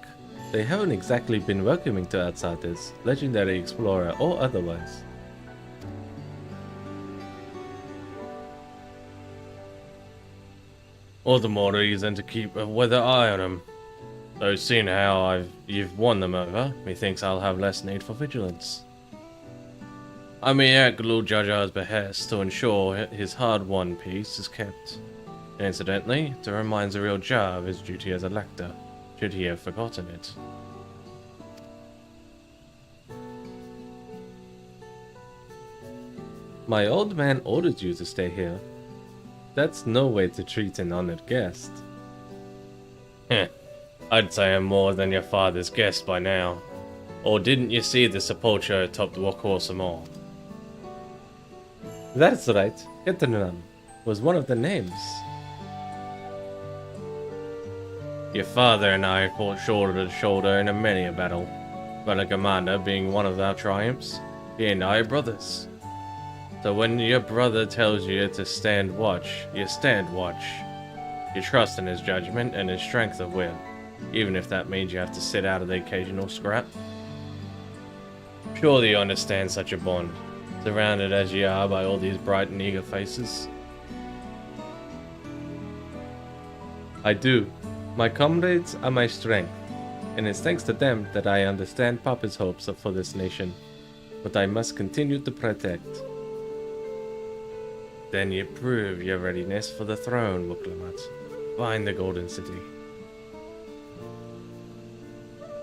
They haven't exactly been welcoming to outsiders, legendary explorer or otherwise. All the more reason to keep a weather eye on them. Though seeing how you've won them over, methinks I'll have less need for vigilance. I may act Lord Jaja's behest to ensure his hard-won peace is kept. And incidentally, to remind the real Jar of his duty as a lector, should he have forgotten it. My old man ordered you to stay here. That's no way to treat an honored guest. Heh, I'd say I'm more than your father's guest by now. Or didn't you see the sepulchre atop the Wakor Mall? That's right, Eternam was one of the names. Your father and I fought shoulder to shoulder in many a battle, but a commander being one of our triumphs, he and I are brothers. So when your brother tells you to stand watch, you stand watch. You trust in his judgment and his strength of will, even if that means you have to sit out of the occasional scrap. Surely you understand such a bond, surrounded as you are by all these bright and eager faces. I do. My comrades are my strength, and it's thanks to them that I understand Papa's hopes for this nation, but I must continue to protect. Then you prove your readiness for the throne, Wuklamat. Find the Golden City.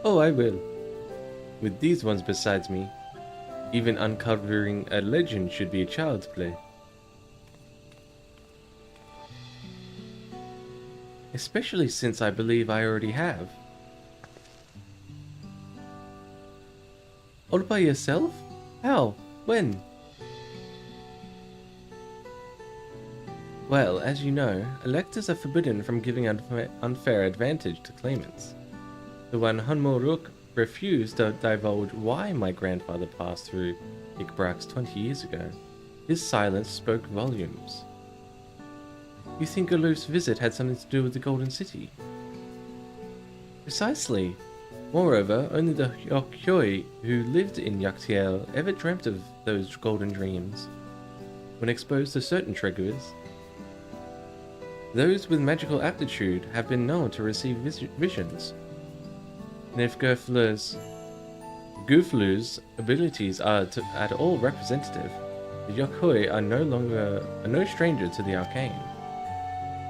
Oh, I will. With these ones besides me, even uncovering a legend should be a child's play. Especially since I believe I already have. All by yourself? How? When? Well, as you know, electors are forbidden from giving unfair advantage to claimants. The one Hunmoruk refused to divulge why my grandfather passed through Ikbrax 20 years ago. His silence spoke volumes. You think Aluf's visit had something to do with the Golden City? Precisely. Moreover, only the Yokyoi who lived in Yaktiel ever dreamt of those golden dreams. When exposed to certain triggers, those with magical aptitude have been known to receive visions. And if Guflu's abilities are at all representative, the Yokyoi are no stranger to the arcane.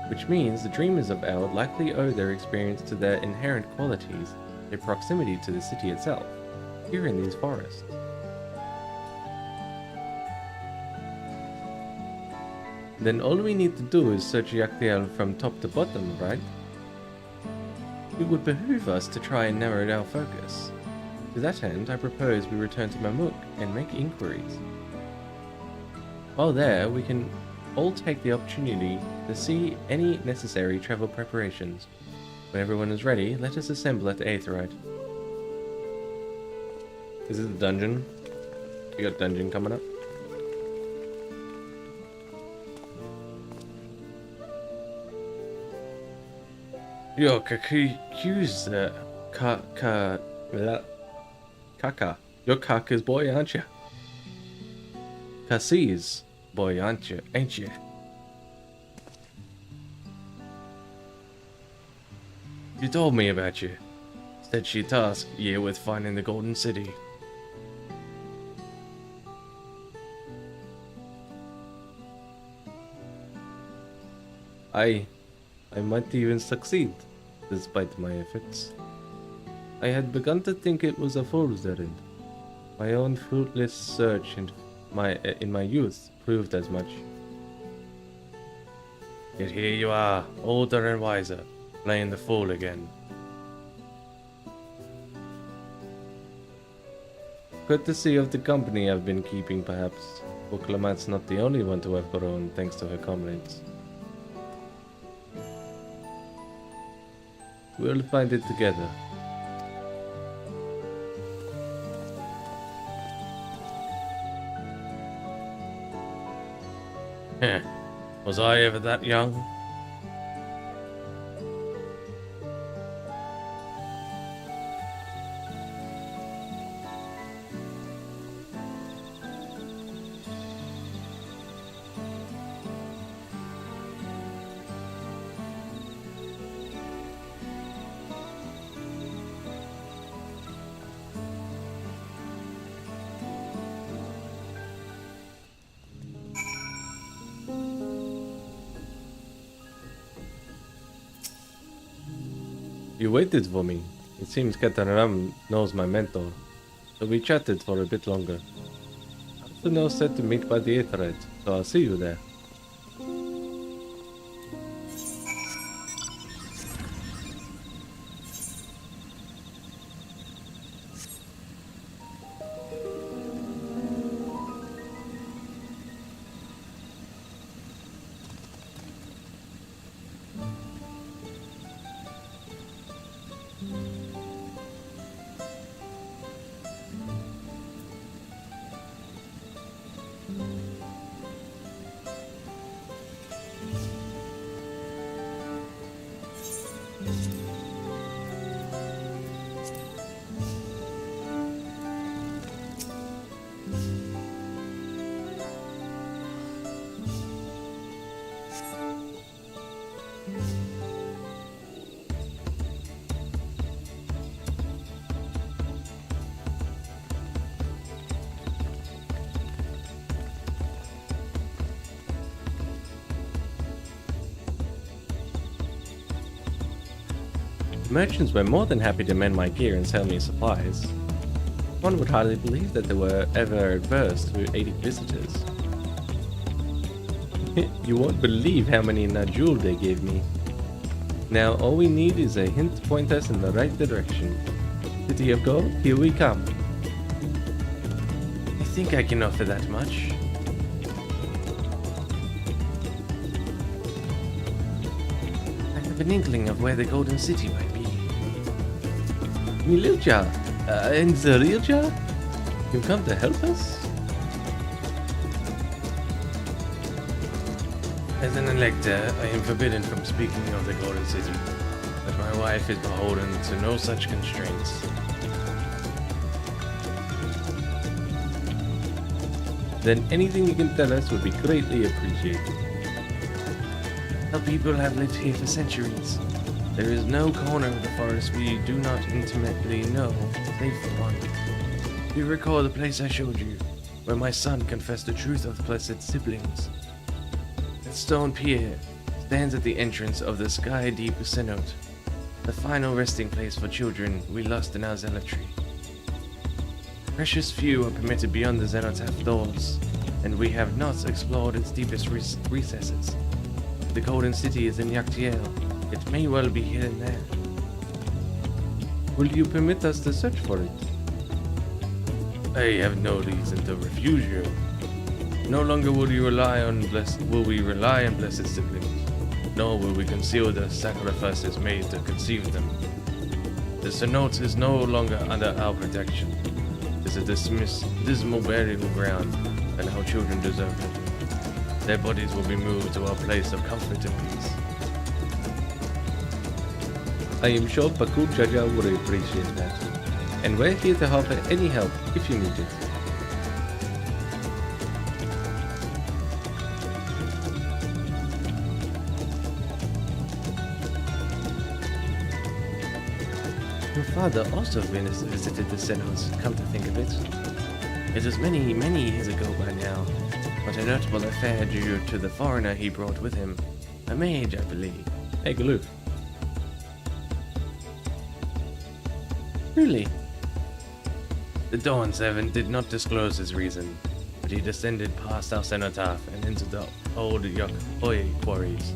Which means the dreamers of Eld likely owe their experience to their inherent qualities, their proximity to the city itself, here in these forests. Then all we need to do is search Yaktiel from top to bottom, right? It would behoove us to try and narrow our focus. To that end, I propose we return to Mamuk and make inquiries. While there, we can all take the opportunity to see any necessary travel preparations. When everyone is ready, let us assemble at the Aetheryte. Is it the dungeon? You got dungeon coming up? Yo, Kaku's Kaka. You're Kaka's boy, aren't you? Kasi's boy, aren't you? You told me about you. Said she tasked you with finding the Golden City. I might even succeed, despite my efforts. I had begun to think it was a fool's errand. My own fruitless search in my youth proved as much. Yet here you are, older and wiser, playing the fool again. Courtesy of the company I've been keeping, perhaps. For Clamat's not the only one to have grown thanks to her comrades. We'll find it together. Heh. Was I ever that young? You waited for me. It seems Kataram knows my mentor, so we chatted for a bit longer. I'm now set to meet by the Aetherite, so I'll see you there. Merchants were more than happy to mend my gear and sell me supplies. One would hardly believe that they were ever adverse to aiding visitors. You won't believe how many Najul they gave me. Now all we need is a hint to point us in the right direction. City of Gold, here we come. I think I can offer that much. I have an inkling of where the Golden City might be. Mililja, and Zerilja? You've come to help us? As an elector, I am forbidden from speaking of the Golden City, but my wife is beholden to no such constraints. Then anything you can tell us would be greatly appreciated. Our people have lived here for centuries. There is no corner of the forest we do not intimately know, save for one. You recall the place I showed you, where my son confessed the truth of the blessed siblings. That stone pier stands at the entrance of the sky-deep cenote, the final resting place for children we lost in our zealotry. Precious few are permitted beyond the cenotaph doors, and we have not explored its deepest recesses. The Golden City is in Yaktiel. It may well be hidden there. Will you permit us to search for it? I have no reason to refuse you. No longer will we rely on blessed siblings, nor will we conceal the sacrifices made to conceive them. The cenote is no longer under our protection. It is a dismal burial ground, and our children deserve it. Their bodies will be moved to our place of comfort and peace. I am sure Bakul Jaja would appreciate that, and we're here to offer any help if you need it. Your father also visited the cenote, come to think of it. It was many, many years ago by now, but a notable affair due to the foreigner he brought with him. A mage, I believe. Hey, Galoof. Really? The Dawn Servant did not disclose his reason, but he descended past our cenotaph and into the old Yokoi quarries.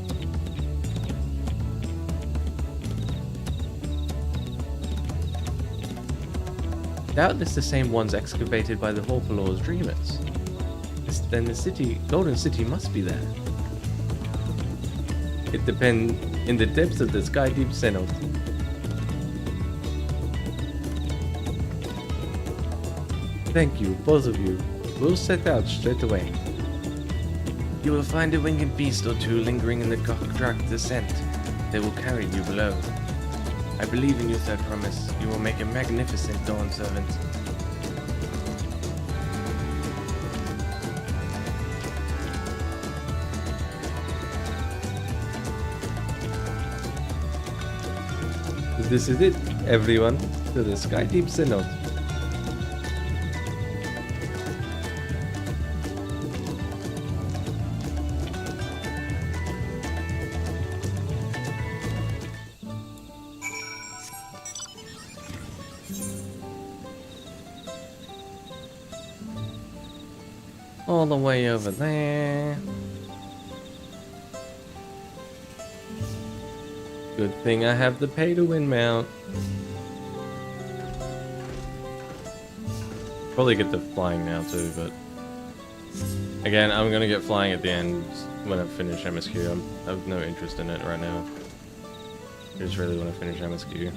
Doubtless the same ones excavated by the Hawklaw's dreamers. Then the city, Golden City must be there. It depends in the depths of the Sky Deep Cenote. Thank you, both of you. We'll set out straight away. You will find a winged beast or two lingering in the dark descent. They will carry you below. I believe in your third promise. You will make a magnificent dawn servant. This is it, everyone, to the Sky Deep Cenote. All the way over there. Good thing I have the pay to win mount. Probably get the flying now too, but again, I'm gonna get flying at the end when I finish MSQ. I have no interest in it right now. I just really want to finish MSQ.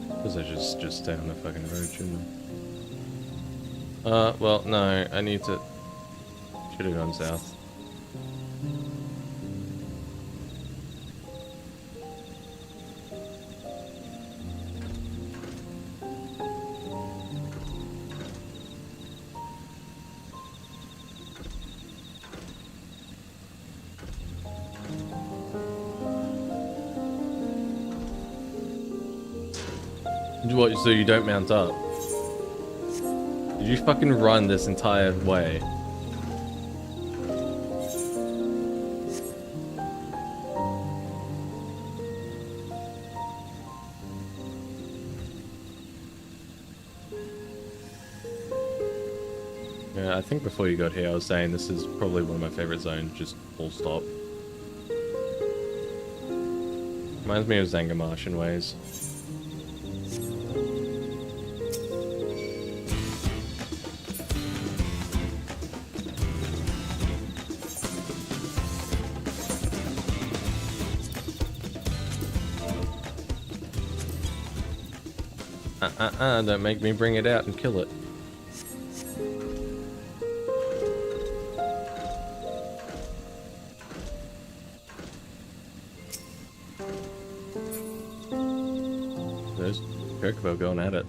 Because I just stay on the fucking road, shouldn't I? Well, no, I need to... Should have gone south. What, so you don't mount up? Did you fucking run this entire way? Yeah, I think before you got here I was saying this is probably one of my favorite zones, just full stop. Reminds me of Zangarmarsh in ways. Don't make me bring it out and kill it. There's Chocobo going at it.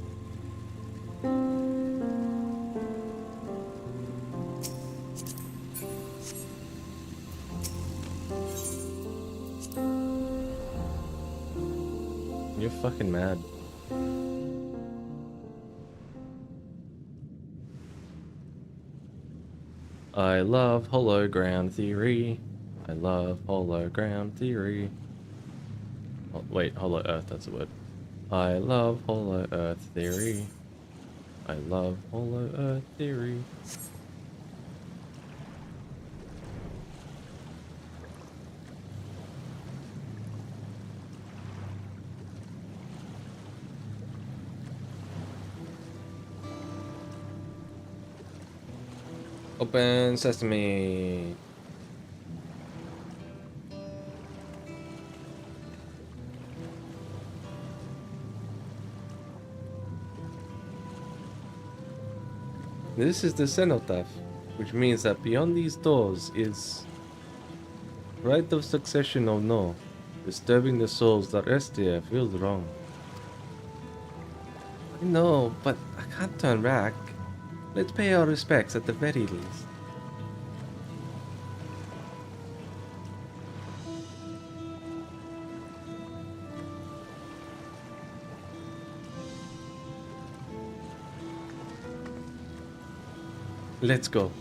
You're fucking mad. I love hollow ground theory. I love hollow ground theory. Oh, wait, hollow earth, that's the word. I love hollow earth theory. I love hollow earth theory. Open sesame. This is the cenotaph, which means that beyond these doors is right of succession or no. Disturbing the souls that rest here feels wrong. I know, but I can't turn back. Let's pay our respects at the very least. Let's go.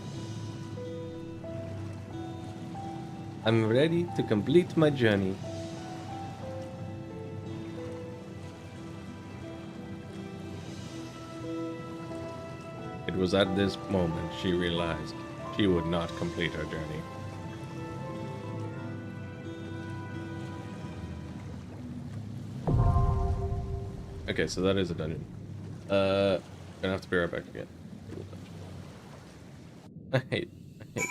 I'm ready to complete my journey. It was at this moment she realized she would not complete her journey. Okay, so that is a dungeon. Gonna have to be right back again. I hate this.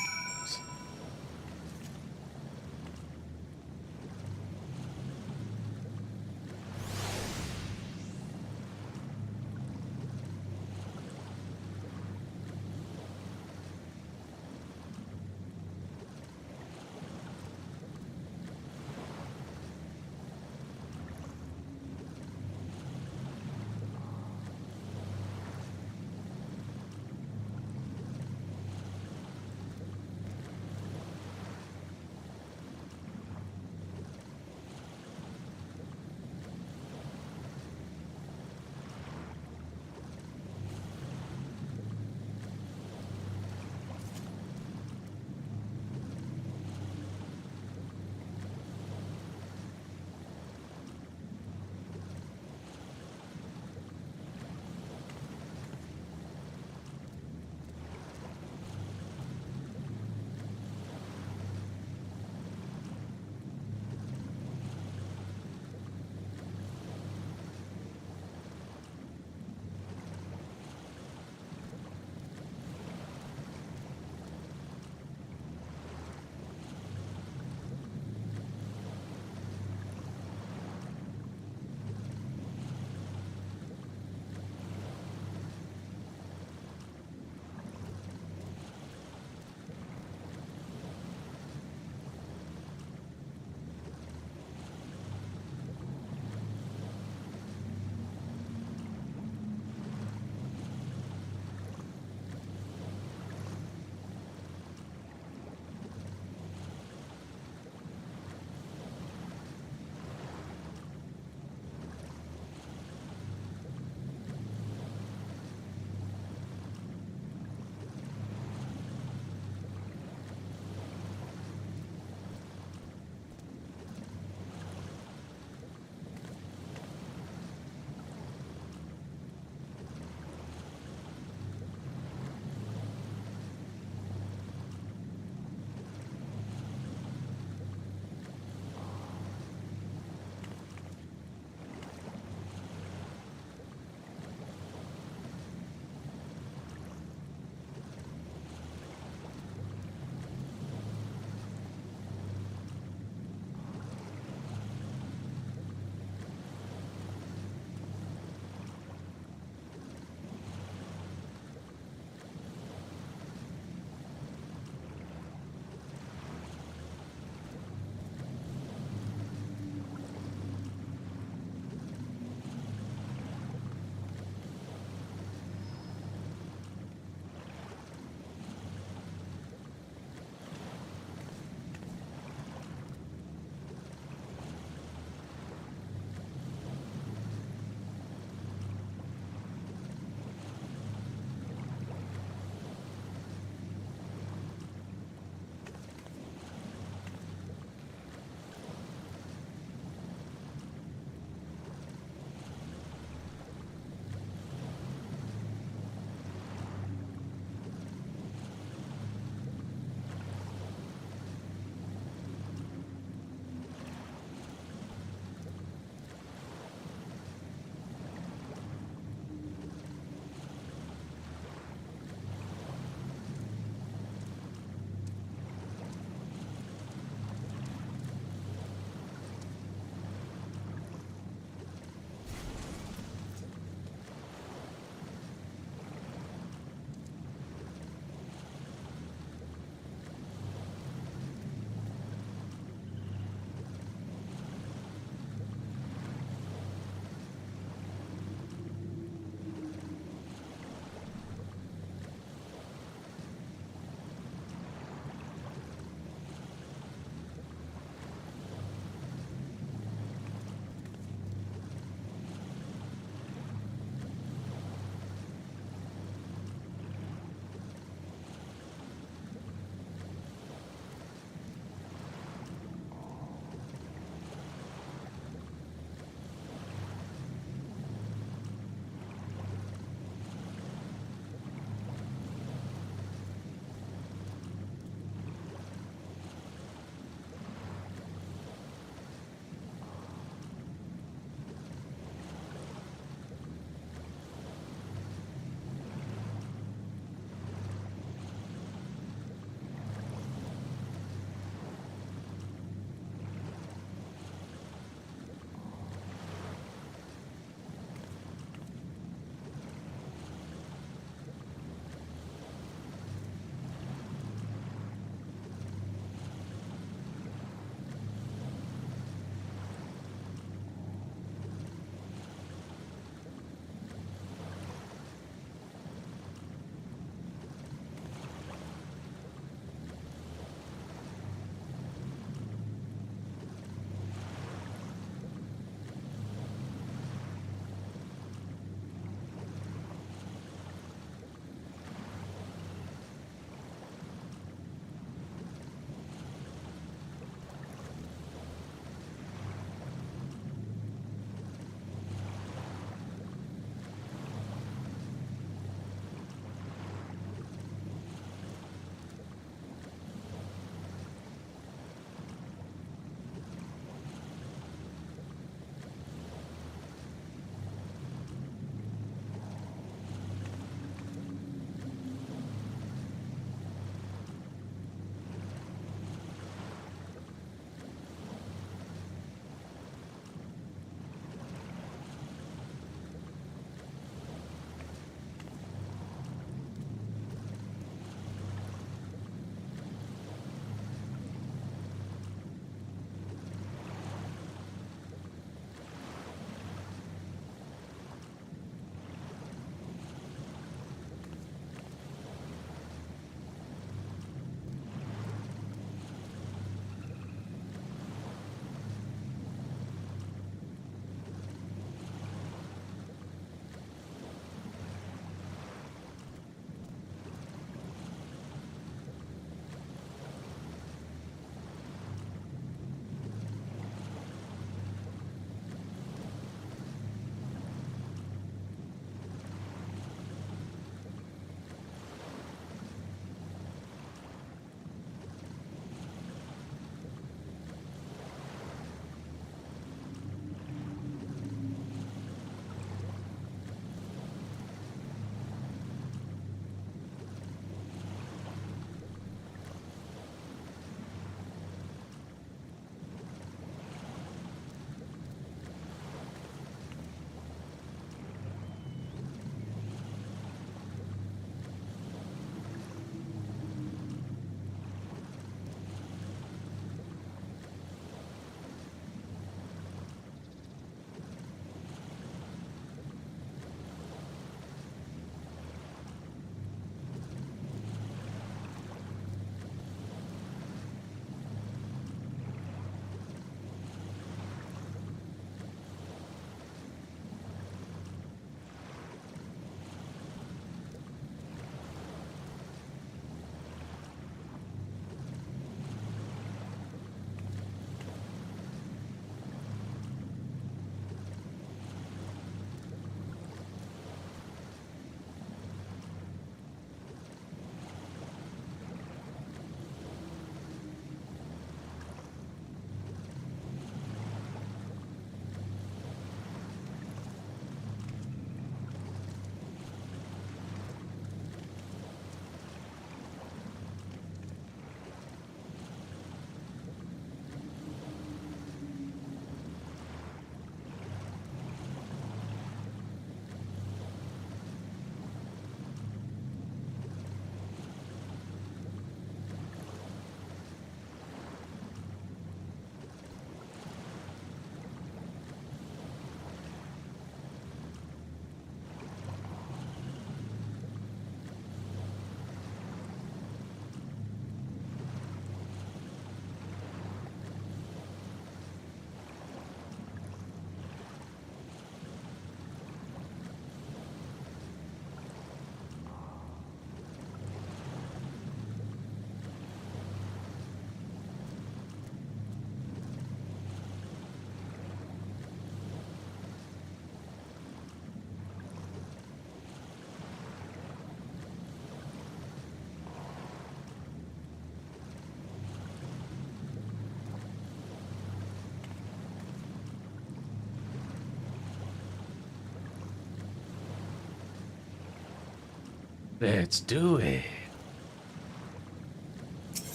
Let's do it.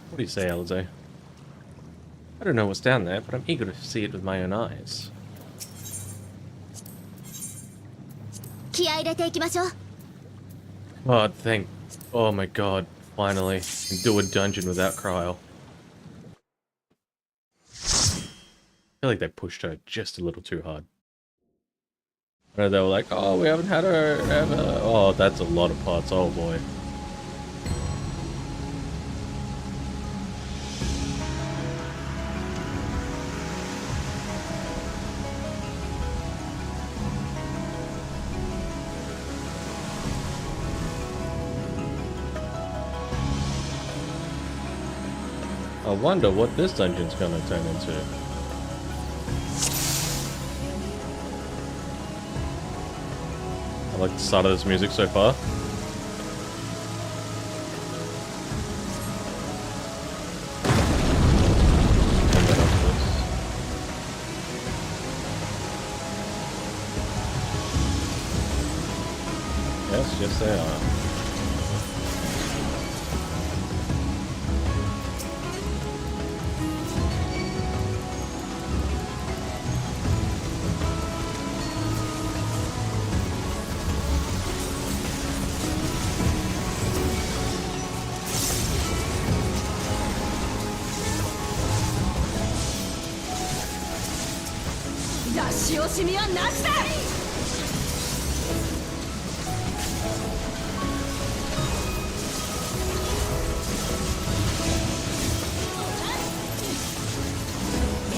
What do you say, Alize? I don't know what's down there, but I'm eager to see it with my own eyes. 気合い入れていきましょう。 Oh, oh my god, finally. Can do a dungeon without Cryle. I feel like they pushed her just a little too hard. I know they were like, oh, we haven't had her ever. Oh, that's a lot of parts, oh boy. I wonder what this dungeon's gonna turn into. I like the start of this music so far. And then after this. Yes, yes they are.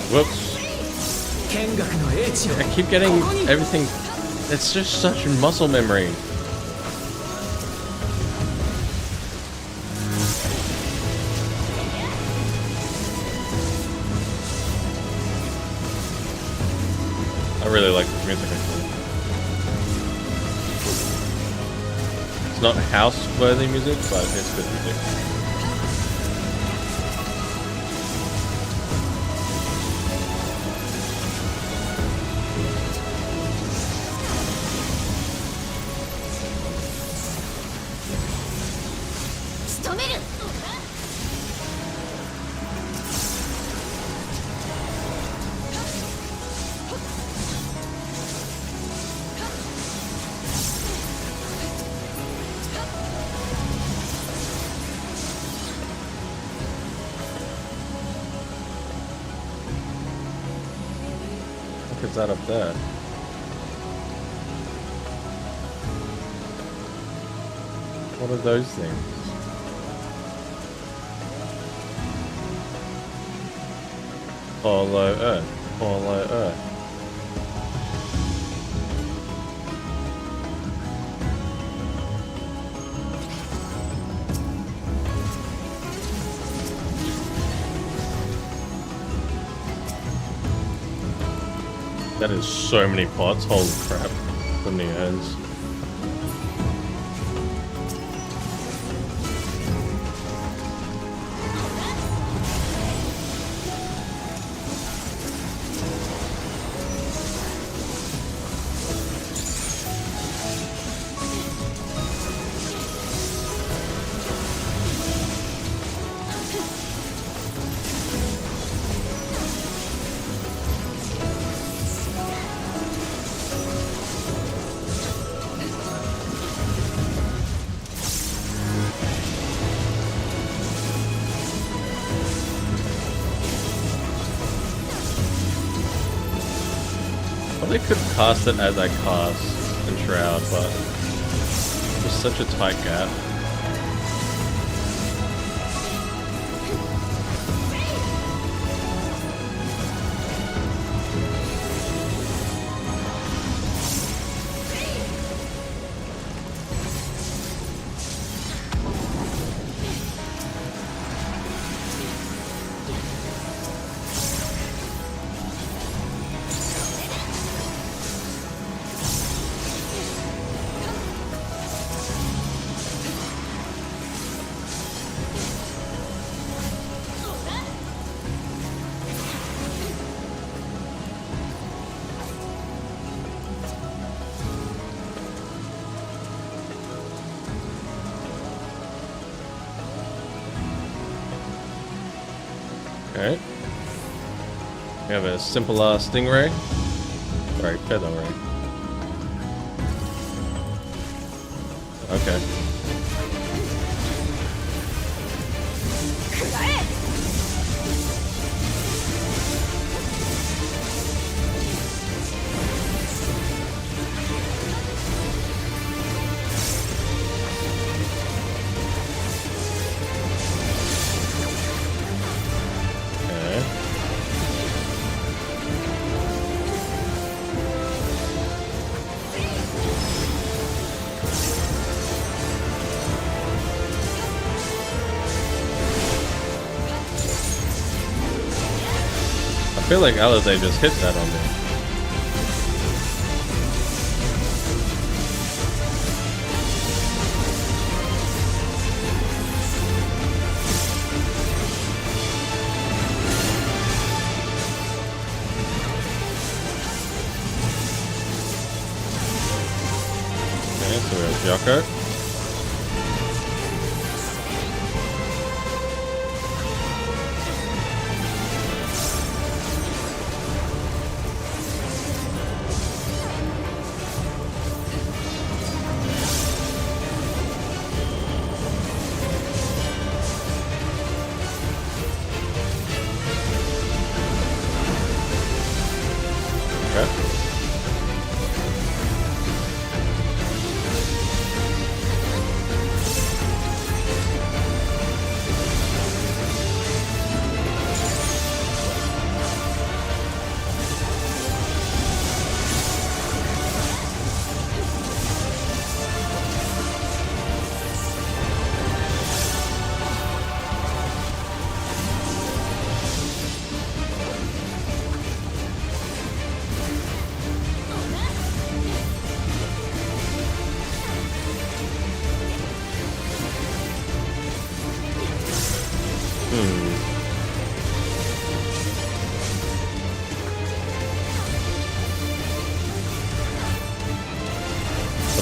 Whoops. I keep getting everything. It's just such muscle memory. I really like this music actually. It's not house-worthy music, but it's good music. Is that up there? What are those things? Hollow Earth. Hollow Earth. That is so many pots, holy crap, from the ends. Probably could cast it as I cast and Shroud, but there's such a tight gap. Okay. We have a simple stingray. Sorry, feather ray. Okay. I feel like Alizé just hit that on me. Okay, so we have Yoko.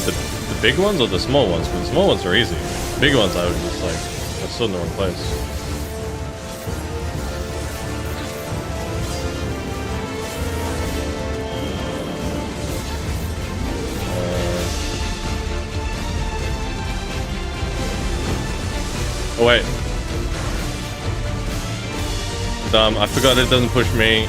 The big ones or the small ones? Because the small ones are easy. The big ones I would just like, I stood in the wrong place. Oh wait. Dumb, I forgot it doesn't push me.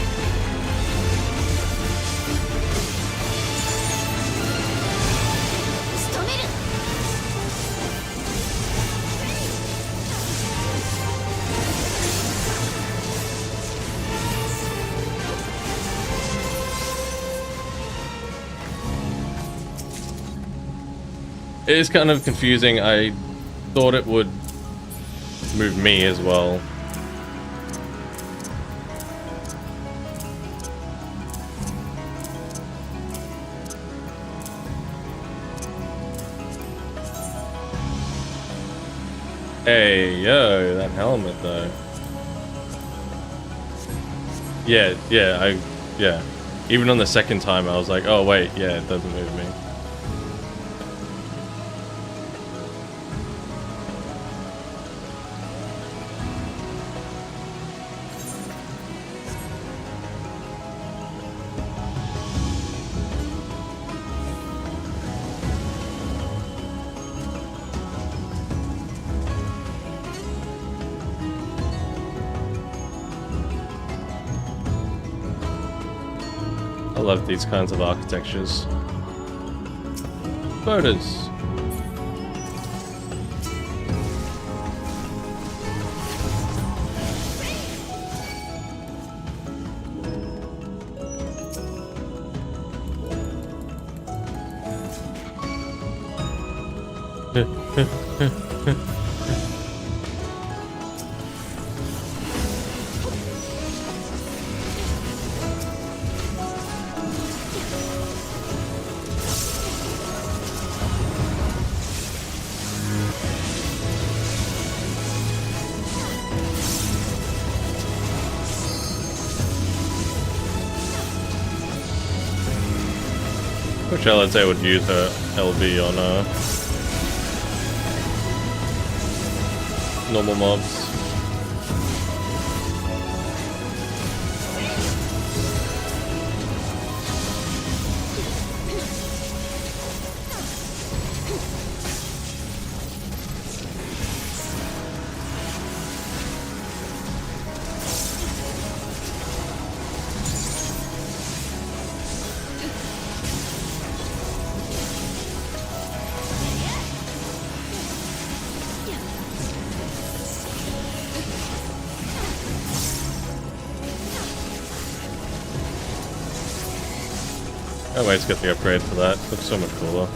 It is kind of confusing. I thought it would move me as well. Hey, yo, that helmet though. Yeah. Even on the second time I was like, oh wait, yeah, it doesn't move me. I love these kinds of architectures. Photos. Which LSA would use her LV on normal mobs. Can't wait to get the upgrade for that. Looks so much cooler.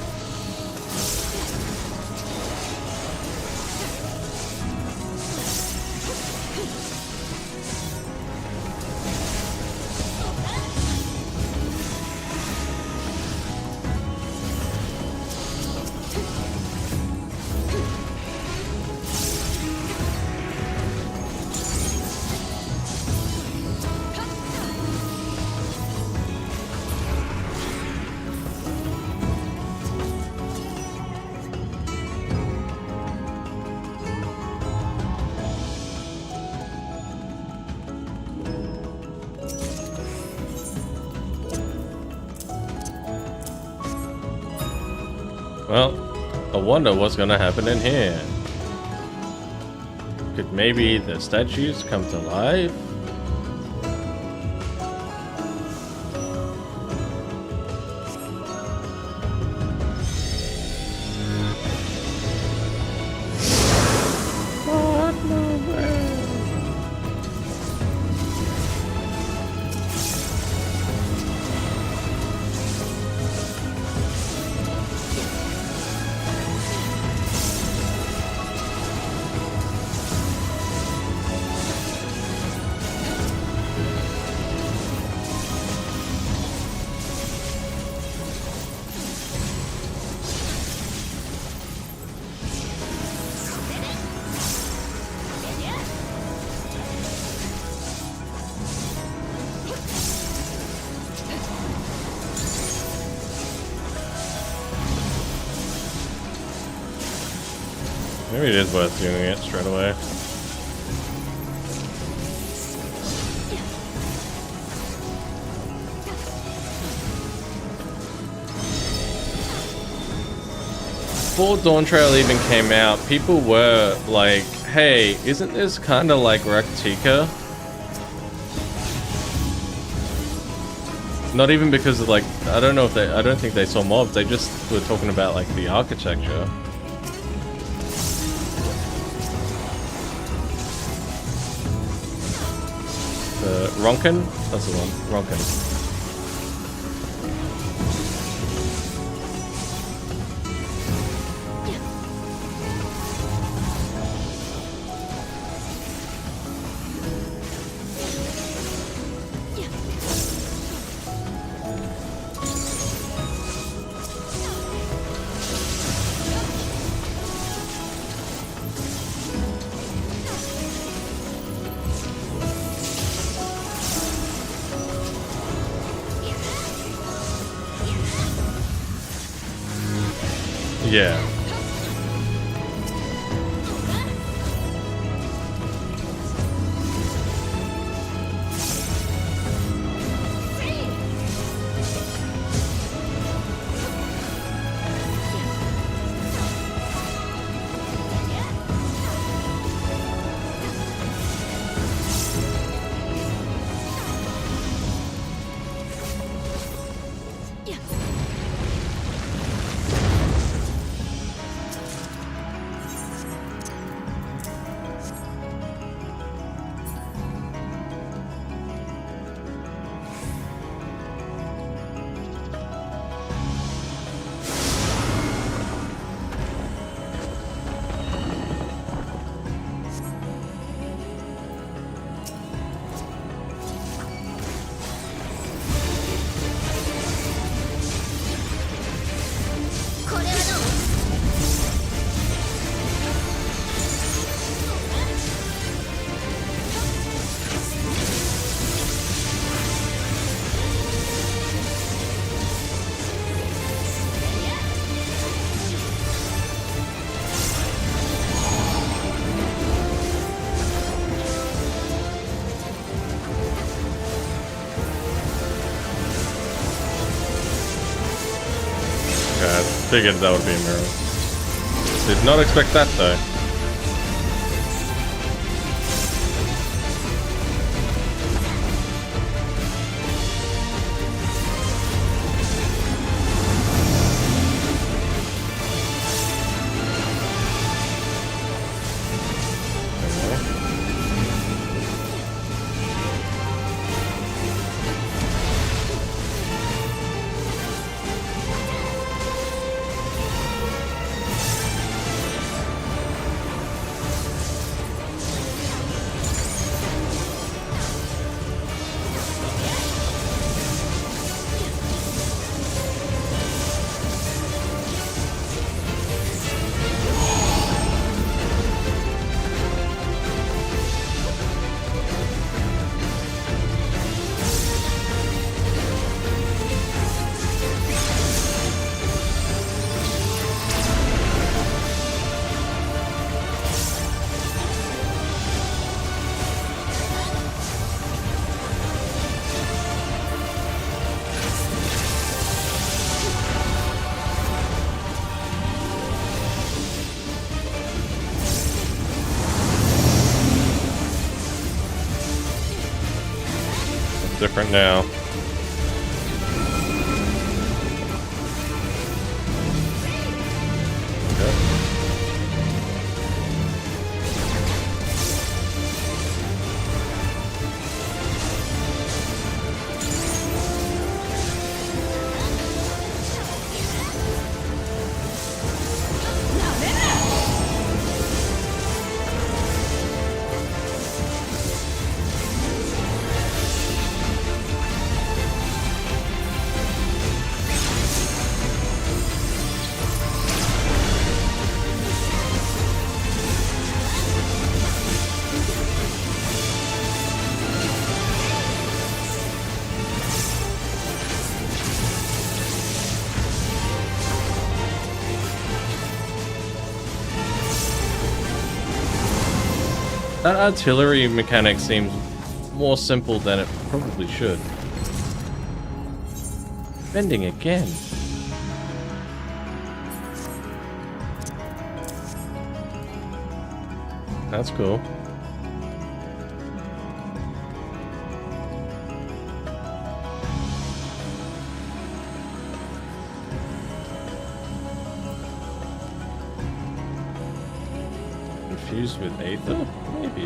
Well, I wonder what's gonna happen in here. Could maybe the statues come to life? Maybe it is worth doing it straight away. Before DAWNTRAIL even came out, people were like, hey, isn't this kind of like Raktika? Not even because of like, I don't think they saw mobs, they just were talking about like the architecture. Ronkin? That's the one. Ronkin. Yeah. Figured that would be a mirror. Did not expect that though. different now. That artillery mechanic seems more simple than it probably should. Bending again. That's cool. Confused with Aether? Maybe.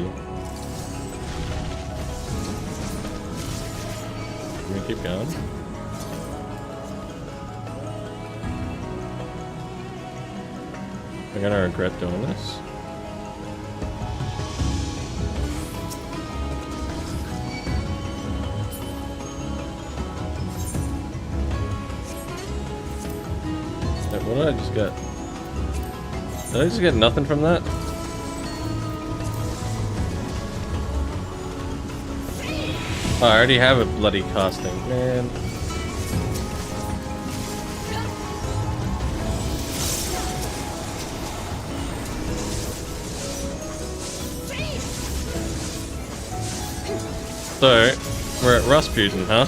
Can we keep going? I'm gonna regret doing this. What did I just get? Did I just get nothing from that? Oh, I already have a bloody casting, man. So, we're at Rasputin, huh?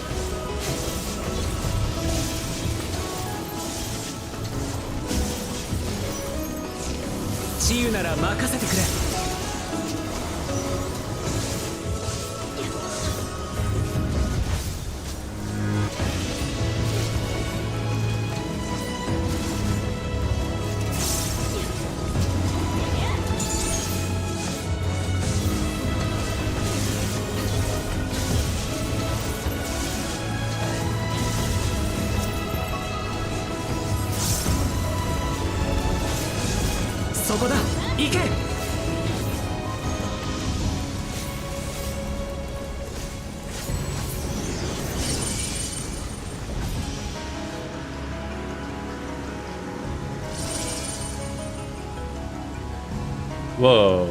Whoa.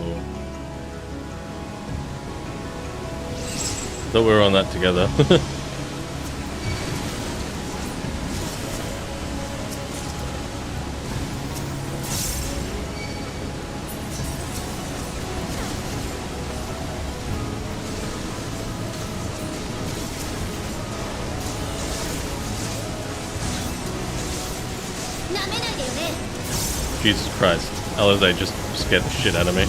Thought we were on that together. Jesus Christ. Alize just scared the shit out of me.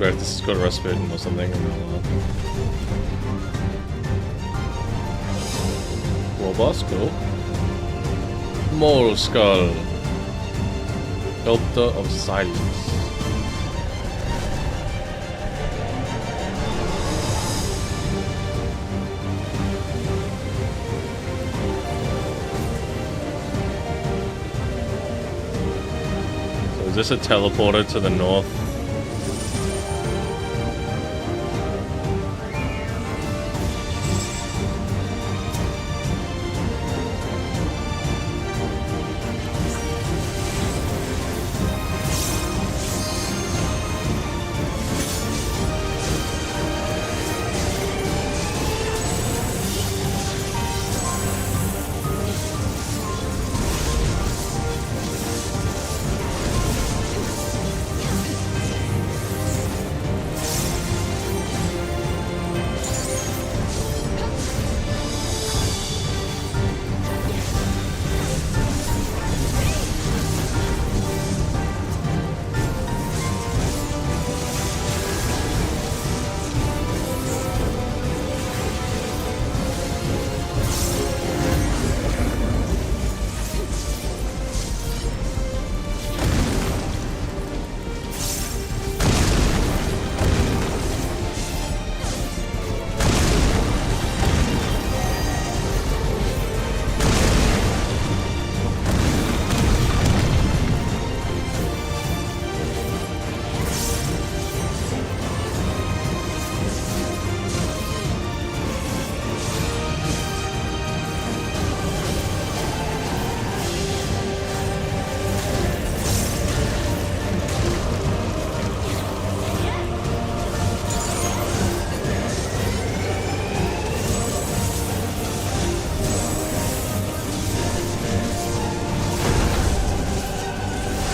great if this has got a Rasputin or something. War boss, cool. Mole Skull. Sculptor of Silence. So is this a teleporter to the north?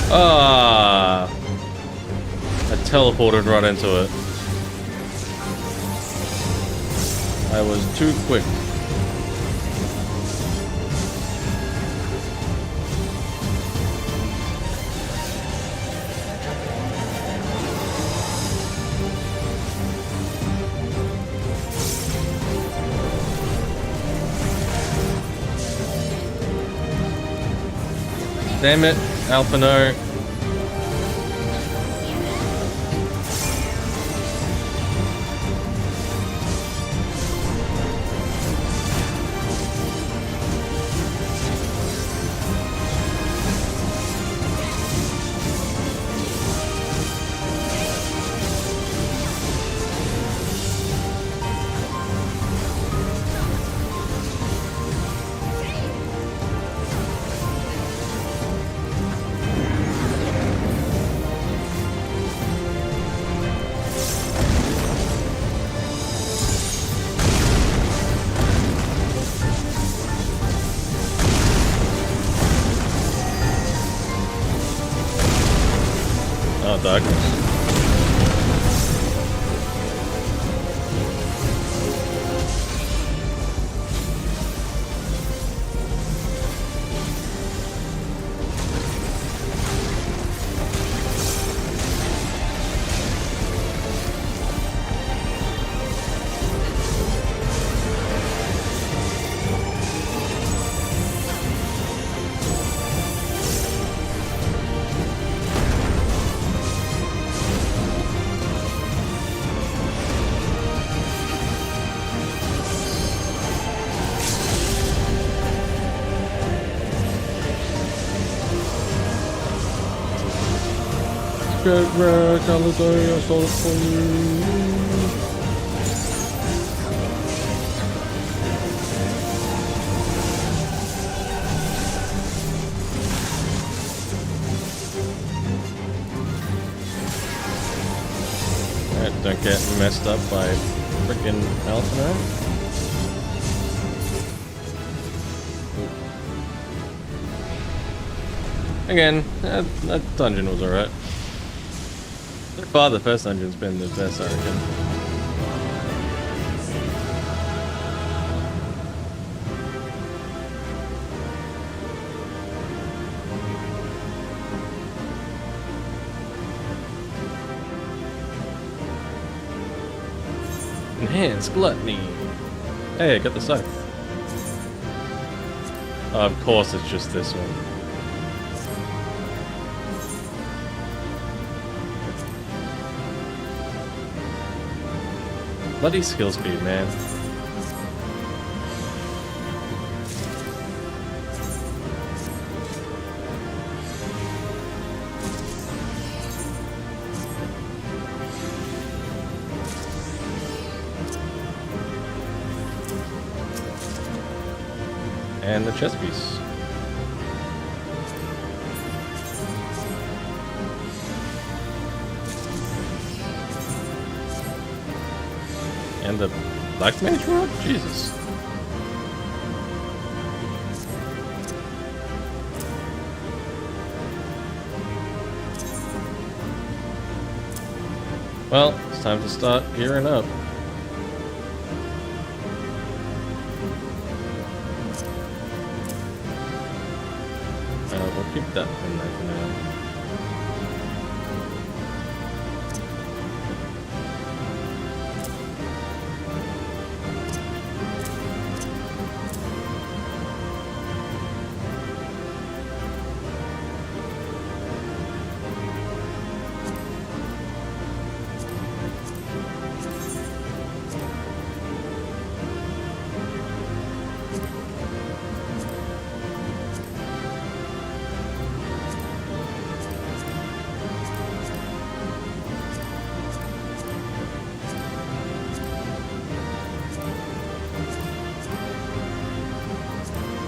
Ah, I teleported right into it. I was too quick. Damn it, Alphino. Oh, darkness. Get wrecked, Alazari, I stole it for you. Alright, don't get messed up by freaking Alphino. Again, that dungeon was alright. So far, the first dungeon's been the best, I reckon. Enhanced gluttony. Hey, I got the scythe. Of course, it's just this one. Bloody skill speed, man. And the chess piece. And the black mage rod? Jesus. Well, it's time to start gearing up. We'll keep that in there for now.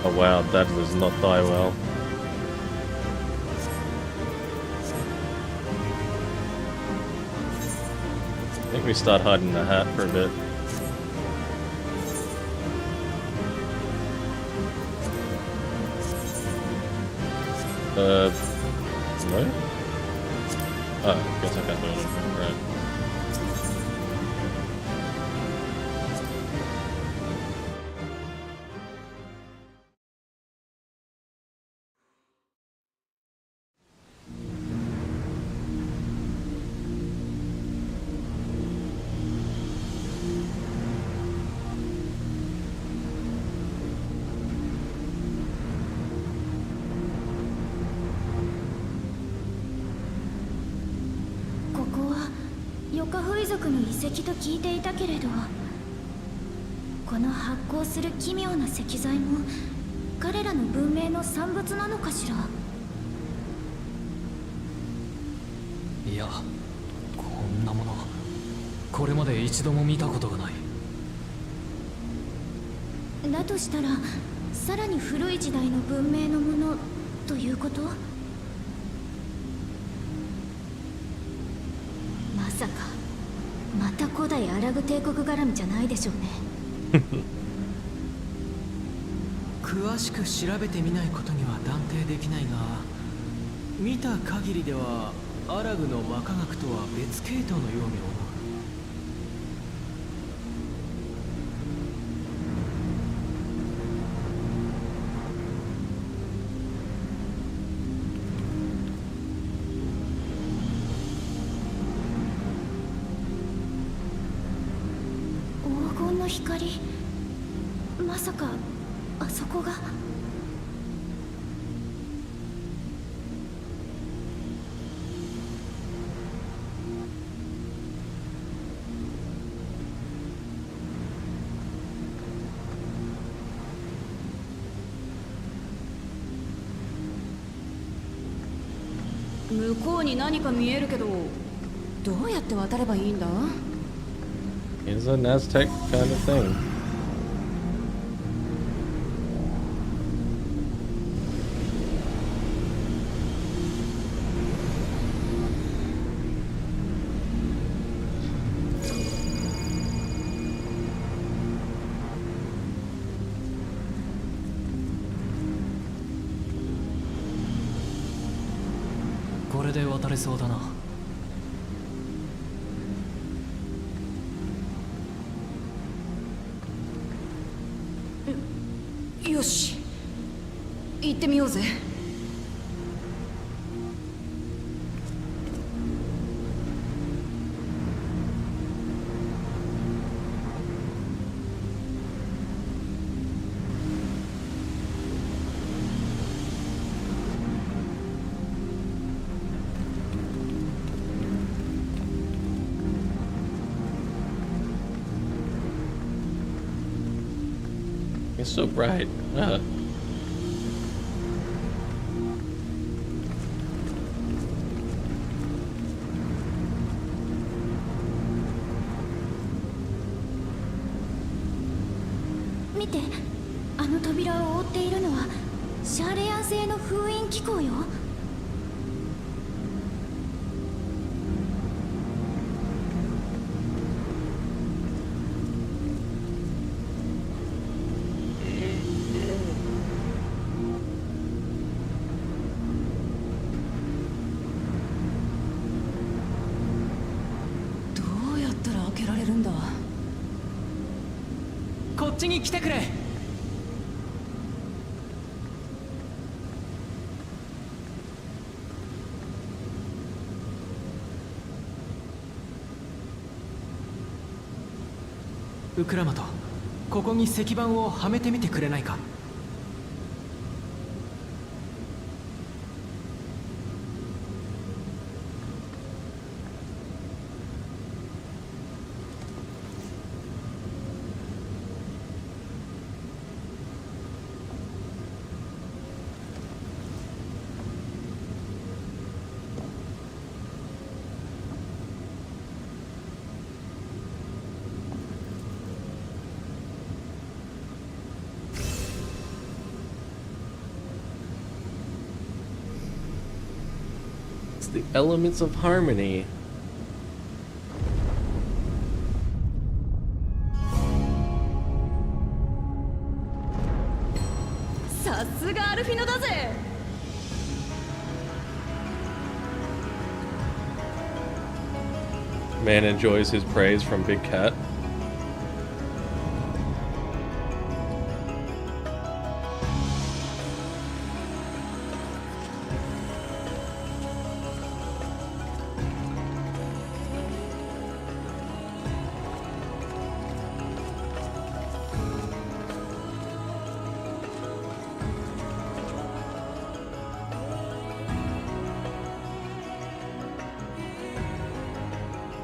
Oh wow, that does not die well. I think we start hiding the hat for a bit. No? Oh, I guess I can't do anything, right.の遺跡と聞いていたけれど、この発光する奇妙な石材も彼らの文明の産物なのかしら。いや、こんなものこれまで一度も見たことがない。だとしたらさらに古い時代の文明のものということ？まさかまた古代アラブ帝国絡みじゃないでしょうね。詳しく調べてみないことには断定できないが、見た限りではアラブの魔科学とは別系統のように思う。光、まさかあそこが。向こうに何か見えるけど、どうやって渡ればいいんだ？It's an Aztec kind of thing. This これで渡れそうだな。よし、行ってみようぜ。It's so bright. Ah. 見て、あの扉を覆っているのはシャーレヤン製の封印機構よ。どうやったら開けられるんだ。こっちに来てくれ。ウクラマト、ここに石板をはめてみてくれないか。It's the elements of harmony. さすがアルフィノだぜ。Man enjoys his praise from Big Cat.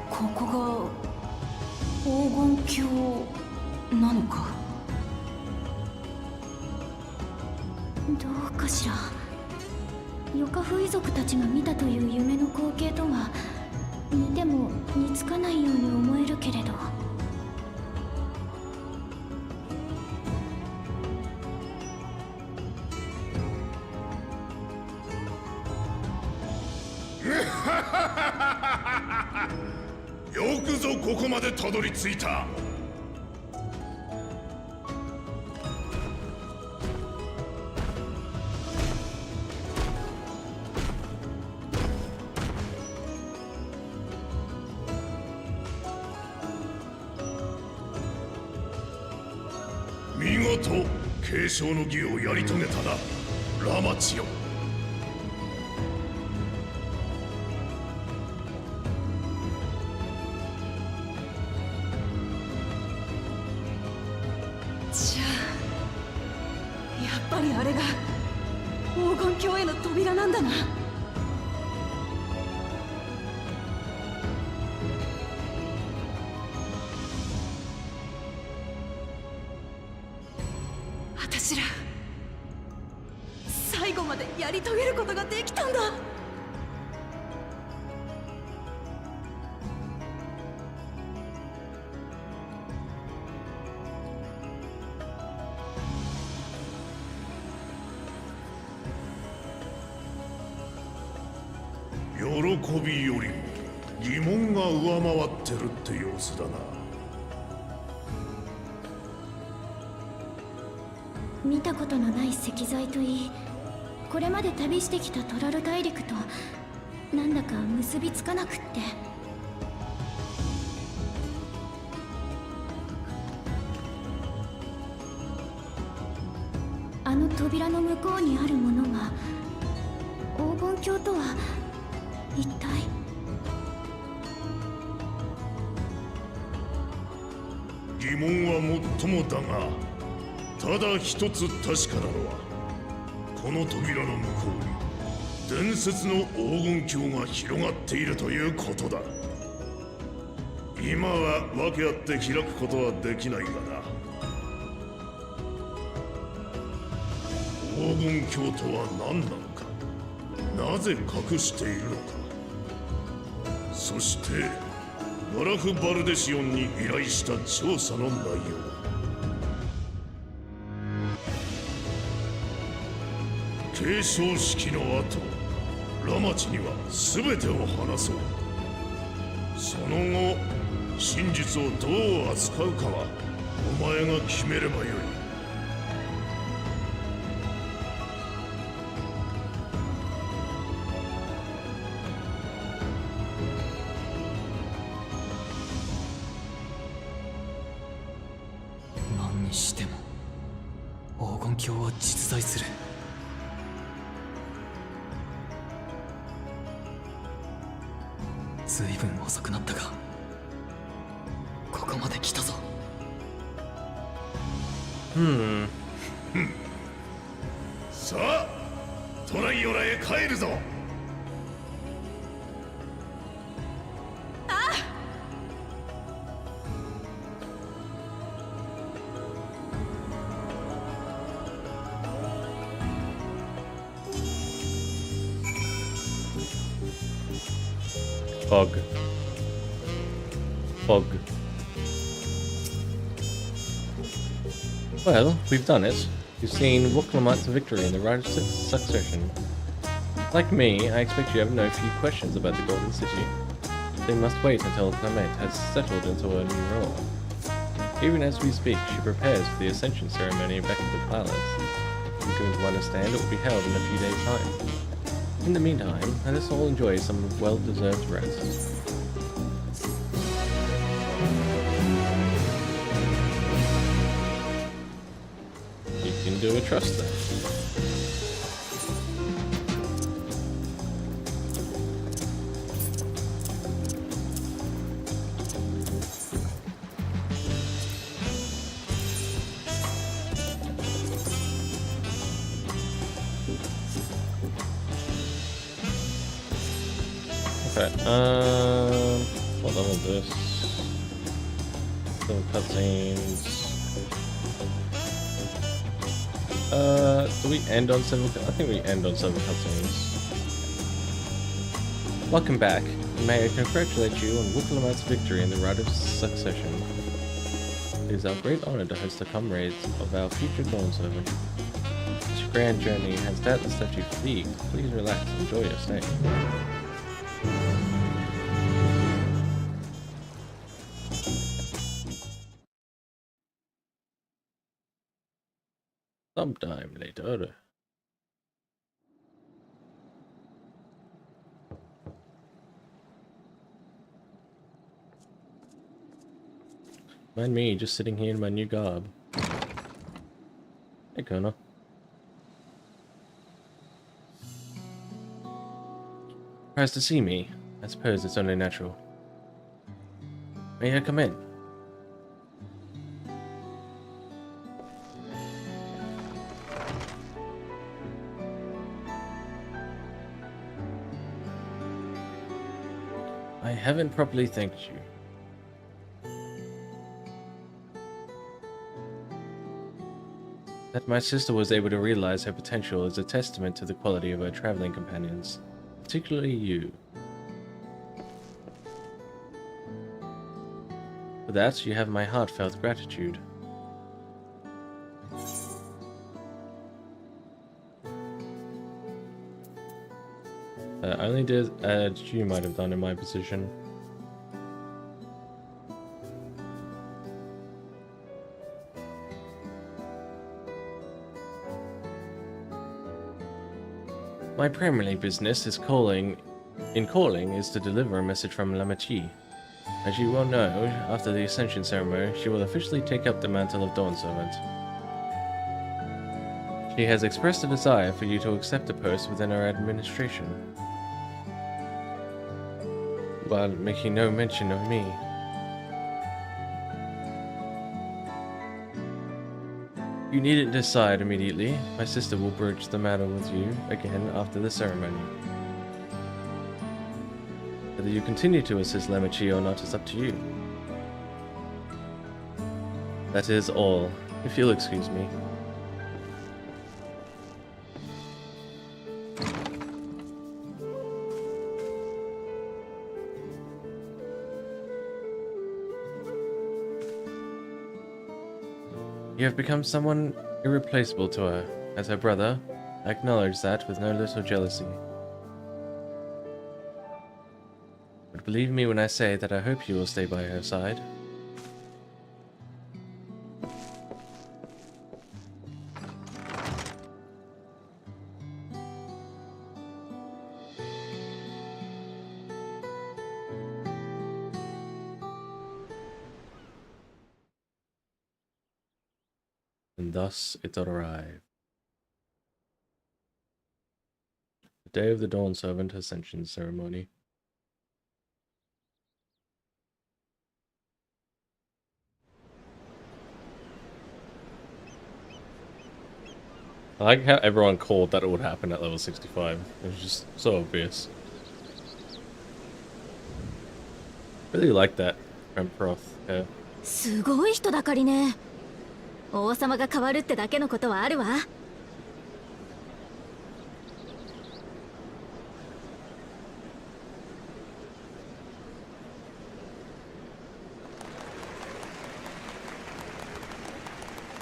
ここが黄金鏡なのか。どうかしら。ヨカフイ族たちが見たという夢の光景とは似ても似つかないように思えるけれど。よくぞここまでたどり着いた。見事継承の儀をやり遂げたな、ラマチよ。じゃあやっぱりあれが黄金鏡への扉なんだな。私ら最後までやり遂げることができたんだ。喜びよりも疑問が上回ってるって様子だな。見たことのない石材といい、これまで旅してきたトラル大陸となんだか結びつかなくって。あの扉の向こうにあるものが黄金鏡とは一体。疑問はもっともだが、ただ一つ確かなのは、この扉の向こうに伝説の黄金鏡が広がっているということだ。今は分け合って開くことはできないがな。黄金鏡とは何なのか、なぜ隠しているのか、そしてバラフ・バルデシオンに依頼した調査の内容。継承式の後、ラマチには全てを話そう。その後、真実をどう扱うかはお前が決めればよい。何にしても黄金鏡は実在する。随分遅くなったがここまで来たぞ。さあ、トライオラへ帰るぞ。Fog. Fog. Well, we've done it. You've seen Wuklamite's victory in the right of succession. Like me, I expect you have no few questions about the Golden City. They must wait until Clement has settled into a new role. Even as we speak, she prepares for the Ascension ceremony back at the palace. You're going to understand it will be held in a few days' time. In the meantime, let us all enjoy some well-deserved rest. You can do a trust then. Okay, hold on with this. Some cutscenes. Do we end on several? I think we end on several cutscenes. Welcome back. May I congratulate you on Wuklamite's victory in the right of succession. It is our great honor to host the comrades of our future dawn servant. This grand journey has doubtless left you fatigued. Please relax and enjoy your stay. Sometime later. Mind me, just sitting here in my new garb. Hey, Kona. Surprised to see me. I suppose it's only natural. May I come in? I haven't properly thanked you. That my sister was able to realize her potential is a testament to the quality of her traveling companions, particularly you. For that, you have my heartfelt gratitude. Only did as you might have done in my position. My primary business is calling is to deliver a message from Lamachi. As you well know, after the Ascension ceremony, she will officially take up the mantle of Dawn Servant. She has expressed a desire for you to accept a post within her administration, while making no mention of me. You needn't decide immediately. My sister will broach the matter with you again after the ceremony. Whether you continue to assist Lamachi or not is up to you. That is all, if you'll excuse me. You have become someone irreplaceable to her. As her brother, I acknowledge that with no little jealousy. But believe me when I say that I hope you will stay by her side. And thus it arrived. The day of the Dawn Servant Ascension Ceremony. I like how everyone called that it would happen at level 65. It was just so obvious. Really like that Emperor hair. すごい人だかりね。王様が変わるってだけのことはあるわ。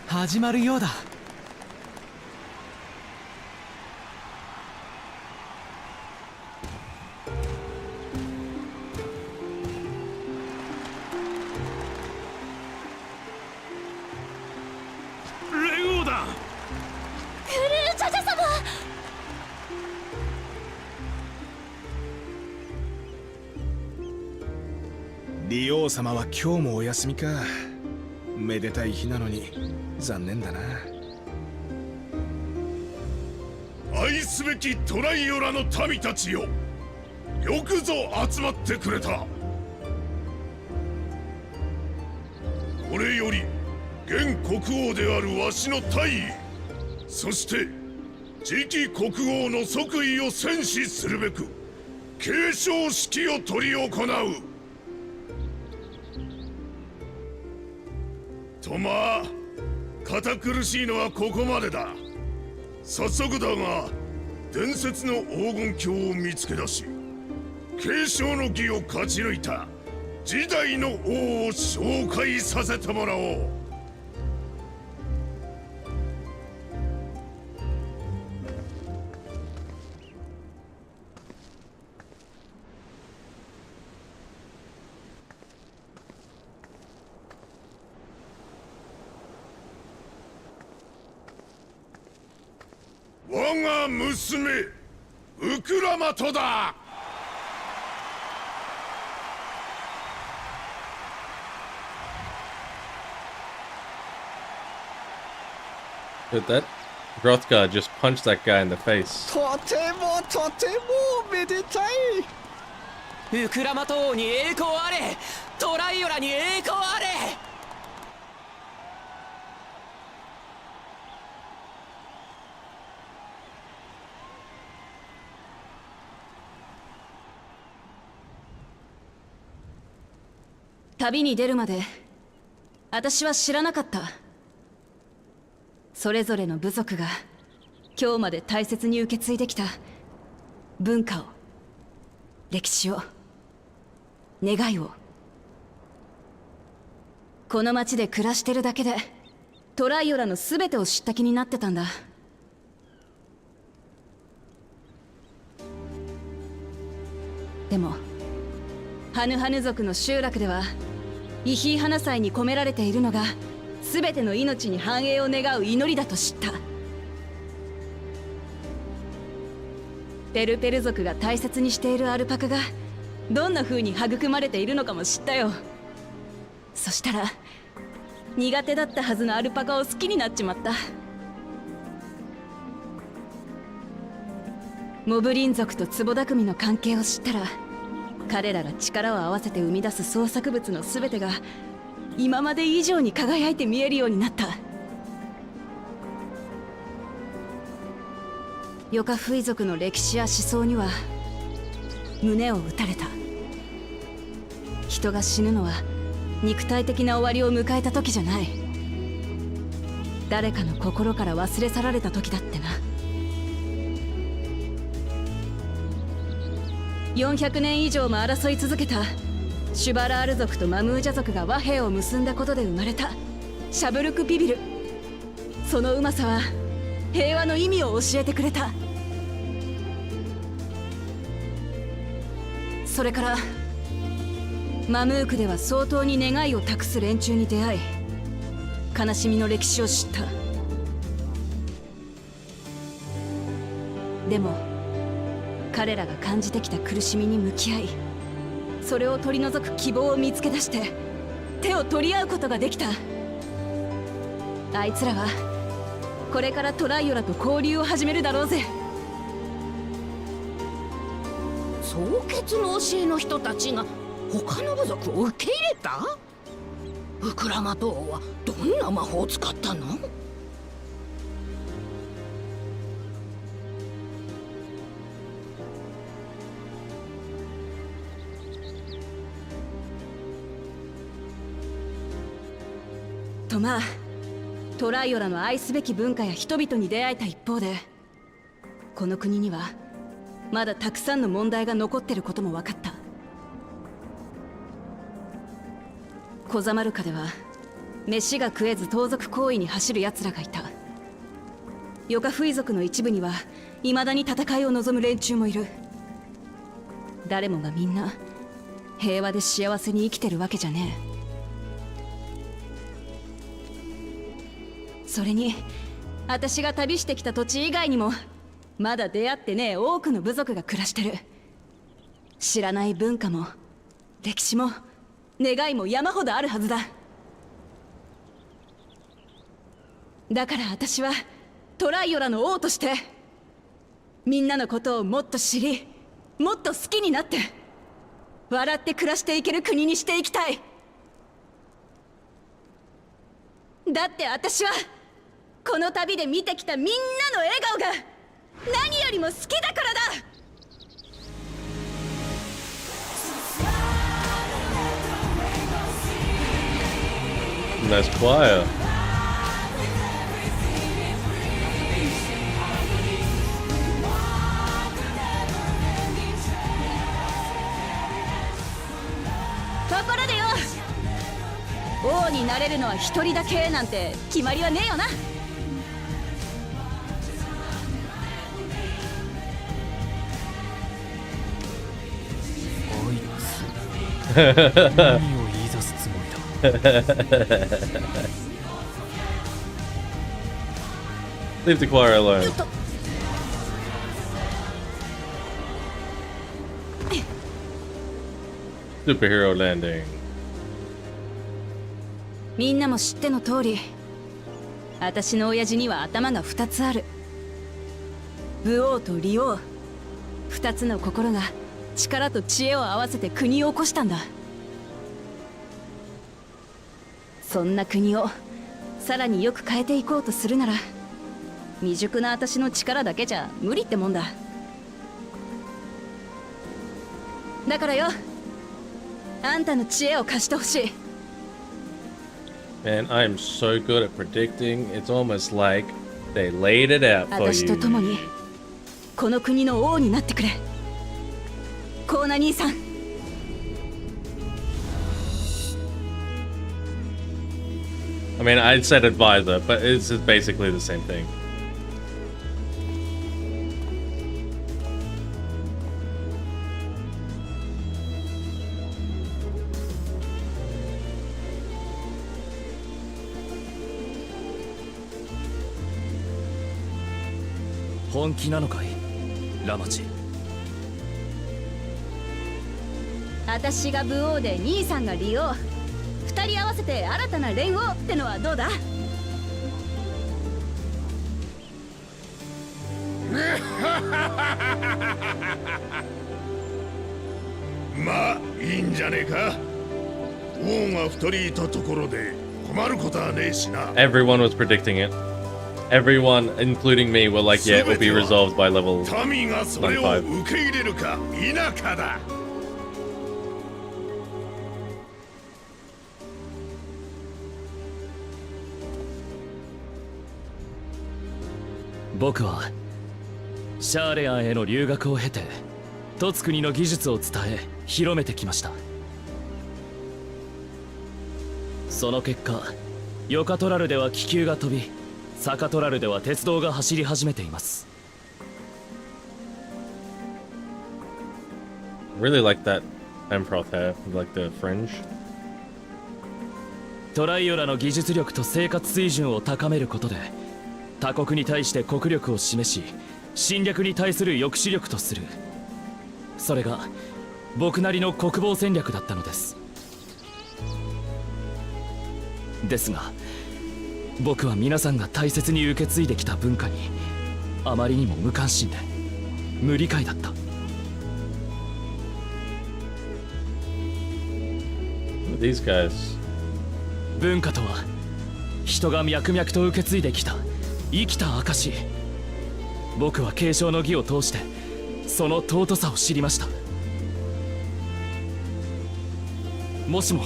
始まるようだ。リオ様は今日もお休みか。めでたい日なのに残念だな。愛すべきトライオラの民たちよ、よくぞ集まってくれた。これより現国王であるわしの大位、そして次期国王の即位を宣示するべく継承式を執り行う。とまあ、堅苦しいのはここまでだ。早速だが、伝説の黄金鏡を見つけ出し、継承の儀を勝ち抜いた時代の王を紹介させてもらおう。我が娘ウクラマトだ。Dude, that Hrothgar just punched that guy in the face. とてもめでたい。ウクラマト王に栄光あれ、トライオラに栄光あれ。旅に出るまで私は知らなかった。それぞれの部族が今日まで大切に受け継いできた文化を、歴史を、願いを、この町で暮らしてるだけでトライオラの全てを知った気になってたんだ。でもハヌハヌ族の集落ではイヒーハナ祭に込められているのが全ての命に繁栄を願う祈りだと知った。ペルペル族が大切にしているアルパカがどんな風に育まれているのかも知ったよ。そしたら苦手だったはずのアルパカを好きになっちまった。モブリン族とツボダクミの関係を知ったら、彼らが力を合わせて生み出す創作物の全てが今まで以上に輝いて見えるようになった。ヨカフイ族の歴史や思想には胸を打たれた。人が死ぬのは肉体的な終わりを迎えた時じゃない。誰かの心から忘れ去られた時だってな。400年以上も争い続けたシュバラール族とマムージャ族が和平を結んだことで生まれたシャブルク・ビビル。そのうまさは平和の意味を教えてくれた。それからマムークでは相当に願いを託す連中に出会い、悲しみの歴史を知った。でも彼らが感じてきた苦しみに向き合い、それを取り除く希望を見つけ出して手を取り合うことができた。あいつらはこれからトライオラと交流を始めるだろうぜ。総決の教えの人たちが他の部族を受け入れた？ウクラマト王はどんな魔法を使ったの？とまあ、トライオラの愛すべき文化や人々に出会えた一方で、この国にはまだたくさんの問題が残ってることも分かった。コザマルカでは飯が食えず盗賊行為に走る奴らがいた。ヨカフイ族の一部には未だに戦いを望む連中もいる。誰もがみんな平和で幸せに生きてるわけじゃねえ。それに私が旅してきた土地以外にもまだ出会ってねえ多くの部族が暮らしてる。知らない文化も歴史も願いも山ほどあるはずだ。だから私はトライオラの王としてみんなのことをもっと知り、もっと好きになって笑って暮らしていける国にしていきたい。だって私はこの旅で見てきたみんなの笑顔が何よりも好きだからだ。Nice choir.ところでよ、王になれるのは一人だけなんて決まりはねえよな。何を言い出すつもりだ。Leave the choir alone. Superhero landing. みんなも知っての通り、私の親父には頭が2つある。武王と利王、2つの心が力と知恵を合わせて国を起こしたんだ。そんな国をさらによく変えていこうとするなら、未熟な私の力だけじゃ無理ってもんだ。だからよ、あんたの知恵を貸してほしい。Man, I'm so good at predicting. It's almost like they laid it out for 私と you. 共にこの国の王になってくれ、コーナ兄さん。I mean, I'd said advisor, but it's basically the same thing. 本気なのかい、ラマチ。私が武王で兄さんが利王、二人合わせて新たな連王ってのはどうだ？まあいいんじゃねえか。王が二人いたところで困ることはねえしな。 Everyone was predicting it. Everyone, including me, were like, yeah, it will be resolved by level 民がそれを 5. 受け入れるか否かだ。僕はシャーレアンへの留学を経てトツ国の技術を伝え広めてきました。その結果ヨカトラルでは気球が飛びサカトラルでは鉄道が走り始めています。 Really like that Emperor hair, like the fringe. トライオラの技術力と生活水準を高めることで他国に対して国力を示し侵略に対する抑止力とする。それが僕なりの国防戦略だったのです。ですが僕は皆さんが大切に受け継いできた文化にあまりにも無関心で無理解だった。 These guys. 文化とは人が脈々と受け継いできた生きた証。僕は継承の儀を通してその尊さを知りました。もしも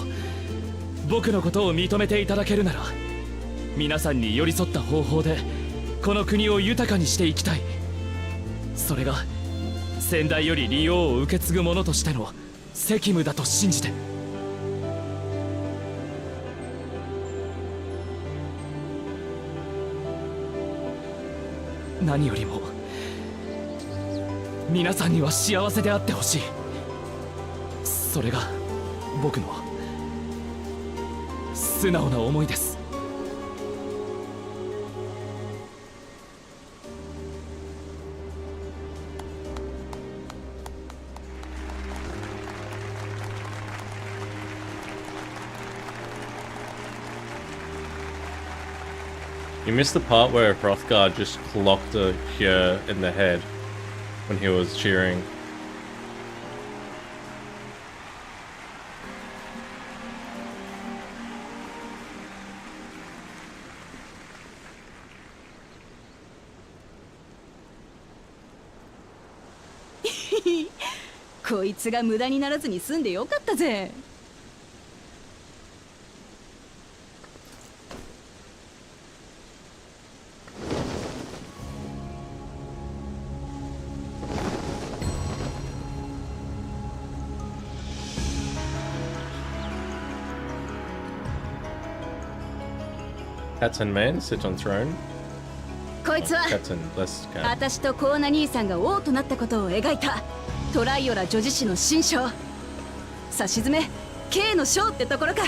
僕のことを認めていただけるなら皆さんに寄り添った方法でこの国を豊かにしていきたい。それが先代より利用を受け継ぐ者としての責務だと信じて。何よりも皆さんには幸せであってほしい。それが僕の素直な思いです。You missed the part where Hrothgar just clocked a Hyr in the head when he was cheering. Hehe. こいつが無駄にならずに済んでよかったぜ。 Captain Man, sit on throne. こいつは Captain, less cat. 私とコーナ兄さんが王となったことを描いたトライオラ女子誌の新章。さしずめ K の章ってところか。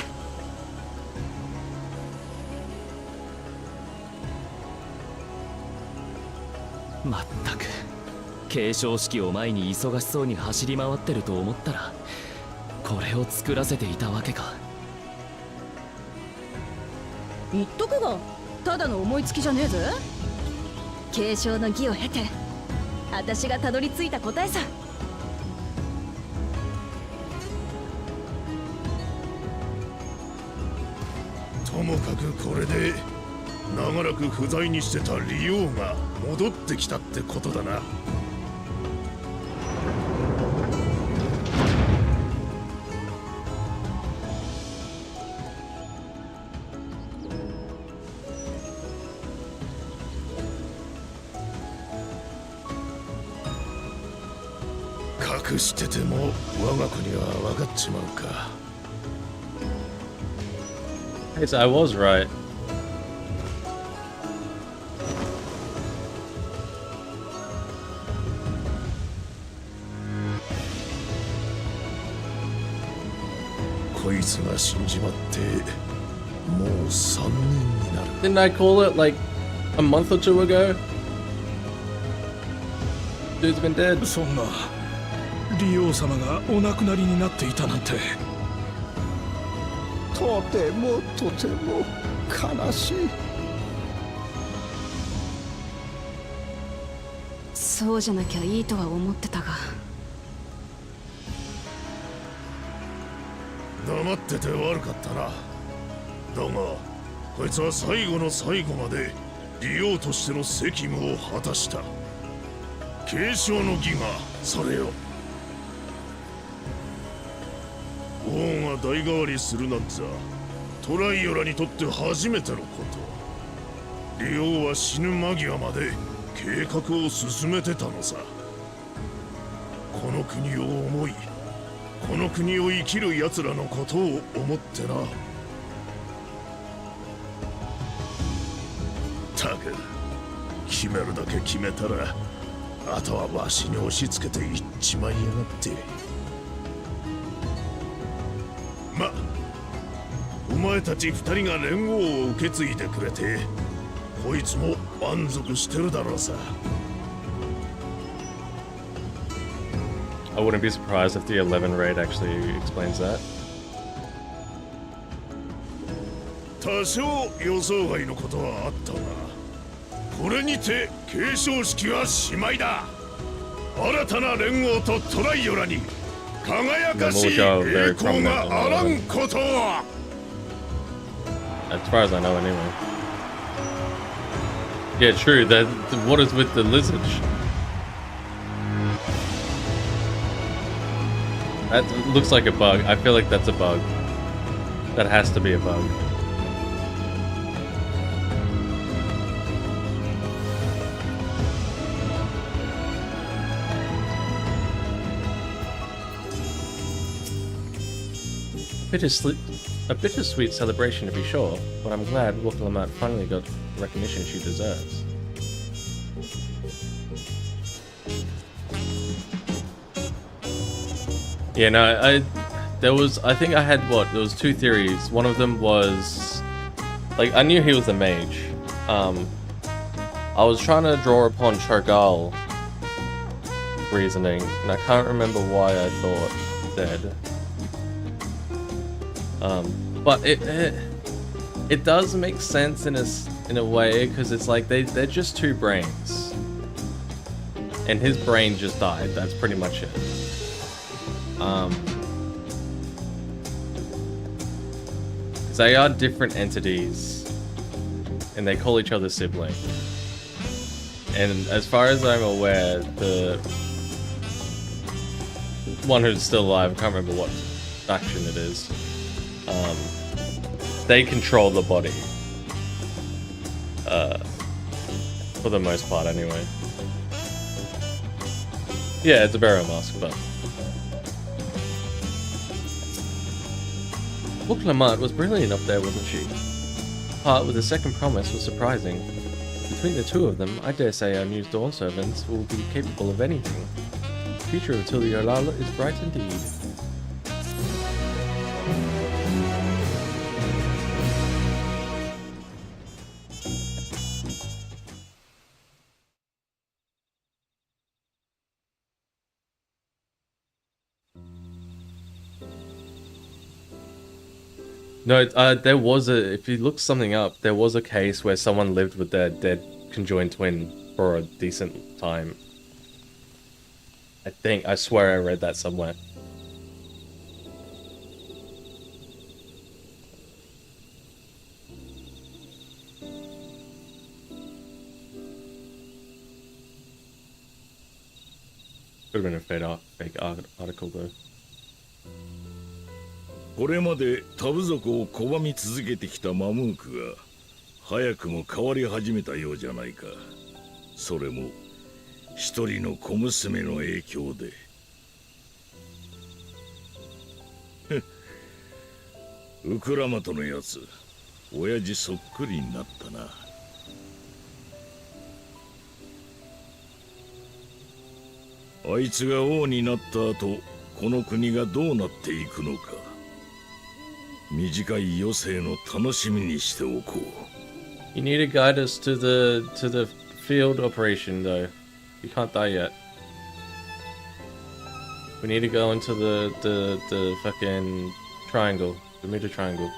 まったく継承式を前に忙しそうに走り回ってると思ったらこれを作らせていたわけか。言っとくがただの思いつきじゃねえぜ。継承の儀を経て私がたどり着いた答えさ。ともかくこれで長らく不在にしてた利王が戻ってきたってことだな。隠してても我が国は分かっちまうか。Yes, I was right. こいつが死んじまってもう3年になる。 Didn't I call it like a month or two ago? Dude's been dead. そんな利王様がお亡くなりになっていたなんて。とてもとても悲しい。そうじゃなきゃいいとは思ってたが。黙ってて悪かったな。だがこいつは最後の最後まで利王としての責務を果たした。継承の儀がそれよ。王が代替わりするなんざトライオラにとって初めてのこと。利王は死ぬ間際まで計画を進めてたのさ。この国を思いこの国を生きる奴らのことを思ってな。ったく決めるだけ決めたらあとはわしに押し付けていっちまいやがって。ま、お前たち二人が連合を受け継いでくれてこいつも満足してるだろうさ。I wouldn't be surprised if the 11 raid actually explains that. 多少予想外のことはあったが、これにて継承式はしまいだ。新たな連合とトライオラに輝かしい栄光があらんことは。As far as I know, anyway. Yeah, true. That what is with the lizard? That looks like a bug. I feel like that's a bug. That has to be a bug. A bittersweet celebration to be sure, but I'm glad Wukalamat finally got the recognition she deserves. Yeah, no, I think I had there was two theories. One of them was, like, I knew he was a mage. I was trying to draw upon Cho'Gall reasoning, and I can't remember why I thought dead. But it does make sense in a way, because it's like they're just two brains, and his brain just died. That's pretty much it. They are different entities, and they call each other sibling. And as far as I'm aware, the one who's still alive, I can't remember what faction it is. They control the body. For the most part, anyway. Yeah, it's a burial mask, but... Wukalamat was brilliant up there, wasn't she? Part with the second promise was surprising. Between the two of them, I dare say our new Dawn servants will be capable of anything. The future of Tuliolala is bright indeed. No, there was if you look something up, there was a case where someone lived with their dead conjoined twin for a decent time. I swear I read that somewhere. Could have been a fake article though. これまでタブ族を拒み続けてきたマムークが早くも変わり始めたようじゃないか。それも一人の小娘の影響で。ウクラマトのやつ、親父そっくりになったな。あいつが王になった後、この国がどうなっていくのか。短い余生の楽しみにしておこう。You need to guide us to the field operation though. You can't die yet. We need to go into the fucking triangle, the Bermuda Triangle.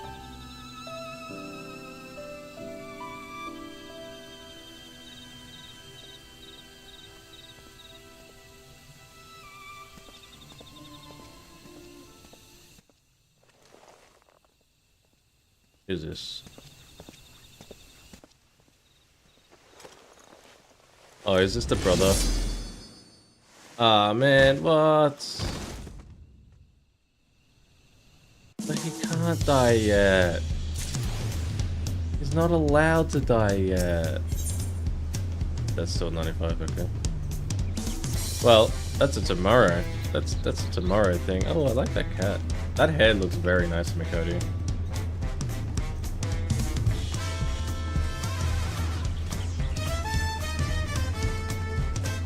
Is this? Oh, is this the brother? Ah, man, what? But he can't die yet. He's not allowed to die yet. That's still 95, okay. Well, that's a tomorrow. That's a tomorrow thing. Oh, I like that cat. That hair looks very nice, Mikoti.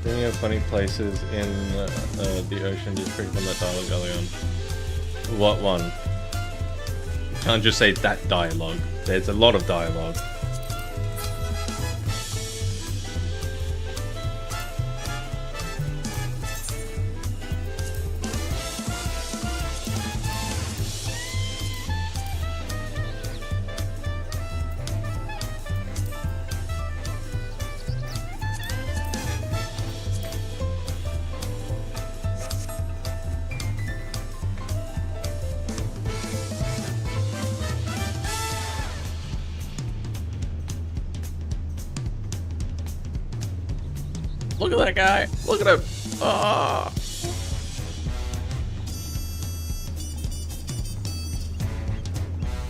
Thinking of funny places in the ocean district from that dialogue early on. What one? You can't just say that dialogue. There's a lot of dialogue. Look at that guy! Look at him! Oh.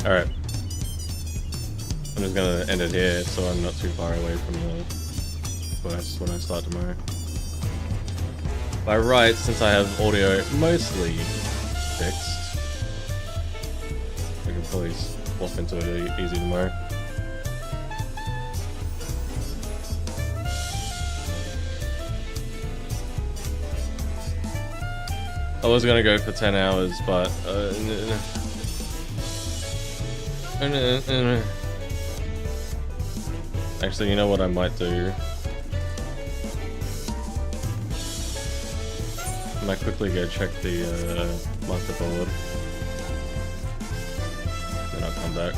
Alright. I'm just gonna end it here so I'm not too far away from the quest when I start tomorrow. By right, since I have audio mostly fixed, I can probably swap into it easy tomorrow. I was gonna go for 10 hours, but actually, you know what I might do? I might quickly go check the master board, then I'll come back.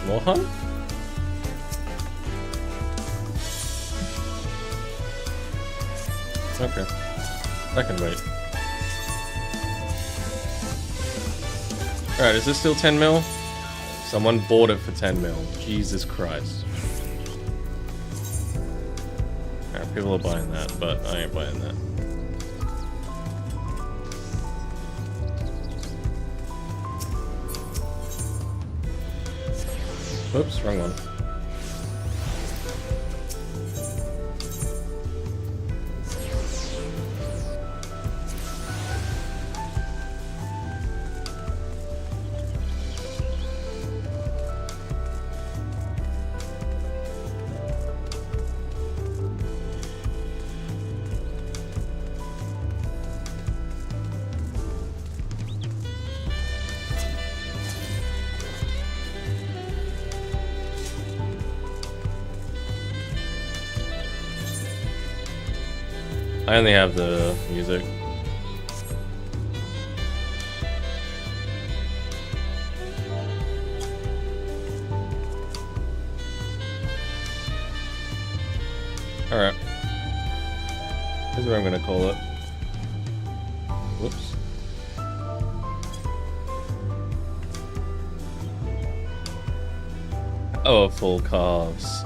More hunt? Okay. I can wait. Alright, is this still 10 mil? Someone bought it for 10 mil. Jesus Christ. Alright, people are buying that, but I ain't buying that. Oops, wrong one. I only have the music. Alright. Here's what I'm gonna call it. Whoops. Oh, full calves.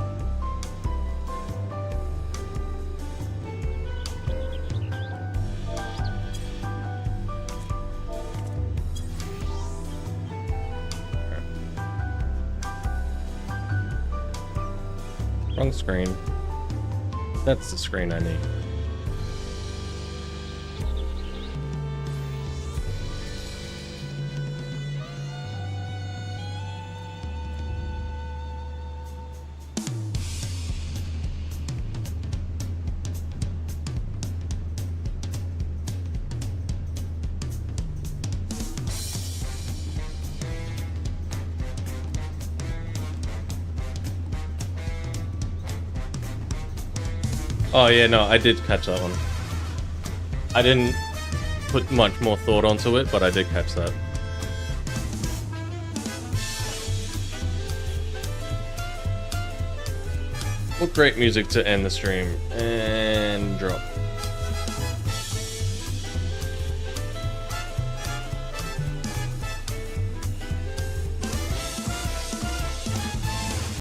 Wrong screen. That's the screen I need. Oh yeah, no, I did catch that one. I didn't put much more thought onto it, but I did catch that. What great music to end the stream. And